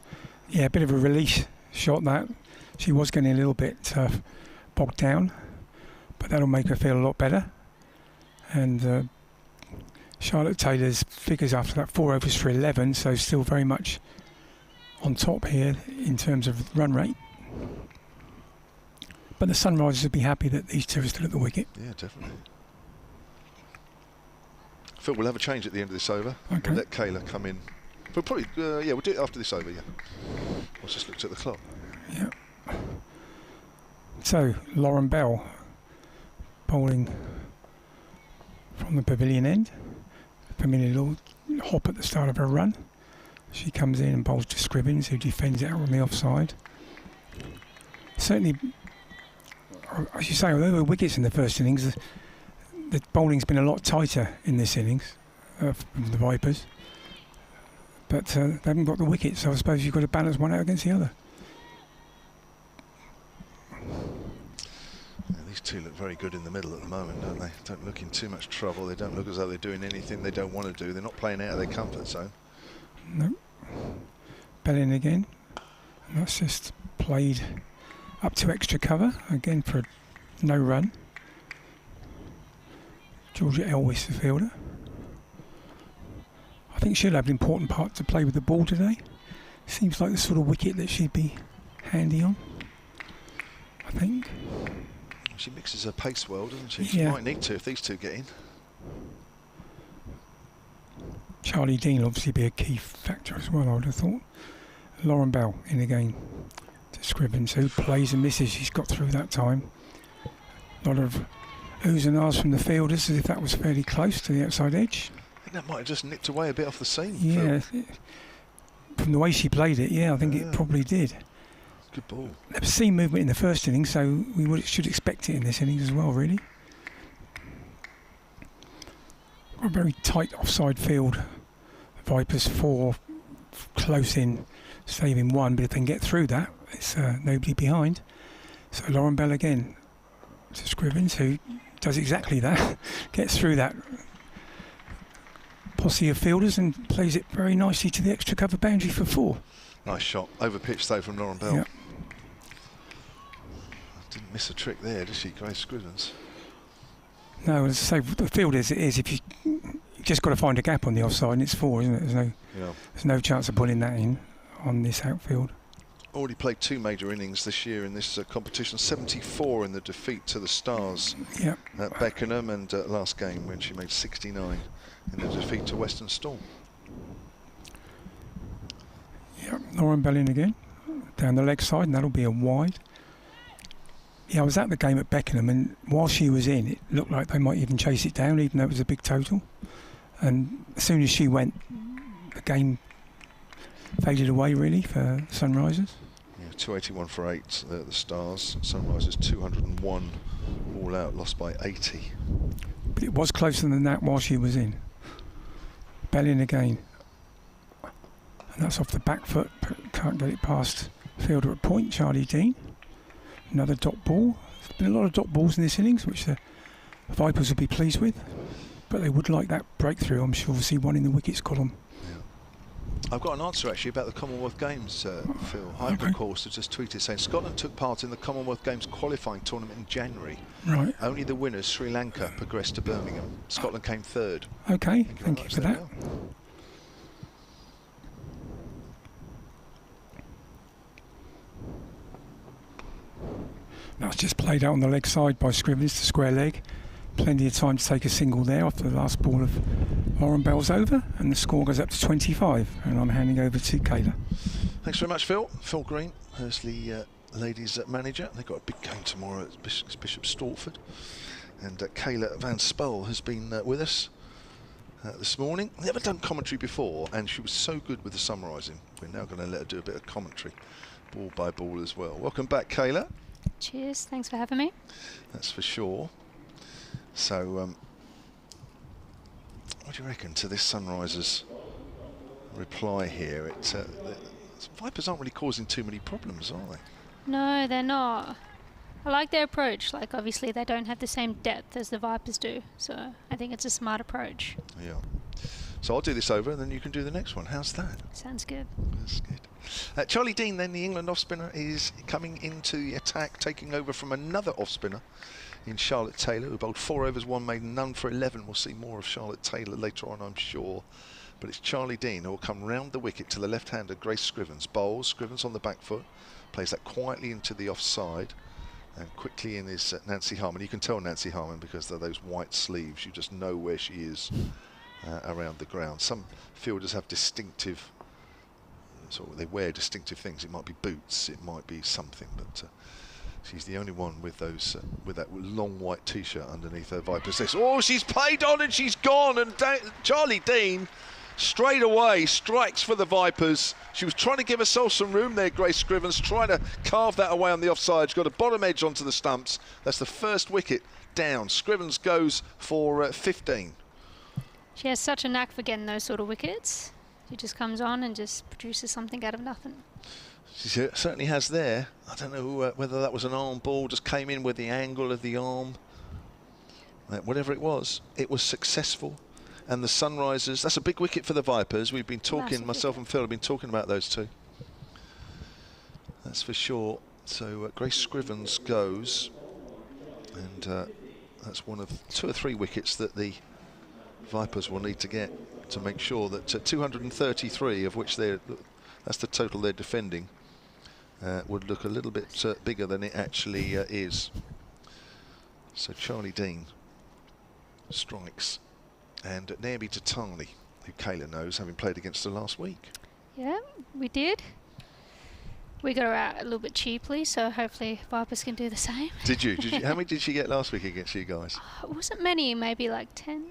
Yeah, a bit of a release shot that. She was getting a little bit bogged down, but that'll make her feel a lot better. And Charlotte Taylor's figures after that 4 overs for 11, so still very much on top here in terms of run rate. But the Sunrisers would be happy that these 2 are still at the wicket. Yeah, definitely. Phil, we'll have a change at the end of this over. Okay. We'll let Kayla come in. We'll probably, we'll do it after this over, yeah. I've just looked at the clock. Yeah. So, Lauren Bell bowling from the pavilion end. Familiar little hop at the start of her run. She comes in and bowls to Scribbins, who defends it out on the offside. Certainly, as you say, although there were wickets in the first innings, the bowling's been a lot tighter in this innings from the Vipers. But they haven't got the wickets, so I suppose you've got to balance one out against the other. Yeah, these two look very good in the middle at the moment, don't they? Don't look in too much trouble. They don't look as though they're doing anything they don't want to do. They're not playing out of their comfort zone. No. Bell in again. And that's just played up to extra cover, again for no run. Georgia Elwes, the fielder. I think she'll have an important part to play with the ball today. Seems like the sort of wicket that she'd be handy on, I think. She mixes her pace well, doesn't she? Yeah. She might need to if these two get in. Charlie Dean will obviously be a key factor as well, I would have thought. Lauren Bell in again to Scrivens, who plays and misses. She's got through that time. A lot of oohs and ahs from the fielders, as if that was fairly close to the outside edge. I think that might have just nipped away a bit off the seam. Yeah, from the way she played it, yeah, I think it probably did. Good ball. There was seam movement in the first innings, so should expect it in this innings as well, really. A very tight offside field. Vipers 4 close in, saving 1, but if they can get through that, it's nobody behind. So Lauren Bell again to Scrivens, who does exactly that, gets through that posse of fielders and plays it very nicely to the extra cover boundary for 4. Nice shot. Over pitch though from Lauren Bell. Yep. Didn't miss a trick there, did she, Grace Scrivens? No, as I say, the field as it is, if you just got to find a gap on the offside, and it's 4, isn't it? There's no chance of putting that in on this outfield. Already played 2 major innings this year in this competition. 74 in the defeat to the Stars at Beckenham, and last game when she made 69 in the defeat to Western Storm. Yep, Lauren Bell in again, down the leg side, and that'll be a wide. Yeah, I was at the game at Beckenham, and while she was in, it looked like they might even chase it down, even though it was a big total. And as soon as she went, the game faded away, really, for Sunrisers. Yeah, 281 for 8, the Stars. Sunrisers 201 all out, lost by 80. But it was closer than that while she was in. Bell in again. And that's off the back foot, but can't get it past fielder at point, Charlie Dean. Another dot ball. There's been a lot of dot balls in this innings, which the Vipers will be pleased with. But they would like that breakthrough, I'm sure, we'll see one in the wickets column. Yeah. I've got an answer actually about the Commonwealth Games, Phil. Hypercourse has just tweeted saying Scotland took part in the Commonwealth Games qualifying tournament in January. Right. Only the winners, Sri Lanka, progressed to Birmingham. Scotland came 3rd. Okay, thank you for that. That's just played out on the leg side by Scrivens to square leg. Plenty of time to take a single there after the last ball of Lauren Bell's over, and the score goes up to 25, and I'm handing over to Kayla. Thanks very much, Phil. Phil Green, Hursley ladies manager. They've got a big game tomorrow at Bishop Stortford, and Kayla Van Spel has been with us this morning. Never done commentary before, and she was so good with the summarising. We're now going to let her do a bit of commentary, ball by ball as well. Welcome back, Kayla. Cheers, thanks for having me. That's for sure. So, what do you reckon to this Sunrisers reply here? The Vipers aren't really causing too many problems, are they? No, they're not. I like their approach. Like, obviously, they don't have the same depth as the Vipers do, so I think it's a smart approach. Yeah. So I'll do this over, and then you can do the next one. How's that? Sounds good. That's good. Charlie Dean, then the England off-spinner, is coming into the attack, taking over from another off-spinner in Charlotte Taylor, who bowled 4 overs, 1 maiden, none for 11. We'll see more of Charlotte Taylor later on, I'm sure. But it's Charlie Dean who will come round the wicket to the left-hander, Grace Scrivens. Bowls, Scrivens on the back foot, plays that quietly into the offside, and quickly in is Nancy Harman. You can tell Nancy Harman because they're those white sleeves. You just know where she is around the ground. Some fielders have distinctive, they wear distinctive things. It might be boots, it might be something, but she's the only one with those with that long white T-shirt underneath her Viper. Says, oh, she's played on and she's gone, and Charlie Dean straight away strikes for the Vipers. She was trying to give herself some room there, Grace Scrivens, trying to carve that away on the offside. She's got a bottom edge onto the stumps. That's the first wicket down. Scrivens goes for 15. She has such a knack for getting those sort of wickets. She just comes on and just produces something out of nothing. She certainly has there. I don't know whether that was an arm ball, just came in with the angle of the arm. Whatever it was successful. And the Sunrisers, that's a big wicket for the Vipers. We've been talking, myself and Phil have been talking about those two. That's for sure. So Grace Scrivens goes. And that's one of 2 or 3 wickets that the Vipers will need to get to make sure that 233, of which that's the total they're defending, would look a little bit bigger than it actually is. So Charlie Dean strikes, and Naomi Tatani, who Kayla knows, having played against her last week. Yeah, we did. We got her out a little bit cheaply, so hopefully Vipers can do the same. Did you? How many did she get last week against you guys? It wasn't many, maybe like 10.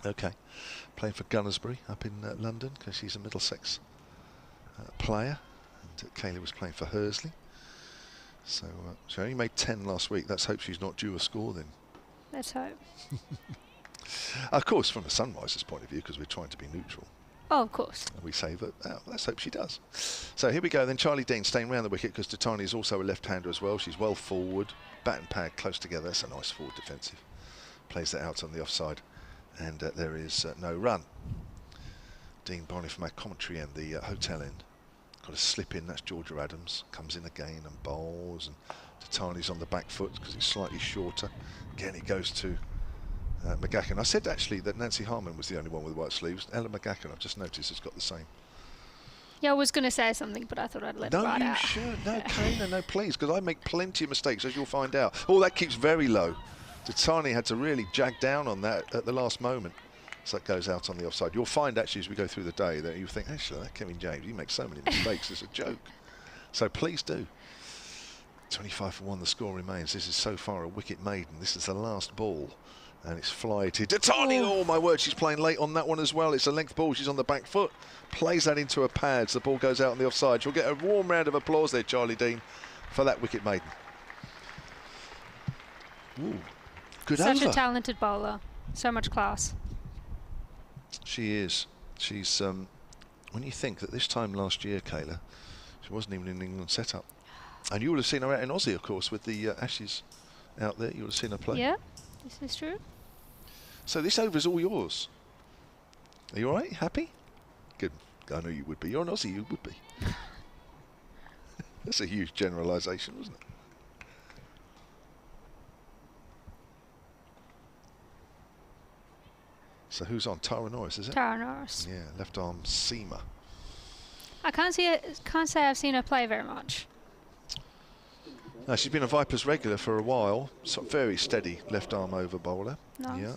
Okay. Playing for Gunnersbury up in London, because she's a Middlesex player, and Kayla was playing for Hursley. So she only made 10 last week. Let's hope she's not due a score then. Let's hope. Of course, from the Sunrisers' point of view, because we're trying to be neutral. Oh, of course. We say that, let's hope she does. So here we go then. Charlie Dean staying round the wicket, because Tatani is also a left-hander as well. She's well forward, bat and pad close together. That's a nice forward defensive. Plays that out on the offside, and there is no run. Dean Barney from our commentary end, the hotel end. Got a slip in, that's Georgia Adams. Comes in again and bowls, and Tatani's on the back foot because it's slightly shorter. Again, it goes to McGacken. I said actually that Nancy Harman was the only one with white sleeves. Ella McGacken, I've just noticed, has got the same. Yeah, I was going to say something, but I thought I'd let it right out. No, you should. No, Kayla, no, please, because I make plenty of mistakes, as you'll find out. Oh, that keeps very low. Tatani had to really jag down on that at the last moment. So that goes out on the offside. You'll find actually as we go through the day that you think, actually, that Kevin James, he makes so many mistakes, it's a joke. So please do. 25 for 1, the score remains. This is so far a wicket maiden. This is the last ball. And it's flighted. Tatani, oh my word, she's playing late on that one as well. It's a length ball, she's on the back foot. Plays that into her pads. The ball goes out on the offside. She'll get a warm round of applause there, Charlie Dean, for that wicket maiden. Ooh, good over. Such a talented bowler. So much class. She is. She's, when you think that this time last year, Kayla, she wasn't even in England setup. And you would have seen her out in Aussie, of course, with the Ashes out there. You would have seen her play. Yeah, this is true. So this over is all yours. Are you all right? Happy? Good. I know you would be. You're an Aussie, you would be. That's a huge generalisation, wasn't it? So who's on? Tara Norris, is it? Tara Norris. Yeah, left arm seamer. I can't say I've seen her play very much. No, she's been a Vipers regular for a while. So very steady left arm over bowler. Nice. Yeah.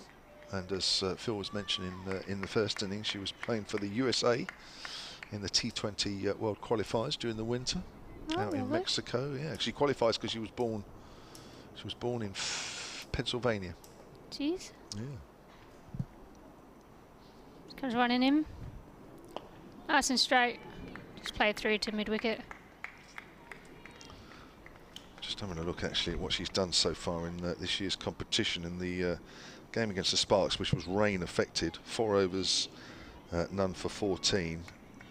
And as Phil was mentioning in the first innings, she was playing for the USA in the T20 World Qualifiers during the winter out in Mexico. Yeah, she qualifies because she was born in Pennsylvania. Jeez. Yeah. Comes running in. Nice and straight. Just play it through to mid-wicket. Just having a look actually at what she's done so far in this year's competition in the game against the Sparks, which was rain affected. 4 overs, none for 14.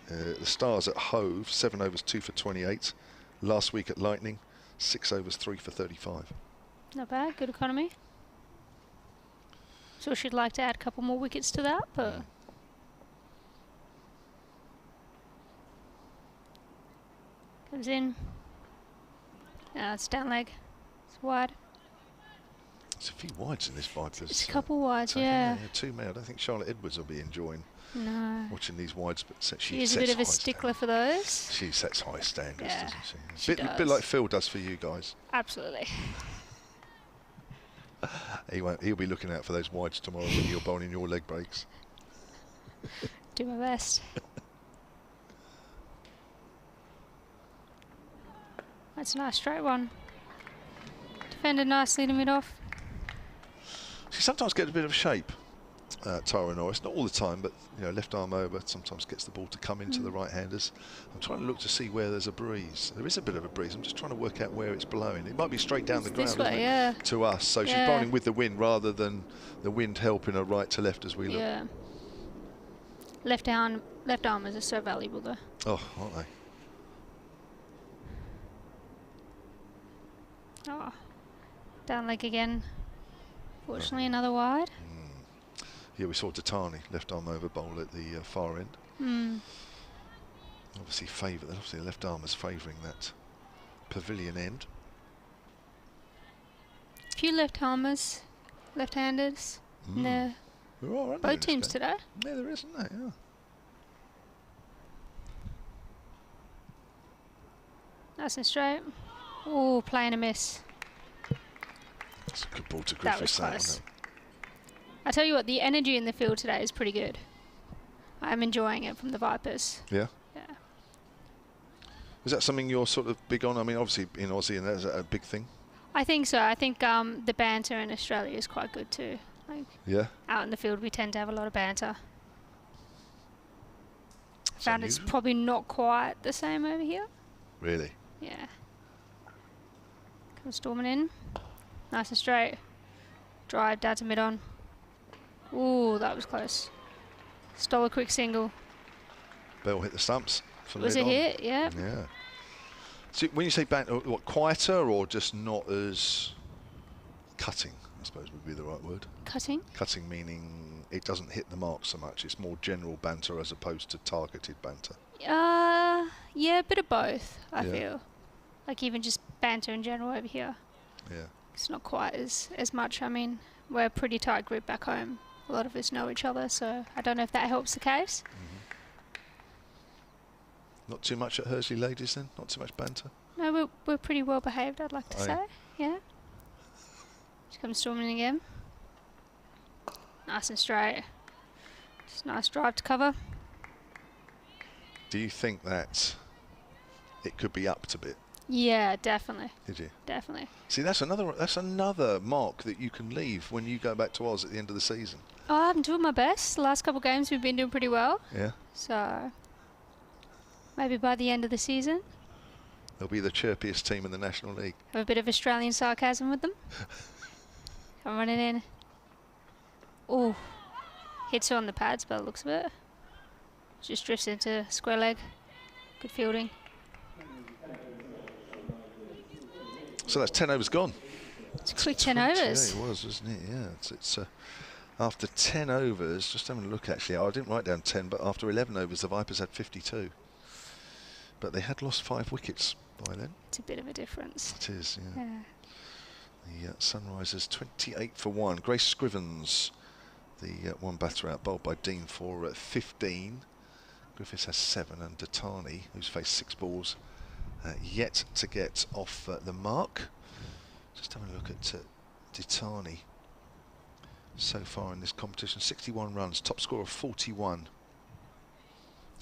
The Stars at Hove, 7 overs, 2 for 28. Last week at Lightning, 6 overs, 3 for 35. Not bad, good economy. So she'd like to add a couple more wickets to that, but... Comes in. It's down leg. It's wide. There's a few wides in this Vipers. It's a couple wides, yeah. 2 may. I don't think Charlotte Edwards will be enjoying watching these wides, but she is a bit of a stickler for those. She sets high standards, yeah, doesn't she? Does. Bit like Phil does for you guys. Absolutely. He'll be looking out for those wides tomorrow when you're bowling your leg breaks. Do my best. That's a nice straight one. Defended nicely to mid-off. She sometimes gets a bit of shape. Tara Norris. Not all the time, but left arm over sometimes gets the ball to come into the right-handers. I'm trying to look to see where there's a breeze. There is a bit of a breeze. I'm just trying to work out where it's blowing. It might be straight down the ground, this way, isn't it, yeah. to us. So she's bowling with the wind rather than the wind helping her right to left as we look. Yeah. Left armers are so valuable though. Oh, aren't they? Oh, down leg again. Fortunately, another wide. Yeah, we saw Datani left arm over bowl at the far end. Obviously the left armers favouring that pavilion end. A few left-armers, left-handers in the both teams today. Yeah, there is, isn't there? Yeah. Nice and straight. Oh, playing a miss. That's a good ball to That Griffiths. was close. I tell you what, the energy in the field today is pretty good. I'm enjoying it from the Vipers. Yeah. Yeah. Is that something you're sort of big on? I mean, obviously in Aussie, and that's a big thing. I think so. I think the banter in Australia is quite good too. Yeah. Out in the field, we tend to have a lot of banter. It's Found it's unusual. probably not quite the same over here. Really? Yeah. Comes storming in. Nice and straight. Drive down to mid-on. Ooh, that was close. Stole a quick single. Bell hit the stumps. For Was it hit? Yeah. Yeah. So when you say banter, what, quieter or just not as cutting, I suppose would be the right word. Cutting? Cutting meaning it doesn't hit the mark so much. It's more general banter as opposed to targeted banter. Yeah, a bit of both, I Yeah. feel. Like even just banter in general over here. Yeah. It's not quite as much. I mean, we're a pretty tight group back home. A lot of us know each other, so I don't know if that helps the case. Not too much at Hersley Ladies then? Not too much banter? No, we're pretty well behaved, I'd like to Oh, say. Yeah. Just comes storming again. Nice and straight. Just nice drive to cover. Do you think that it could be upped a bit? Yeah, definitely. Did you? Definitely. See, that's another mark that you can leave when you go back to Oz at the end of the season. Oh, I'm doing my best. The last couple of games we've been doing pretty well. Yeah. So maybe by the end of the season, They'll be the chirpiest team in the National League. have a bit of Australian sarcasm with them. Come running in. Oh, hits her on the pads by the looks of it. Just drifts into square leg. Good fielding. So that's 10 overs gone. It's a quick 10 overs. Yeah, it was, wasn't it? Yeah. It's after 10 overs, just having a look actually. I didn't write down 10, but after 11 overs, the Vipers had 52. But they had lost 5 wickets by then. It's a bit of a difference. It is, yeah. Yeah. The Sunrisers 28 for 1. Grace Scrivens, the one batter out, bowled by Dean for 15. Griffiths has 7, and Datani, who's faced 6 balls, yet to get off the mark. Just having a look at Datani so far in this competition. 61 runs, top score of 41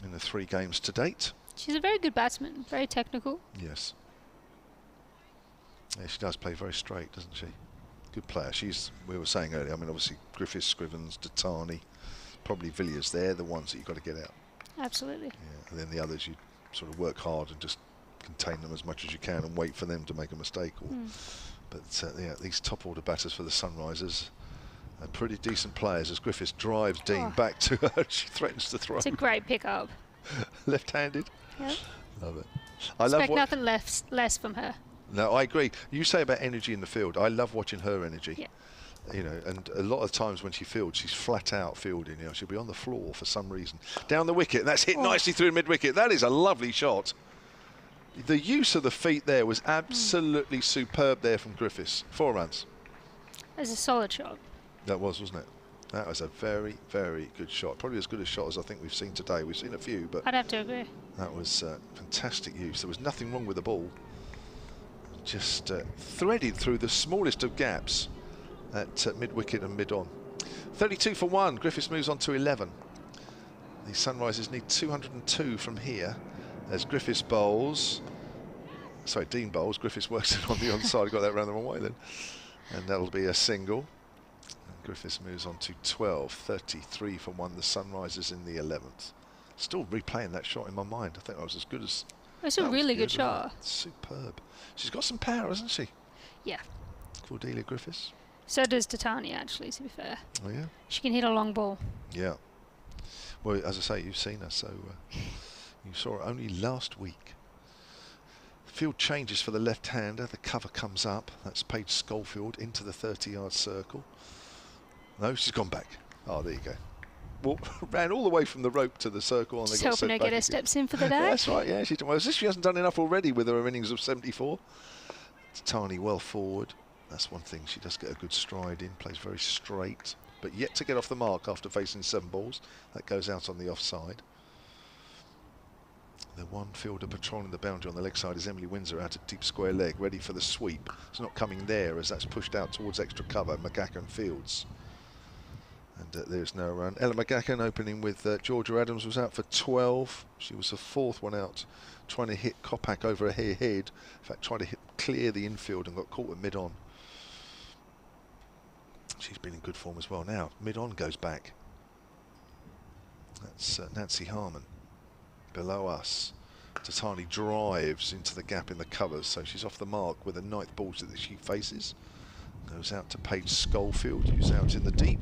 in the 3 games to date. She's a very good batsman, very technical. Yes. Yeah, she does play very straight, doesn't she? Good player. We were saying earlier, I mean, obviously Griffiths, Scrivens, Datani, probably Villiers, they're the ones that you've got to get out. Absolutely. Yeah, and then the others, you sort of work hard and just contain them as much as you can and wait for them to make a mistake. But yeah, these top order batters for the Sunrisers are pretty decent players as Griffiths drives Dean back to her. She threatens to throw. It's a great pickup. Left-handed. Yeah. Love it. Expect nothing less from her. No, I agree. You say about energy in the field. I love watching her energy. Yeah. You know, and a lot of times when she fields, she's flat out fielding. You know, she'll be on the floor for some reason. Down the wicket, and that's hit nicely through mid-wicket. That is a lovely shot. The use of the feet there was absolutely superb there from Griffiths. 4 runs. It's a solid shot. That was, wasn't it? That was a very, very good shot. Probably as good a shot as I think we've seen today. We've seen a few, but I'd have to agree. that was fantastic use. There was nothing wrong with the ball. Just threaded through the smallest of gaps at mid-wicket and mid-on. 32 for 1. Griffiths moves on to 11. The Sunrisers need 202 from here as Griffiths bowls. Sorry, Dean bowls. Griffiths works it on the onside. Got that round the wrong way then. And that'll be a single. Griffiths moves on to 12, 33 for 1. The Sunrisers in the 11th. Still replaying that shot in my mind. I think that was as good as... It's a really good shot. Superb. She's got some power, hasn't she? Yeah. Cordelia Griffiths. So does Titania, actually, to be fair. Oh, yeah? She can hit a long ball. Yeah. Well, as I say, you've seen her, so you saw her only last week. Field changes for the left-hander. The cover comes up. That's Paige Schofield into the 30-yard circle. No, she's gone back. Oh, there you go. Well, ran all the way from the rope to the circle. And Just they got helping her get her steps in for the day. That's right, yeah. Well, as if she hasn't done enough already with her innings of 74. Tani well forward. That's one thing. She does get a good stride in. Plays very straight. But yet to get off the mark after facing 7 balls. That goes out on the offside. The one fielder patrolling the boundary on the leg side is Emily Windsor out at deep square leg, ready for the sweep. It's not coming there as that's pushed out towards extra cover. McGacken fields. And there's no run. Ella McGacken opening with Georgia Adams was out for 12. She was the 4th one out, trying to hit Kopak over her head. In fact, trying to clear the infield and got caught at mid-on. She's been in good form as well. Now, mid-on goes back. That's Nancy Harmon. Below us, Tatani drives into the gap in the covers, so she's off the mark with the 9th ball that she faces. Goes out to Paige Schofield, who's out in the deep.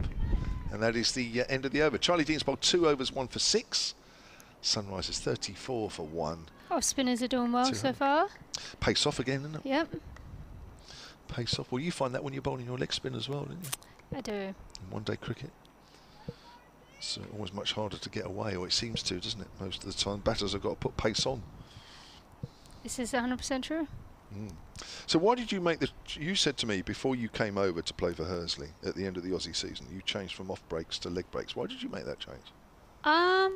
And that is the end of the over. Charlie Dean's bowled 2 overs, 1 for 6. Sunrisers 34 for 1. Oh, spinners are doing well so far. Pace off again, isn't it? Yep. Pace off. Well, you find that when you're bowling your leg spin as well, didn't you? I do. In one-day cricket. It's always much harder to get away, or it seems to, doesn't it? Most of the time, batters have got to put pace on. Is this 100% true? So why did you make the... You said to me before you came over to play for Hursley at the end of the Aussie season, you changed from off breaks to leg breaks. Why did you make that change? I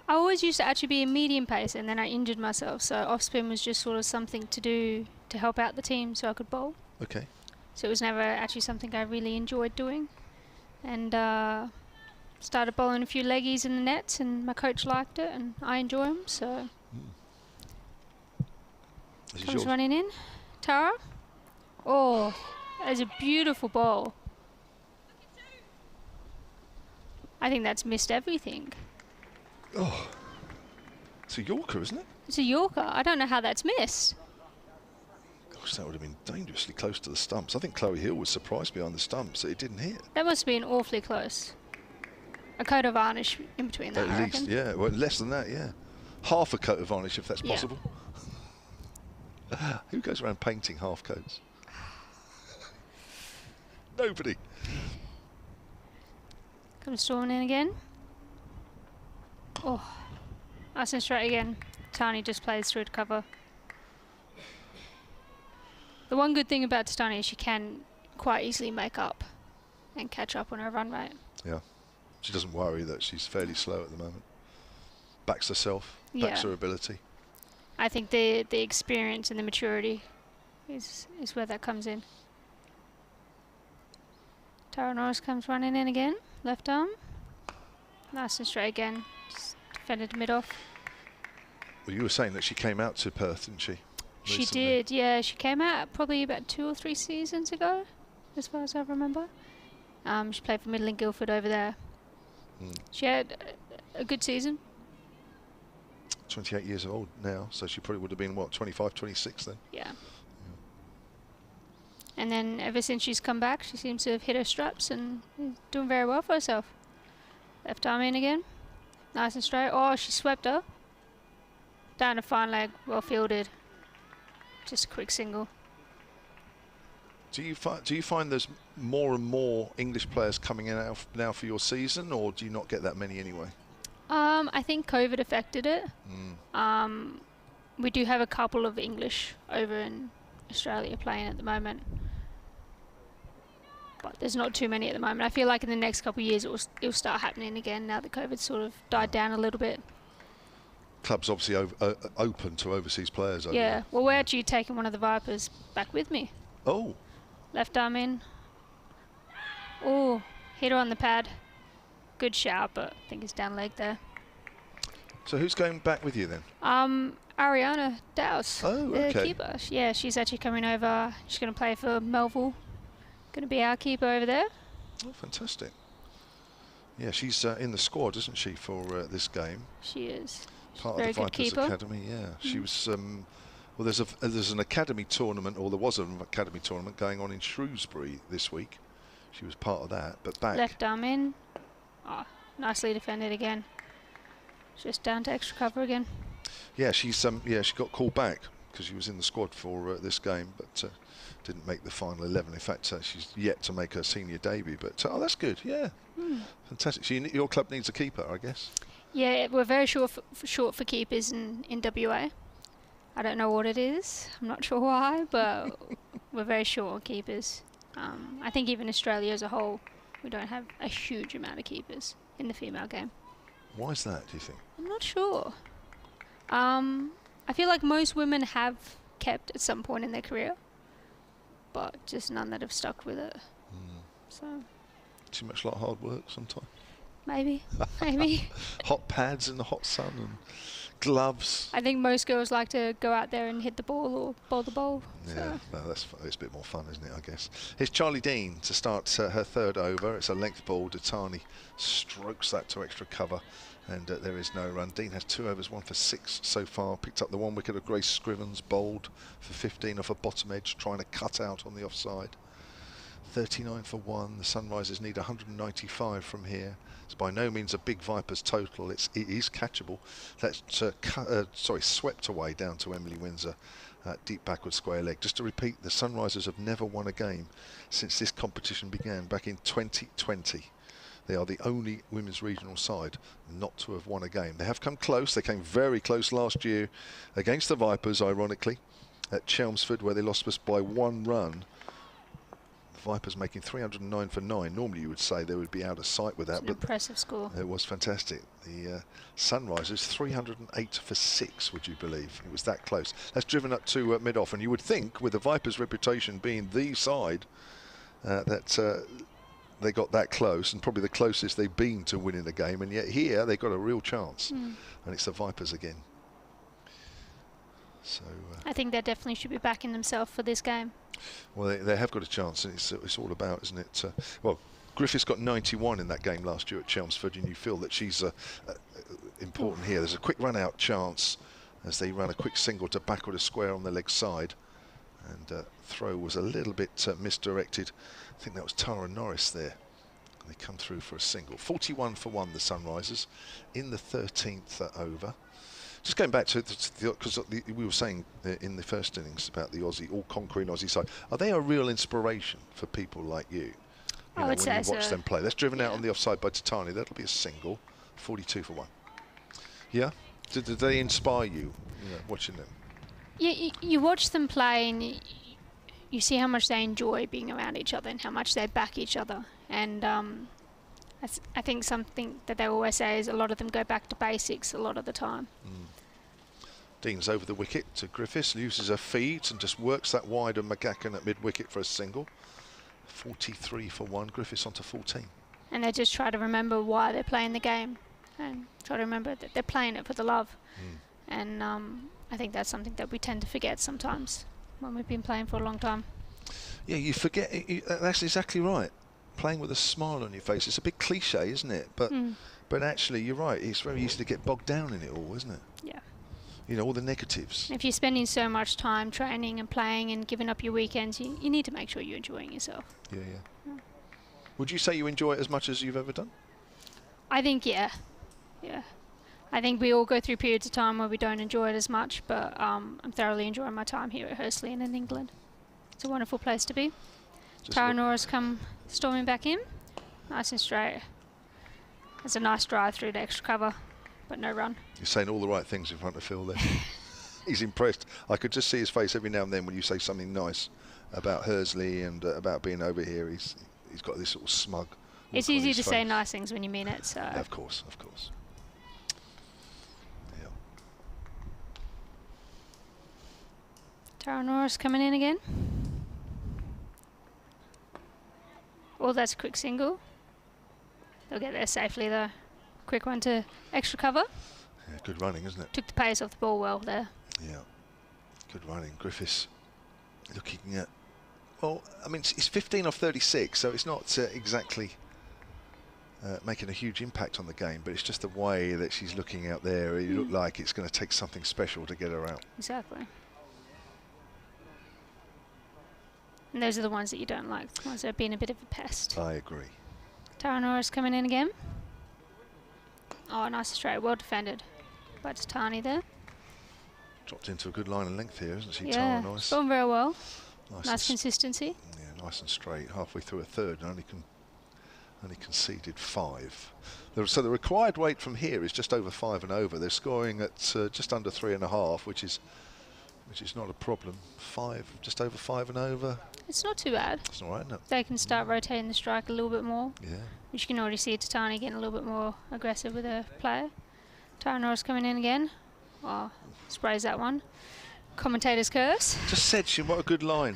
always used to actually be a medium pace, and then I injured myself, so off spin was just sort of something to do to help out the team so I could bowl. Okay. So it was never actually something I really enjoyed doing. And started bowling a few leggies in the nets, and my coach liked it, and I enjoy them, so... Comes running in. Tara. Oh, that is a beautiful ball. I think that's missed everything. Oh, it's a Yorker, isn't it? It's a Yorker. I don't know how that's missed. Gosh, that would have been dangerously close to the stumps. I think Chloe Hill was surprised behind the stumps that it didn't hit. That must have been awfully close. A coat of varnish in between that, At least, yeah. Well, less than that, yeah. Half a coat of varnish, if that's possible. Who goes around painting half coats? Nobody. Comes storming in again. Oh, nice and straight again. Tani just plays through to cover. The one good thing about Tani is she can quite easily make up and catch up on her run rate. Yeah. She doesn't worry that she's fairly slow at the moment. Backs herself, backs her ability. I think the experience and the maturity is where that comes in. Tara Norris comes running in again. Left arm. Nice and straight again. Just defended mid-off. Well, you were saying that she came out to Perth, didn't she? She did, yeah. She came out probably about 2 or 3 seasons ago, as far as I remember. She played for Middle and Guildford over there. She had a good season. 28 years old now, so she probably would have been, what, 25, 26 then? Yeah. And then ever since she's come back, she seems to have hit her straps and is doing very well for herself. Left arm in again. Nice and straight. Oh, she swept her. Down a fine leg, well fielded. Just a quick single. Do you find there's more and more English players coming in now for your season, or do you not get that many anyway? I think COVID affected it. We do have a couple of English over in Australia playing at the moment, but there's not too many at the moment. I feel like in the next couple of years it'll start happening again now that COVID's sort of died down a little bit. Club's obviously open to overseas players. Yeah, well, we're actually taking one of the Vipers back with me. Oh. Left arm in. Oh, hit her on the pad. Good shout, but I think it's down leg there. So who's going back with you then? Ariana Dowse, the keeper. Yeah, she's actually coming over. She's going to play for Melville going to be our keeper over there. Oh, fantastic. Yeah, she's in the squad, isn't she, for this game? She is. Part Very of the good Vipers keeper. Academy, yeah. She was, well, there's an academy tournament, or there was an academy tournament going on in Shrewsbury this week. She was part of that, but back. Left arm in. Oh, nicely defended again. Just down to extra cover again. Yeah, she got called back because she was in the squad for this game, but didn't make the final 11. In fact, she's yet to make her senior debut. But oh, that's good. Yeah, fantastic. So your club needs a keeper, I guess. Yeah, we're very short for keepers in WA. I don't know what it is. I'm not sure why, but we're very short on keepers. I think even Australia as a whole, we don't have a huge amount of keepers in the female game. Why is that, do you think? I'm not sure. I feel like most women have kept at some point in their career, but just none that have stuck with it. So too much like hard work sometimes. Maybe. Hot pads in the hot sun and gloves. I think most girls like to go out there and hit the ball or bowl the ball. Yeah, no, it's a bit more fun, isn't it, I guess. Here's Charlie Dean to start her third over. It's a length ball. Datani strokes that to extra cover, and there is no run. Dean has 2 overs, 1 for 6 so far. Picked up the 1 wicket of Grace Scrivens, bowled for 15 off a bottom edge, trying to cut out on the offside. 39 for 1. The Sunrisers need 195 from here. It's by no means a big Vipers total. It is catchable. That's swept away down to Emily Windsor. Deep backward square leg. Just to repeat, the Sunrisers have never won a game since this competition began back in 2020. They are the only women's regional side not to have won a game. They have come close. They came very close last year against the Vipers, ironically, at Chelmsford, where they lost us by 1 run. Vipers making 309 for 9. Normally you would say they would be out of sight with that. It's an impressive score. It was fantastic. The Sunrisers 308 for 6, would you believe? It was that close. That's driven up to mid-off, and you would think with the Vipers' reputation being the side that they got that close, and probably the closest they've been to winning a game, and yet here they got a real chance, and it's the Vipers again. So I think they definitely should be backing themselves for this game. Well, they have got a chance, and it's all about, isn't it? Well, Griffiths got 91 in that game last year at Chelmsford, and you feel that she's important here. There's a quick run-out chance as they run a quick single to backward a square on the leg side, and throw was a little bit misdirected. I think that was Tara Norris there. They come through for a single. 41 for 1, the Sunrisers, in the 13th over. Just going back to because we were saying in the first innings about the Aussie, all-conquering Aussie side. Are they a real inspiration for people like you? I would say when you watch so. them play. That's driven out on the offside by Tatani. That'll be a single. 42 for 1. Yeah? Did they inspire you, watching them? Yeah, you watch them play and you see how much they enjoy being around each other and how much they back each other. And I think something that they always say is a lot of them go back to basics a lot of the time. Dean's over the wicket to Griffiths, uses her feet and just works that wide of McGacken at mid-wicket for a single. 43 for 1, Griffiths onto 14. And they just try to remember why they're playing the game and try to remember that they're playing it for the love. And I think that's something that we tend to forget sometimes when we've been playing for a long time. Yeah, you forget, that's exactly right. Playing with a smile on your face. It's a big cliche, isn't it? But actually, you're right. It's very easy to get bogged down in it all, isn't it? Yeah. All the negatives. If you're spending so much time training and playing and giving up your weekends, you need to make sure you're enjoying yourself. Yeah. Would you say you enjoy it as much as you've ever done? I think, yeah. I think we all go through periods of time where we don't enjoy it as much, but I'm thoroughly enjoying my time here at Hursley and in England. It's a wonderful place to be. Tara Nora's come storming back in. Nice and straight. There's a nice drive through to extra cover, but no run. You're saying all the right things in front of Phil there. He's impressed. I could just see his face every now and then when you say something nice about Hursley and about being over here. He's got this sort of smug look. It's easy to say nice things when you mean it. So. Yeah, of course. Yeah. Tara Nora's coming in again. Oh, that's a quick single. They'll get there safely though. Quick one to extra cover. Yeah, good running, isn't it? Took the pace off the ball well there. Yeah, good running. Griffiths looking at Well, I mean, it's 15 off 36, so it's not exactly making a huge impact on the game, but it's just the way that she's looking out there. It looked like it's going to take something special to get her out. Exactly. And those are the ones that you don't like, the ones that have been a bit of a pest. I agree. Tara Norris coming in again. Oh, nice straight. Well defended by Tatani there. Dropped into a good line of length here, isn't she, Yeah, Tara Norris? she's going very well. Nice Consistency. Yeah, nice and straight. Halfway through a third, and only conceded 5. So the required weight from here is just over 5 and over. They're scoring at just under 3.5, which is not a problem. 5, just over 5 and over. It's not too bad. It's all right, no. They can start rotating the strike a little bit more. Yeah. Which you can already see Tatani getting a little bit more aggressive with her player. Tara Norris coming in again. Oh, sprays that one. Commentator's curse. Just said she, what a good line.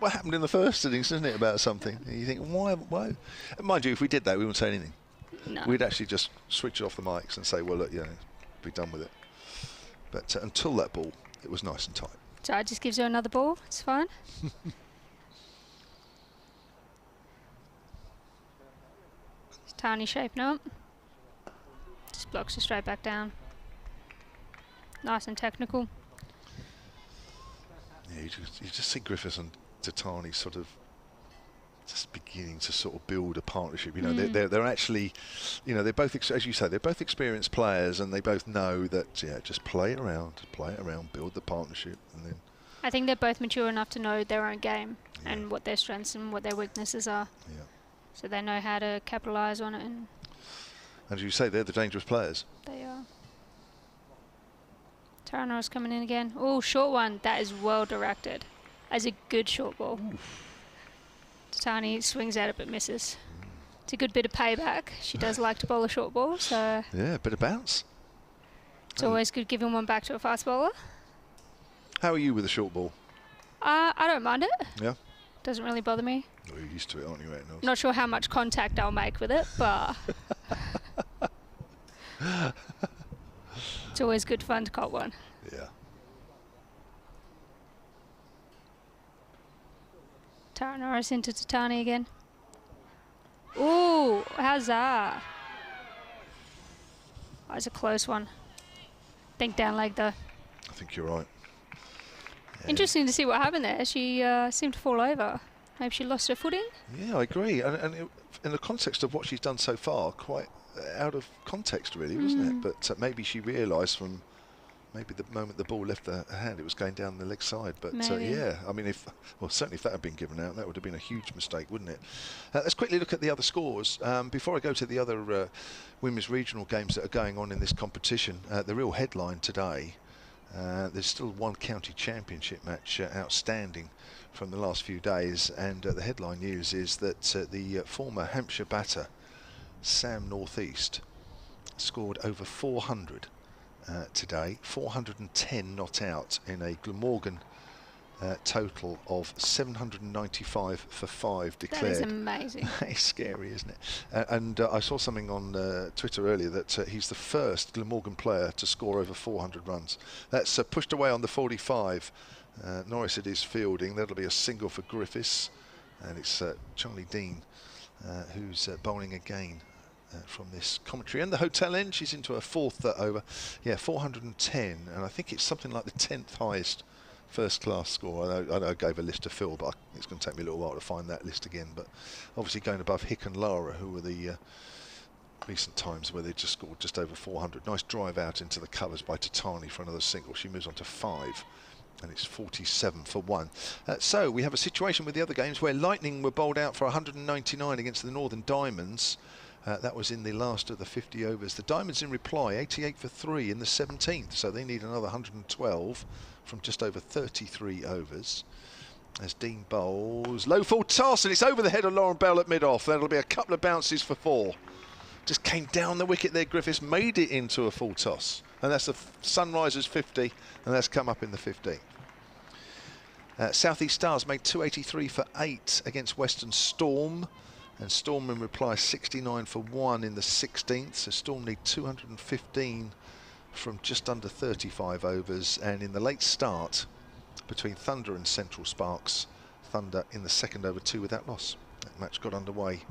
What happened in the first innings, isn't it, about something? And you think, why? Mind you, if we did that, we wouldn't say anything. No. We'd actually just switch off the mics and say, well, look, be done with it. But until that ball, it was nice and tight. So it just gives her another ball. It's fine. Tiny shaping up. Just blocks her straight back down. Nice and technical. Yeah, you just see Griffiths and Tatani sort of just beginning to sort of build a partnership. You know, they're actually, you know, they're both, as you say, they're both experienced players, and they both know that, yeah, just play it around, build the partnership, and then. I think they're both mature enough to know their own game and what their strengths and what their weaknesses are. Yeah. So they know how to capitalise on it, and as you say, they're the dangerous players. they are. Tara Norris coming in again. Oh, short one. That is well directed. As a good short ball. Tatani swings at it but misses. It's a good bit of payback. She does like to bowl a short ball, so Yeah, a bit of bounce. it's always good giving one back to a fast bowler. How are you with the short ball? I don't mind it. Yeah. Doesn't really bother me. Well, you're used to it, aren't you, Rachael? Not sure how much contact I'll make with it, but it's always good fun to cop one. Yeah. Tara Norris into Tatani again. Ooh, how's that? That was a close one. Think down leg though. I think you're right. Yeah. Interesting to see what happened there. She seemed to fall over. Maybe she lost her footing. Yeah, I agree. And in the context of what she's done so far, quite out of context, really, wasn't it? But maybe she realised from maybe the moment the ball left her hand, it was going down the leg side. But yeah, I mean, certainly if that had been given out, that would have been a huge mistake, wouldn't it? Let's quickly look at the other scores. Before I go to the other women's regional games that are going on in this competition, the real headline today, there's still one county championship match outstanding from the last few days, and the headline news is that the former Hampshire batter, Sam Northeast, scored over 400 today, 410 not out in a Glamorgan total of 795 for 5 declared. That is amazing. It's scary, isn't it? And I saw something on Twitter earlier that he's the first Glamorgan player to score over 400 runs. That's pushed away on the 45. Norris at his fielding. That'll be a single for Griffiths, and it's Charlie Dean who's bowling again from this commentary. And the hotel end, she's into her 4th over. Yeah, 410, and I think it's something like the 10th highest first class score. I know I gave a list to Phil, but it's going to take me a little while to find that list again. But obviously going above Hick and Lara, who were the recent times where they just scored just over 400. Nice drive out into the covers by Tatani for another single. She moves on to 5. And it's 47 for 1. So we have a situation with the other games where Lightning were bowled out for 199 against the Northern Diamonds. That was in the last of the 50 overs. The Diamonds in reply, 88 for 3 in the 17th. So they need another 112 from just over 33 overs. As Dean bowls, low full toss, and it's over the head of Lauren Bell at mid-off. That'll be a couple of bounces for 4. Just came down the wicket there. Griffiths made it into a full toss. And that's the Sunrisers 50, and that's come up in the 15th. South East Stars made 283 for 8 against Western Storm, and Storm in reply 69 for 1 in the 16th. So Storm need 215 from just under 35 overs, and in the late start between Thunder and Central Sparks, Thunder in the second over 2 without loss. That match got underway.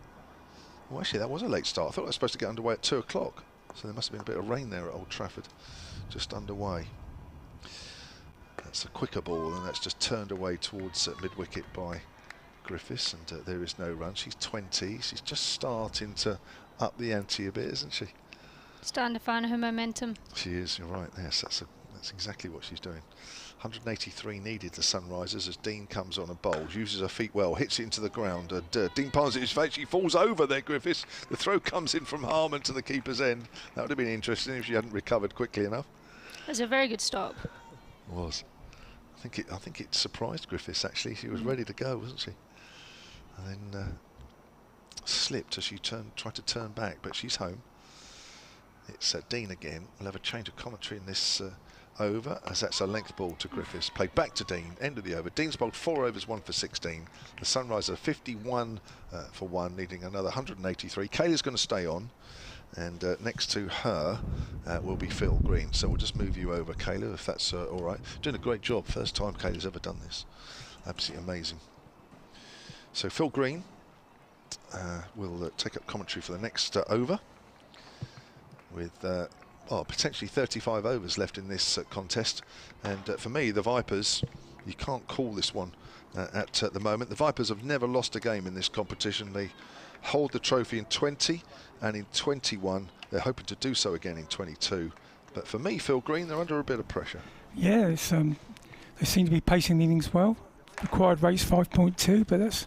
Well, actually, that was a late start. I thought it was supposed to get underway at 2 o'clock. So there must have been a bit of rain there at Old Trafford. Just underway. That's a quicker ball, and that's just turned away towards mid-wicket by Griffiths, and there is no run. She's 20. She's just starting to up the ante a bit, isn't she? Starting to find her momentum. She is, you're right. Yes, that's exactly what she's doing. 183 needed, the Sunrisers, as Dean comes on and bowls, uses her feet well, hits it into the ground. Dean palms it in his face, she falls over there, Griffiths. The throw comes in from Harmon to the keeper's end. That would have been interesting if she hadn't recovered quickly enough. That's a very good stop. It was. I think it surprised Griffiths, actually. She was ready to go, wasn't she? And then slipped as she tried to turn back, but she's home. It's Dean again. We'll have a change of commentary in this over, as that's a length ball to Griffiths. Played back to Dean, end of the over. Dean's bowled 4 overs, 1 for 16. The Sunrisers are 51 for 1, needing another 183. Kayla's going to stay on, and next to her will be Phil Green. So we'll just move you over, Kayla, if that's all right. Doing a great job. First time Kayla's ever done this. Absolutely amazing. So Phil Green will take up commentary for the next over, with potentially 35 overs left in this contest. And for me, the Vipers, you can't call this one at the moment. The Vipers have never lost a game in this competition. They hold the trophy in 20 and in 21. They're hoping to do so again in 22. But for me, Phil Green, they're under a bit of pressure. Yeah, it's, they seem to be pacing the innings well. Required rate's 5.2, but that's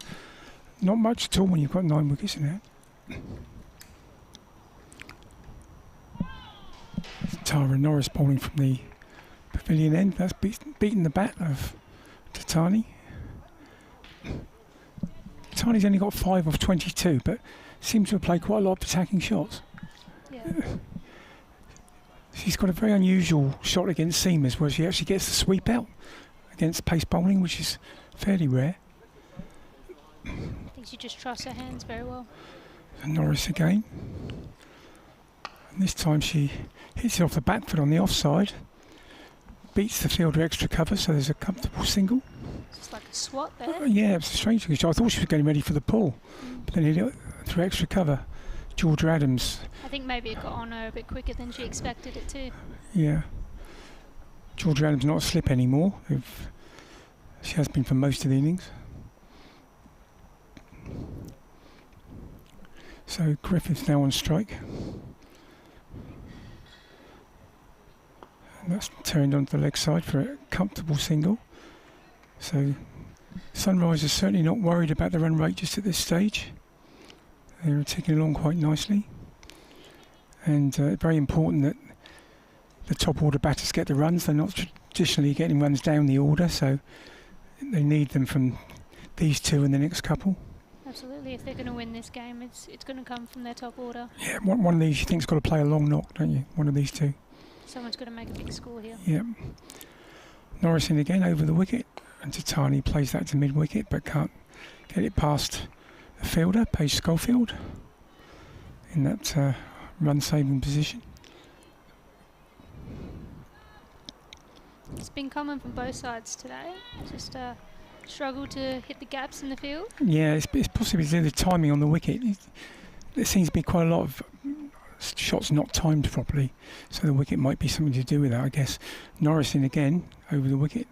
not much at all when you've got 9 wickets in it. Tara Norris bowling from the pavilion end. That's beaten the bat of Tatani. Tatani's only got 5 of 22, but seems to have played quite a lot of attacking shots. Yeah. She's got a very unusual shot against seamers, where she actually gets the sweep out against pace bowling, which is fairly rare. I think she just trusts her hands very well. And Norris again. And this time she hits it off the back foot on the offside, beats the fielder extra cover, so there's a comfortable single. It's like a swat there. Yeah, it was a strange thing. I thought she was getting ready for the pull, but then hit it through extra cover. Georgia Adams. I think maybe it got on her a bit quicker than she expected it to. Yeah. Georgia Adams not a slip anymore. She has been for most of the innings. So Griffiths now on strike. And that's turned onto the leg side for a comfortable single. So Sunrisers certainly not worried about the run rate just at this stage. They're ticking along quite nicely. And very important that the top order batters get the runs. They're not traditionally getting runs down the order, so they need them from these two and the next couple. Absolutely. If they're going to win this game, it's going to come from their top order. Yeah, one of these you think's got to play a long knock, don't you? One of these two. Someone's got to make a big score here. Yeah. Norris in again over the wicket, and Tatani plays that to mid-wicket but can't get it past the fielder, Paige Schofield, in that run-saving position. It's been common from both sides today. Just struggle to hit the gaps in the field. Yeah, it's possibly to do with the timing on the wicket. There seems to be quite a lot of shots not timed properly, so the wicket might be something to do with that, I guess. Norris in again over the wicket,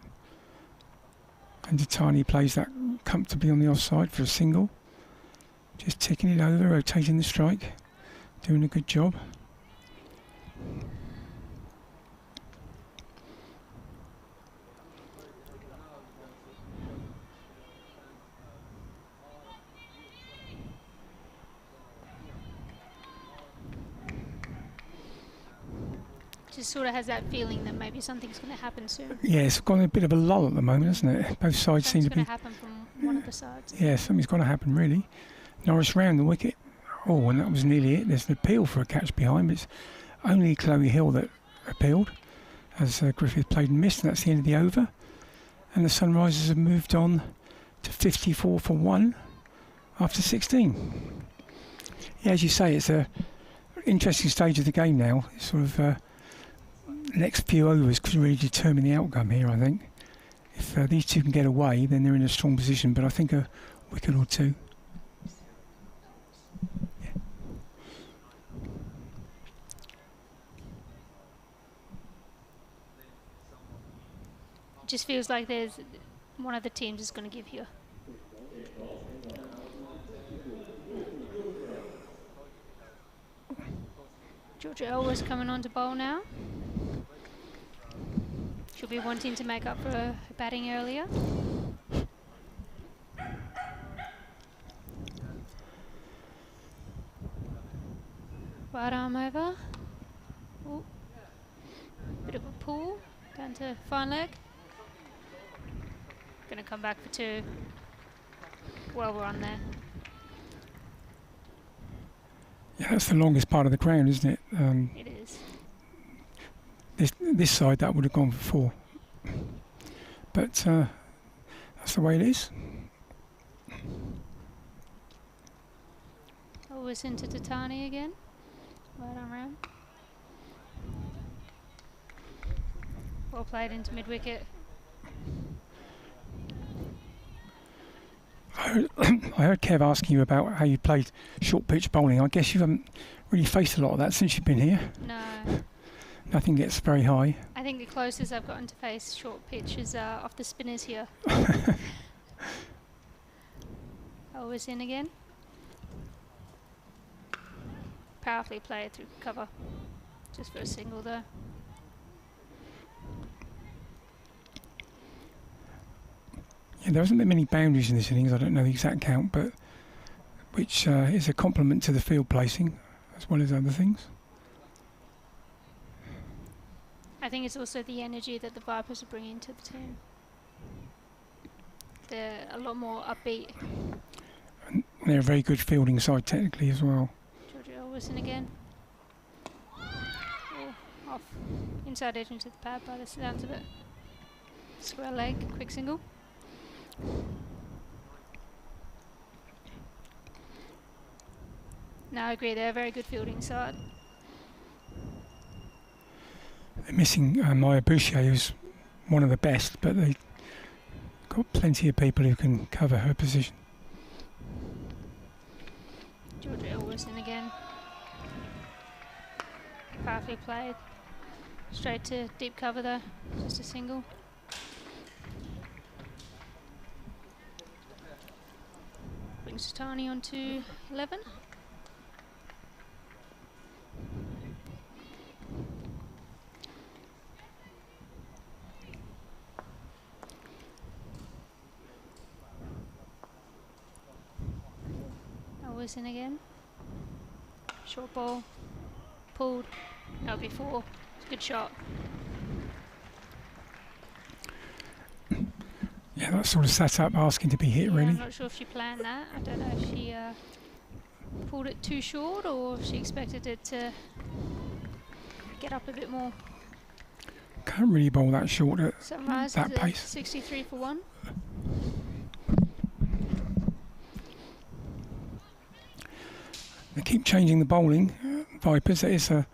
and Tatani plays that comfortably on the offside for a single. Just ticking it over, rotating the strike, doing a good job. Just sort of has that feeling that maybe something's going to happen soon. Yeah, it's got a bit of a lull at the moment, hasn't it? Both sides seem to be... Something's going to happen from one of the sides. Yeah, something's got to happen, really. Norris round the wicket. Oh, and that was nearly it. There's an appeal for a catch behind, but it's only Chloe Hill that appealed, as Griffith played and missed, and that's the end of the over. And the Sunrisers have moved on to 54 for 1 after 16. Yeah, as you say, it's a interesting stage of the game now. It's sort of... next few overs could really determine the outcome here, I think. if these two can get away, then they're in a strong position. But I think a wicket or two. Yeah. It just feels like there's one of the teams is going to give here. Georgia Elwes coming on to bowl now. She'll be wanting to make up for her batting earlier. Right arm over. Ooh. Bit of a pull down to fine leg. Going to come back for two. Well run there. Yeah, that's the longest part of the ground, isn't it? It is. This side, that would have gone for four. But that's the way it is. Always into Tatani again. Right on round. Well played into mid-wicket. I heard Kev asking you about how you played short pitch bowling. I guess you haven't really faced a lot of that since you've been here. No. Nothing gets very high. I think the closest I've gotten to face short pitch is off the spinners here. Always in again. Powerfully played through cover. Just for a single though. Yeah, there hasn't been many boundaries in this innings. I don't know the exact count, but which is a compliment to the field placing as well as other things. I think it's also the energy that the Vipers are bringing to the team. They're a lot more upbeat. And they're a very good fielding side technically as well. Georgia Wilson again. Oh, off. Inside edge into the pad by the sounds of it. Square leg, quick single. No, I agree, they're a very good fielding side. They're missing Maya Boucher, who's one of the best, but they've got plenty of people who can cover her position. Georgia Wilson again. Powerfully played. Straight to deep cover there, just a single. Brings Tani on to 11. Always in again. Short ball. Pulled. That'll be four. It's a good shot. Yeah, that sort of sat up asking to be hit, Yeah, really. I'm not sure if she planned that. I don't know if she pulled it too short or if she expected it to get up a bit more. Can't really bowl that short at Sunrise that is pace. 63 for 1. They keep changing the bowling. Vipers, that is a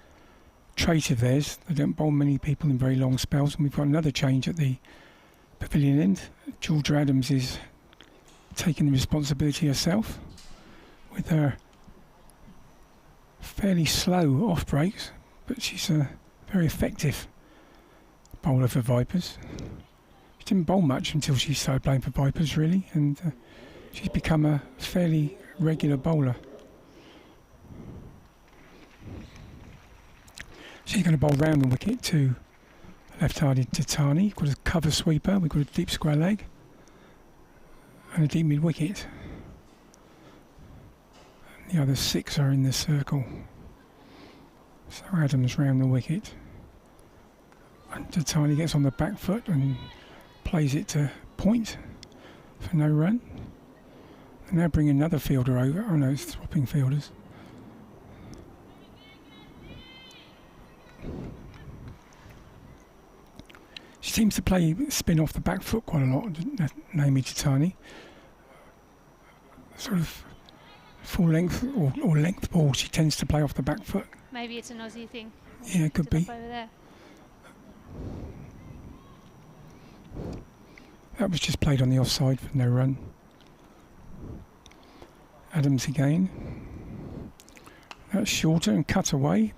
trait of theirs. They don't bowl many people in very long spells. And we've got another change at the pavilion end. Georgia Adams is taking the responsibility herself with her fairly slow off breaks, but she's a very effective bowler for Vipers. She didn't bowl much until she started playing for Vipers, really, and she's become a fairly regular bowler. She's going to bowl round the wicket to left-handed Tatani. We've got a cover sweeper, we've got a deep square leg and a deep mid-wicket. The other 6 are in the circle. So Adams round the wicket. And Tatani gets on the back foot and plays it to point for no run. And now bring another fielder over. Oh no, it's swapping fielders. She seems to play spin off the back foot quite a lot, Naomi Tatani. Sort of full length or length ball, she tends to play off the back foot. Maybe it's an Aussie thing. Yeah, it could be. Over there. That was just played on the offside for no run. Adams again. That's shorter and cut away.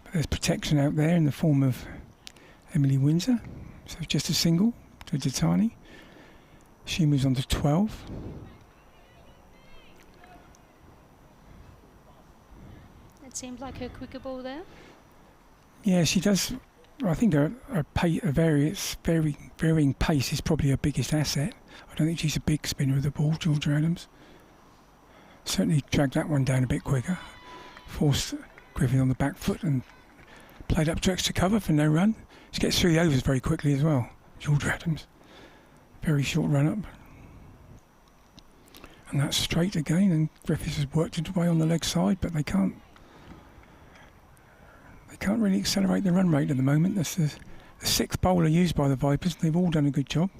But there's protection out there in the form of Emily Windsor. So just a single to Ditani. She moves on to 12. It seemed like her quicker ball there. Yeah, she does. I think her varying pace is probably her biggest asset. I don't think she's a big spinner of the ball, Georgia Adams. Certainly dragged that one down a bit quicker. Forced Griffin on the back foot and played up to extra cover for no run. She gets through the overs very quickly as well, Georgia Adams. Very short run up. And that's straight again, and Griffiths has worked it away on the leg side, but they can't really accelerate the run rate at the moment. That's the sixth bowler used by the Vipers. They've all done a good job.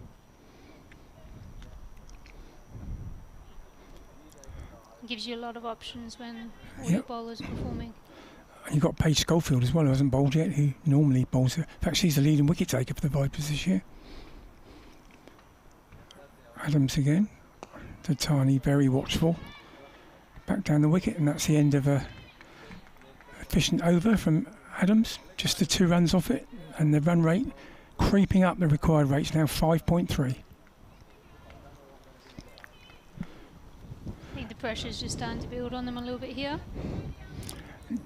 Gives you a lot of options when all your bowlers are performing. And you've got Paige Schofield as well, who hasn't bowled yet, who normally bowls. In fact, she's the leading wicket taker for the Vipers this year. Adams again. Ditani very watchful. Back down the wicket, and that's the end of a efficient over from Adams. Just the 2 runs off it, and the run rate creeping up. The required rate's now 5.3. I think the pressure's just starting to build on them a little bit here.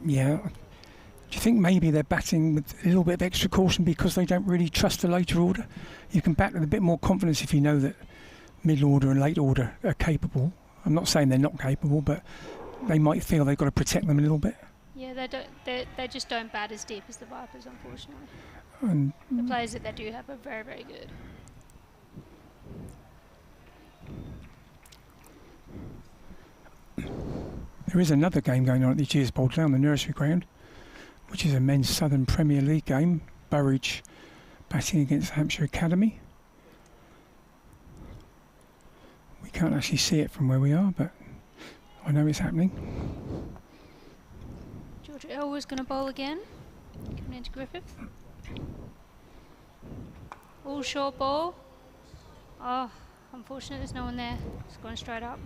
Yeah. Do you think maybe they're batting with a little bit of extra caution because they don't really trust the later order? You can bat with a bit more confidence if you know that middle order and late order are capable. I'm not saying they're not capable, but they might feel they've got to protect them a little bit. Yeah, they just don't bat as deep as the Vipers, unfortunately. And The players that they do have are very, very good. there is another game going on at the Ageas Bowl down the nursery ground, which is a men's Southern Premier League game. Burridge batting against Hampshire Academy. We can't actually see it from where we are, but I know it's happening. Georgia Elwood's going to bowl again. Coming into Griffith. All short ball. Oh, unfortunate there's no one there. It's going straight up.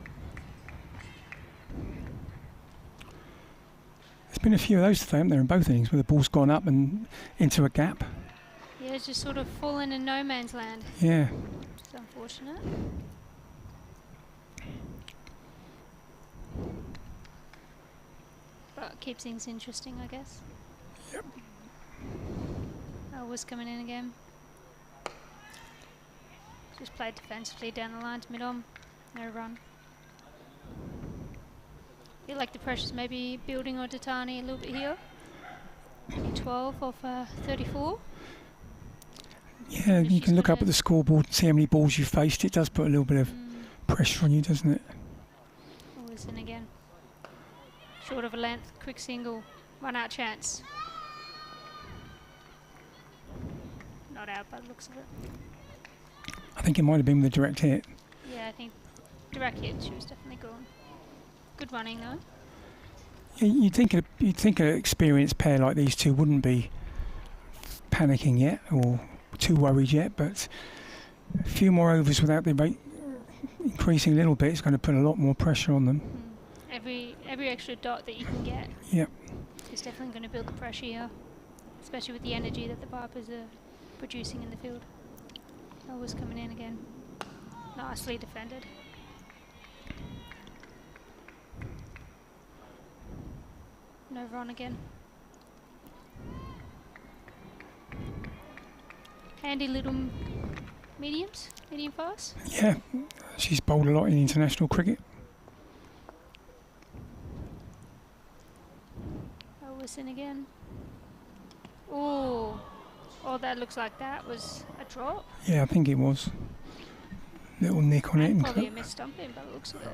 There's been a few of those today, haven't there, in both innings, where the ball's gone up and into a gap. Yeah, it's just sort of fallen in no man's land. Yeah. It's unfortunate. But keeps things interesting, I guess. Yep. Elwood's coming in again. Just played defensively down the line to mid-on. No run. Feel like the pressure's maybe building on Ditani a little bit here. 12 off 34. Yeah, you can look up at the scoreboard and see how many balls you've faced. It does put a little bit of pressure on you, doesn't it? Always in again. Short of a length, quick single, run out chance. Not out by the looks of it. I think it might have been with a direct hit. Yeah, I think direct hit, she was definitely gone. Good running though. Yeah, you'd think an experienced pair like these two wouldn't be panicking yet or too worried yet, but a few more overs without the rate increasing a little bit is going to put a lot more pressure on them. Every extra dot that you can get is definitely going to build the pressure here, especially with the energy that the Vipers are producing in the field. Elwood's coming in again. Nicely defended. No run again. Handy little mediums, medium fast. Yeah, she's bowled a lot in international cricket. Elwood's in again. Oh, that looks like that was a drop. Yeah, I think it was. Little nick on it. And probably a missed stumping by the looks of it.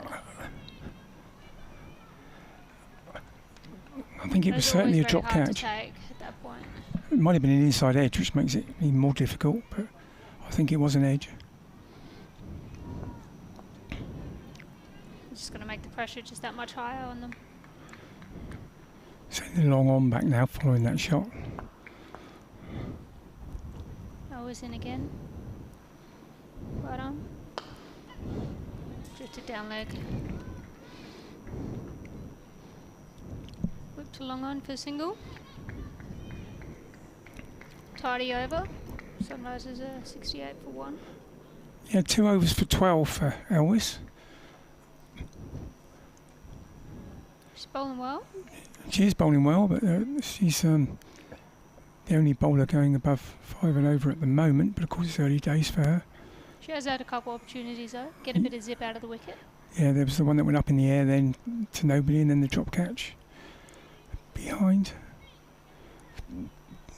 I think it was certainly a drop catch. To take at that point. It might have been an inside edge, which makes it even more difficult, but I think it was an edge. It's just going to make the pressure just that much higher on them. Sending long on back now following that shot. Elwood's in again. right arm. Drifted down leg. Whipped a long on for single. Tidy over. Sunrise is a 68 for 1. Yeah, 2 overs for 12 for Elvis. She's bowling well. She is bowling well, but she's the only bowler going above 5 and over at the moment, but of course it's early days for her. She has had a couple opportunities though. Get a bit of zip out of the wicket. Yeah, there was the one that went up in the air, then to nobody, and then the drop catch behind.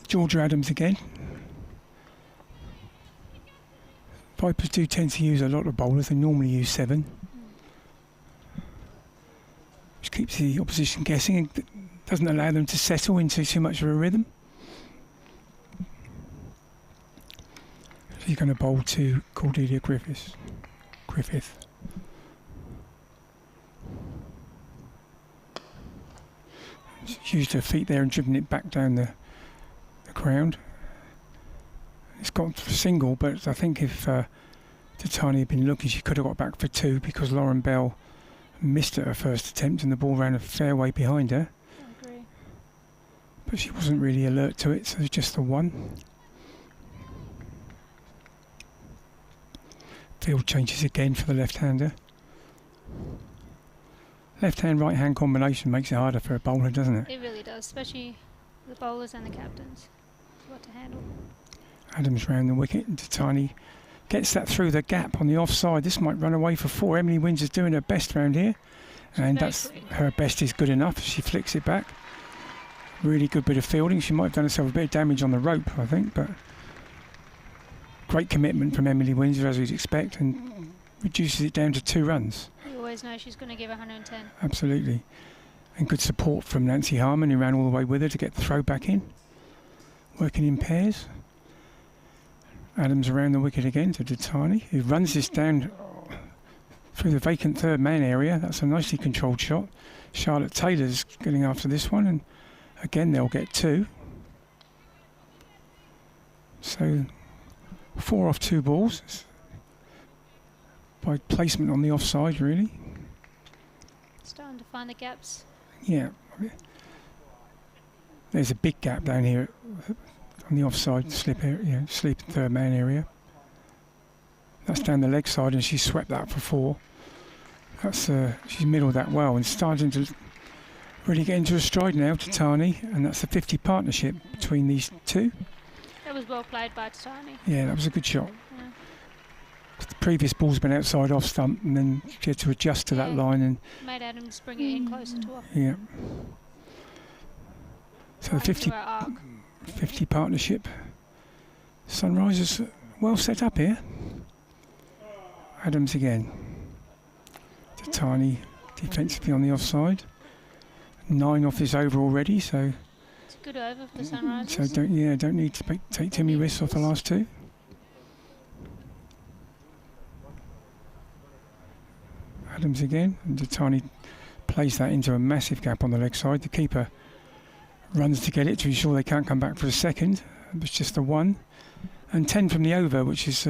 Georgia Adams again. Vipers do tend to use a lot of bowlers. They normally use 7. Which keeps the opposition guessing and doesn't allow them to settle into too much of a rhythm. So you're going to bowl to Cordelia Griffith. She's used her feet there and driven it back down the ground. It's got for single, but I think if Tatani had been looking, she could have got back for 2 because Lauren Bell missed at her first attempt and the ball ran a fair way behind her. I agree. But she wasn't really alert to it, so it's just the 1. Field changes again for the left-hander. Left-hand, right-hand combination makes it harder for a bowler, doesn't it? It really does, especially the bowlers and the captains. It's what to handle. Adams round the wicket and Tatani gets that through the gap on the offside. This might run away for 4. Emily Windsor's doing her best round here, and that's her best is good enough. She flicks it back. Really good bit of fielding. She might have done herself a bit of damage on the rope, I think, but great commitment from Emily Windsor, as we'd expect, and reduces it down to 2 runs. You always know she's going to give 110. Absolutely. And good support from Nancy Harmon, who ran all the way with her to get the throw back in. Working in pairs. Adams around the wicket again to Tatani, who runs this down through the vacant third man area. That's a nicely controlled shot. Charlotte Taylor's getting after this one, and again they'll get 2. So 4 off 2 balls by placement on the offside, really. Starting to find the gaps. Yeah. There's a big gap down here on the offside slip area, slip third man area. That's down the leg side, and she swept that for 4. That's she's middled that well and starting to really get into a stride now, Tatani, and that's a 50 partnership between these 2. That was well played by Tatani. Yeah, that was a good shot. Yeah. The previous ball's been outside off stump, and then she had to adjust to that line and made Adams bring it in closer to her. yeah. So the 50 partnership. Sunrise is well set up here. Adams again. Tatani defensively on the offside. 9 off his over already, so it's a good over for the Sunrise. so don't need to take too many risks off the last 2. Adams again, and Tatani plays that into a massive gap on the leg side. The keeper runs to get it to ensure they can't come back for a second. It's just a 1 and 10 from the over, which is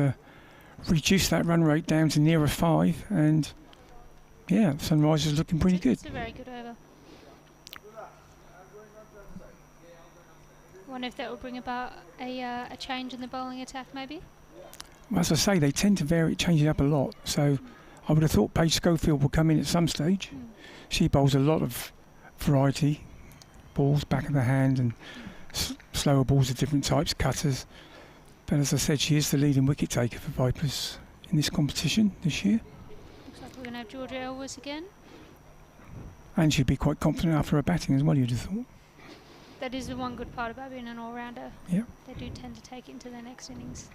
reduced that run rate down to nearer 5. And yeah, Sunrise is looking pretty good. It's a very good over. Wonder if that will bring about a change in the bowling attack, maybe. Well, as I say, they tend to change it up a lot. So I would have thought Paige Schofield will come in at some stage. She bowls a lot of variety, balls back of the hand and slower balls of different types, cutters. But as I said, she is the leading wicket taker for Vipers in this competition this year. Looks like we're going to have Georgia Elvis again. And she'd be quite confident after her batting as well, you'd have thought. That is the one good part about being an all-rounder. Yep. They do tend to take it into their next innings.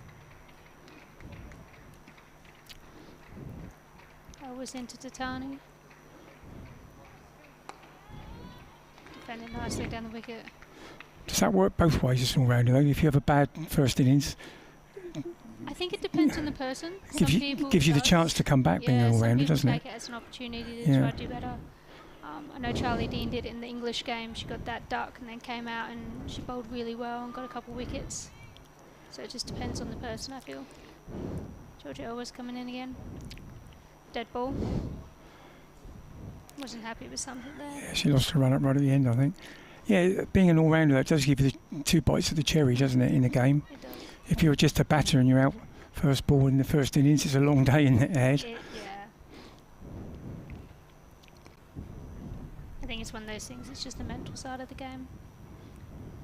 Elvis into Tatani. Defending nicely down the wicket. Does that work both ways as an all-rounder though? If you have a bad first innings, I think it depends on the person. gives you the chance to come back being an all-rounder, doesn't it? Take it as an opportunity to try to do better. I know Charlie Dean did it in the English game. She got that duck and then came out and she bowled really well and got a couple wickets. So it just depends on the person, I feel. Georgia Elwes coming in again. Dead ball. Wasn't happy with something there. Yeah, she lost her run up right at the end, I think. Yeah, being an all-rounder, that does give you the 2 bites of the cherry, doesn't it, in a game? It does. If you're just a batter and you're out first ball in the first innings, it's a long day in the head. Yeah. I think it's one of those things, it's just the mental side of the game.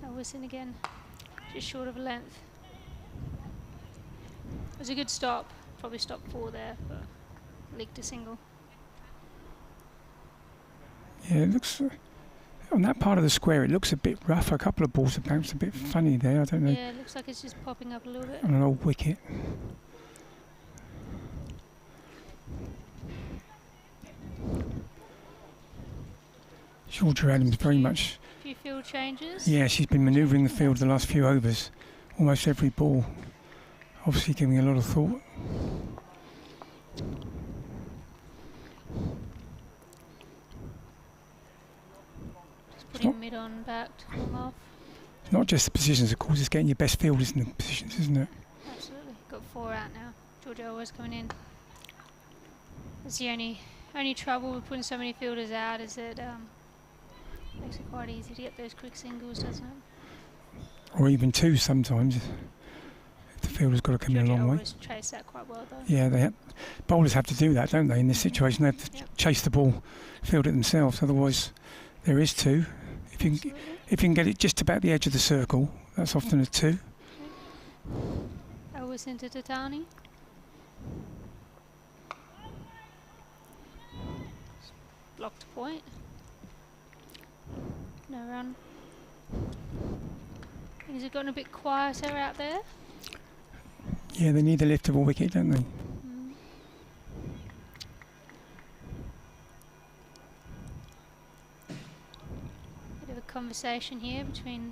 Elwes in again. Just short of a length. It was a good stop. Probably stopped 4 there, but leaked a single. Yeah, it looks... on that part of the square, it looks a bit rough. A couple of balls have bounced a bit funny there. I don't know. Yeah, it looks like it's just popping up a little bit. On an old wicket. Georgia Adams very much... A few field changes. Yeah, she's been manoeuvring the field the last few overs. Almost every ball. Obviously giving a lot of thought. Just putting mid on back to come off. It's not just the positions, of course, it's getting your best fielders in the positions, isn't it? Absolutely. Got 4 out now. Georgia always coming in. That's the only trouble with putting so many fielders out is that makes it quite easy to get those quick singles, doesn't it? Or even 2 sometimes. The fielder's got to come in a long way. Always chase that quite well though. Yeah, bowlers have to do that, don't they? In this situation, they have to chase the ball, field it themselves. Otherwise, there is 2. If you can get it just about the edge of the circle, that's often a 2. Always into Tatani. Blocked point. No run. Things have gotten a bit quieter out there. Yeah, they need a liftable wicket, don't they? Bit of a conversation here between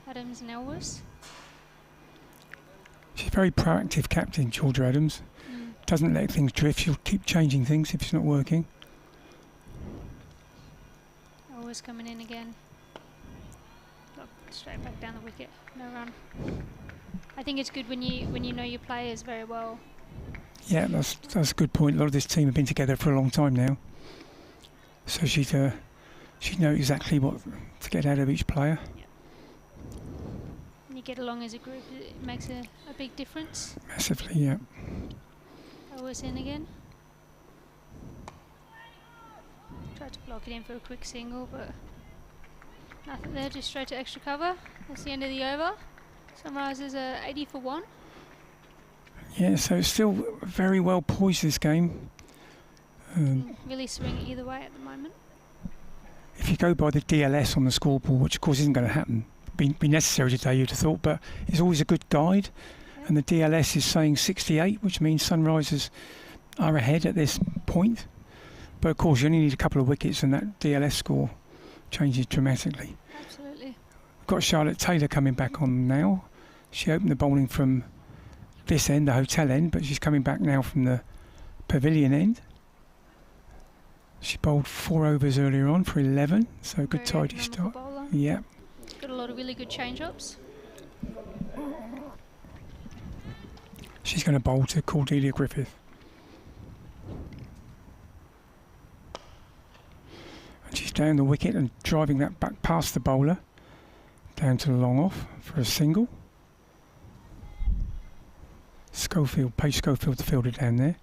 Adams and Elwes. She's a very proactive captain, Georgia Adams. Doesn't let things drift. She'll keep changing things if it's not working. Elwes coming in again. Straight back down the wicket. No run. I think it's good when you know your players very well. Yeah, that's a good point. A lot of this team have been together for a long time now, so she'd know exactly what to get out of each player. Yep. When you get along as a group, it makes a big difference. Massively, yeah. Always in again. Tried to block it in for a quick single, but nothing there. Just straight to extra cover. That's the end of the over. Sunrisers are 80 for 1. Yeah, so it's still very well poised, this game. Really swing either way at the moment. If you go by the DLS on the scoreboard, which of course isn't going to happen, be necessary today, you'd have thought, but it's always a good guide. Yeah. And the DLS is saying 68, which means Sunrisers are ahead at this point. But of course, you only need a couple of wickets and that DLS score changes dramatically. Absolutely. We've got Charlotte Taylor coming back on now. She opened the bowling from this end, the hotel end, but she's coming back now from the pavilion end. She bowled 4 overs earlier on for 11, so a good tidy start. Bowler. Yeah. Got a lot of really good change-ups. She's going to bowl to Cordelia Griffith. And she's down the wicket and driving that back past the bowler, down to the long off for a single. Paige Schofield, the fielder down there.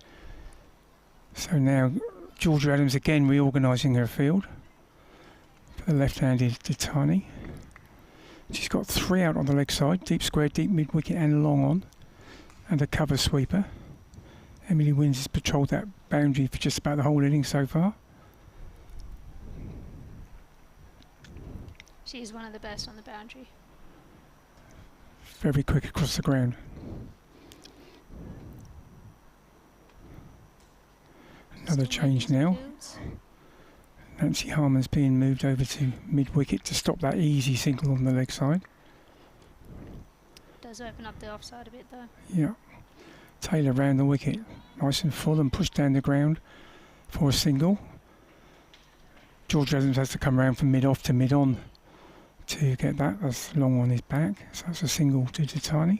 So now Georgia Adams again reorganising her field for the left-handed Ditani. She's got 3 out on the leg side, deep square, deep mid-wicket and long on, and a cover sweeper. Emily Wins has patrolled that boundary for just about the whole inning so far. She is one of the best on the boundary. Very quick across the ground. Another change now. Nancy Harmon's being moved over to mid-wicket to stop that easy single on the leg side. Does open up the offside a bit though. Yeah. Taylor round the wicket, nice and full and pushed down the ground for a single. George Adams has to come round from mid-off to mid-on to get that. That's long on his back, so that's a single to Titani.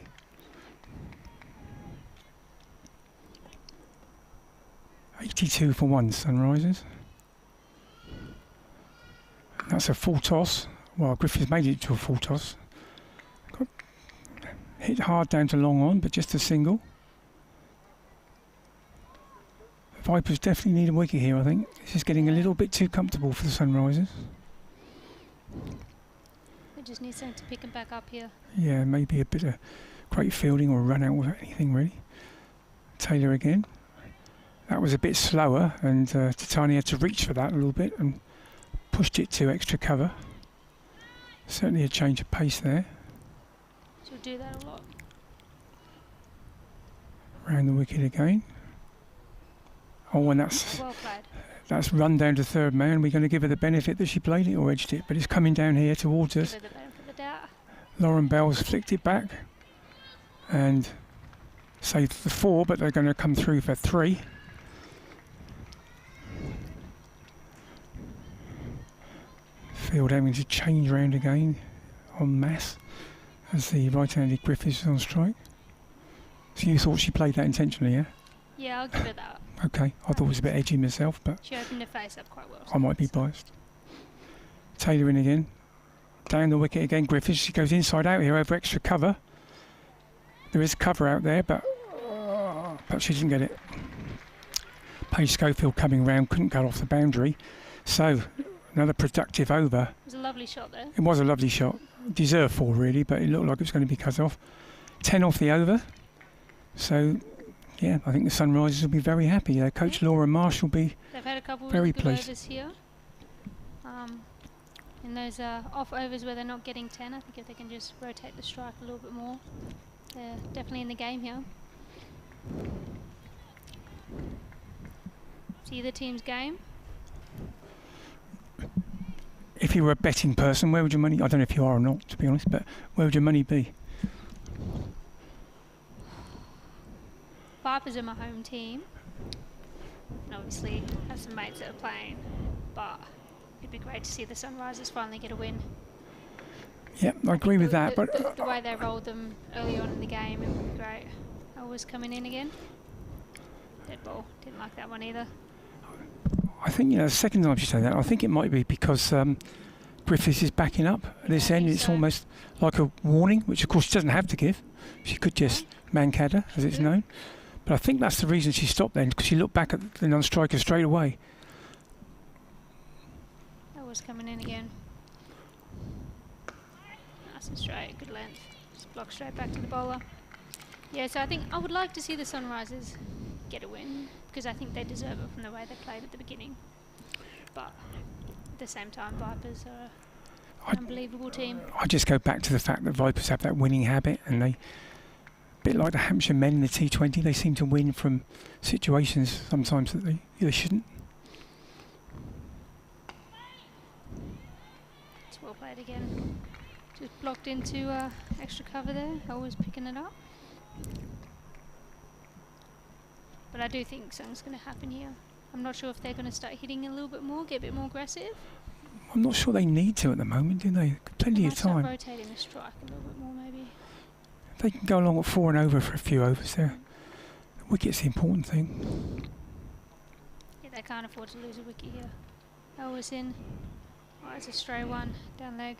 82 for 1 Sunrisers. That's a full toss. Well, Griffiths made it to a full toss. Got hit hard down to long on, but just a single. The Vipers definitely need a wicket here, I think. This is getting a little bit too comfortable for the Sunrisers. We just need something to pick them back up here. Yeah, maybe a bit of great fielding or run out or anything really. Taylor again. That was a bit slower, and Titani had to reach for that a little bit and pushed it to extra cover. Certainly a change of pace there. She'll do that a lot. Round the wicket again. Oh, and Well played. that's run down to third man. We're going to give her the benefit that she played it or edged it, but it's coming down here towards us. Give her the benefit of the doubt. Lauren Bell's flicked it back and saved the 4, but they're going to come through for 3. Field having to change round again en masse as the right-handed Griffiths is on strike. So you thought she played that intentionally, yeah? Yeah, I'll give her that. Okay, I thought it was a bit edgy myself, but She opened her face up quite well. I might be biased. Taylor in again. Down the wicket again, Griffiths. She goes inside out here over extra cover. There is cover out there, but she didn't get it. Paige Schofield coming round, couldn't cut off the boundary. So, another productive over. It was a lovely shot there. It was a lovely shot. Deserved 4 really, but it looked like it was going to be cut off. 10 off the over. So, yeah, I think the Sunrisers will be very happy. Coach Laura Marsh will be They've had a couple very of good pleased. overs here. In those off overs where they're not getting 10, I think if they can just rotate the strike a little bit more, they're definitely in the game here. It's either team's game. If you were a betting person, where would your money... I don't know if you are or not, to be honest, but where would your money be? Vipers are my home team. And obviously have some mates that are playing, but it'd be great to see the Sunrisers finally get a win. Yeah, I agree with that, but... The way they rolled them early on in the game, it would be great. Always coming in again. Dead ball. Didn't like that one either. I think, the second time she said that, I think it might be because Griffiths is backing up at this end. It's almost like a warning, which of course she doesn't have to give. She could just mankadder, as it's known. But I think that's the reason she stopped then, because she looked back at the non-striker straight away. That was coming in again. Nice and straight, good length. Just block straight back to the bowler. Yeah, so I think I would like to see the Sunrisers get a win, because I think they deserve it from the way they played at the beginning. But at the same time, Vipers are an unbelievable team. I just go back to the fact that Vipers have that winning habit, and they, a bit like the Hampshire men in the T20, they seem to win from situations sometimes that they shouldn't. It's well played again. Just blocked into extra cover there, always picking it up. But I do think something's going to happen here. I'm not sure if they're going to start hitting a little bit more, get a bit more aggressive. I'm not sure they need to at the moment, do they? Plenty of time. Start rotating the strike a little bit more, maybe. They can go along at 4 and over for a few overs there. The wicket's the important thing. Yeah, they can't afford to lose a wicket here. Always in. Oh, it's a stray one, down leg.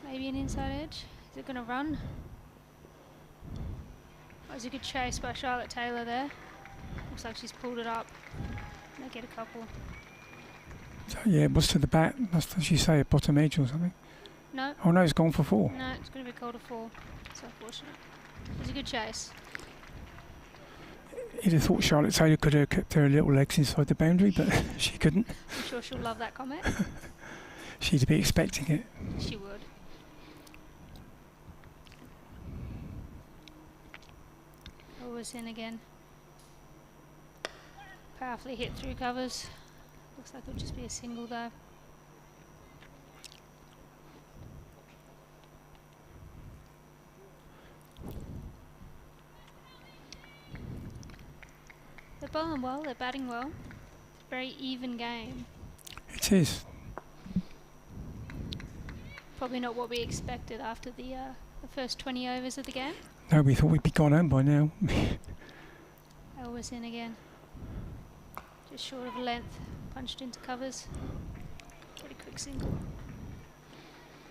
Maybe an inside edge. Is it going to run? Oh, it's a good chase by Charlotte Taylor there. Looks like she's pulled it up. They get a couple. So, yeah, it was to the bat. Must she say a bottom edge or something? No. Oh no, it's gone for 4. No, it's going to be called a 4. It's unfortunate. It was a good chase. You'd have thought Charlotte Taylor could have kept her little legs inside the boundary, but she couldn't. I'm sure she'll love that comment. She'd be expecting it. She would. Always in again. Powerfully hit through covers. Looks like it'll just be a single though. They're bowling well, they're batting well. Very even game. It is. Probably not what we expected after the first 20 overs of the game. No, we thought we'd be gone home by now. Always in again. Just short of length, punched into covers. Pretty quick single.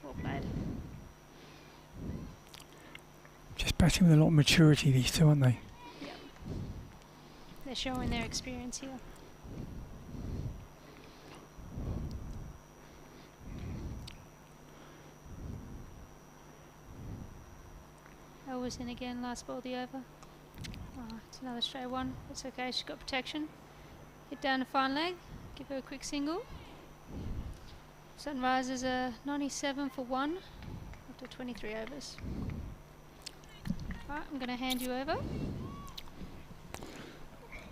Well played. Just batting with a lot of maturity, these two, aren't they? Yep. They're showing their experience here. Was in again, last ball the over. Oh, it's another straight one. It's okay, she's got protection. Hit down the fine leg, give her a quick single. Sunrise is a 97 for 1 after 23 overs. Alright, I'm going to hand you over.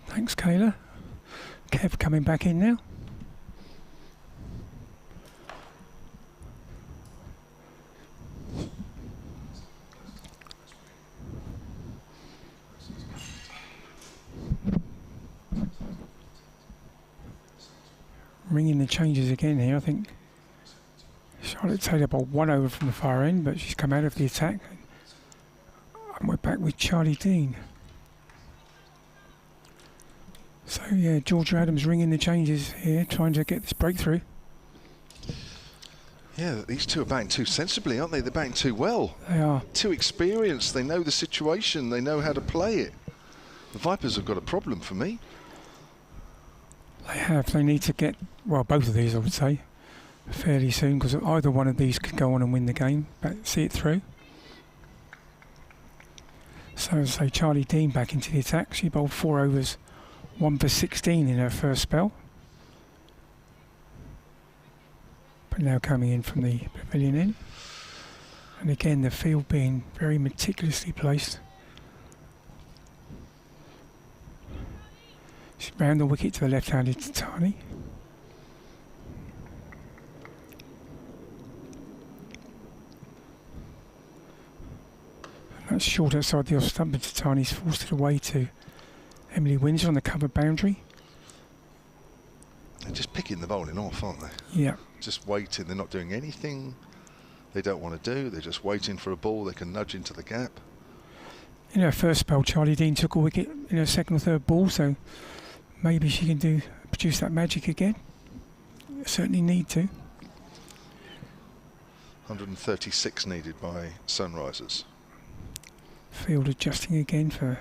Thanks, Kayla. Kev coming back in now. Ringing the changes again here. I think Charlotte Taylor bowled 1 over from the far end, but she's come out of the attack. And we're back with Charlie Dean. So yeah, Georgia Adams ringing the changes here, trying to get this breakthrough. Yeah, these two are batting too sensibly, aren't they? They're batting too well. They are. Too experienced. They know the situation. They know how to play it. The Vipers have got a problem for me. They have. They need to get, well, both of these I would say, fairly soon, because either one of these could go on and win the game, but see it through. So as I say, Charlie Dean back into the attack. She bowled 4 overs, 1 for 16 in her first spell. But now coming in from the pavilion end. And again, the field being very meticulously placed. She's round the wicket to the left-handed Tatani. That's short outside the off stump, and Tatani's forced it away to Emily Windsor on the covered boundary. They're just picking the bowling off, aren't they? Yeah. Just waiting. They're not doing anything they don't want to do. They're just waiting for a ball they can nudge into the gap. In her first spell, Charlie Dean took a wicket in her second or third ball, so maybe she can produce that magic again. Certainly need to. 136 needed by Sunrisers. Field adjusting again for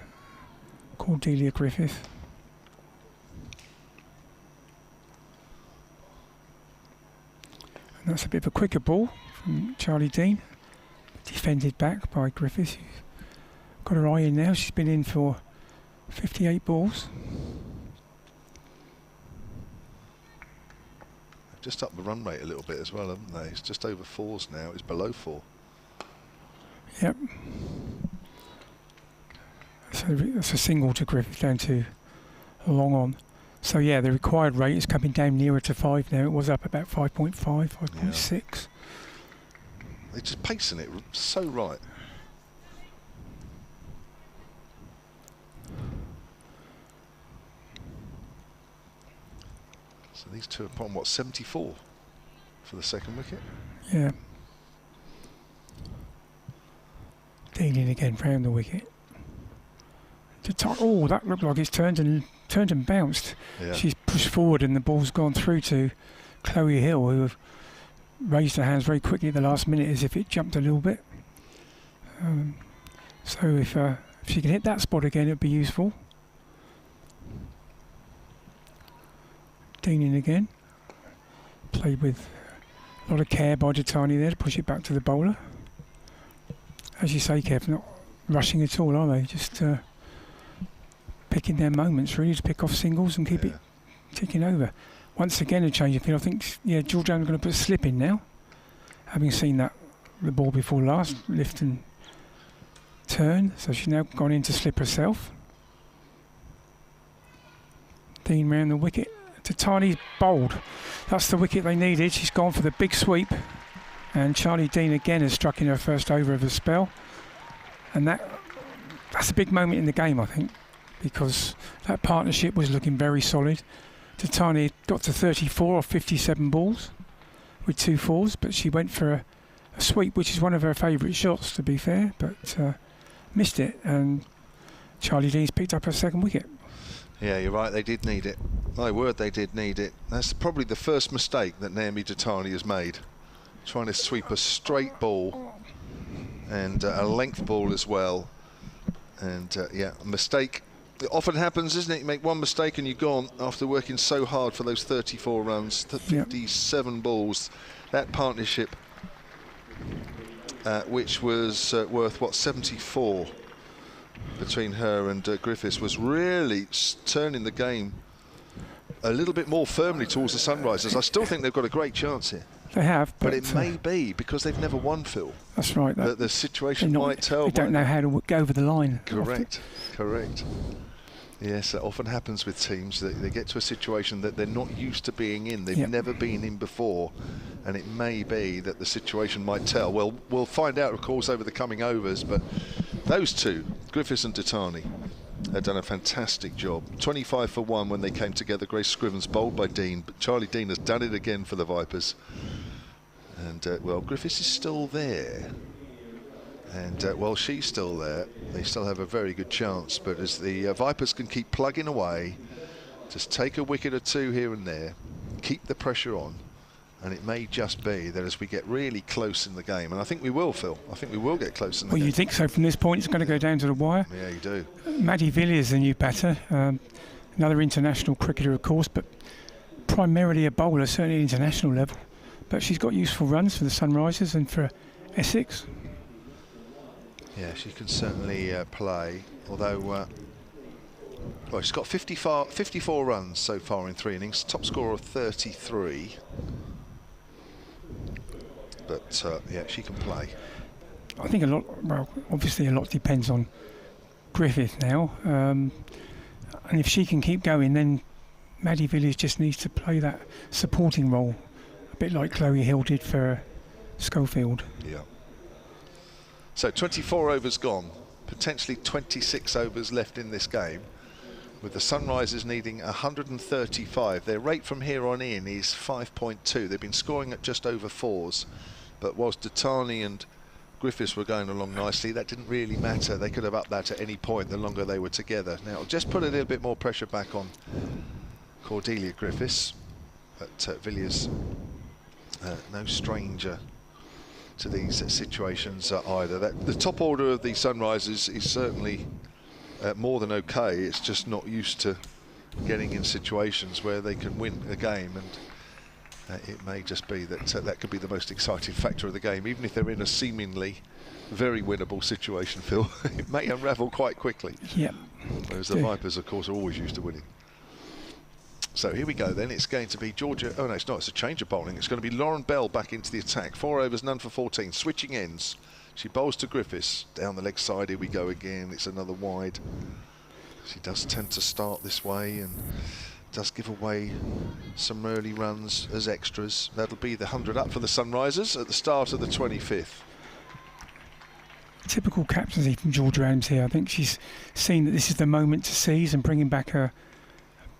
Cordelia Griffith. And that's a bit of a quicker ball from Charlie Dean. Defended back by Griffith. She's got her eye in now. She's been in for 58 balls. Just up the run rate a little bit as well, haven't they? It's just over 4s now. It's below 4. Yep. So that's a single to Griffith down to a long on. So yeah, the required rate is coming down nearer to 5 now. It was up about 5.5, 5.6. Yeah. They're just pacing it so right. So these two are upon, what, 74 for the second wicket? Yeah. Dean in again, round the wicket. Oh, that looked like it's turned and bounced. Yeah. She's pushed forward and the ball's gone through to Chloe Hill, who raised her hands very quickly at the last minute as if it jumped a little bit. So if she can hit that spot again, it'd be useful. Dean in again. Played with a lot of care by Tatani there to push it back to the bowler. As you say, Kev, not rushing at all, are they? Just picking their moments really to pick off singles and keep it ticking over. Once again a change of field. I think George Adams going to put a slip in now, having seen the ball before last, lift and turn. So she's now gone in to slip herself. Dean round the wicket. Tatani's bowled. That's the wicket they needed. She's gone for the big sweep, and Charlie Dean again has struck in her first over of the spell, and that's a big moment in the game, I think, because that partnership was looking very solid. Tatani got to 34 or 57 balls with 2 4s, but she went for a sweep, which is one of her favourite shots, to be fair, but missed it, and Charlie Dean's picked up her second wicket. Yeah, you're right, they did need it. My word, they did need it. That's probably the first mistake that Naomi Datani has made, trying to sweep a straight ball and a length ball as well. And yeah, a mistake. It often happens, isn't it? You make one mistake and you're gone after working so hard for those 34 runs, 57 balls. That partnership, which was worth, what, 74 between her and Griffiths, was really turning the game a little bit more firmly towards the Sunrisers. I still think they've got a great chance here. They have, but it may be because they've never won, Phil. That's right. That the situation might tell. They don't know how to go over the line. Correct, correct. Yes, that often happens with teams. They get to a situation that they're not used to being in. They've never been in before, and it may be that the situation might tell. Well, we'll find out, of course, over the coming overs. But those two, Griffiths and Datani, have done a fantastic job. 25 for 1 when they came together. Grace Scrivens bowled by Dean, but Charlie Dean has done it again for the Vipers. And well, Griffiths is still there. And while she's still there, they still have a very good chance. But as the Vipers can keep plugging away, just take a wicket or two here and there, keep the pressure on, and it may just be that as we get really close in the game, and I think we will, Phil. I think we will get close in the game. Well, you think so from this point? It's going to go down to the wire. Yeah, you do. Maddie Villiers, the new batter, another international cricketer, of course, but primarily a bowler, certainly at international level. But she's got useful runs for the Sunrisers and for Essex. Yeah, she can certainly play, although well, she's got 54 runs so far in 3 innings, top score of 33. But yeah, she can play. I think a lot, well, obviously a lot depends on Griffith now. And if she can keep going, then Maddie Villiers just needs to play that supporting role, a bit like Chloe Hill did for Schofield. Yeah. So 24 overs gone, potentially 26 overs left in this game, with the Sunrisers needing 135. Their rate from here on in is 5.2. They've been scoring at just over 4s, but whilst Datani and Griffiths were going along nicely, that didn't really matter. They could have upped that at any point the longer they were together. Now, just put a little bit more pressure back on Cordelia Griffiths, but Villiers, no stranger to these situations either. The top order of the Sunrisers is certainly more than okay. It's just not used to getting in situations where they can win a game, and it may just be that that could be the most exciting factor of the game. Even if they're in a seemingly very winnable situation, Phil, it may unravel quite quickly. Yep. Whereas the Vipers, of course, are always used to winning. So here we go then. It's going to be Georgia. Oh no, it's not. It's a change of bowling. It's going to be Lauren Bell back into the attack. 4 overs, none for 14. Switching ends. She bowls to Griffiths. Down the leg side. Here we go again. It's another wide. She does tend to start this way and does give away some early runs as extras. That'll be the 100 up for the Sunrisers at the start of the 25th. Typical captaincy from Georgia Adams here. I think she's seen that this is the moment to seize and bringing back her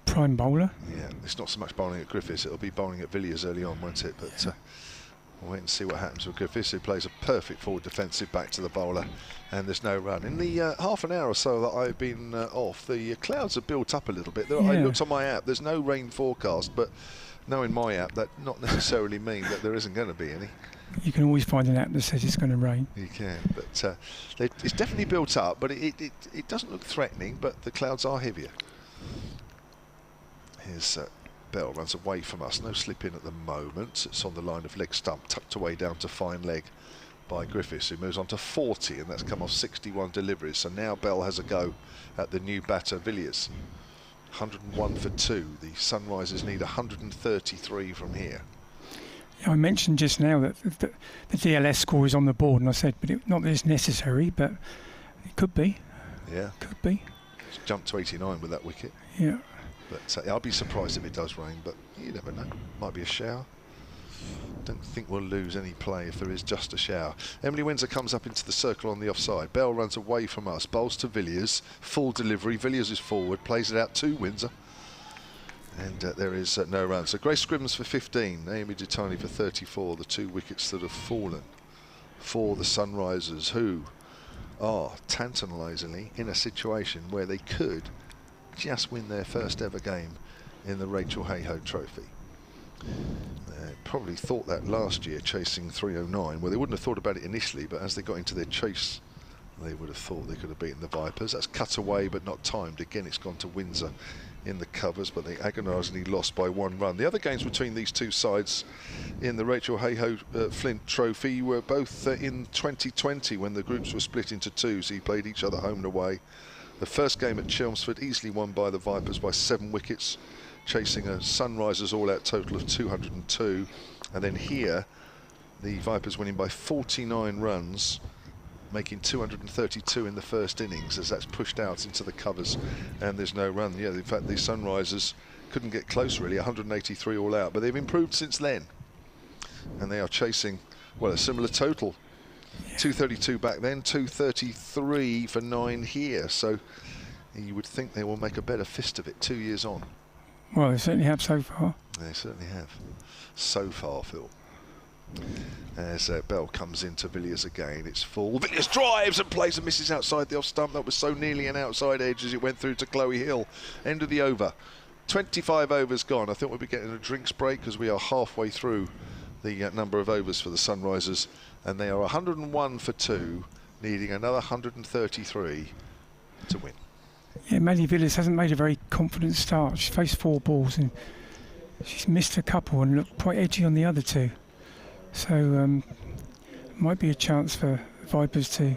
prime bowler. Yeah, it's not so much bowling at Griffiths, it'll be bowling at Villiers early on, won't it? But we'll wait and see what happens with Griffiths, who plays a perfect forward defensive back to the bowler, and there's no run. In the half an hour or so that I've been off, the clouds have built up a little bit. I looked on my app, there's no rain forecast, but knowing my app, that not necessarily mean that there isn't going to be any. You can always find an app that says it's going to rain. You can, but it's definitely built up, but it doesn't look threatening, but the clouds are heavier. Here's Bell, runs away from us, no slip in at the moment. It's on the line of leg stump, tucked away down to fine leg by Griffiths, who moves on to 40, and that's come off 61 deliveries. So now Bell has a go at the new batter Villiers. 101 for 2. The Sunrisers need 133 from here. Yeah, I mentioned just now that the DLS score is on the board, and I said, but not that it's necessary, but it could be. Yeah. Could be. It's jumped to 89 with that wicket. Yeah. But I'll be surprised if it does rain, but you never know. Might be a shower. Don't think we'll lose any play if there is just a shower. Emily Windsor comes up into the circle on the offside. Bell runs away from us, bowls to Villiers. Full delivery. Villiers is forward, plays it out to Windsor. And there is no run. So Grace Scrivens for 15, Naomi Datani for 34, the 2 wickets that have fallen for the Sunrisers, who are tantalisingly in a situation where they could just win their first ever game in the Rachael Heyhoe Trophy. Probably thought that last year, chasing 309. Well, they wouldn't have thought about it initially, but as they got into their chase, they would have thought they could have beaten the Vipers. That's cut away but not timed. Again, it's gone to Windsor in the covers, but they agonisingly lost by 1 run. The other games between these two sides in the Rachael Heyhoe Flint Trophy were both in 2020, when the groups were split into 2, so you played each other home and away. The first game at Chelmsford, easily won by the Vipers by 7 wickets, chasing a Sunrisers all-out total of 202. And then here, the Vipers winning by 49 runs, making 232 in the first innings, as that's pushed out into the covers and there's no run. Yeah, in fact, the Sunrisers couldn't get close, really, 183 all out, but they've improved since then. And they are chasing, well, a similar total. 232 back then, 233 for 9 here. So you would think they will make a better fist of it 2 years on. Well, they certainly have so far. They certainly have. So far, Phil. As Bell comes into Villiers again, it's full. Villiers drives and plays and misses outside the off stump. That was so nearly an outside edge as it went through to Chloe Hill. End of the over. 25 overs gone. I think we'll be getting a drinks break because we are halfway through the number of overs for the Sunrisers, and they are 101 for 2, needing another 133 to win. Yeah, Maddie Villiers hasn't made a very confident start. She's faced 4 balls and she's missed a couple and looked quite edgy on the other 2. So might be a chance for the Vipers to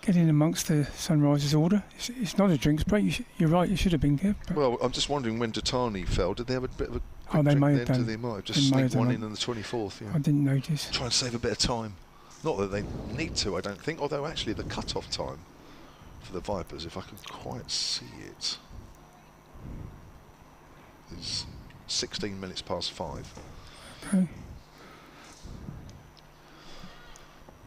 get in amongst the Sunrisers order. It's not a drinks break. You're right, it should have been given. Well, I'm just wondering, when Datani fell, did they have a bit of a quick they drink may then? have done. They might have just sneaked one in on the 24th. Yeah. I didn't notice. Try and save a bit of time. Not that they need to, I don't think, although actually the cut-off time for the Vipers, if I can quite see it, is 16 minutes past 5. Okay.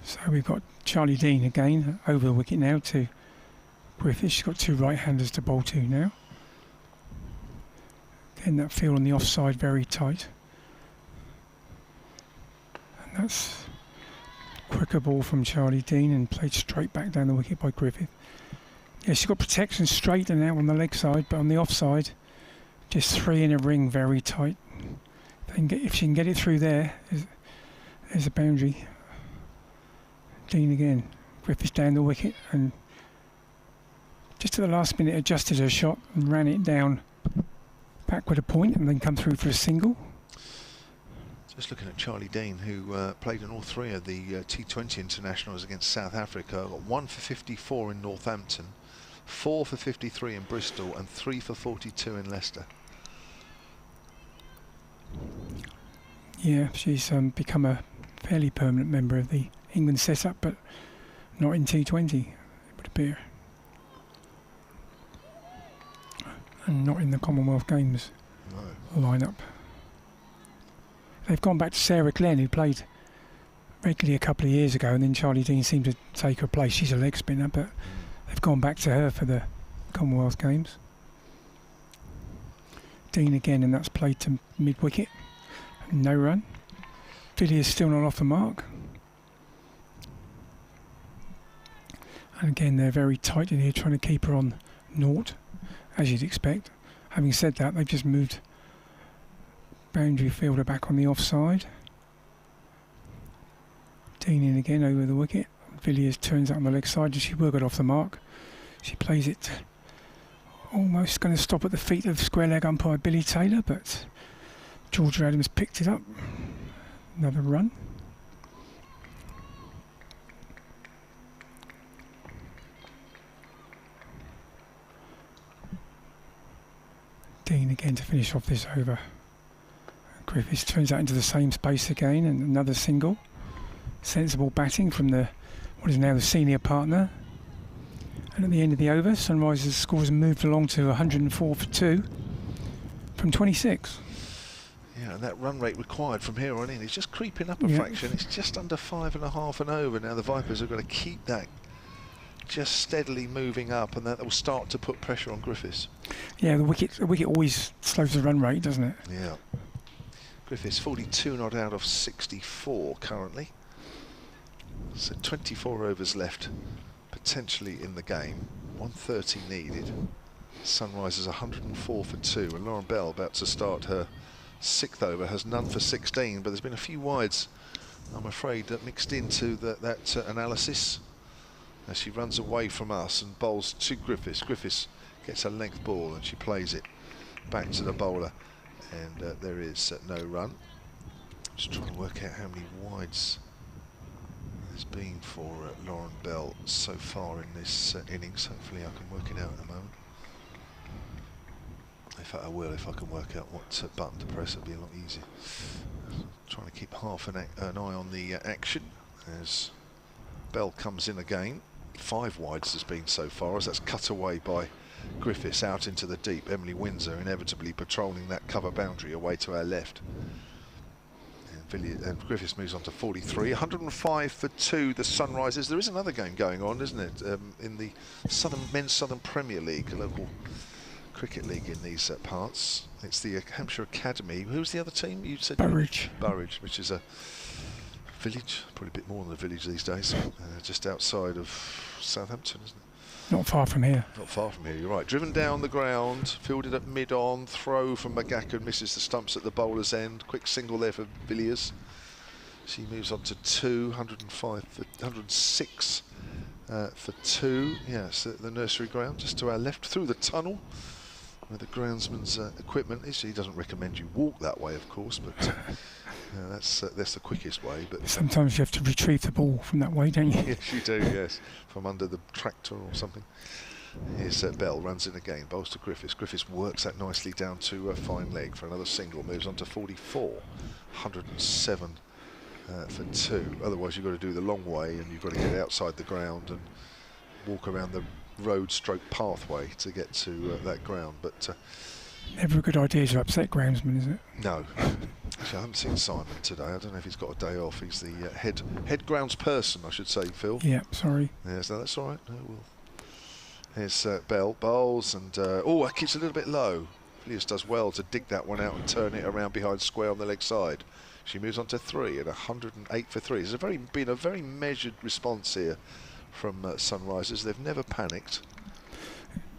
So we've got Charlie Dean again over the wicket now to Griffiths. She's got 2 right-handers to bowl to now. Getting that field on the offside very tight. And that's quicker ball from Charlie Dean and played straight back down the wicket by Griffith. Yeah, she's got protection straight and out on the leg side, but on the offside, just 3 in a ring, very tight. If she can get it through there, there's a boundary. Dean again, Griffiths down the wicket, and just at the last minute adjusted her shot and ran it down back with a point and then come through for a single. Just looking at Charlie Dean, who played in all 3 of the T20 internationals against South Africa. Got 1 for 54 in Northampton, 4 for 53 in Bristol and 3 for 42 in Leicester. Yeah, she's become a fairly permanent member of the England setup, but not in T20, it would appear. And not in the Commonwealth Games lineup. They've gone back to Sarah Glenn, who played regularly a couple of years ago, and then Charlie Dean seemed to take her place. She's a leg spinner, but they've gone back to her for the Commonwealth Games. Dean again, and that's played to mid-wicket. No run. Villiers still not off the mark. And again, they're very tight in here, trying to keep her on naught, as you'd expect. Having said that, they've just moved boundary fielder back on the offside. Dean in again over the wicket. Villiers turns out on the leg side, and she will get off the mark. She plays it almost going to stop at the feet of square leg umpire Billy Taylor, but Georgia Adams picked it up. Another run. Dean again to finish off this over. Griffiths turns out into the same space again, and another single. Sensible batting from what is now the senior partner. And at the end of the over, Sunrisers' scores moved along to 104 for 2 from 26. Yeah, and that run rate required from here on in is just creeping up a fraction. It's just under 5.5 and over. Now the Vipers are going to keep that just steadily moving up, and that will start to put pressure on Griffiths. Yeah, the wicket always slows the run rate, doesn't it? Yeah. Griffiths 42 not out of 64 currently. So 24 overs left potentially in the game. 130 needed. Sunrisers 104 for 2, and Lauren Bell about to start her 6th over, has none for 16, but there's been a few wides, I'm afraid, that mixed into that analysis as she runs away from us and bowls to Griffiths. Griffiths gets a length ball and she plays it back to the bowler, and there is no run. Just trying to work out how many wides there's been for Lauren Bell so far in this innings. Hopefully I can work it out in a moment. In fact I will, if I can work out what button to press, it'll be a lot easier. Trying to keep half an eye on the action as Bell comes in again. 5 wides there's been so far, as that's cut away by Griffiths out into the deep. Emily Windsor inevitably patrolling that cover boundary away to our left. And Griffiths moves on to 43. 105 for 2, the Sunrisers. There is another game going on, isn't it, in the Men's Southern Premier League, a local cricket league in these parts. It's the Hampshire Academy. Who's the other team? You said Burridge. Burridge, which is a village, probably a bit more than a village these days, just outside of Southampton, isn't it? Not far from here. Not far from here, you're right. Driven down the ground, fielded at mid-on, throw from McGacken, misses the stumps at the bowler's end. Quick single there for Villiers. She moves on to 106 for 2. Yes, the nursery ground just to our left, through the tunnel where the groundsman's equipment is. He doesn't recommend you walk that way, of course, but that's the quickest way. But sometimes you have to retrieve the ball from that way, don't you? Yes, you do. Yes, from under the tractor or something. Here's Bell, runs in again, bowls to Griffiths. Griffiths works that nicely down to a fine leg for another single. Moves on to 44, 107 for 2. Otherwise, you've got to do the long way, and you've got to get outside the ground and walk around the road stroke pathway to get to that ground. But never a good idea to upset groundsman, is it? No. Actually, I haven't seen Simon today. I don't know if he's got a day off. He's the head grounds person, I should say, Phil. Yeah, sorry. Yes, no, that's all right. No, we'll. Here's Bell, bowls, and oh, that keeps a little bit low. Villiers does well to dig that one out and turn it around behind square on the leg side. She moves on to 3 at 108 for 3. It's been a very measured response here from Sunrisers. They've never panicked.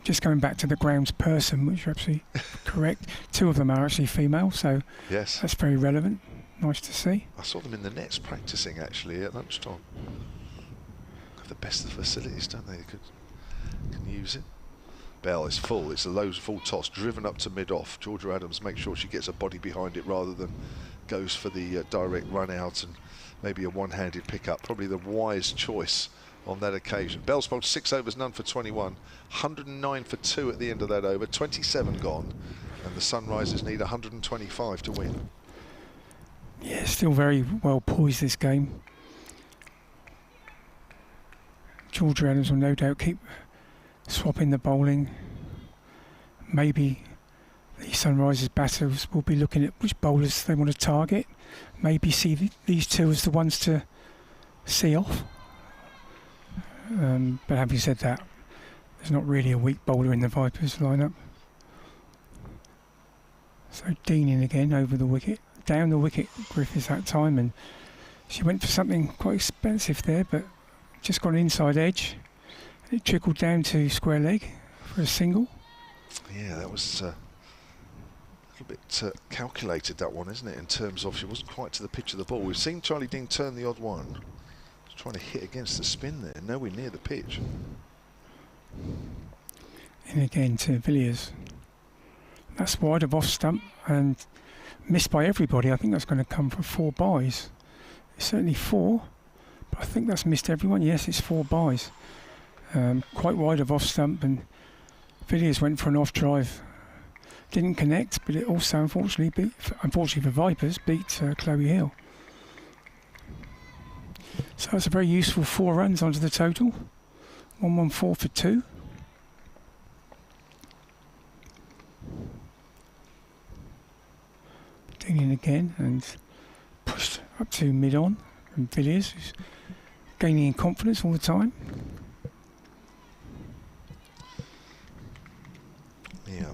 Just going back to the grounds person, which you're absolutely correct. 2 of them are actually female, so yes, that's very relevant. Nice to see. I saw them in the nets practicing actually at lunchtime. Have the best of the facilities, don't they? They can use it. Bell is full. It's a low full toss, driven up to mid-off. Georgia Adams makes sure she gets a body behind it rather than goes for the direct run out and maybe a one-handed pickup. Probably the wise choice on that occasion. Bell's bowled 6 overs, none for 21. 109 for 2 at the end of that over. 27 gone, and the Sunrisers need 125 to win. Yeah, still very well poised this game. Georgia Adams will no doubt keep swapping the bowling. Maybe the Sunrisers batters will be looking at which bowlers they want to target. Maybe see these 2 as the ones to see off. But having said that, there's not really a weak bowler in the Vipers lineup. So Dean in again over the wicket. Down the wicket, Griffiths that time, and she went for something quite expensive there, but just got an inside edge. It trickled down to square leg for a single. Yeah, that was a little bit calculated, that one, isn't it, in terms of she wasn't quite to the pitch of the ball. We've seen Charlie Dean turn the odd one. He's trying to hit against the spin there, nowhere near the pitch. And again to Villiers. That's wide of off stump and missed by everybody. I think that's going to come for 4 byes. It's certainly 4, but I think that's missed everyone. Yes, it's 4 byes. Quite wide of off stump, and Villiers went for an off drive. Didn't connect, but it also unfortunately for Vipers, beat Chloe Hill. So it's a very useful 4 runs onto the total. 114 for 2. Digging again and pushed up to mid-on from Villiers, who's gaining in confidence all the time. Yeah,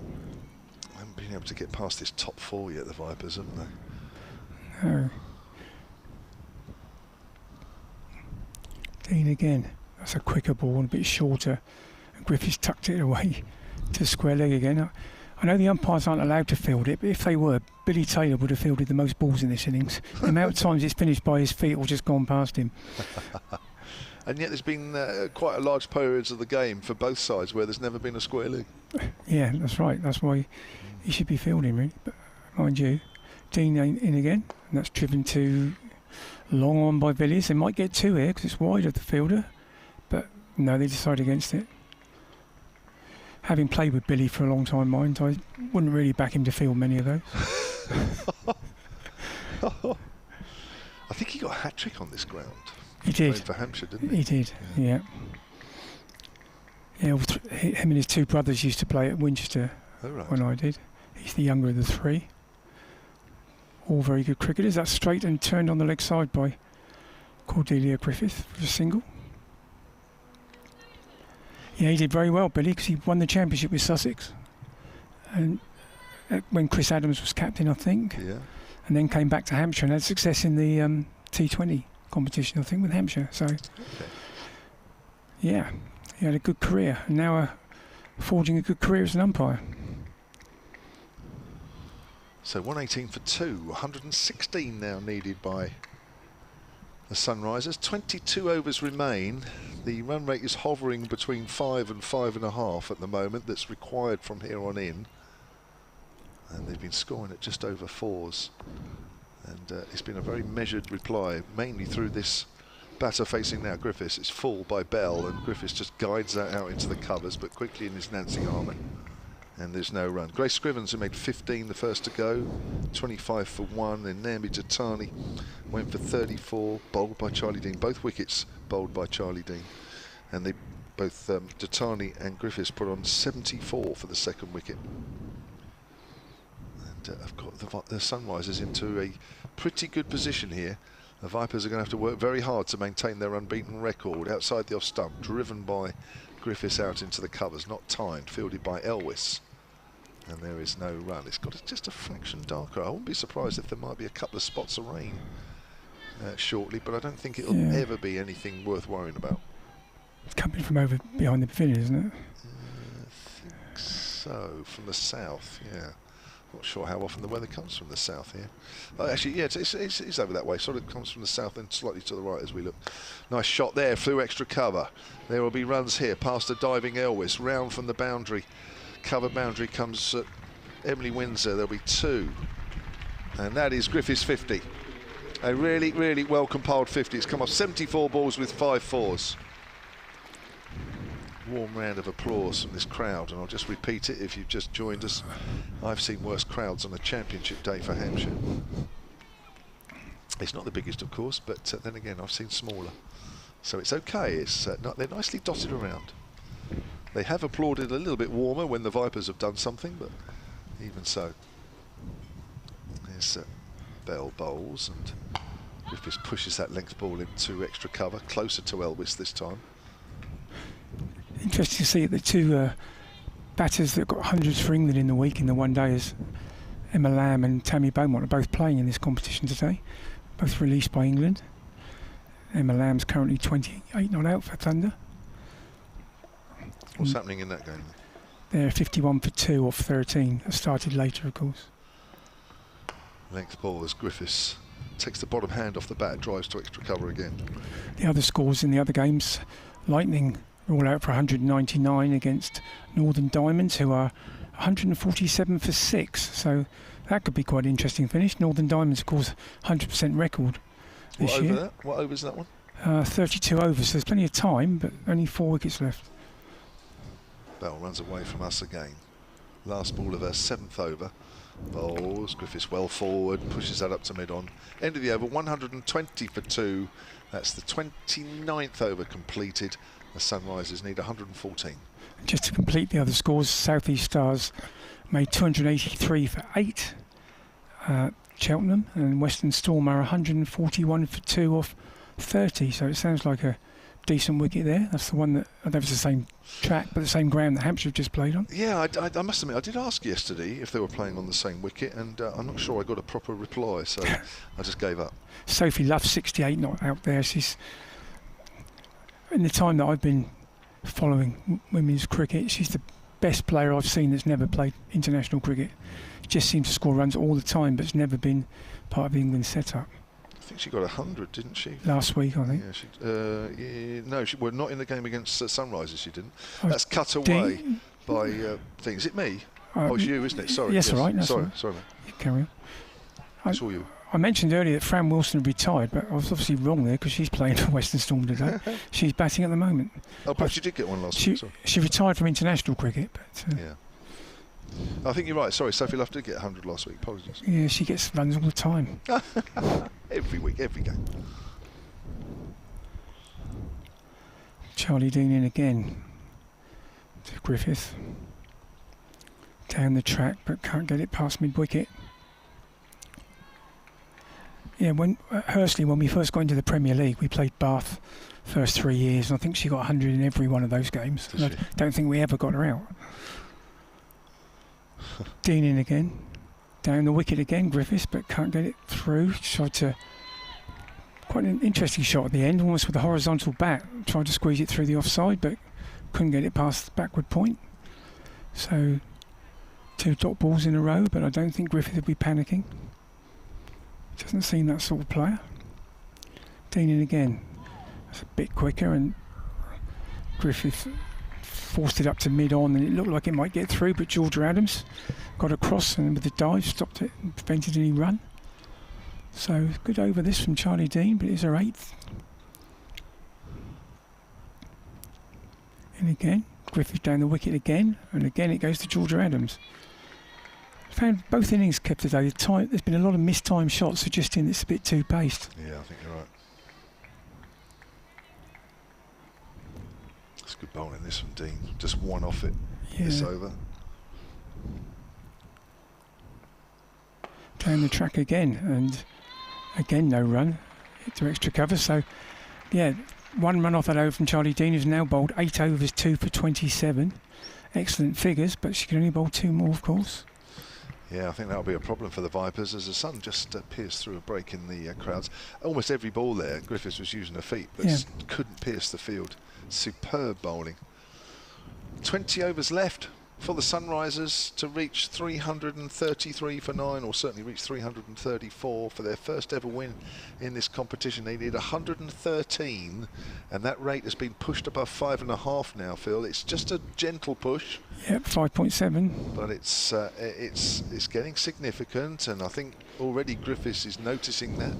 I haven't been able to get past this top 4 yet, the Vipers, haven't they? No. Dean again. That's a quicker ball and a bit shorter. And Griffiths tucked it away to square leg again. I know the umpires aren't allowed to field it, but if they were, Billy Taylor would have fielded the most balls in this innings. The amount of times it's finished by his feet or just gone past him. And yet there's been quite a large periods of the game for both sides where there's never been a square leg. Yeah, that's right. That's why he should be fielding, really. But mind you, Dean ain't in again, and that's driven to long on by Villiers. They might get two here because it's wide of the fielder, but no, they decide against it. Having played with Billy for a long time, mind, I wouldn't really back him to field many of those. I think he got a hat-trick on this ground. He did. Played for Hampshire, didn't he? He did, yeah. Yeah, him and his two brothers used to play at Winchester when I did. He's the younger of the three. All very good cricketers. That's straight and turned on the leg side by Cordelia Griffith for a single. Yeah, he did very well, Billy, because he won the championship with Sussex. And when Chris Adams was captain, I think. Yeah. And then came back to Hampshire and had success in the T20 competition, I think, with Hampshire. So, yeah, he had a good career. And now forging a good career as an umpire. So 118 for 2, 116 now needed by the Sunrisers. 22 overs remain. The run rate is hovering between 5 and 5.5 at the moment. That's required from here on in. And they've been scoring at just over 4s. And it's been a very measured reply, mainly through this batter facing now Griffiths. It's full by Bell, and Griffiths just guides that out into the covers, but quickly in his Nancy Harmon. And there's no run. Grace Scrivens, who made 15 the first to go, 25 for 1. Then Naomi Jatani went for 34, bowled by Charlie Dean. Both wickets bowled by Charlie Dean. And they both, Jatani and Griffiths, put on 74 for the second wicket. And I've got the Sunrisers into a pretty good position here. The Vipers are going to have to work very hard to maintain their unbeaten record. Outside the off stump, driven by Griffiths out into the covers, not timed, fielded by Elwes. And there is no run. It's got just a fraction darker. I wouldn't be surprised if there might be a couple of spots of rain shortly, but I don't think it'll ever be anything worth worrying about. It's coming from over behind the pavilion, isn't it? I think so, from the south, yeah. Not sure how often the weather comes from the south here. Actually, yeah, it's over that way. Sort of comes from the south and slightly to the right as we look. Nice shot there, through extra cover. There will be runs here, past a diving Elwes, round from the boundary. Cover boundary comes Emily Windsor. There'll be 2. And that is Griffiths 50. A really, really well compiled 50. It's come off 74 balls with 5 fours. Warm round of applause from this crowd, and I'll just repeat it if you've just joined us. I've seen worse crowds on a championship day for Hampshire. It's not the biggest, of course, but then again, I've seen smaller. So it's okay. It's they're nicely dotted around. They have applauded a little bit warmer when the Vipers have done something, but even so. There's Bell bowls, and Griffiths pushes that length ball into extra cover, closer to Elwes this time. Interesting to see the two batters that got hundreds for England in the week in the one days. Emma Lamb and Tammy Beaumont are both playing in this competition today, both released by England. Emma Lamb's currently 28 not out for Thunder. What's happening in that game? They're 51 for 2 off 13. That started later, of course. Length ball as Griffiths takes the bottom hand off the bat, drives to extra cover again. The other scores in the other games, Lightning are all out for 199 against Northern Diamonds, who are 147 for 6. So that could be quite an interesting finish. Northern Diamonds, of course, 100% record this year. Over that? What over is that one? 32 overs, so there's plenty of time, but only 4 wickets left. Bell runs away from us again. Last ball of her 7th over. Bowls, Griffiths well forward, pushes that up to mid-on. End of the over, 120 for 2. That's the 29th over completed. The Sunrisers need 114. Just to complete the other scores, South East Stars made 283 for 8. Cheltenham and Western Storm are 141 for 2 off 30. So it sounds like a decent wicket there. That's the one that, I don't know if it's the same track, but the same ground that Hampshire just played on. Yeah, I must admit, I did ask yesterday if they were playing on the same wicket, and I'm not sure I got a proper reply, so I just gave up. Sophie Luff, 68 not out there. She's, in the time that I've been following women's cricket, she's the best player I've seen that's never played international cricket. Just seems to score runs all the time, but it's never been part of the England setup. I think she got 100, didn't she? Last week, I think. Yeah, no, she well, not in the game against Sunrisers. She didn't. Oh, That's cut away by thing. Is it me? It's you, isn't it? Sorry. Yes, all right. Sorry, right. sorry, mate. Yeah, carry on. I saw you. I mentioned earlier that Fran Wilson retired, but I was obviously wrong there because she's playing for Western Storm today. She's batting at the moment. Oh, but she did get one last week. Sorry. She retired from international cricket, but yeah. I think you're right. Sorry, Sophie Love did get 100 last week. Apologies. Yeah, she gets runs all the time. Every week, every game. Charlie Dean in again to Griffith. Down the track, but can't get it past mid-wicket. Yeah, when Hursley, when we first got into the Premier League, we played Bath first 3 years, and I think she got 100 in every one of those games. And I don't think we ever got her out. Dean in again, down the wicket again, Griffiths, but can't get it through. Tried to, quite an interesting shot at the end, almost with a horizontal bat. Tried to squeeze it through the offside, but couldn't get it past the backward point. So 2 dot balls in a row, but I don't think Griffith will be panicking. Doesn't seem that sort of player. Dean in again. That's a bit quicker, and Griffith forced it up to mid-on, and it looked like it might get through, but Georgia Adams got across and with the dive stopped it and prevented any run. So good over this from Charlie Dean, but it's her 8th. And again, Griffith down the wicket again, and again it goes to Georgia Adams. Found both innings kept today. There's been a lot of mistimed shots suggesting it's a bit too paced. Yeah, I think you're right. That's good bowling this from Dean. Just one off it. Yeah. This over. Down the track again, and again no run to extra cover. So yeah, 1 run off that over from Charlie Dean, who's now bowled 8 overs, 2 for 27. Excellent figures, but she can only bowl 2 more, of course. Yeah, I think that'll be a problem for the Vipers as the sun just pierced through a break in the crowds. Almost every ball there, Griffiths was using her feet, but couldn't pierce the field. Superb bowling. 20 overs left for the Sunrisers to reach 333 for 9, or certainly reach 334 for their first ever win in this competition. They need 113, and that rate has been pushed above 5.5 now, Phil. It's just a gentle push. Yep, 5.7. But it's getting significant, and I think already Griffiths is noticing that,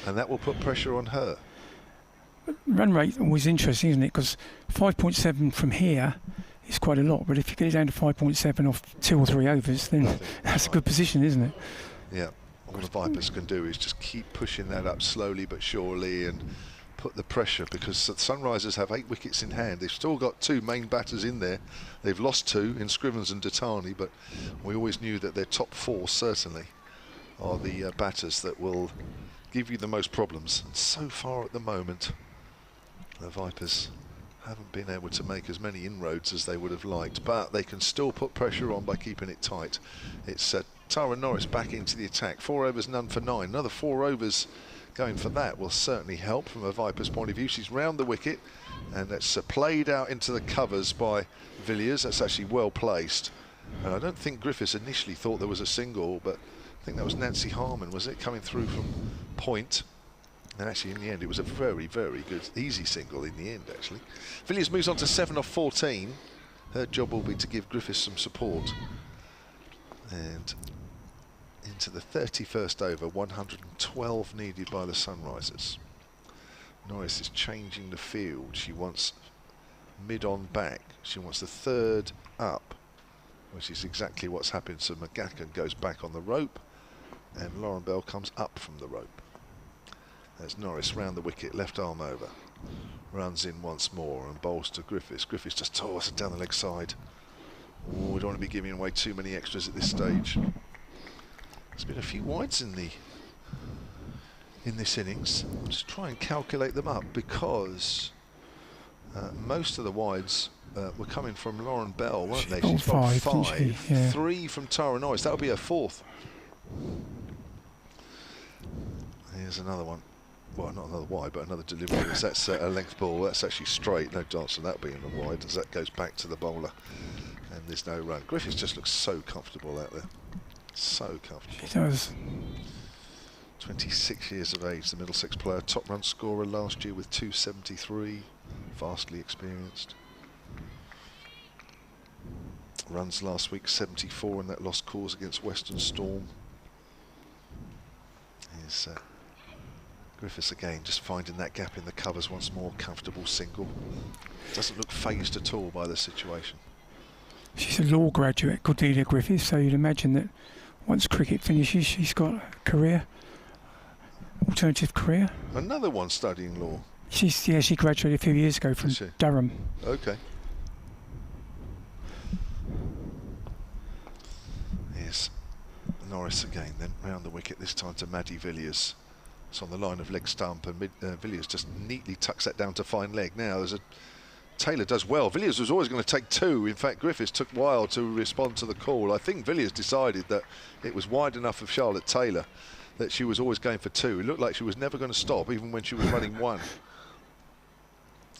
and that will put pressure on her. Run rate always interesting, isn't it? Because 5.7 from here is quite a lot, but if you get it down to 5.7 off 2 or 3 overs, then that's a good position, isn't it? Yeah, all the Vipers can do is just keep pushing that up slowly but surely and put the pressure, because the Sunrisers have 8 wickets in hand. They've still got 2 main batters in there. They've lost 2 in Scrivens and Datani, but we always knew that their top 4 certainly are the batters that will give you the most problems. And so far at the moment, the Vipers haven't been able to make as many inroads as they would have liked, but they can still put pressure on by keeping it tight. It's Tara Norris back into the attack. 4 overs, none for 9. Another 4 overs going for that will certainly help from a Viper's point of view. She's round the wicket, and that's played out into the covers by Villiers. That's actually well placed, and I don't think Griffiths initially thought there was a single, but I think that was Nancy Harmon, was it, coming through from point. And actually, in the end, it was a very, very good, easy single in the end, actually. Villiers moves on to 7 off 14. Her job will be to give Griffiths some support. And into the 31st over, 112 needed by the Sunrisers. Norris is changing the field. She wants mid-on back. She wants the 3rd up, which is exactly what's happened. So McGacken goes back on the rope, and Lauren Bell comes up from the rope. As Norris round the wicket, left arm over, runs in once more and bowls to Griffiths. Griffiths just tosses it down the leg side. Ooh, we don't want to be giving away too many extras at this stage. There's been a few wides in this innings. I'll just try and calculate them up, because most of the wides were coming from Lauren Bell, weren't they? She's got 5. Yeah. 3 from Tara Norris. That'll be her 4th. Here's another one. Well, not another wide, but another delivery. That's a length ball. That's actually straight. No chance of that being a wide, as that goes back to the bowler. there's no run. Griffiths just looks so comfortable out there. So comfortable. She does. 26 years of age, the Middlesex player, top run scorer last year with 273, vastly experienced. Runs last week 74 in that lost cause against Western Storm. Here's Griffiths again, just finding that gap in the covers once more. Comfortable single. Doesn't look phased at all by the situation. She's a law graduate, Cordelia Griffiths, so you'd imagine that once cricket finishes, she's got a career, alternative career. Another one studying law. She graduated a few years ago from Durham. Okay. Here's Norris again then, round the wicket, this time to Maddie Villiers. It's on the line of leg stump, and Villiers just neatly tucks that down to fine leg. Now Taylor does well. Villiers was always going to take two. In fact, Griffiths took a while to respond to the call. I think Villiers decided that it was wide enough of Charlotte Taylor that she was always going for two. It looked like she was never going to stop, even when she was running one.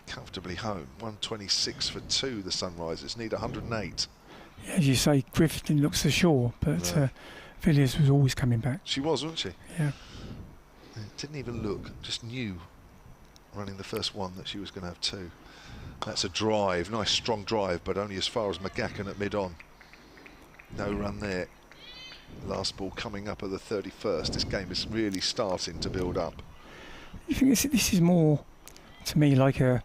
Comfortably home. 126 for two, the Sunrisers need 108. Yeah, as you say, Griffiths didn't look so sure, but Villiers was always coming back. She was, wasn't she? Yeah. Didn't even look, just knew running the first one that she was going to have two. That's a drive, nice strong drive, but only as far as McGacken at mid-on. No run there. Last ball coming up at the 31st. This game is really starting to build up. You think this is more, to me, like a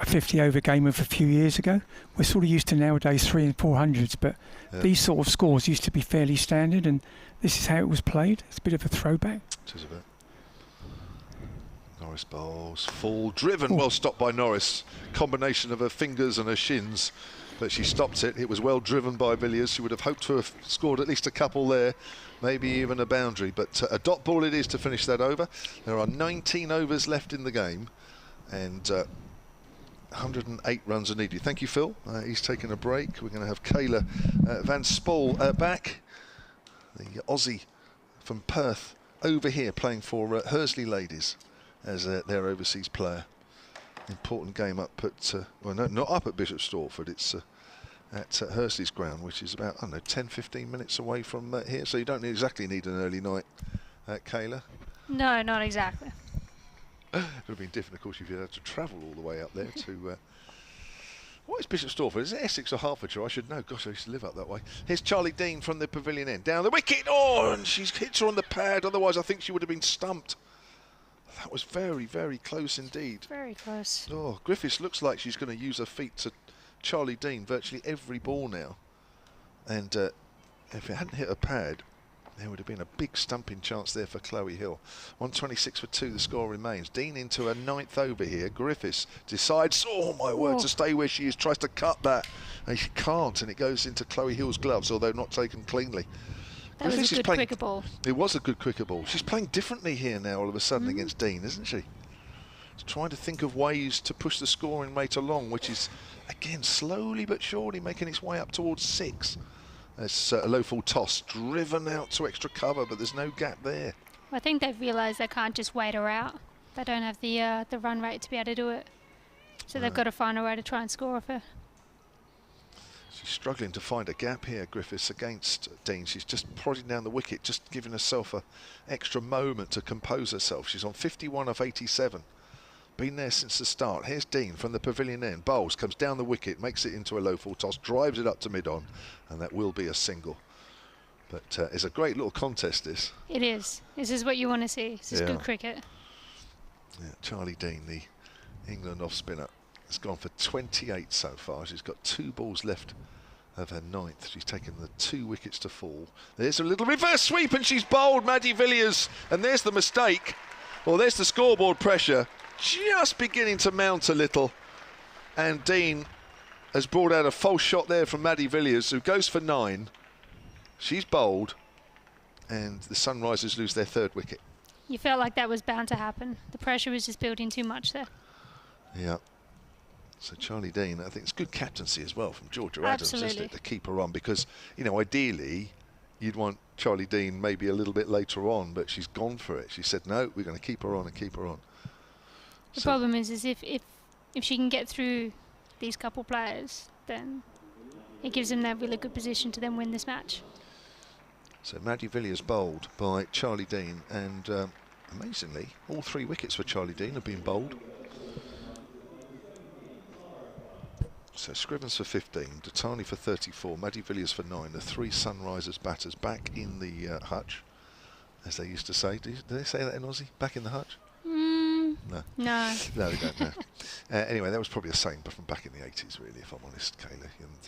50-over game of a few years ago? We're sort of used to nowadays 300 and 400s, but these sort of scores used to be fairly standard, and this is how it was played. It's a bit of a throwback. It is a bit. Norris bowls, full, driven, well stopped by Norris. Combination of her fingers and her shins, but she stopped it. It was well driven by Villiers. She would have hoped to have scored at least a couple there, maybe even a boundary, but a dot ball it is to finish that over. There are 19 overs left in the game, and 108 runs are needed. Thank you, Phil. He's taking a break. We're going to have Kayla Van Spol back, the Aussie from Perth, over here playing for Hursley Ladies as their overseas player. Important game up at, well, no, not up at Bishop Stortford. It's at Hursley's ground, which is about, I don't know, 10-15 minutes away from here. So you don't exactly need an early night, Kayla. No, not exactly. It would have been difficult if you had to travel all the way up there to... what is Bishop Stortford? Is it Essex or Hertfordshire? I should know. Gosh, I used to live up that way. Here's Charlie Dean from the pavilion end. Down the wicket. Oh, and she's hits her on the pad. Otherwise, I think she would have been stumped. That was very, very close indeed. Very close. Oh, Griffiths looks like she's going to use her feet to Charlie Dean virtually every ball now. And if it hadn't hit a pad, there would have been a big stumping chance there for Chloe Hill. 126 for two, the score remains. Dean into her 9th over here. Griffiths decides, oh my word, to stay where she is, tries to cut that, and she can't, and it goes into Chloe Hill's gloves, although not taken cleanly. That was a good cricket ball. It was a good cricket ball. She's playing differently here now all of a sudden against Dean, isn't she? She's trying to think of ways to push the scoring rate along, which is, again, slowly but surely making its way up towards 6. There's a low full toss, driven out to extra cover, but there's no gap there. I think they've realised they can't just wait her out. They don't have the run rate to be able to do it. So they've got to find a way to try and score off her. She's struggling to find a gap here, Griffiths, against Dean. She's just prodding down the wicket, just giving herself an extra moment to compose herself. She's on 51 of 87. Been there since the start. Here's Dean from the pavilion end. Bowls, comes down the wicket, makes it into a low full toss, drives it up to mid-on, and that will be a single. But it's a great little contest, this. It is. This is what you want to see. This is good cricket. Yeah, Charlie Dean, the England off-spinner, has gone for 28 so far. She's got 2 balls left of her 9th. She's taken the 2 wickets to fall. There's a little reverse sweep, and she's bowled Maddie Villiers. And there's the mistake. Well, there's the scoreboard pressure. Just beginning to mount a little, and Dean has brought out a false shot there from Maddie Villiers, who goes for 9. She's bowled, and the Sunrisers lose their 3rd wicket. You felt like that was bound to happen. The pressure was just building too much there. Yeah. So Charlie Dean, I think it's good captaincy as well from Georgia Adams, isn't it, to keep her on, because, you know, ideally you'd want Charlie Dean maybe a little bit later on, but she's gone for it. She said, no, we're going to keep her on and keep her on. The problem is if she can get through these couple players, then it gives them that really good position to then win this match. So Maddie Villiers bowled by Charlie Dean, and amazingly, all 3 wickets for Charlie Dean have been bowled. So Scrivens for 15, Datani for 34, Maddie Villiers for 9. The 3 Sunrisers batters back in the hutch, as they used to say. Do they say that in Aussie? Back in the hutch? No. No. No, they don't know. Anyway, that was probably a saying, but from back in the 80s, really, if I'm honest, Kayla. And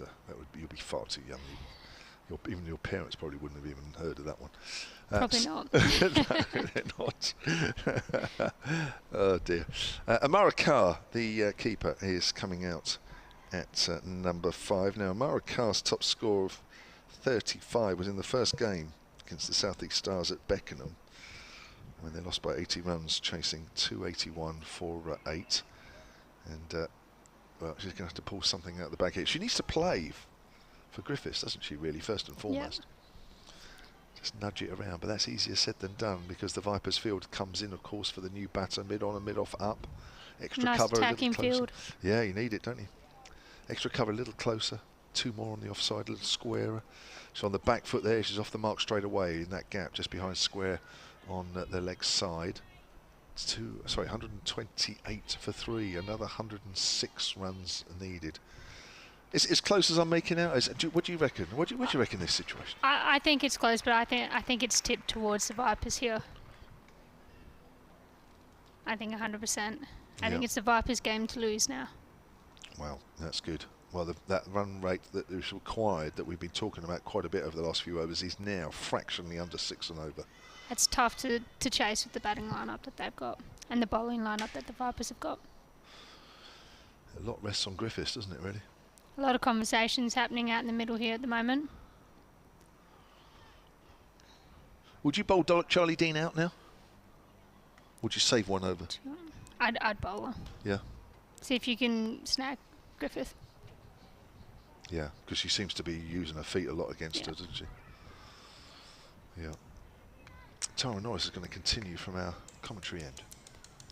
you'll be far too young. Even your parents probably wouldn't have even heard of that one. Probably not. No, they're not. Oh dear. Amara Carr, the keeper, is coming out at number 5. Now, Amara Carr's top score of 35 was in the first game against the South East Stars at Beckenham, when they lost by 80 runs, chasing 281 for 8. And well, she's going to have to pull something out of the bag here. She needs to play for Griffiths, doesn't she, really, first and foremost? Yep. Just nudge it around, but that's easier said than done, because the Vipers field comes in, of course, for the new batter, mid-on and mid-off up. Extra nice cover attacking a little closer. Field. Yeah, you need it, don't you? Extra cover a little closer, 2 more on the offside, a little squarer. She's on the back foot there, she's off the mark straight away in that gap just behind square on the leg side. 128 for 3, another 106 runs needed. It's as close as I'm making out. What do you reckon? What do you reckon this situation? I think it's close, but I think it's tipped towards the Vipers here. I think 100%. I think it's the Vipers' game to lose now. Well, that's good. Well, that run rate that is required, that we've been talking about quite a bit over the last few overs, is now fractionally under 6 and over. It's tough to chase with the batting lineup that they've got and the bowling lineup that the Vipers have got. A lot rests on Griffiths, doesn't it, really? A lot of conversations happening out in the middle here at the moment. Would you bowl Charlie Dean out now? Would you save one over? I'd bowl her. Yeah. See if you can snag Griffith. Yeah, because she seems to be using her feet a lot against her, doesn't she? Yeah. Tara Norris is going to continue from our commentary end.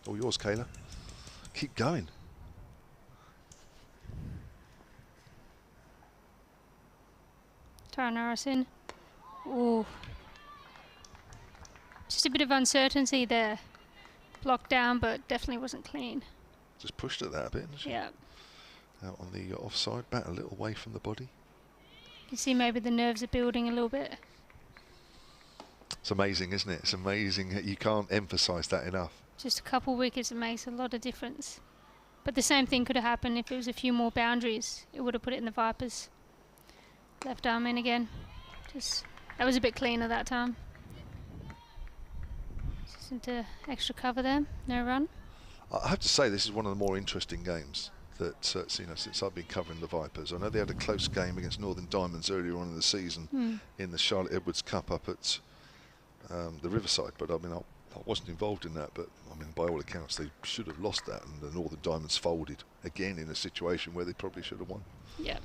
All yours, Kayla. Keep going. Tara Norris in. Ooh. Just a bit of uncertainty there. Blocked down, but definitely wasn't clean. Just pushed at that a bit, didn't she? Yeah. Out on the offside, back a little away from the body. You can see maybe the nerves are building a little bit. It's amazing, isn't it? It's amazing. You can't emphasise that enough. Just a couple wickets, it makes a lot of difference. But the same thing could have happened if it was a few more boundaries. It would have put it in the Vipers. Left arm in again. That was a bit cleaner that time. Just into extra cover there. No run. I have to say, this is one of the more interesting games that since I've been covering the Vipers. I know they had a close game against Northern Diamonds earlier on in the season in the Charlotte Edwards Cup up at the Riverside, but I mean I wasn't involved in that, but I mean by all accounts they should have lost that, and the Northern Diamonds folded again in a situation where they probably should have won. Yep.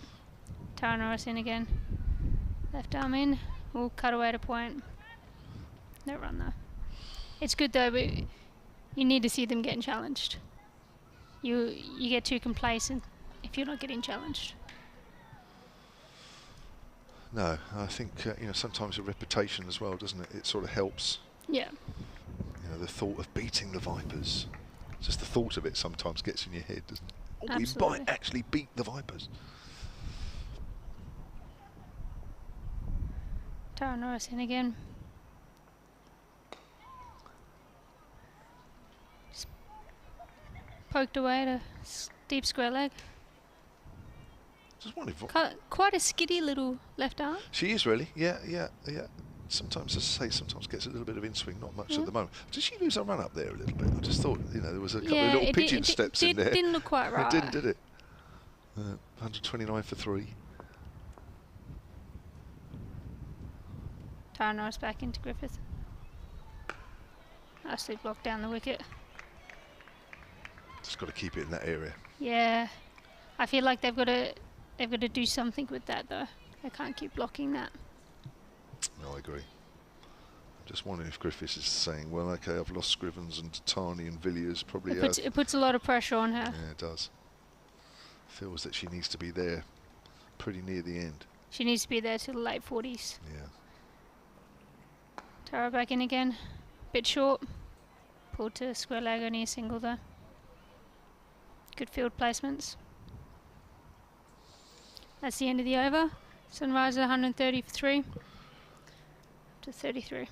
Tara Norris in again. Left arm in. We'll cut away to point. No run though. It's good though, but you need to see them getting challenged. You get too complacent if you're not getting challenged. No, I think sometimes a reputation as well, doesn't it? It sort of helps. Yeah. The thought of beating the Vipers, just the thought of it sometimes gets in your head, doesn't it? Oh, we might actually beat the Vipers. Tara Norris in again. Just poked away to deep square leg. Just wondering quite a skiddy little left arm. She is really, yeah. Sometimes, as I say, sometimes gets a little bit of in-swing, not much at the moment. Did she lose her run up there a little bit? I just thought, there was a couple of little pigeon steps in there. It didn't look quite right. It didn't, did it? 129 for 3. Tara Norris back into Griffith. Nicely blocked down the wicket. Just got to keep it in that area. Yeah, I feel like they've got to do something with that though. They can't keep blocking that. No, I agree. I'm just wondering if Griffiths is saying, well, okay, I've lost Scrivens and Tani and Villiers. Probably it puts a lot of pressure on her. Yeah, it does. Feels that she needs to be there pretty near the end. She needs to be there till the late 40s. Yeah. Tara back in again. Bit short. Pulled to square leg, only a single though. Good field placements. That's the end of the over. Sunrise at 130 for 3. To 33.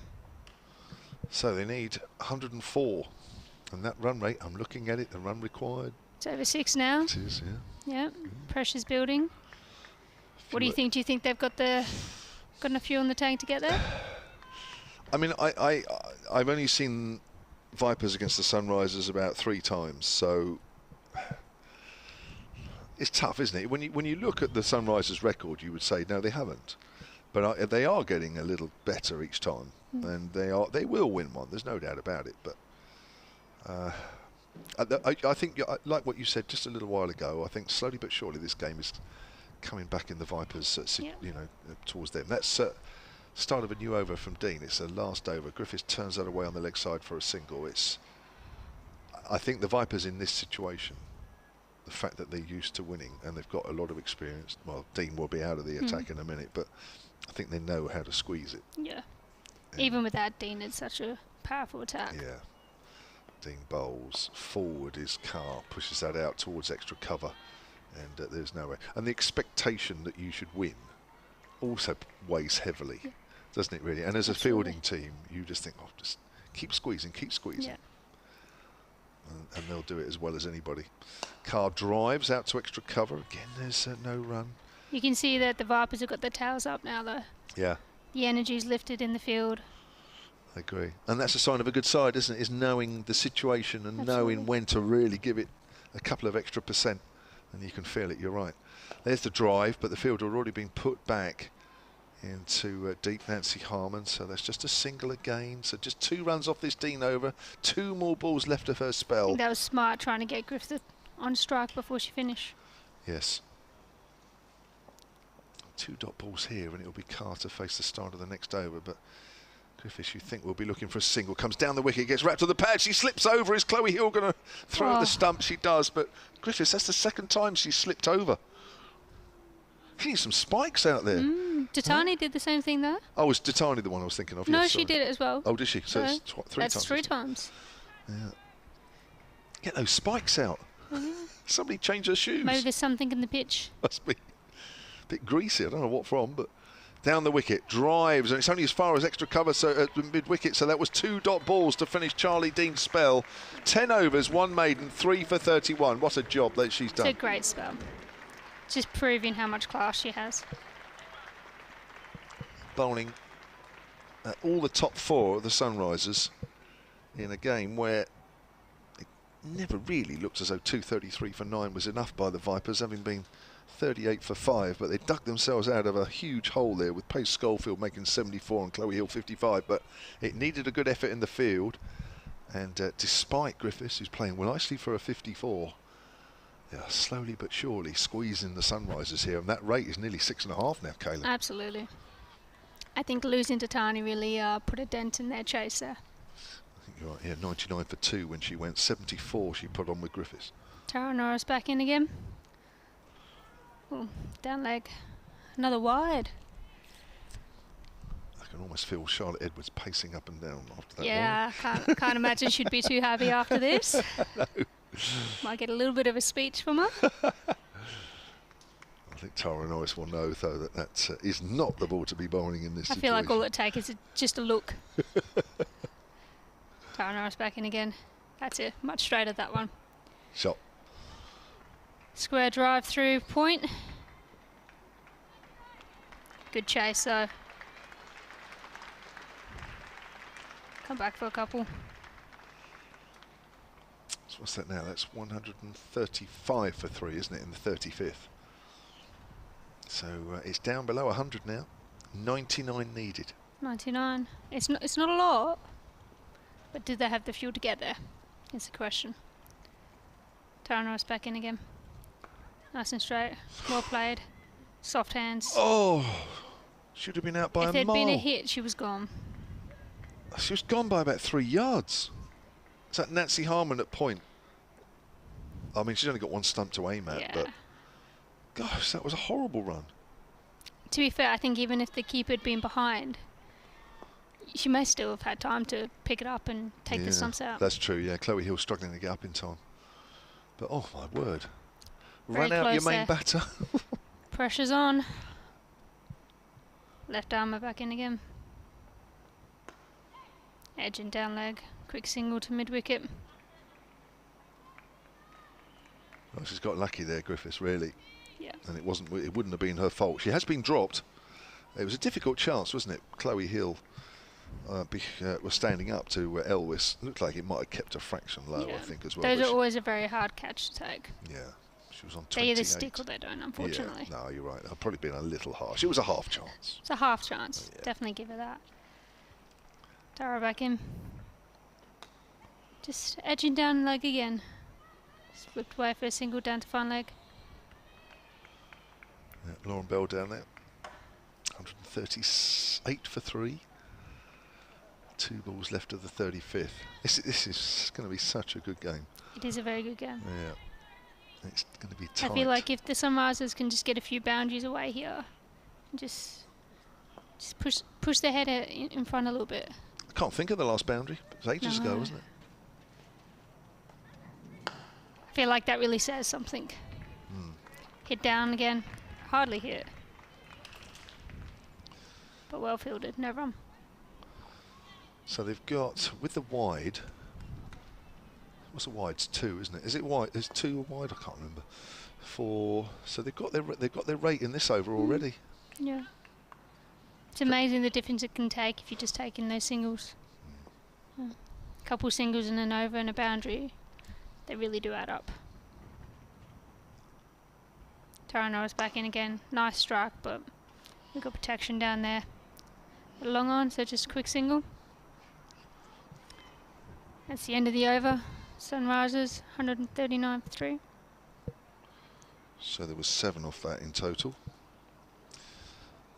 So they need 104. And that run rate, I'm looking at it, the run required. It's over 6 now. It is, yeah. Yeah. Pressure's building. What do you think? Do you think they've got enough fuel in the tank to get there? I mean, I've only seen Vipers against the Sunrisers about 3 times, so it's tough, isn't it? When you look at the Sunrisers' record, you would say no, they haven't, but they are getting a little better each time, and they will win one. There's no doubt about it. But I think, like what you said just a little while ago, I think slowly but surely this game is coming back in the Vipers, you know, towards them. That's start of a new over from Dean. It's a last over. Griffiths turns that away on the leg side for a single. I think the Vipers in this situation, the fact that they're used to winning and they've got a lot of experience. Well, Dean will be out of the attack in a minute, but I think they know how to squeeze it. Yeah. Even without Dean, it's such a powerful attack. Yeah. Dean bowls forward. His car pushes that out towards extra cover, and there's no way. And the expectation that you should win also weighs heavily, doesn't it? Really. And as a fielding team, you just think, oh, just keep squeezing, keep squeezing. Yeah. And they'll do it as well as anybody. Car drives out to extra cover. Again, there's no run. You can see that the Vipers have got their tails up now, though. Yeah. The energy's lifted in the field. I agree. And that's a sign of a good side, isn't it? Is knowing the situation and knowing when to really give it a couple of extra %. And you can feel it, you're right. There's the drive, but the field had already been put back into deep Nancy Harmon, so that's just a single again. So just 2 runs off this Dean over, 2 more balls left of her I spell. think that was smart, trying to get Griffith on strike before she finished. Yes. 2 dot balls here, and it'll be Carter face the start of the next over, but Griffiths, you think, will be looking for a single. Comes down the wicket, gets wrapped on the pad. She slips over. Is Chloe Hill going to throw at the stump? She does, but Griffiths, that's the 2nd time she's slipped over. She needs some spikes out there. Datani did the same thing there. Oh, was Datani the one I was thinking of? No, yes, she did it as well. Oh, did she? So it's 3 times. That's 3 times. Yeah. Get those spikes out. Somebody change her shoes. Maybe there's something in the pitch. Must be a bit greasy. I don't know what from, but down the wicket, drives, and it's only as far as extra cover, so mid-wicket, so that was 2 dot balls to finish Charlie Dean's spell. 10 overs, 1 maiden, 3 for 31. What a job that she's done. It's a great spell. Just proving how much class she has. Bowling all the top 4 of the Sunrisers in a game where it never really looked as though 233 for 9 was enough by the Vipers, having been 38 for 5, but they dug themselves out of a huge hole there with Paige Schofield making 74 and Chloe Hill 55, but it needed a good effort in the field, and despite Griffiths, who's playing well nicely for a 54, yeah, slowly but surely squeezing the Sunrisers here, and that rate is nearly 6.5 now, Kayla. Absolutely. I think losing to Tani really put a dent in their chase there. I think you're right, yeah, 99 for 2 when she went, 74 she put on with Griffiths. Tara Norris back in again. Ooh, down leg. Another wide. I can almost feel Charlotte Edwards pacing up and down after that. Yeah, can't imagine she'd be too happy after this. No. Might get a little bit of a speech from her. I think Tara Norris will know, though, that is not the ball to be bowling in this situation. I feel like all it takes is just a look. Tara Norris back in again. That's it. Much straighter, that one. Shot. Square drive through point. Good chase though. Come back for a couple. So what's that now? That's 135 for 3, isn't it, in the 35th? So it's down below 100 now. 99 needed. 99. It's not a lot, but did they have the fuel to get there? Is the question. Tara Norris back in again. Nice and straight. Well played. Soft hands. Oh, should have been out by a mile. If there'd been a hit, she was gone. She was gone by about 3 yards. Is that Nancy Harmon at point? I mean, she's only got 1 stump to aim at, Yeah. but gosh, that was a horrible run. To be fair, I think even if the keeper had been behind, she may still have had time to pick it up and take the stumps out. That's true, yeah. Chloe Hill struggling to get up in time. But, oh, my word. Very Run out your close main there. batter. Pressure's on. Left armour back in again. Edge and down leg. Quick single to mid-wicket. Well, she's got lucky there, Griffiths, really. Yeah. And it wouldn't have been her fault. She has been dropped. It was a difficult chance, wasn't it? Chloe Hill was standing up to Elvis. Looked like it might have kept a fraction low, I think, as well. Those are always a very hard catch to take. Yeah. She was on 28. They either stick or they don't, unfortunately. Yeah, no, you're right. I've probably been a little harsh. It was a half chance. It's a half chance. Yeah. Definitely give her that. Tara back in. Just edging down leg again. Just whipped away for a single down to fine leg. Yeah, Lauren Bell down there. 138 for 3. 2 balls left of the 35th. This is going to be such a good game. It is a very good game. Yeah. It's going to be tight. I feel like if the Sunrisers can just get a few boundaries away here, just push their head in front a little bit. I can't think of the last boundary. It was ages ago, wasn't it? I feel like that really says something. Hit down again. Hardly hit. But well fielded, no run. So they've got, with the wide, what's a wide? It's 2, isn't it? Is it wide? Is 2 wide? I can't remember. 4. So they've got their rate in this over already. Yeah. It's amazing the difference it can take if you just take in those singles. A couple singles and an over and a boundary, they really do add up. Tara Norris back in again. Nice strike, but we've got protection down there. Long on, so just a quick single. That's the end of the over. Sunrisers, 139 for 3. So there was 7 off that in total.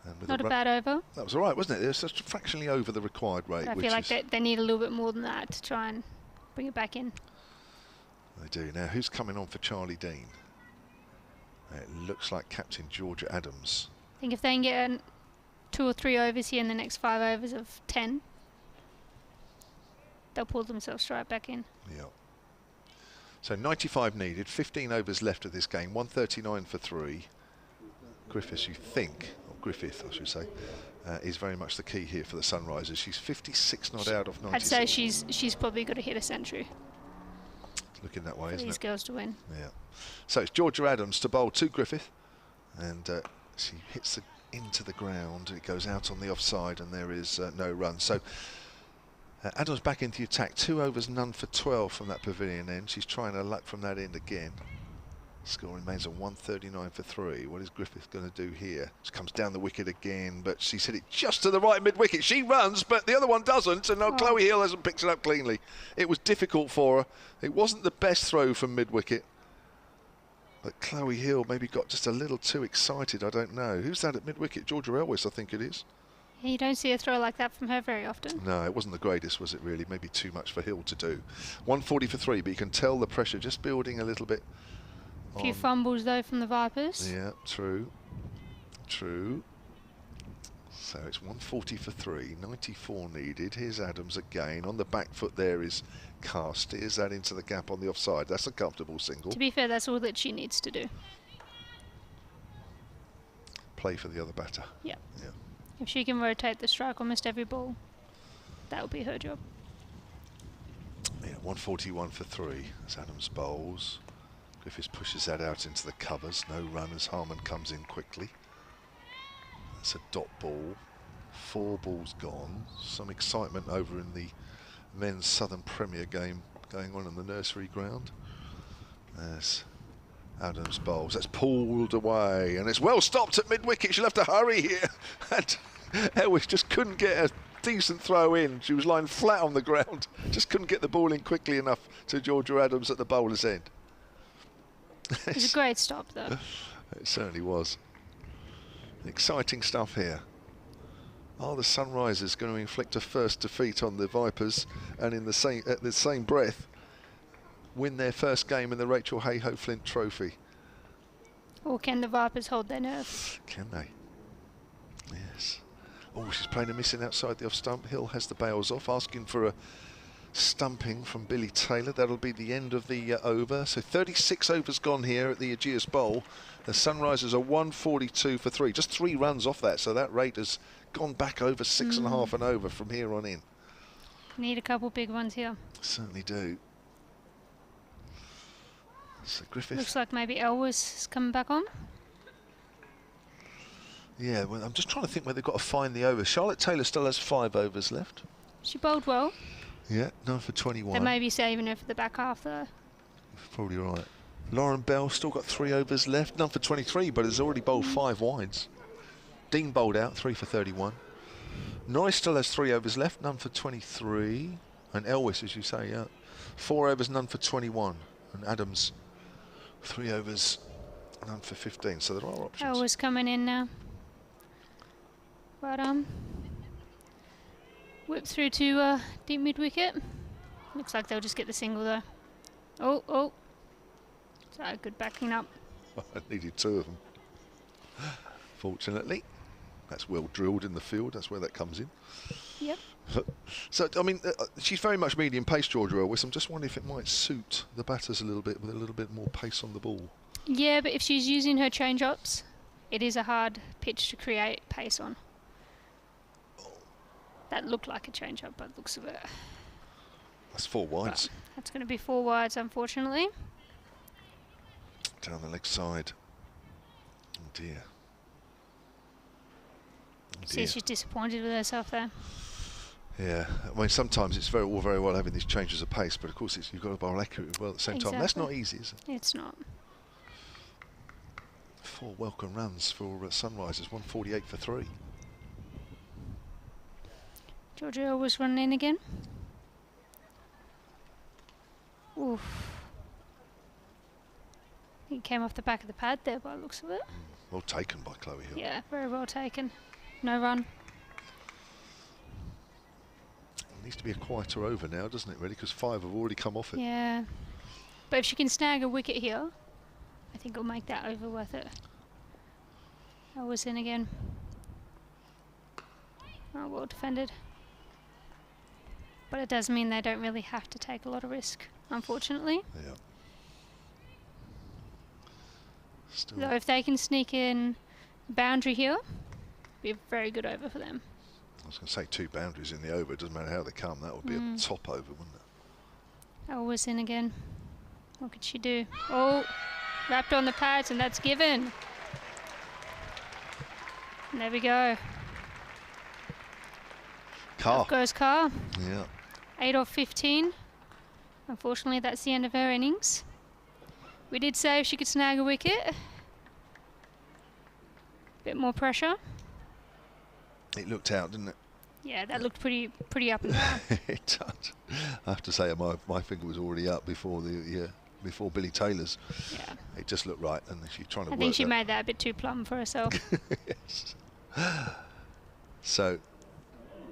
And with Not a bad over. That was all right, wasn't it? It was just fractionally over the required rate. But I feel like they need a little bit more than that to try and bring it back in. They do. Now, who's coming on for Charlie Dean? It looks like Captain Georgia Adams. I think if they can get 2 or 3 overs here in the next 5 overs of 10, they'll pull themselves right back in. Yeah. So 95 needed, 15 overs left of this game, 139 for 3. Griffiths, you think, or Griffith, I should say, is very much the key here for the Sunrisers. She's 56 not out of 96. I'd say she's probably got to hit a century. Looking that way, isn't it? These girls to win. Yeah. So it's Georgia Adams to bowl to Griffith, and she hits it into the ground. It goes out on the offside, and there is no run. So Adams back into the attack. 2 overs, none for 12 from that pavilion end. She's trying her luck from that end again. Score remains at 139 for 3. What is Griffith going to do here? She comes down the wicket again, but she's hit it just to the right mid-wicket. She runs, but the other one doesn't, and now Chloe Hill hasn't picked it up cleanly. It was difficult for her. It wasn't the best throw from mid-wicket, but Chloe Hill maybe got just a little too excited. I don't know. Who's that at mid-wicket? Georgia Elwes, I think it is. You don't see a throw like that from her very often. No, it wasn't the greatest, was it really? Maybe too much for Hill to do. 140 for 3, but you can tell the pressure just building a little bit. A few fumbles though from the Vipers. Yeah, true. True. So it's 140 for 3, 94 needed. Here's Adams again. On the back foot there is Carr. Steers that into the gap on the offside. That's a comfortable single. To be fair, that's all that she needs to do. Play for the other batter. Yeah. Yeah. If she can rotate the strike almost every ball, that will be her job. Yeah, 141 for 3 as Adams bowls. Griffiths pushes that out into the covers. No run as Harmon comes in quickly. That's a dot ball. 4 balls gone. Some excitement over in the men's Southern Premier game going on in the nursery ground. As Adams bowls. That's pulled away, and it's well stopped at mid-wicket. She'll have to hurry here. And Elwes just couldn't get a decent throw in. She was lying flat on the ground. Just couldn't get the ball in quickly enough to Georgia Adams at the bowler's end. It's a great stop, though. It certainly was. Exciting stuff here. Are the Sunrisers going to inflict a first defeat on the Vipers, and in the at the same breath win their first game in the Rachael Heyhoe Flint Trophy? Or can the Vipers hold their nerve? Can they? Yes. Oh, she's playing a missing outside the off stump. Hill has the bails off, asking for a stumping from Billy Taylor. That'll be the end of the over. So 36 overs gone here at the Ageas Bowl. The Sunrisers are 142 for 3. Just 3 runs off that, so that rate has gone back over 6.5 and over from here on in. Need a couple big ones here. Certainly do. So Griffith. Looks like maybe Elwes is coming back on. Yeah, well, I'm just trying to think where they've got to find the overs. Charlotte Taylor still has 5 overs left. She bowled well. Yeah, 9 for 21. They may be saving her for the back half though. Probably right. Lauren Bell still got 3 overs left, none for 23, but has already bowled 5 wides. Dean bowled out, 3 for 31. Norris still has 3 overs left, none for 23. And Elwes, as you say, yeah, 4 overs, none for 21. And Adams, 3 overs, none for 15. So there are options. Elwes coming in now. But whip through to deep mid wicket. Looks like they'll just get the single though. Oh. So good backing up. I needed 2 of them. Fortunately, that's well drilled in the field. That's where that comes in. Yep. So, I mean, she's very much medium pace, Georgia Elwes. I'm just wondering if it might suit the batters a little bit with a little bit more pace on the ball. Yeah, but if she's using her change-ups, it is a hard pitch to create pace on. That looked like a change-up, but looks of it. That's 4 wides. But that's going to be 4 wides, unfortunately. Down the leg side. Oh dear. See, she's disappointed with herself there. Yeah, I mean sometimes it's all very well having these changes of pace, but of course you've got to bowl accurate as well at the same time. That's not easy, is it? It's not. 4 welcome runs for Sunrisers, 148 for 3. Georgia was running in again. Oof. He came off the back of the pad there by the looks of it. Well taken by Chloe Hill. Yeah, very well taken. No run. It needs to be a quieter over now, doesn't it, really? Because 5 have already come off it. Yeah. But if she can snag a wicket here, I think it'll make that over worth it. I was in again. Oh, well defended. But it does mean they don't really have to take a lot of risk, unfortunately. Yeah. Still. Though if they can sneak in boundary here, be a very good over for them. I was going to say 2 boundaries in the over. It doesn't matter how they come. That would be a top over, wouldn't it? Always in again. What could she do? Oh, wrapped on the pads, and that's given. And there we go. Carr. Up goes Carr. Yeah. 8 off 15. Unfortunately, that's the end of her innings. We did say if she could snag a wicket. Bit more pressure. It looked out, didn't it? Yeah, that looked pretty up and down. It does. I have to say, my finger was already up before before Billy Taylor's. Yeah. It just looked right, and she's trying to I work think she that. made that a bit too plumb for herself. Yes. So,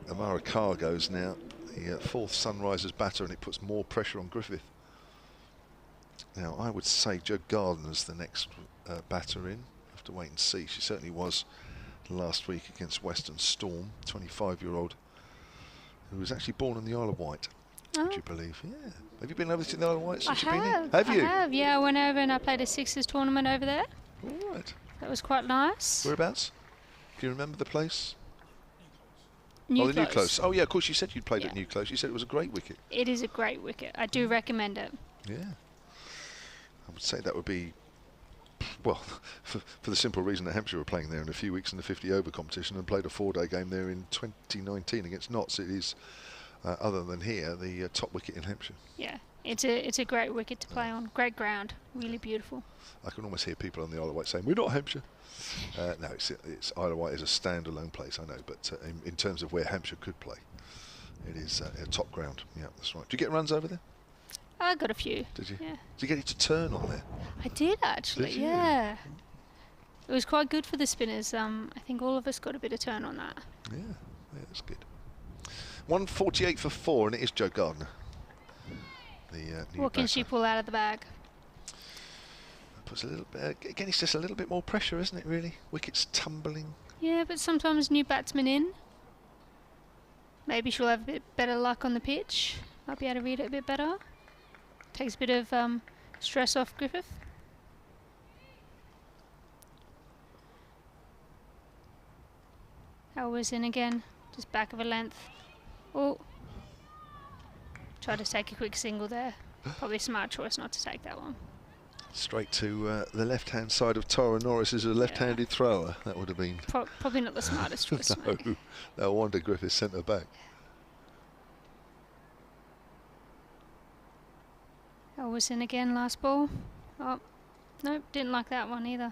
Amara Carr goes now, the 4th Sunrisers batter, and it puts more pressure on Griffith. Now, I would say Jo Gardner's the next batter in. Have to wait and see. She certainly was last week against Western Storm, 25-year-old, who was actually born on the Isle of Wight. Would you believe? Yeah. Have you been over to the Isle of Wight since you've been here? Have you? I have, yeah. I went over and I played a Sixers tournament over there. All right. That was quite nice. Whereabouts? Do you remember the place? New the New Close. Oh, yeah, of course, you said you'd played Yeah. at New Close. You said it was a great wicket. It is a great wicket. I do recommend it. Yeah. I would say that would be, well, for the simple reason that Hampshire were playing there in a few weeks in the 50-over competition and played a 4-day game there in 2019 against Notts. It is, other than here, the top wicket in Hampshire. Yeah, it's a great wicket to play on. Great ground. Really beautiful. I can almost hear people on the Isle of Wight saying, we're not Hampshire. No, it's Isle of Wight is a standalone place, I know, but in terms of where Hampshire could play, it is a top ground. Yeah, that's right. Do you get runs over there? I got a few. Did you? Yeah. Did you get it to turn on there? I did actually. Did you? Yeah. It was quite good for the spinners. I think all of us got a bit of turn on that. Yeah, that's good. 148 for 4, and it is Jo Gardner. The new What can she batter. pull out of the bag? Puts a little bit. Again, it's just a little bit more pressure, isn't it? Really, wickets tumbling, Yeah, but sometimes new batsmen in. Maybe she'll have a bit better luck on the pitch. Might be able to read it a bit better. Takes a bit of stress off Griffith. Howard's in again, just back of a length. Oh, tried to take a quick single there. Probably a smart choice not to take that one. Straight to the left-hand side of Tara Norris as a left-handed thrower. That would have been... probably not the smartest choice. No, no wonder Griffith sent her back. Howard's in again, last ball. Oh, nope, didn't like that one either.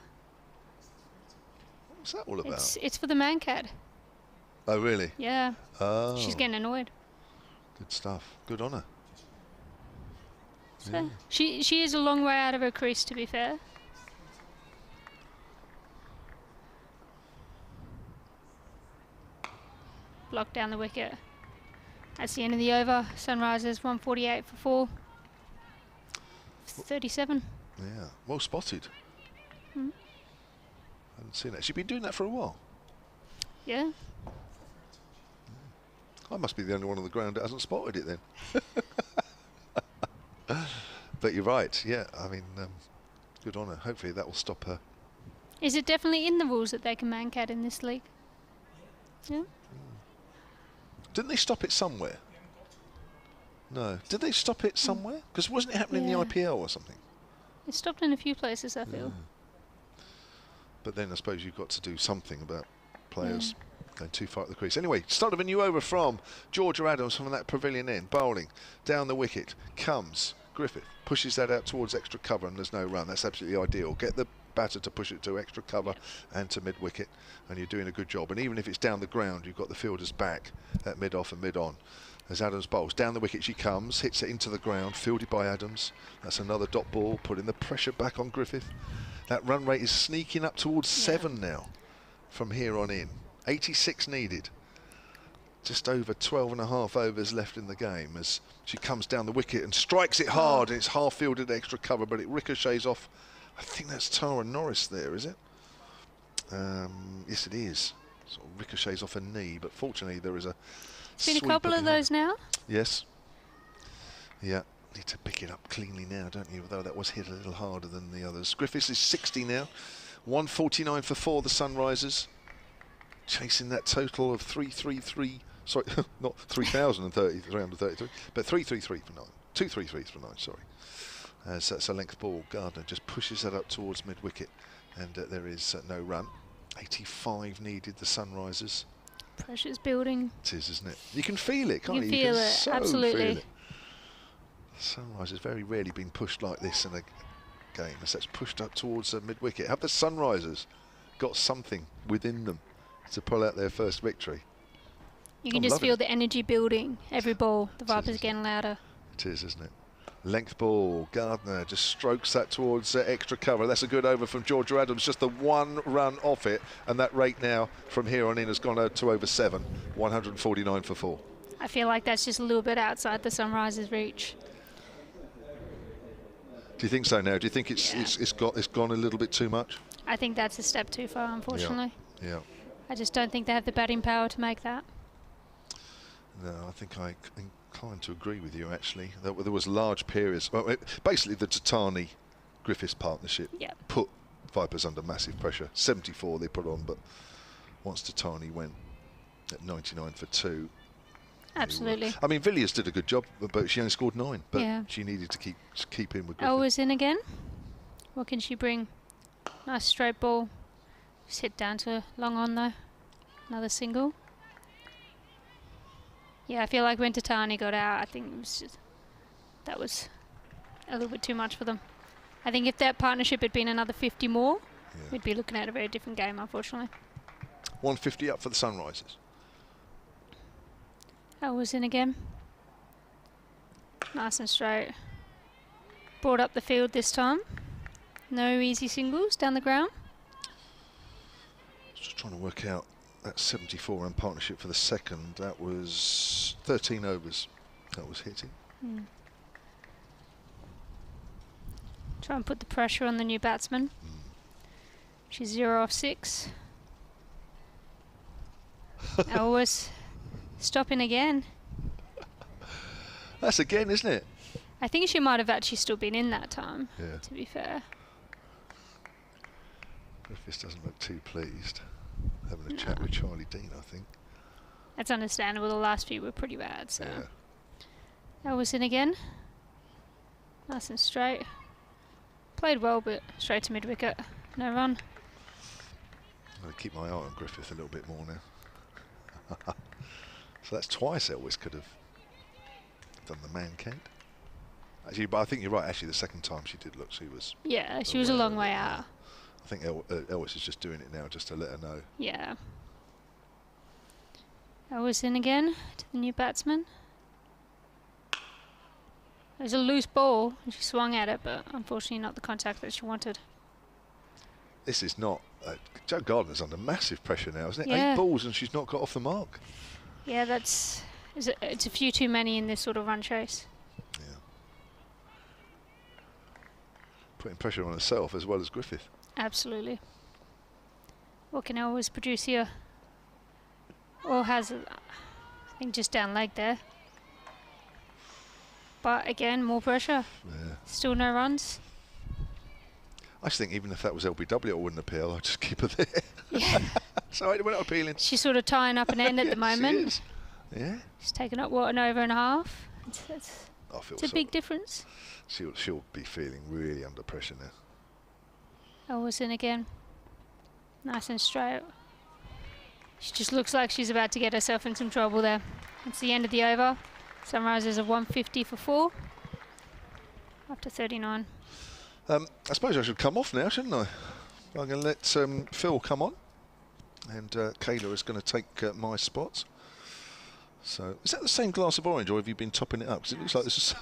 What's that all about? It's for the man cat. Oh, really? Yeah. Oh. She's getting annoyed. Good stuff. Good on her. So Yeah. she is a long way out of her crease, to be fair. Blocked down the wicket. That's the end of the over. Sunrisers 148 for 4. 37. Yeah. Well spotted. Hmm. Haven't seen that. She's been doing that for a while. Yeah. I must be the only one on the ground that hasn't spotted it then. But you're right. Yeah. I mean, good on her. Hopefully that will stop her. Is it definitely in the rules that they can man cat in this league? Yeah. Didn't they stop it somewhere? No. Did they stop it somewhere? Because wasn't it happening in the IPL or something? It stopped in a few places, I feel. But then I suppose you've got to do something about players going too far at the crease. Anyway, start of a new over from Georgia Adams from that pavilion end. Bowling down the wicket. Comes Griffith. Pushes that out towards extra cover and there's no run. That's absolutely ideal. Get the batter to push it to extra cover and to mid-wicket and you're doing a good job. And even if it's down the ground, you've got the fielders back at mid-off and mid-on. As Adams bowls down the wicket, she comes, hits it into the ground, fielded by Adams. That's another dot ball, putting the pressure back on Griffith. That run rate is sneaking up towards 7 now from here on in. 86 needed. Just over 12.5 overs left in the game as she comes down the wicket and strikes it hard. And it's half fielded extra cover, but it ricochets off. I think that's Tara Norris there, is it? Yes, it is. Sort of ricochets off her knee, but fortunately there is a... Been a couple of those now. Yes. Yeah. Need to pick it up cleanly now, don't you? Although that was hit a little harder than the others. Griffiths is 60 now. 149 for 4, the Sunrisers. Chasing that total of 333. Sorry, not 3,333, but 333 for 9. 233 for 9, sorry. As that's a length ball. Gardner just pushes that up towards mid-wicket. And there is no run. 85 needed, the Sunrisers. Pressure's building. It is, isn't it? You can feel it, can't you? You can feel it, so absolutely. Feel it. Sunrise has very rarely been pushed like this in a game, as that's pushed up towards mid-wicket. Have the Sunrisers got something within them to pull out their first victory? You can just feel the energy building. Every ball, the vibe is getting louder. It is, isn't it? Length ball. Gardner just strokes that towards extra cover. That's a good over from Georgia Adams. Just the one run off it, and that rate now from here on in has gone to over 7. 149 for 4. I feel like that's just a little bit outside the Sunrisers' reach. Do you think so now? Do you think it's gone a little bit too much? I think that's a step too far, unfortunately. Yeah. I just don't think they have the batting power to make that. No, I think I'm inclined to agree with you, actually. There was large periods. Well, basically, the Tatani-Griffiths partnership put Vipers under massive pressure. 74 they put on, but once Tatani went at 99 for 2... Absolutely. I mean, Villiers did a good job, but she only scored 9. But she needed to keep in with Griffith. Always in again. What can she bring? Nice straight ball. Just hit down to long on though. Another single. Yeah, I feel like when Tatani got out, I think it was that was a little bit too much for them. I think if that partnership had been another 50 more, we'd be looking at a very different game, unfortunately. 150 up for the Sunrisers. Was in again. Nice and straight. Brought up the field this time. No easy singles down the ground. Just trying to work out that 74 run partnership for the second. That was 13 overs that was hitting. Try and put the pressure on the new batsman. She's 0 off 6. Elwes stopping again. That's again, isn't it? I think she might have actually still been in that time, Yeah. to be fair. Griffiths doesn't look too pleased. Having a chat with Charlie Dean, I think. That's understandable. The last few were pretty bad, so. Yeah. Elwes in again. Nice and straight. Played well, but straight to mid-wicket. No run. I'm going to keep my eye on Griffith a little bit more now. So that's twice Elwes could have done the man count. Actually, but I think you're right. Actually, the second time she did look, she was. Yeah, she was a long way out. I think Elwes is just doing it now just to let her know. Yeah. Elwes in again to the new batsman. There's a loose ball, and she swung at it, but unfortunately not the contact that she wanted. This is not. Jo Gardner's under massive pressure now, isn't it? Yeah. 8 balls and she's not got off the mark. Yeah, it's a few too many in this sort of run chase. Yeah. Putting pressure on herself as well as Griffith. Absolutely. What can Elwes produce here? Or has, I think, just down leg there. But again, more pressure. Yeah. Still no runs. I just think even if that was LBW, I wouldn't appeal. I'd just keep her there. Yeah. So we're not appealing. She's sort of tying up an end at the moment. She is. Yeah. She's taken up, what, an over and a half? I feel It's a big difference. She'll be feeling really under pressure now. Elwes in again. Nice and straight. She just looks like she's about to get herself in some trouble there. It's the end of the over. Sunrisers are 150 for 4. After 39. I suppose I should come off now, shouldn't I? I'm going to let Phil come on. And Kayla is going to take my spots. So, is that the same glass of orange, or have you been topping it up? Because it looks like this is...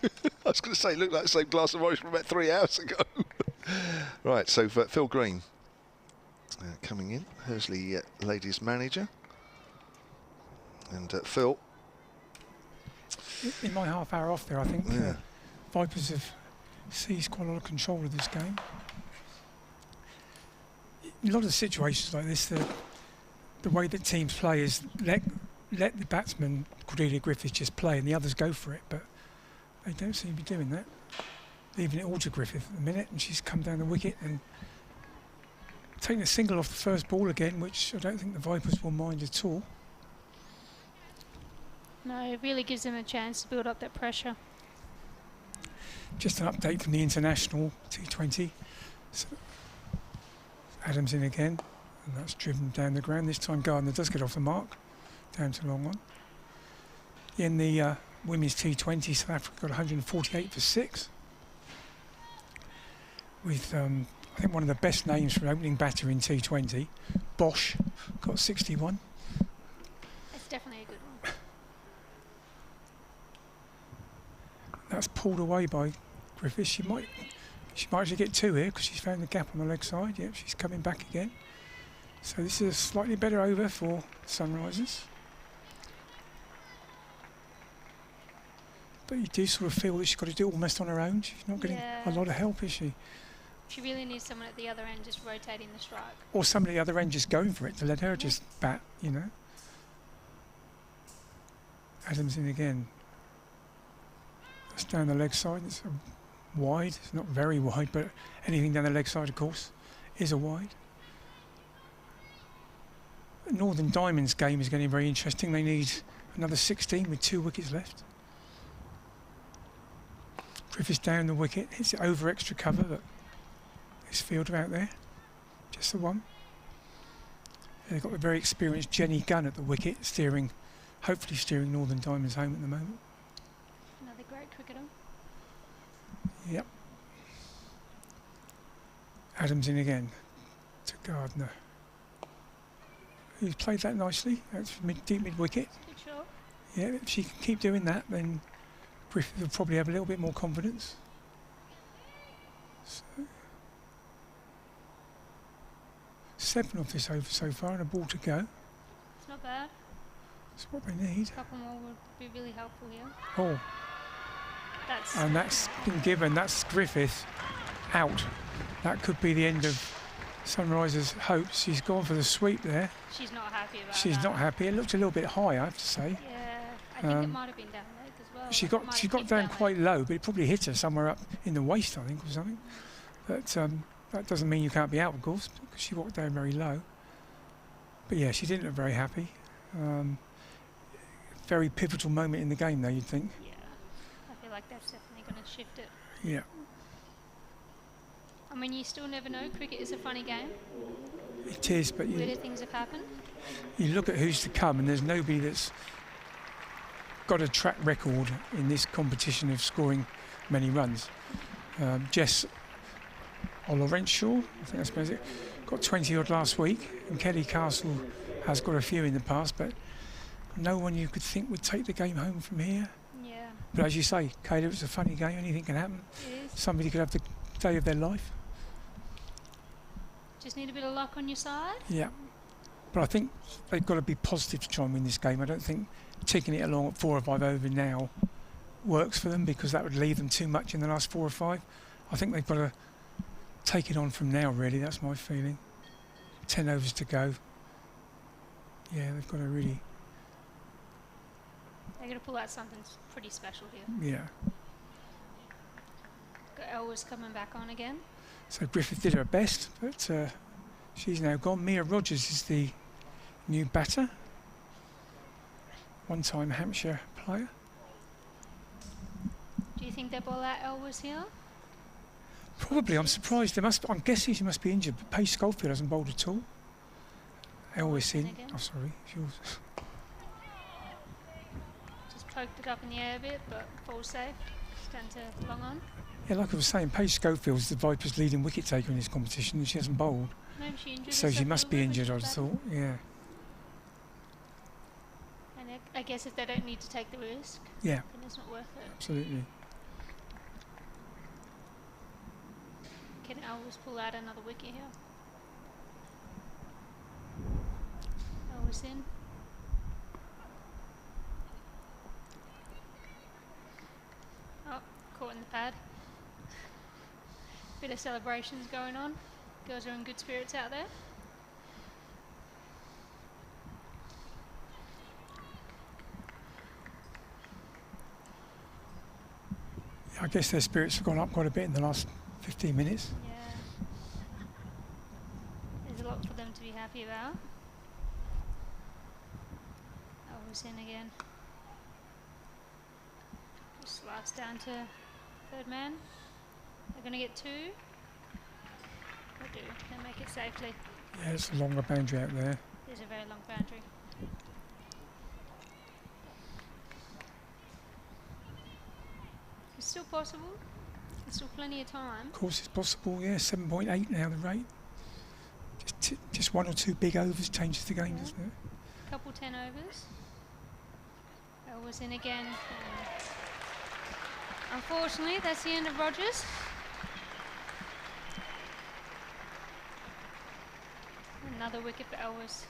I was going to say, it looked like the same glass of orange from about 3 hours ago. Right, so Phil Green coming in, Hersley ladies manager. And Phil. In my half hour off there, I think Vipers have seized quite a lot of control of this game. In a lot of situations like this, the way that teams play is let the batsman, Cordelia Griffiths, just play and the others go for it, but they don't seem to be doing that. Leaving it all to Griffith at the minute, and she's come down the wicket and taking a single off the first ball again, which I don't think the Vipers will mind at all. No, it really gives them a chance to build up that pressure. Just an update from the international T20. So Adams in again, and that's driven down the ground. This time Gardner does get off the mark, down to long one. In the women's T20, South Africa got 148 for 6. With I think one of the best names for an opening batter in T20, Bosch, got 61. It's definitely a good one. That's pulled away by Griffiths. She might actually get 2 here because she's found the gap on the leg side. Yep, she's coming back again. So this is a slightly better over for Sunrisers. But you do sort of feel that she's got to do it almost on her own. She's not getting a lot of help, is she? She really needs someone at the other end just rotating the strike. Or somebody at the other end just going for it to let her just bat, you know. Adams in again. That's down the leg side. It's wide. It's not very wide, but anything down the leg side, of course, is a wide. Northern Diamonds game is getting very interesting. They need another 16 with 2 wickets left. Griffiths down the wicket. Hits it over extra cover. Look, this fielder out there. Just the one. They've got a very experienced Jenny Gunn at the wicket, hopefully steering Northern Diamonds home at the moment. Another great cricketer. Yep. Adams in again to Gardner, who's played that nicely. That's deep mid wicket. Good shot. Yeah, if she can keep doing that, then Griffith will probably have a little bit more confidence. So 7 off this over so far, and a ball to go. It's not bad. That's what they need. A couple more would be really helpful here. Oh, and that's been given. That's Griffith out. That could be the end of Sunrisers hopes. She's gone for the sweep there. She's not happy about She's that. not happy. It looked a little bit high, I have to say. Yeah, I think it might have been down leg as well. She It got might she have got been down leg. quite low, but it probably hit her somewhere up in the waist, I think, or something. But that doesn't mean you can't be out, of course, because she walked down very low. But yeah, she didn't look very happy. Very pivotal moment in the game, though, you'd think. Yeah, I feel like that's definitely going to shift it. Yeah. I mean, you still never know. Cricket is a funny game. It is, but Weirder things have happened. you look at who's to come, and there's nobody that's got a track record in this competition of scoring many runs. Jess Olorenshaw, I think that's about it, got 20 odd last week, and Kelly Castle has got a few in the past, but no one you could think would take the game home from here. Yeah, But as you say, Caleb, it's a funny game, anything can happen. it is. Somebody could have the day of their life. Just need a bit of luck on your side. Yeah. But I think they've got to be positive to try and win this game. I don't think taking it along at 4 or 5 over now works for them, because that would leave them too much in the last 4 or 5. I think they've got to take it on from now, really. That's my feeling. 10 overs to go. Yeah, they've got to really... They're going to pull out something pretty special here. Yeah. Got Elwes coming back on again. So Griffith did her best, but she's now gone. Mia Rogers is the new batter. One-time Hampshire player. Do you think they bowl out Elwes here? Probably. I'm surprised. I'm guessing she must be injured, but Paige Schofield hasn't bowled at all. Elwes in. Again. Oh, sorry. She was Just poked it up in the air a bit, but fall safe. Stand to long on. yeah, like I was saying, Paige Schofield's the Vipers' leading wicket taker in this competition, and she hasn't bowled. Maybe she injured So she herself a must little be bit when injured, she I'd was have batting. thought. Yeah. And I guess if they don't need to take the risk, Yeah, then it's not worth it. absolutely. Can Elwes pull out another wicket here? Elwes in. Oh, caught in the pad. Bit of celebrations going on. Girls are in good spirits out there. I guess their spirits have gone up quite a bit in the last 15 minutes. Yeah. There's a lot for them to be happy about. Elwes in again. Just slides down to third man. They're going to get 2. They do. They make it safely. Yeah, it's a longer boundary out there. There's a very long boundary. It's still possible. There's still plenty of time. Of course, it's possible. Yeah, 7.8 now the rate. Just 1 or 2 big overs changes the game, Yeah. doesn't it? Couple 10 overs. Elwes in again. And unfortunately, that's the end of Rogers. Another wicket for Elwes.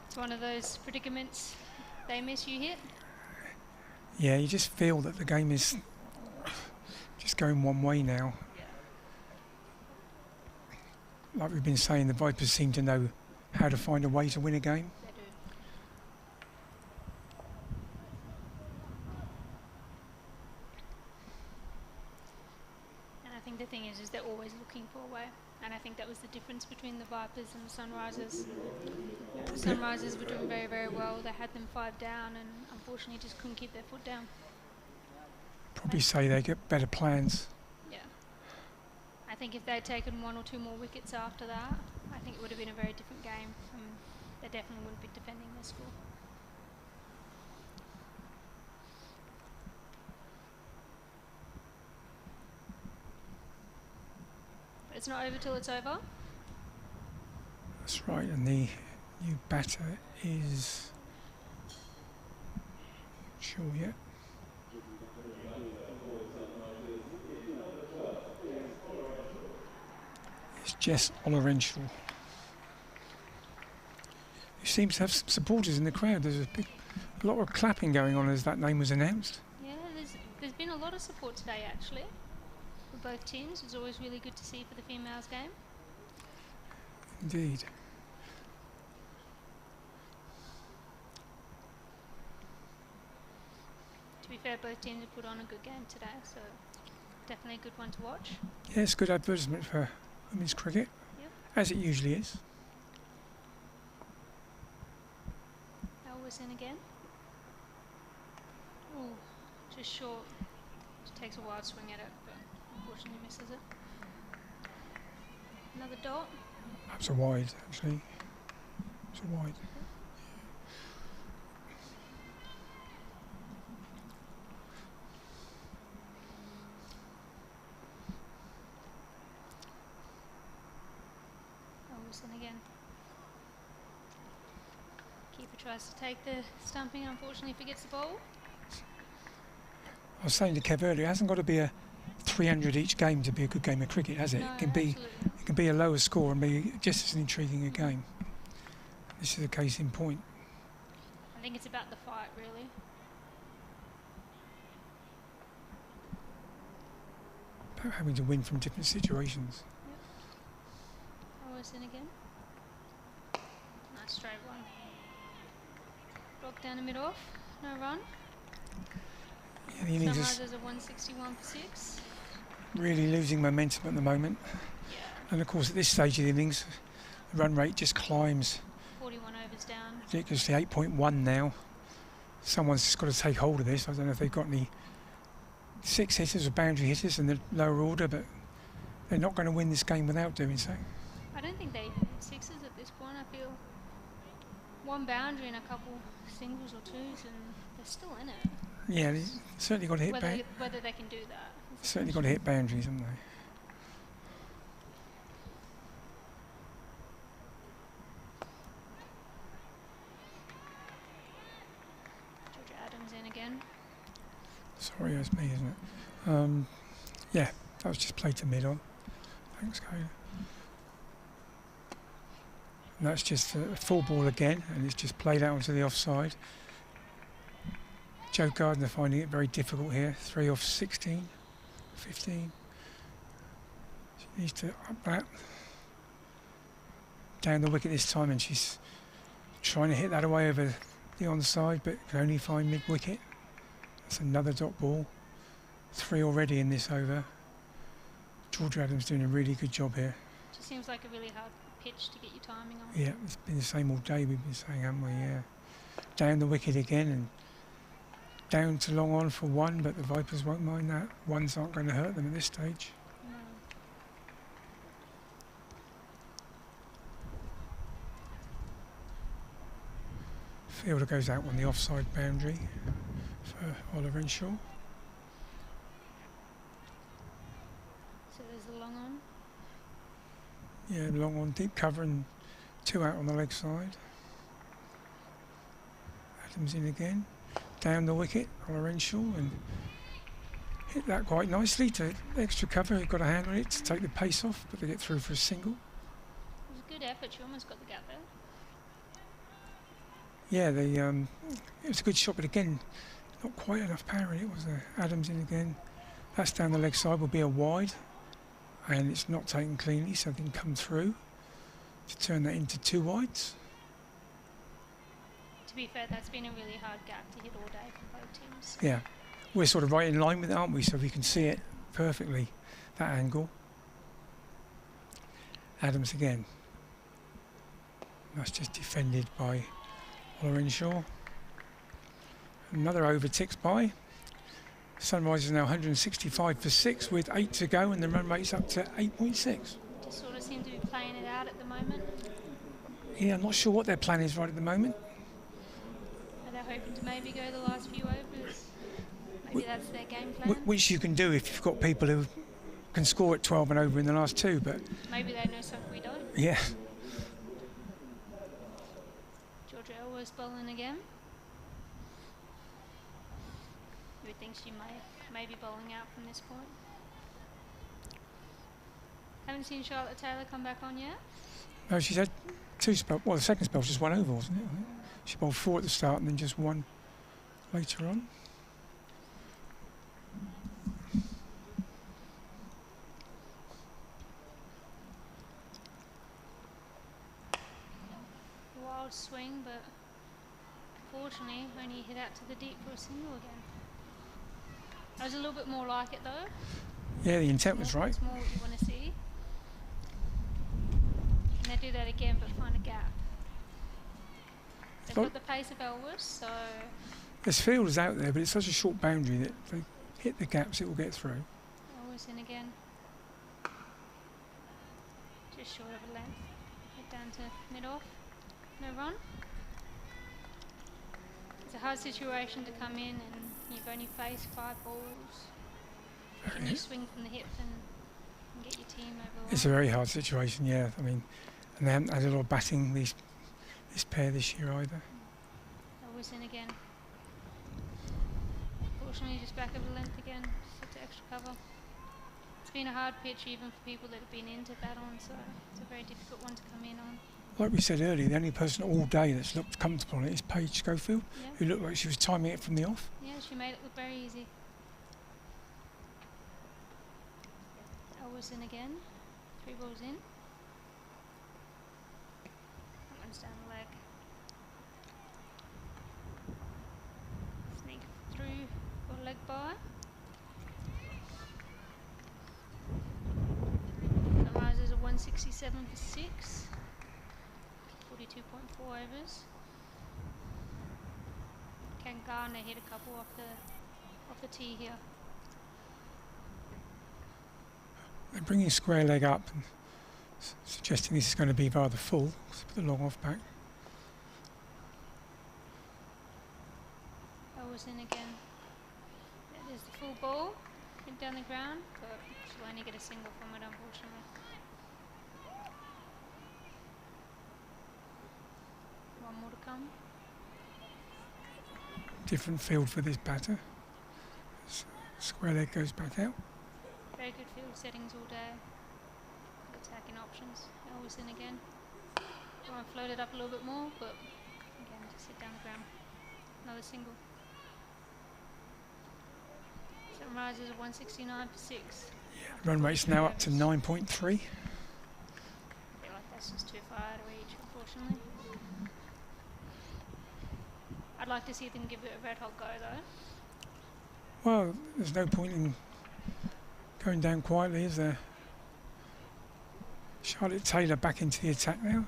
It's one of those predicaments. They miss, you hit. Yeah, you just feel that the game is just going one way now. Like we've been saying, the Vipers seem to know how to find a way to win a game. They do. And I think the thing is they're always looking for a way. And I think that was the difference between the Vipers and the Sunrisers. The Sunrisers were doing very, very well. They had them 5 down and unfortunately just couldn't keep their foot down. Probably say they get better plans. Yeah. I think if they'd taken 1 or 2 more wickets after that, I think it would have been a very different game. They definitely wouldn't be defending their score. But it's not over till it's over. That's right, and the new batter is... Not sure yet. It's Jess Olorenshaw. Who seems to have some supporters in the crowd. There's a lot of clapping going on as that name was announced. Yeah, there's been a lot of support today actually for both teams. It's always really good to see for the females game. Indeed. To be fair, both teams have put on a good game today, so definitely a good one to watch. Yeah, it's good advertisement for women's cricket, Yep. as it usually is. Elvis in again. Ooh, just short. Just takes a wild swing at it, but unfortunately misses it. Another dot. Perhaps a wide, actually. It's a wide. Elvis in again. Keeper tries to take the stumping, unfortunately forgets the ball. I was saying to Kev earlier, it hasn't got to be a 300 each game to be a good game of cricket, has it? No, It can be. absolutely. It can be a lower score and be just as intriguing a game. This is a case in point. I think it's about the fight, really. About having to win from different situations. Elvis in again. Nice straight one. Blocked down the middle off. No run. Yeah, the innings is Sunrisers are 161 for 6. really losing momentum at the moment. Yeah. And of course, at this stage of the innings, the run rate just climbs 41 overs down. ridiculously. 8.1 now. Someone's just got to take hold of this. I don't know if they've got any 6 hitters or boundary hitters in the lower order, but they're not going to win this game without doing so. I don't think they even need sixes at this point. I feel one boundary and a couple singles or twos, and they're still in it. Yeah, they certainly got to hit. Whether they can do that. Certainly got to hit boundaries, haven't they? Georgia Adams in again. Sorry, that's me, isn't it? Yeah, that was just played to mid on. Thanks, Kayla. And that's just a full ball again, and it's just played out onto the offside. Joe Gardner finding it very difficult here. 3 off 16, 15. She needs to up that. Down the wicket this time, and she's trying to hit that away over the onside, but can only find mid-wicket. That's another dot ball. 3 already in this over. Georgia Adams doing a really good job here. Just seems like a really hard pitch to get your timing on. Yeah, it's been the same all day, we've been saying, haven't we? Yeah. Down the wicket again, and down to long on for 1, but the Vipers won't mind that. 1s aren't going to hurt them at this stage. No. Fielder goes out on the offside boundary for Oliver and Shaw. So there's the long on. Yeah, long on, deep cover, and 2 out on the leg side. Adams in again. Down the wicket, Oliver and Shaw, and hit that quite nicely to extra cover. You've got a hand on it to take the pace off, but they get through for a single. It was a good effort. She almost got the gap there. Yeah, it was a good shot, but again, not quite enough power in it, was there? Adams in again. That's down the leg side, will be a wide, and it's not taken cleanly, so they can come through to turn that into 2 wides. To be fair, that's been a really hard gap to hit all day for both teams. Yeah, we're sort of right in line with it, aren't we? So we can see it perfectly, that angle. Adams again. That's just defended by Oliver Shaw. Another over ticks by. Sunrisers now 165 for 6 with 8 to go, and the run rate's up to 8.6. Just sort of seem to be playing it out at the moment. Yeah, I'm not sure what their plan is right at the moment. Are they hoping to maybe go the last few overs? Maybe that's their game plan. Which you can do if you've got people who can score at 12 and over in the last 2, but Maybe they know something we don't. yeah. Georgia Elwes bowling again. You would think she may be bowling out from this point. Haven't seen Charlotte Taylor come back on yet. No, she's had 2 spells. Well, the second spell was just 1 over, wasn't it? I think. She bowled 4 at the start and then just 1 later on. old swing, but unfortunately only hit out to the deep for a single again. That was a little bit more like it though. Yeah, the intent was right. It's more what you want to see. And they do that again, but find a gap. They've got the pace of Elvis, so... There's fielders out there, but it's such a short boundary that if they hit the gaps, it will get through. Elvis in again. Just short of a length. Head down to mid-off. No run. It's a hard situation to come in and you've only faced 5 balls. Can you swing from the hip and get your team over? It's a very hard situation, yeah. I mean, and they haven't had a lot of batting this pair this year either. Elvis in again. Unfortunately, just back of the length again, just to extra cover. It's been a hard pitch even for people that have been into battle, and so it's a very difficult one to come in on. Like we said earlier, the only person all day that's looked comfortable on it is Paige Schofield, who looked like she was timing it from the off. Yeah, she made it look very easy. Elvis in again. 3 balls in. That one's down the leg. Sneak through for leg by. That rises at 167 for 6. 42.4 overs. Can Gardner hit a couple off the tee here? They're bringing square leg up and suggesting this is going to be rather full. Let's put the long off back. Elvis in again. That is the full ball. Hit down the ground, but she'll only get a single from it, unfortunately. One more to come. Different field for this batter. Square leg goes back out. Very good field settings all day. Attacking options. Elvis in again. Want to float it up a little bit more, but again, just hit down the ground. Another single. Sunrises at 169 for 6. Yeah, run rate's now up to 9.3. I feel like that's just too far out of reach, unfortunately. I'd like to see them give it a red hot go though. Well, there's no point in going down quietly, is there? Charlotte Taylor back into the attack now.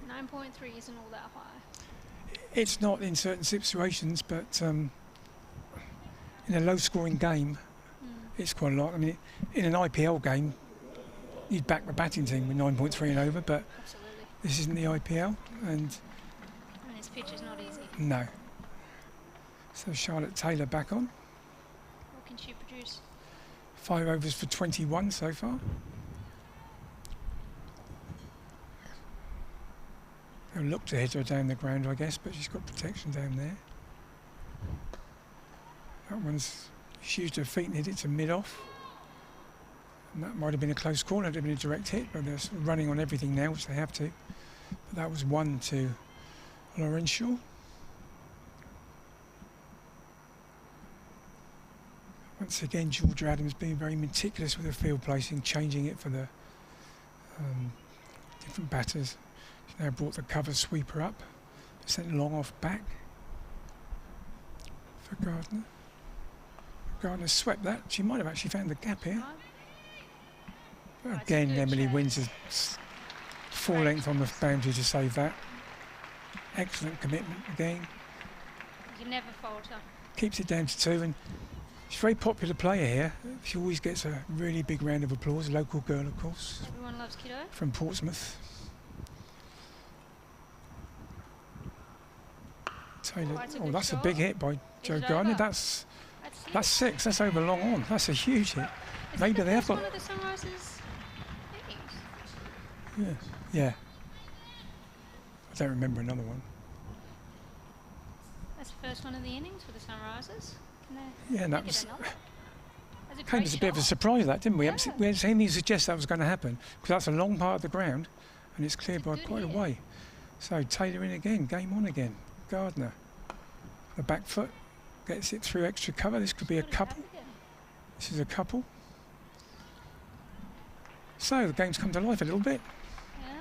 9.3 isn't all that high. It's not in certain situations, but in a low-scoring game, it's quite a lot. I mean, in an IPL game, you'd back the batting team with 9.3 and over, but absolutely. This isn't the IPL, and this pitch is not easy. No. So Charlotte Taylor back on. What can she produce? 5 overs for 21 so far. They'll look to hit her down the ground, I guess, but she's got protection down there. That one's, she used her feet and hit it to mid-off. And that might have been a close call, it would have been a direct hit, but they're sort of running on everything now, which they have to. But that was 1 to Lauren Shaw. Once again, Georgia Adams being very meticulous with her field placing, changing it for the different batters. She's now brought the cover sweeper up, sent long off back for Gardner. Gardner swept that. She might have actually found the gap here. But again, Emily wins a 4 length on the boundary to save that. Excellent commitment again. You never falter. Keeps it down to 2, and she's a very popular player here. She always gets a really big round of applause. Local girl, of course. Everyone loves Kiddo. From Portsmouth. Taylor. Oh, that's a big hit by Joe Gardner. That's 6. That's over long on. That's a huge hit. Maybe they have got. One of the Sunrises innings. Yeah. Yeah. I don't remember another one. That's the first one of the innings for the Sunrisers. Yeah, and that was. Came as a bit of a surprise, that, didn't we? Yeah. We hadn't seen anything to suggest that was going to happen, because that's a long part of the ground, and it's cleared by quite a way. So Taylor in again, game on again. Gardner, the back foot, gets it through extra cover. This could be a couple. This is a couple. So the game's come to life a little bit. Yeah,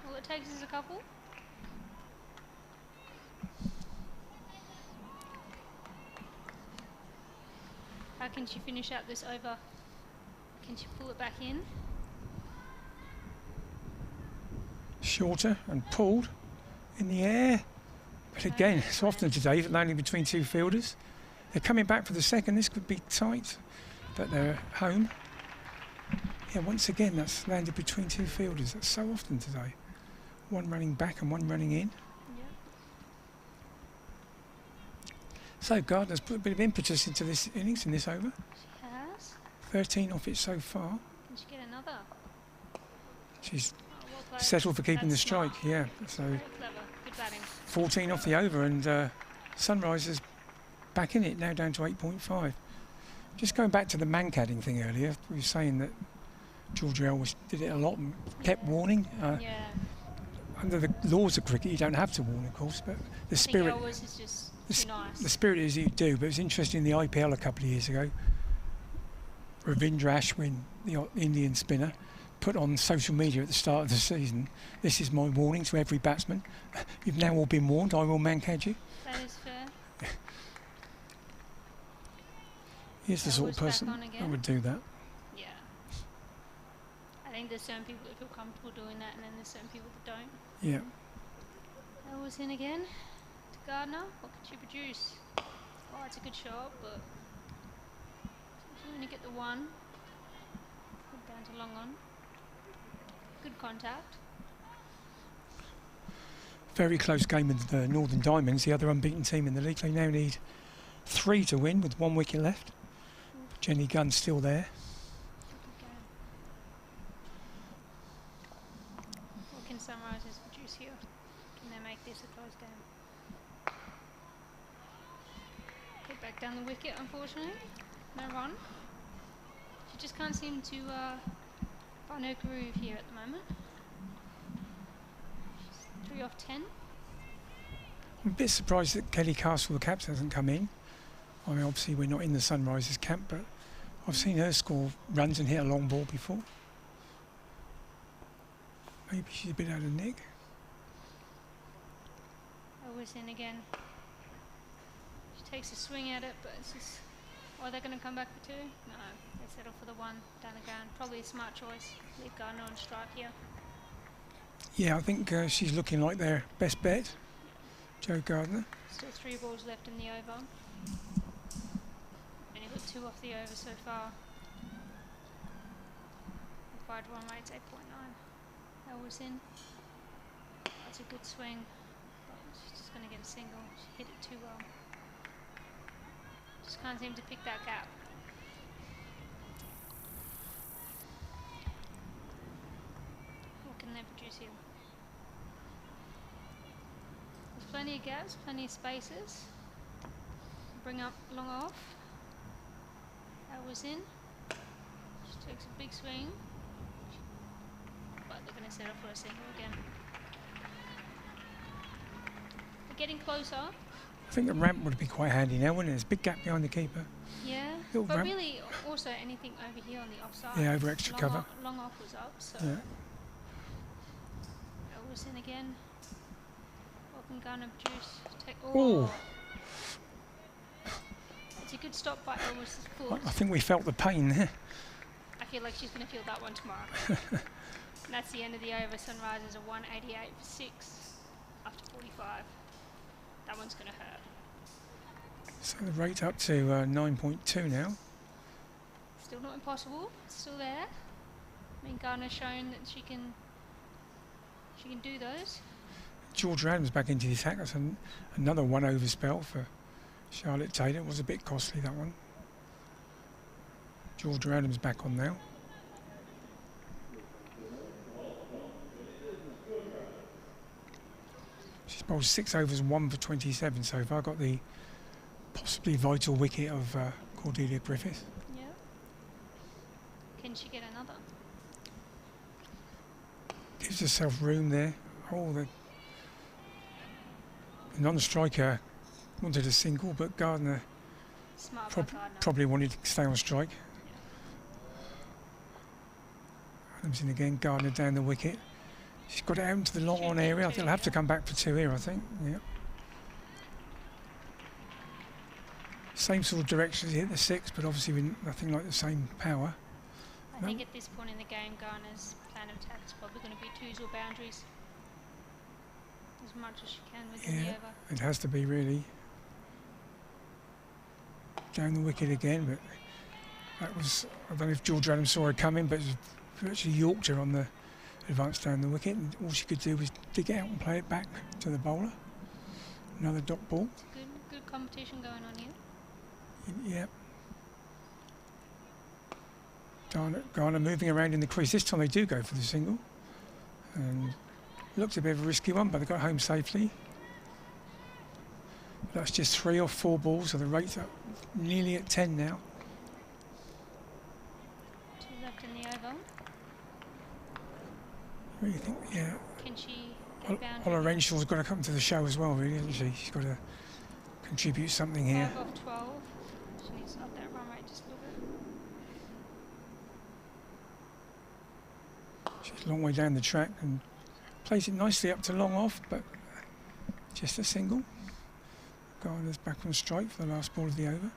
all it takes is a couple. How can she finish out this over? Can she pull it back in? Shorter and pulled in the air. But again, it's often today landing between two fielders. They're coming back for the second. This could be tight, but they're home. Yeah, once again, that's landed between two fielders. That's so often today. One running back and one running in. Yeah. So Gardner's put a bit of impetus into this innings in this over. She has. 13 off it so far. Can she get another? She's Well played. settled for keeping the That's strike. smart. Yeah, so Very clever. Good batting. 14 off the over, and Sunrisers back in it, now down to 8.5. Just going back to the man-cadding thing earlier, we were saying that Georgia Elwes did it a lot and kept warning. Yeah. Under the laws of cricket, you don't have to warn, of course, but the spirit, I think Elwes is just too nice. the spirit is you do. But it was interesting in the IPL a couple of years ago. Ravindra Ashwin, the Indian spinner, put on social media at the start of the season, "This is my warning to every batsman. You've now all been warned. I will man-cad you." That is fair. He's the sort of Elwes back person on that again. would do that. Yeah. I think there's certain people that feel comfortable doing that, and then there's certain people that don't. Yeah. Elwes in again to Gardner. What can she produce? Oh, it's a good shot, but she'll only get the one. Down to long on. Good contact. Very close game with the Northern Diamonds, the other unbeaten team in the league. They now need 3 to win with 1 wicket left. Jenny Gunn's still there. Good game. What can Sunrisers produce here? Can they make this a close game? Hit back down the wicket, unfortunately. No run. She just can't seem to find her groove here at the moment. She's 3 off 10. I'm a bit surprised that Kelly Castle, the captain, hasn't come in. I mean, obviously we're not in the Sunrisers camp, but I've seen her score runs and hit a long ball before. Maybe she's a bit out of nick. Elwes in again. She takes a swing at it, but it's just... Oh, they're going to come back for 2? No, they settle for the 1 down the ground. Probably a smart choice. Leave Gardner on strike here. Yeah, I think she's looking like their best bet, Jo Gardner. Still 3 balls left in the over. Only got 2 off the over so far. Required run rate's 8.9. Elwes in. That's a good swing. But she's just going to get a single. She hit it too well. Just can't seem to pick that gap. What can they produce here? There's plenty of gaps, plenty of spaces. Bring up long off. That was in. She takes a big swing. But they're going to settle for a single again. They're getting closer. I think the ramp would be quite handy now, wouldn't it? There's a big gap behind the keeper. Yeah, Little but ramp. really also anything over here on the offside. Yeah, over extra long cover. Long off was up, so Yeah. Elwes in again. What can Gardner produce? Ooh. It's a good stop by Elwes' I foot. think we felt the pain there. I feel like she's going to feel that one tomorrow. And that's the end of the over. Sunrisers are 188 for 6 after 45. That one's going to hurt. So the rate up to 9.2 now. Still not impossible. It's still there. I mean, Gardner's shown that she can do those. George Adams back into the attack. That's another 1 over spell for Charlotte Taylor. It was a bit costly, that one. George Adams back on now. She's bowled 6 overs and 1 for 27 so far. Got the possibly vital wicket of Cordelia Griffith. Yeah. Can she get another? Gives herself room there. Oh, the non-striker wanted a single, but Gardner Smart by Gardner. probably wanted to stay on strike. Adams in again, Gardner down the wicket. She's got it out into the long on area. I think they'll have to come back for 2 here, I think. Yeah. Same sort of direction as he hit the 6, but obviously with nothing like the same power. I think at this point in the game, Garner's plan of attack is probably going to be 2s or boundaries. As much as she can within the over. It has to be really. Down the wicket again, but that was, I don't know if George Adams saw her coming, but it was virtually yorked her on the advance down the wicket, and all she could do was dig it out and play it back to the bowler. Another dot ball. Good competition going on here. Yep. Garner moving around in the crease. This time they do go for the single. And looked a bit of a risky one, but they got home safely. That's just 3 or 4 balls, so the rate's up nearly at 10 now. 2 left in the over. Really think, yeah. Can she get boundary? Ola Renshaw's got to come to the show as well, really, hasn't she? She's got to contribute something here. 5 off 12. She needs to up that run rate just a little bit. She's a long way down the track and plays it nicely up to long off, but just a single. Garner's back on strike for the last ball of the over.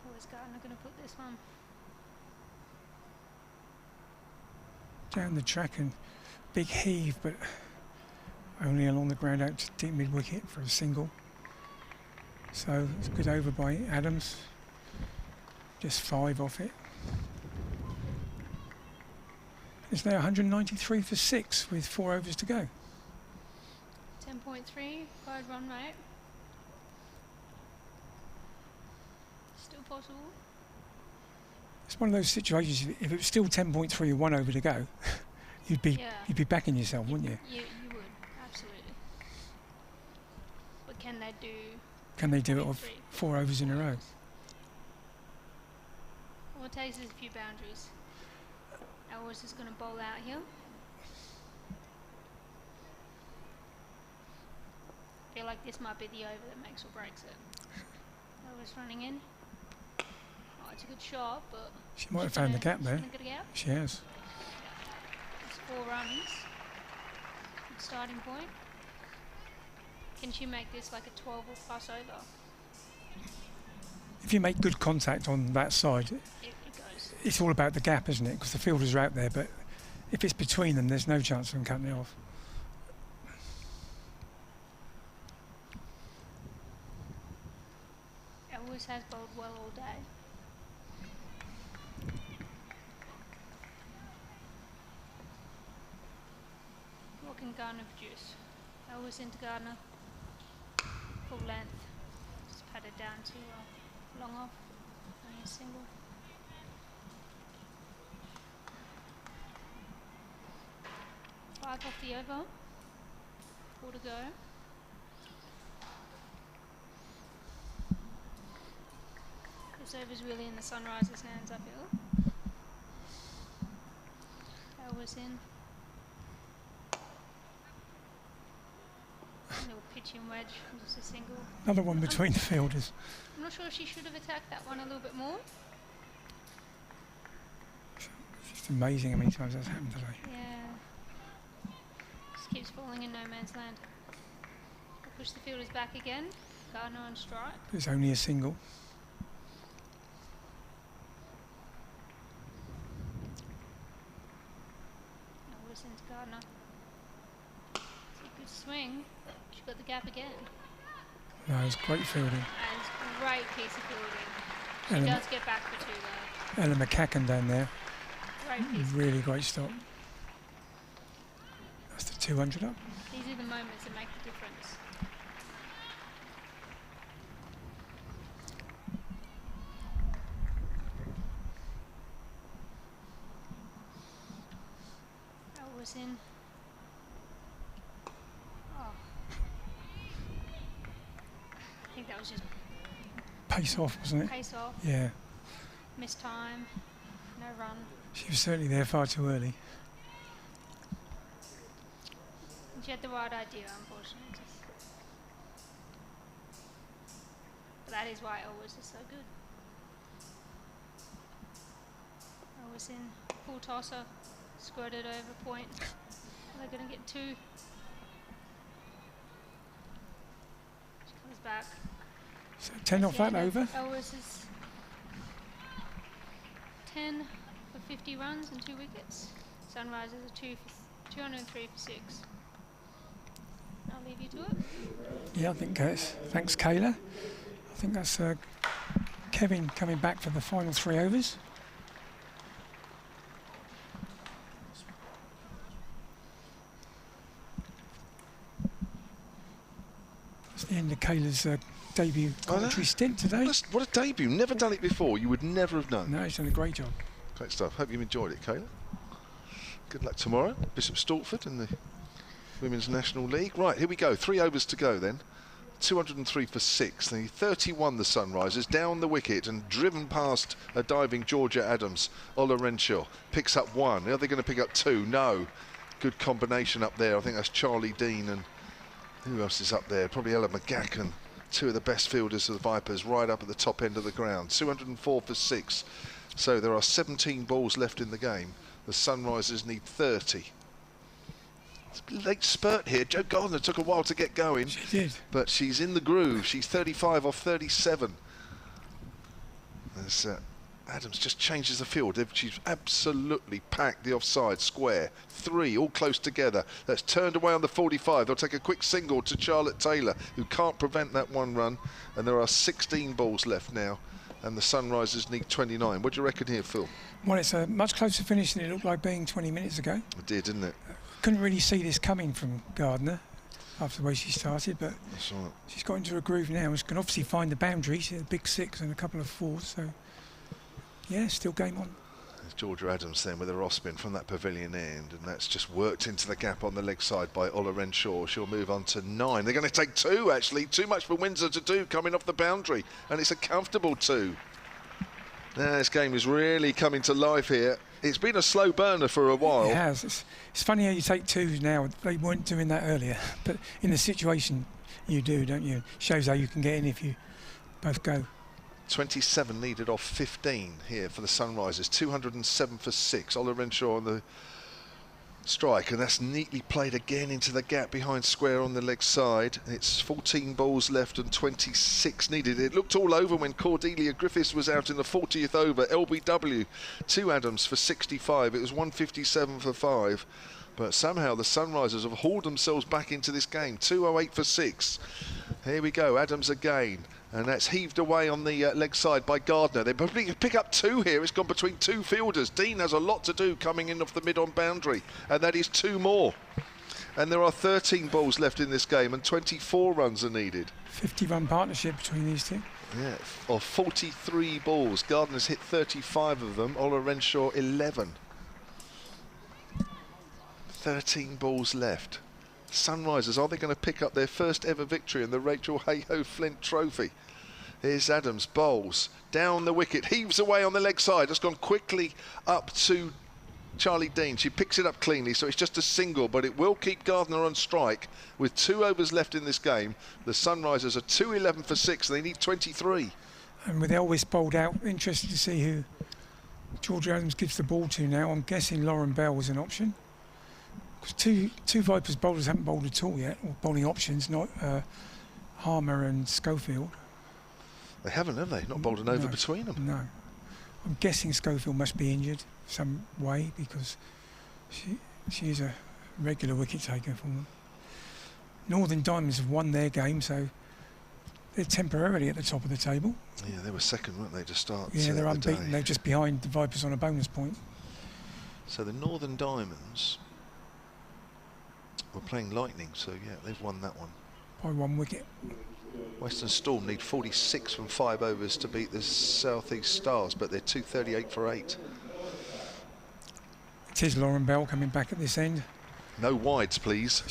Where's Garner going to put this one? Down the track and big heave, but only along the ground out to deep mid wicket for a single. So it's a good over by Adams. Just 5 off it. It's now 193 for 6 with 4 overs to go. 10.3, wide run rate. Still possible. It's one of those situations, if it was still 10.3 with 1 over to go, you'd be backing yourself, wouldn't you? You would, absolutely. But can they do... Can they do it with 4 overs in a row? Well, it takes us a few boundaries. Ellis is going to bowl out here. I feel like this might be the over that makes or breaks it. Ellis running in. Oh, it's a good shot, but... She might have found the gap there. She has. It's 4 runs. Good starting point. Can she make this like a 12 or plus over? If you make good contact on that side, It goes. it's all about the gap, isn't it? Because the fielders are out there, but if it's between them, there's no chance of them cutting it off. Ellis has bowled well all day. What can Garner produce? Ellis into Garner. Full length. Just pat it down to long off. Only a single. Five off the over. 4 to go. This over's really in the Sunriser's hands uphill. Elvis in. A little pitching wedge, just a single. Another one between the fielders. I'm not sure she should have attacked that one a little bit more. It's just amazing how many times that's happened today. Yeah. Just keeps falling in no man's land. We'll push the fielders back again. Gardner on strike. It's only a single. Elvis into Gardner. It's a good swing. She got the gap again. No, it's great fielding. And it's a great piece of fielding. She Ellen, does get back for 2 though. Ellen McCacken down there. Great piece. Really great stop. That's the 200 up. These are the moments that make the difference. Elvis in. Oh. I think that was just Pace off, wasn't it? pace off, Yeah. missed time, no run. She was certainly there far too early. She had the right idea, unfortunately. But that is why Elvis is so good. Elvis in, full tosser, squirted over point. They're going to get 2. So 10 off that over. Elvis is 10 for 50 runs and 2 wickets. Sunrisers are 203 for 6. I'll leave you to it. Yeah, I think thanks, Kayla. I think that's Kevin coming back for the final 3 overs. It's the end of Kayla's debut commentary stint today. What a debut. Never done it before. You would never have known. No, he's done a great job. Great stuff. Hope you've enjoyed it, Kayla. Good luck tomorrow. Bishop Stortford in the Women's National League. Right, here we go. 3 overs to go then. 203 for 6. The 31, the Sunrisers, down the wicket and driven past a diving Georgia Adams. Ola Renshaw picks up 1. Are they going to pick up 2? No. Good combination up there. I think that's Charlie Dean and who else is up there? Probably Ella McGacken. 2 of the best fielders of the Vipers right up at the top end of the ground. 204 for 6. So there are 17 balls left in the game. The Sunrisers need 30. It's a late spurt here. Jo Gardner took a while to get going. She did. But she's in the groove. She's 35 off 37. As Adams just changes the field. She's absolutely packed the offside square. 3 all close together. That's turned away on the 45. They'll take a quick single to Charlotte Taylor, who can't prevent that 1 run. And there are 16 balls left now. And the Sunrisers need 29. What do you reckon here, Phil? Well, it's a much closer finish than it looked like being 20 minutes ago. It did, didn't it? Couldn't really see this coming from Gardner after the way she started, but That's right. she's got into a groove now. She can obviously find the boundary. She had a big 6 and a couple of 4s, so yeah, still game on. There's Georgia Adams then with a off spin from that pavilion end, and that's just worked into the gap on the leg side by Ola Renshaw. She'll move on to 9. They're going to take 2 actually. Too much for Windsor to do coming off the boundary, and it's a comfortable 2. Now this game is really coming to life here. It's been a slow burner for a while. It has. It's funny how you take 2s now. They weren't doing that earlier, but in the situation you do, don't you? Shows how you can get in if you both go. 27 needed off 15 here for the Sunrisers. 207 for 6. Ola Renshaw on the strike, and that's neatly played again into the gap behind square on the leg side. It's 14 balls left and 26 needed. It looked all over when Cordelia Griffiths was out in the 40th over. LBW to Adams for 65. It was 157 for 5. But somehow the Sunrisers have hauled themselves back into this game. 208 for 6. Here we go, Adams again. And that's heaved away on the leg side by Gardner. They probably pick up 2 here. It's gone between 2 fielders. Dean has a lot to do coming in off the mid-on boundary. And that is 2 more. And there are 13 balls left in this game and 24 runs are needed. 50-run partnership between these 2. Yeah, of 43 balls. Gardner's hit 35 of them. Ola Renshaw 11. 13 balls left. Sunrisers, are they going to pick up their first ever victory in the Rachael Heyhoe Flint Trophy? Here's Adams, bowls, down the wicket, heaves away on the leg side, has gone quickly up to Charlie Dean. She picks it up cleanly, so it's just a single, but it will keep Gardner on strike. With 2 overs left in this game, the Sunrisers are 211 for 6, they need 23. And with Elvis bowled out, interested to see who Georgia Adams gives the ball to now. I'm guessing Lauren Bell was an option. Two Vipers bowlers haven't bowled at all yet, or bowling options, not Harmer and Schofield. They haven't, have they? Not bowled an over between them. No. I'm guessing Schofield must be injured some way because she is a regular wicket taker for them. Northern Diamonds have won their game, so they're temporarily at the top of the table. Yeah, they were second, weren't they, to start? Yeah, they're unbeaten. They're just behind the Vipers on a bonus point. So the Northern Diamonds were playing Lightning, so yeah, they've won that one. By 1 wicket. Western Storm need 46 from 5 overs to beat the South East Stars, but they're 238 for 8. It is Lauren Bell coming back at this end. No wides, please.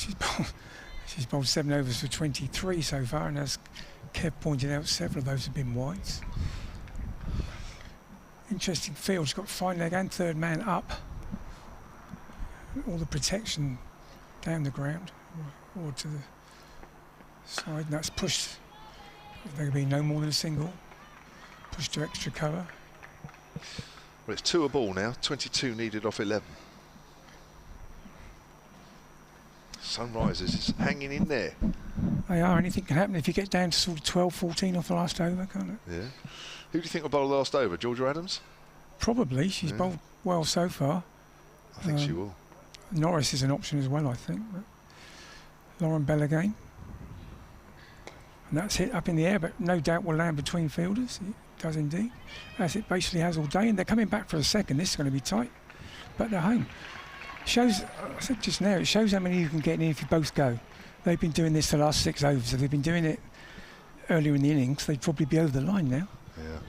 She's bowled 7 overs for 23 so far, and as Kev pointed out, several of those have been wides. Interesting field. She's got fine leg and third man up. All the protection down the ground or to the side, and that's pushed. There will be no more than a single. Pushed to extra cover. Well, it's 2 a ball now, 22 needed off 11. Sunrisers is hanging in there. They are. Anything can happen if you get down to sort of 12, 14 off the last over, can't it? Yeah. Who do you think will bowl the last over? Georgia Adams? Probably. She's bowled well so far. I think she will. Norris is an option as well, I think. But Lauren Bell again. And that's hit up in the air, but no doubt will land between fielders. It does indeed. As it basically has all day. And they're coming back for a second. This is going to be tight. But they're home. Shows, I said just now, it shows how many you can get in if you both go. They've been doing this the last 6 overs. If they'd been doing it earlier in the innings, they'd probably be over the line now. Yeah.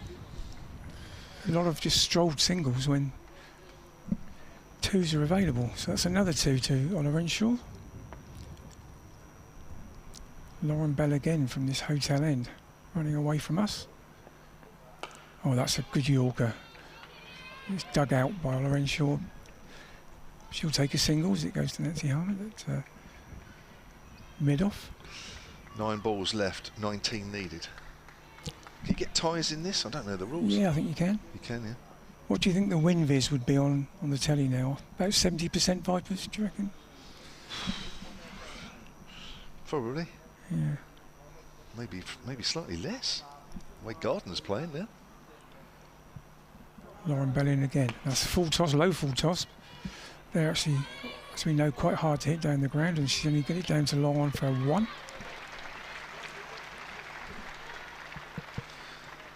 A lot of just strolled singles when twos are available. So that's another 2 to Ola Renshaw. Lauren Bell again from this hotel end, running away from us. Oh, that's a good Yorker. It's dug out by Ola Renshaw. She'll take a single as it goes to Nancy Harmer at mid-off. 9 balls left, 19 needed. Can you get ties in this? I don't know the rules. Yeah, I think you can. You can, yeah. What do you think the win viz would be on the telly now? About 70% Vipers, do you reckon? Probably. Yeah. Maybe slightly less. The way Gardner's playing now. Lauren Bell in again. That's full toss, low full toss. They're actually, as we know, quite hard to hit down the ground, and she's only get it down to long on for a 1.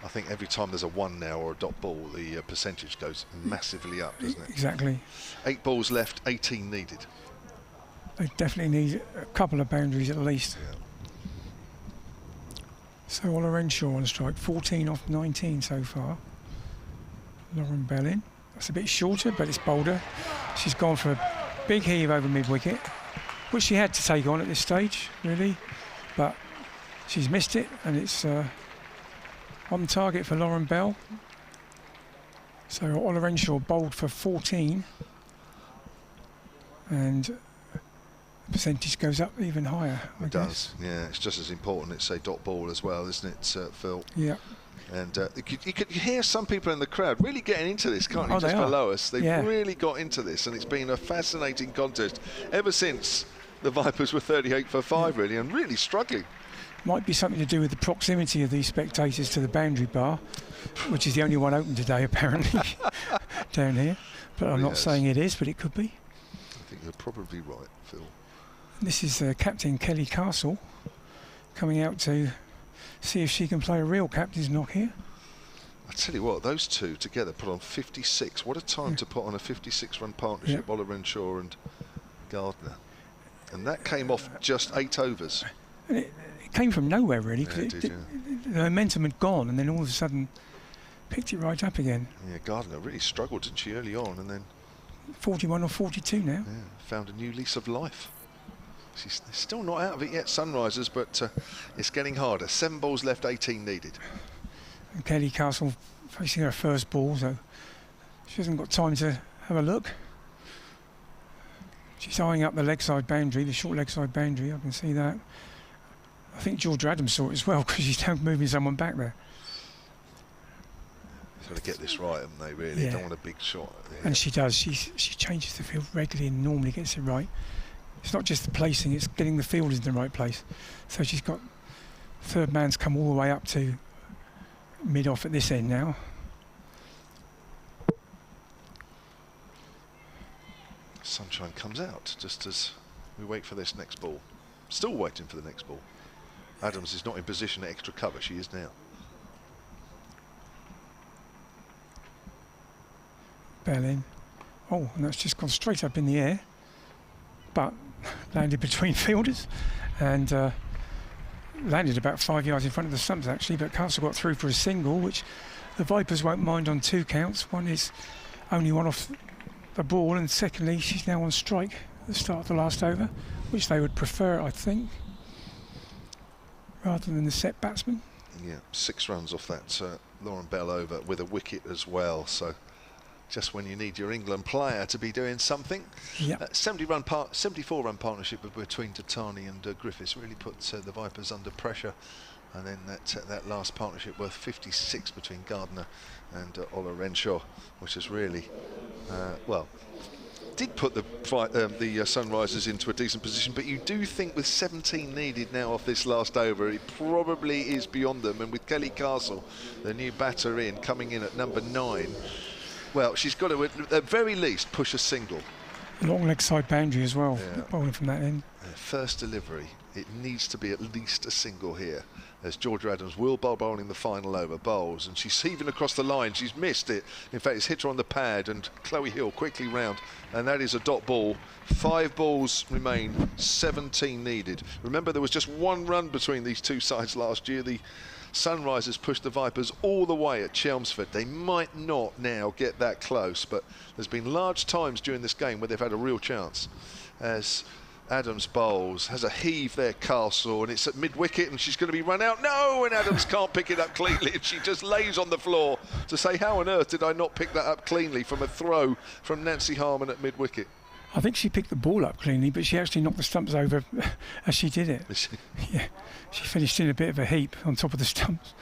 I think every time there's a 1 now or a dot ball, the percentage goes massively up, doesn't it? Exactly. 8 balls left, 18 needed. They definitely need a couple of boundaries at least. Yeah. So Ola Renshaw on strike, 14 off 19 so far. Lauren Bell in. That's a bit shorter, but it's bolder. She's gone for a big heave over mid-wicket, which she had to take on at this stage, really. But she's missed it, and it's on target for Lauren Bell. So Ola Renshaw bowled for 14. And the percentage goes up even higher, I It guess. does, yeah. It's just as important. It's a dot ball as well, isn't it, Phil? Yeah. And you could hear some people in the crowd really getting into this, can't you? Oh, Just they are. below us. They've Yeah. really got into this, and it's been a fascinating contest ever since the Vipers were 38 for 5, really, and really struggling. Might be something to do with the proximity of these spectators to the boundary bar, which is the only one open today, apparently, down here. But I'm not Yes. saying it is, but it could be. I think you're probably right, Phil. This is Captain Kelly Castle coming out to see if she can play a real captain's knock here. I tell you what, those two together put on 56. What a time to put on a 56-run partnership, Yeah. Ola Renshaw and Gardner. And that came off just 8 overs. And it came from nowhere, really. 'Cause Yeah, it did, the momentum had gone, and then all of a sudden picked it right up again. Yeah, Gardner really struggled, didn't she, early on, and then 41 or 42 now. found a new lease of life. She's still not out of it yet, Sunrisers, but it's getting harder. 7 balls left, 18 needed. And Kelly Castle facing her first ball, so she hasn't got time to have a look. She's eyeing up the leg side boundary, the short leg side boundary. I can see that. I think George Adams saw it as well, because she's now moving someone back there. Got to get this right, haven't they? Really, Yeah. don't want a big shot. Yeah. And she does. She changes the field regularly and normally gets it right. It's not just the placing; it's getting the fielders in the right place. So she's got third man's come all the way up to mid-off at this end now. Sunshine comes out just as we wait for this next ball. Still waiting for the next ball. Adams is not in position at extra cover. She is now. Bell in. Oh, and that's just gone straight up in the air, but landed between fielders and landed about 5 yards in front of the stumps actually, but Castle got through for a single, which the Vipers won't mind on 2 counts. One is only one off the ball, and secondly she's now on strike at the start of the last over, which they would prefer, I think, rather than the set batsman. Yeah, 6 runs off that Lauren Bell over with a wicket as well, so just when you need your England player to be doing something. Yep. 74 run partnership between Tatani and Griffiths really put the Vipers under pressure, and then that last partnership worth 56 between Gardner and Ola Renshaw, which has really well did put the Sunrisers into a decent position, but you do think with 17 needed now off this last over, it probably is beyond them. And with Kelly Castle, the new batter coming in at number 9, well, she's got to, at the very least, push a single. Long leg side boundary as well, bowling from that end. First delivery, it needs to be at least a single here, as Georgia Adams will bowl in the final over, bowls, and she's heaving across the line. She's missed it. In fact, it's hit her on the pad, and Chloe Hill quickly round, and that is a dot ball. 5 balls remain, 17 needed. Remember, there was just 1 run between these two sides last year. The Sunrisers pushed the Vipers all the way at Chelmsford. They might not now get that close, but there's been large times during this game where they've had a real chance. As Adams bowls, has a heave there, Castle, and it's at mid-wicket, and she's going to be run out. No, and Adams can't pick it up cleanly, and she just lays on the floor to say, how on earth did I not pick that up cleanly from a throw from Nancy Harmon at mid-wicket? I think she picked the ball up cleanly, but she actually knocked the stumps over as she did it. Yeah, she finished in a bit of a heap on top of the stumps.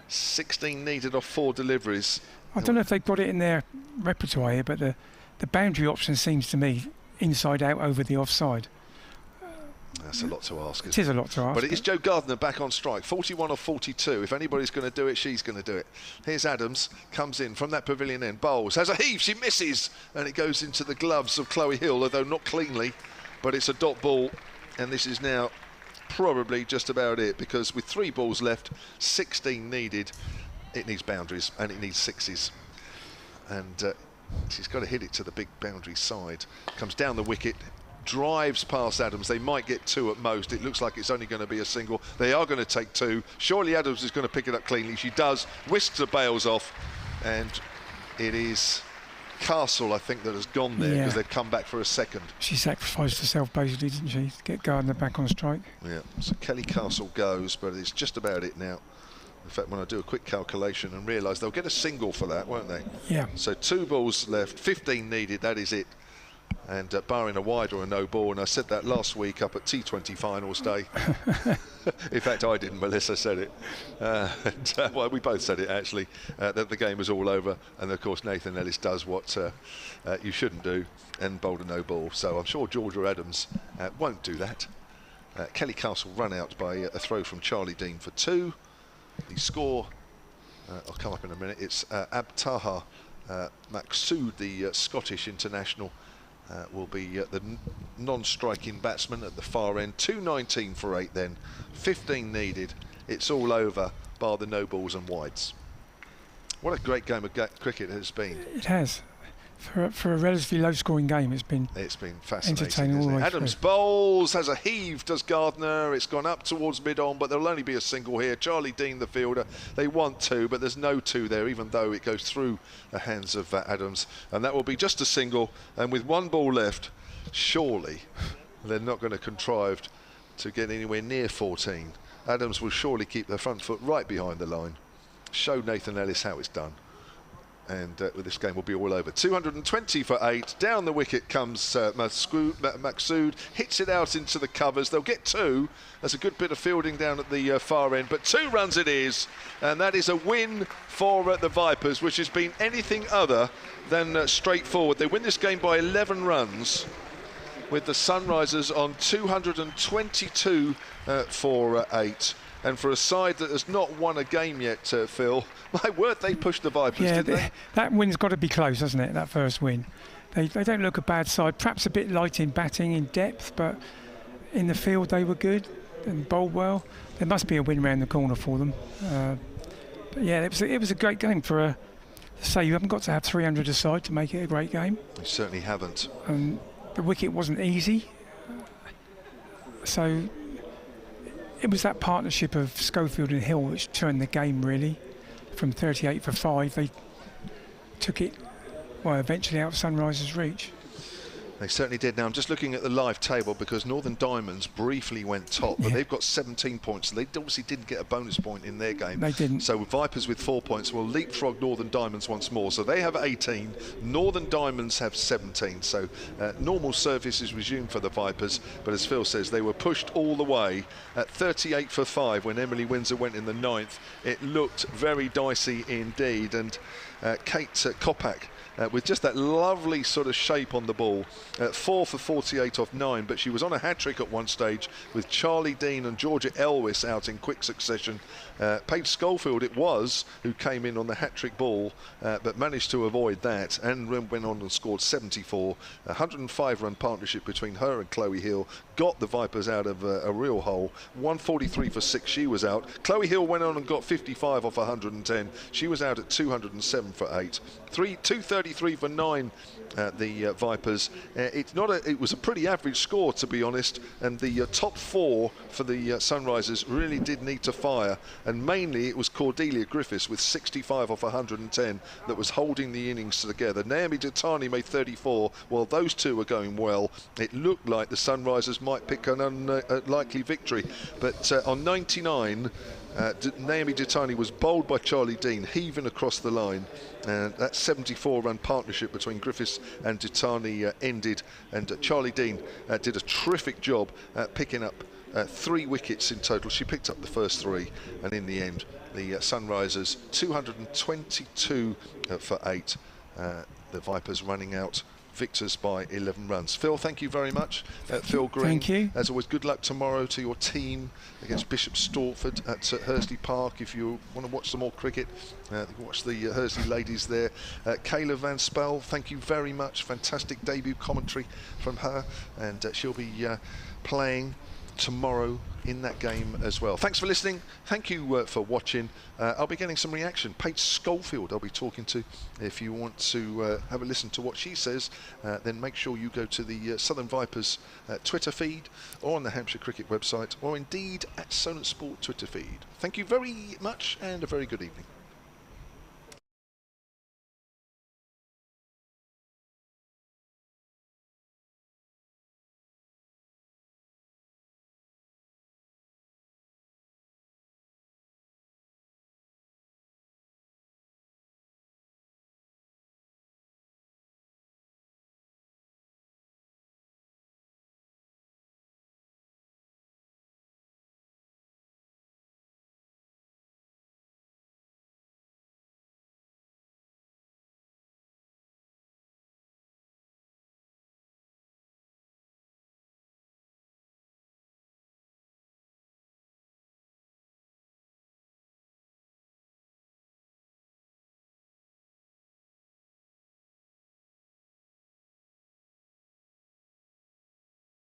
16 needed off 4 deliveries. I don't know if they've got it in their repertoire here, but the boundary option seems to me inside out over the offside. That's a lot to ask, It is a lot to ask. But it is Jo Gardner back on strike, 41 or 42. If anybody's going to do it, she's going to do it. Here's Adams, comes in from that pavilion end, bowls, has a heave, she misses, and it goes into the gloves of Chloe Hill, although not cleanly, but it's a dot ball, and this is now probably just about it, because with 3 balls left, 16 needed, it needs boundaries, and it needs 6s. And she's got to hit it to the big boundary side. Comes down the wicket, drives past Adams. They might get 2 at most. It looks like it's only going to be a single. They are going to take 2. Surely Adams is going to pick it up cleanly. She does. Whisks the bails off, and it is Castle, I think, that has gone there, because they've come back for a second. She sacrificed herself basically, didn't she, to get Gardner back on strike? Yeah, so Kelly Castle goes, but it's just about it now. In fact, when I do a quick calculation and realise they'll get a single for that, won't they? Yeah. So 2 balls left, 15 needed, that is it. And barring a wide or a no ball, and I said that last week up at T20 finals day. In fact, I didn't, Melissa said it. Well, we both said it actually, that the game was all over. And of course, Nathan Ellis does what you shouldn't do and bowled a no ball. So I'm sure Georgia Adams won't do that. Kelly Castle run out by a throw from Charlie Dean for 2. The score, I'll come up in a minute, it's Abtaha Maqsood, the Scottish international, will be the non-striking batsman at the far end. 219 for 8 then, 15 needed. It's all over, bar the no balls and wides. What a great game of cricket it has been. It has. For a relatively low-scoring game, it's been fascinating. Entertaining all the way Adams through. bowls, has a heave, does Gardner. It's gone up towards mid-on, but there'll only be a single here. Charlie Dean, the fielder, they want 2, but there's no 2 there, even though it goes through the hands of Adams. And that will be just a single. And with 1 ball left, surely they're not going to contrive to get anywhere near 14. Adams will surely keep their front foot right behind the line. Show Nathan Ellis how it's done. And this game will be all over. 220 for 8. Down the wicket comes Maqsood, hits it out into the covers. They'll get 2. That's a good bit of fielding down at the far end, but 2 runs it is, and that is a win for the Vipers, which has been anything other than straightforward. They win this game by 11 runs, with the Sunrisers on 222 for 8. And for a side that has not won a game yet, Phil, my word, they pushed the Vipers, didn't they? That win's got to be close, hasn't it, that first win? They don't look a bad side, perhaps a bit light in batting, in depth, but in the field they were good and bowled well. There must be a win round the corner for them. But yeah, it was a great game for a... Say, you haven't got to have 300 aside to make it a great game. You certainly haven't. The wicket wasn't easy. So... It was that partnership of Schofield and Hill which turned the game, really. From 38 for 5, they took it, well, eventually out of Sunrisers' reach. They certainly did. Now, I'm just looking at the live table because Northern Diamonds briefly went top, but they've got 17 points. So they obviously didn't get a bonus point in their game. They didn't. So Vipers with 4 points will leapfrog Northern Diamonds once more. So they have 18. Northern Diamonds have 17. So normal service is resumed for the Vipers. But as Phil says, they were pushed all the way at 38 for 5 when Emily Windsor went in the 9th. It looked very dicey indeed. And Kate Kopak. With just that lovely sort of shape on the ball, 4 for 48 off 9, but she was on a hat-trick at one stage with Charlie Dean and Georgia Elwis out in quick succession. Paige Schofield it was who came in on the hat-trick ball, but managed to avoid that and went on and scored 74. 105-run partnership between her and Chloe Hill got the Vipers out of a real hole. 143 for 6 she was out. Chloe Hill went on and got 55 off 110. She was out at 207 for 8. 233 for 9 the Vipers. It was a pretty average score, to be honest, and the top 4 for the Sunrisers really did need to fire, and mainly it was Cordelia Griffiths with 65 off 110 that was holding the innings together. Naomi Ditani made 34. While those two were going well, it looked like the Sunrisers might pick an unlikely victory, but on 99 Naomi Ditani was bowled by Charlie Dean, heaving across the line, and that 74-run partnership between Griffiths and Ditani ended, and Charlie Dean did a terrific job at picking up 3 wickets in total. She picked up the first 3, and in the end the Sunrisers 222 for 8, the Vipers running out victors by 11 runs. Phil, thank you very much. Phil Green, thank you. As always, good luck tomorrow to your team against Bishop Stortford at Hursley Park. If you want to watch some more cricket, you can watch the Hursley ladies there. Kayla Van Spel, thank you very much. Fantastic debut commentary from her, and she'll be playing tomorrow in that game as well. Thanks for listening. Thank you for watching. I'll be getting some reaction. Paige Schofield I'll be talking to. If you want to have a listen to what she says, then make sure you go to the Southern Vipers Twitter feed, or on the Hampshire Cricket website, or indeed at Solent Sport Twitter feed. Thank you very much, and a very good evening.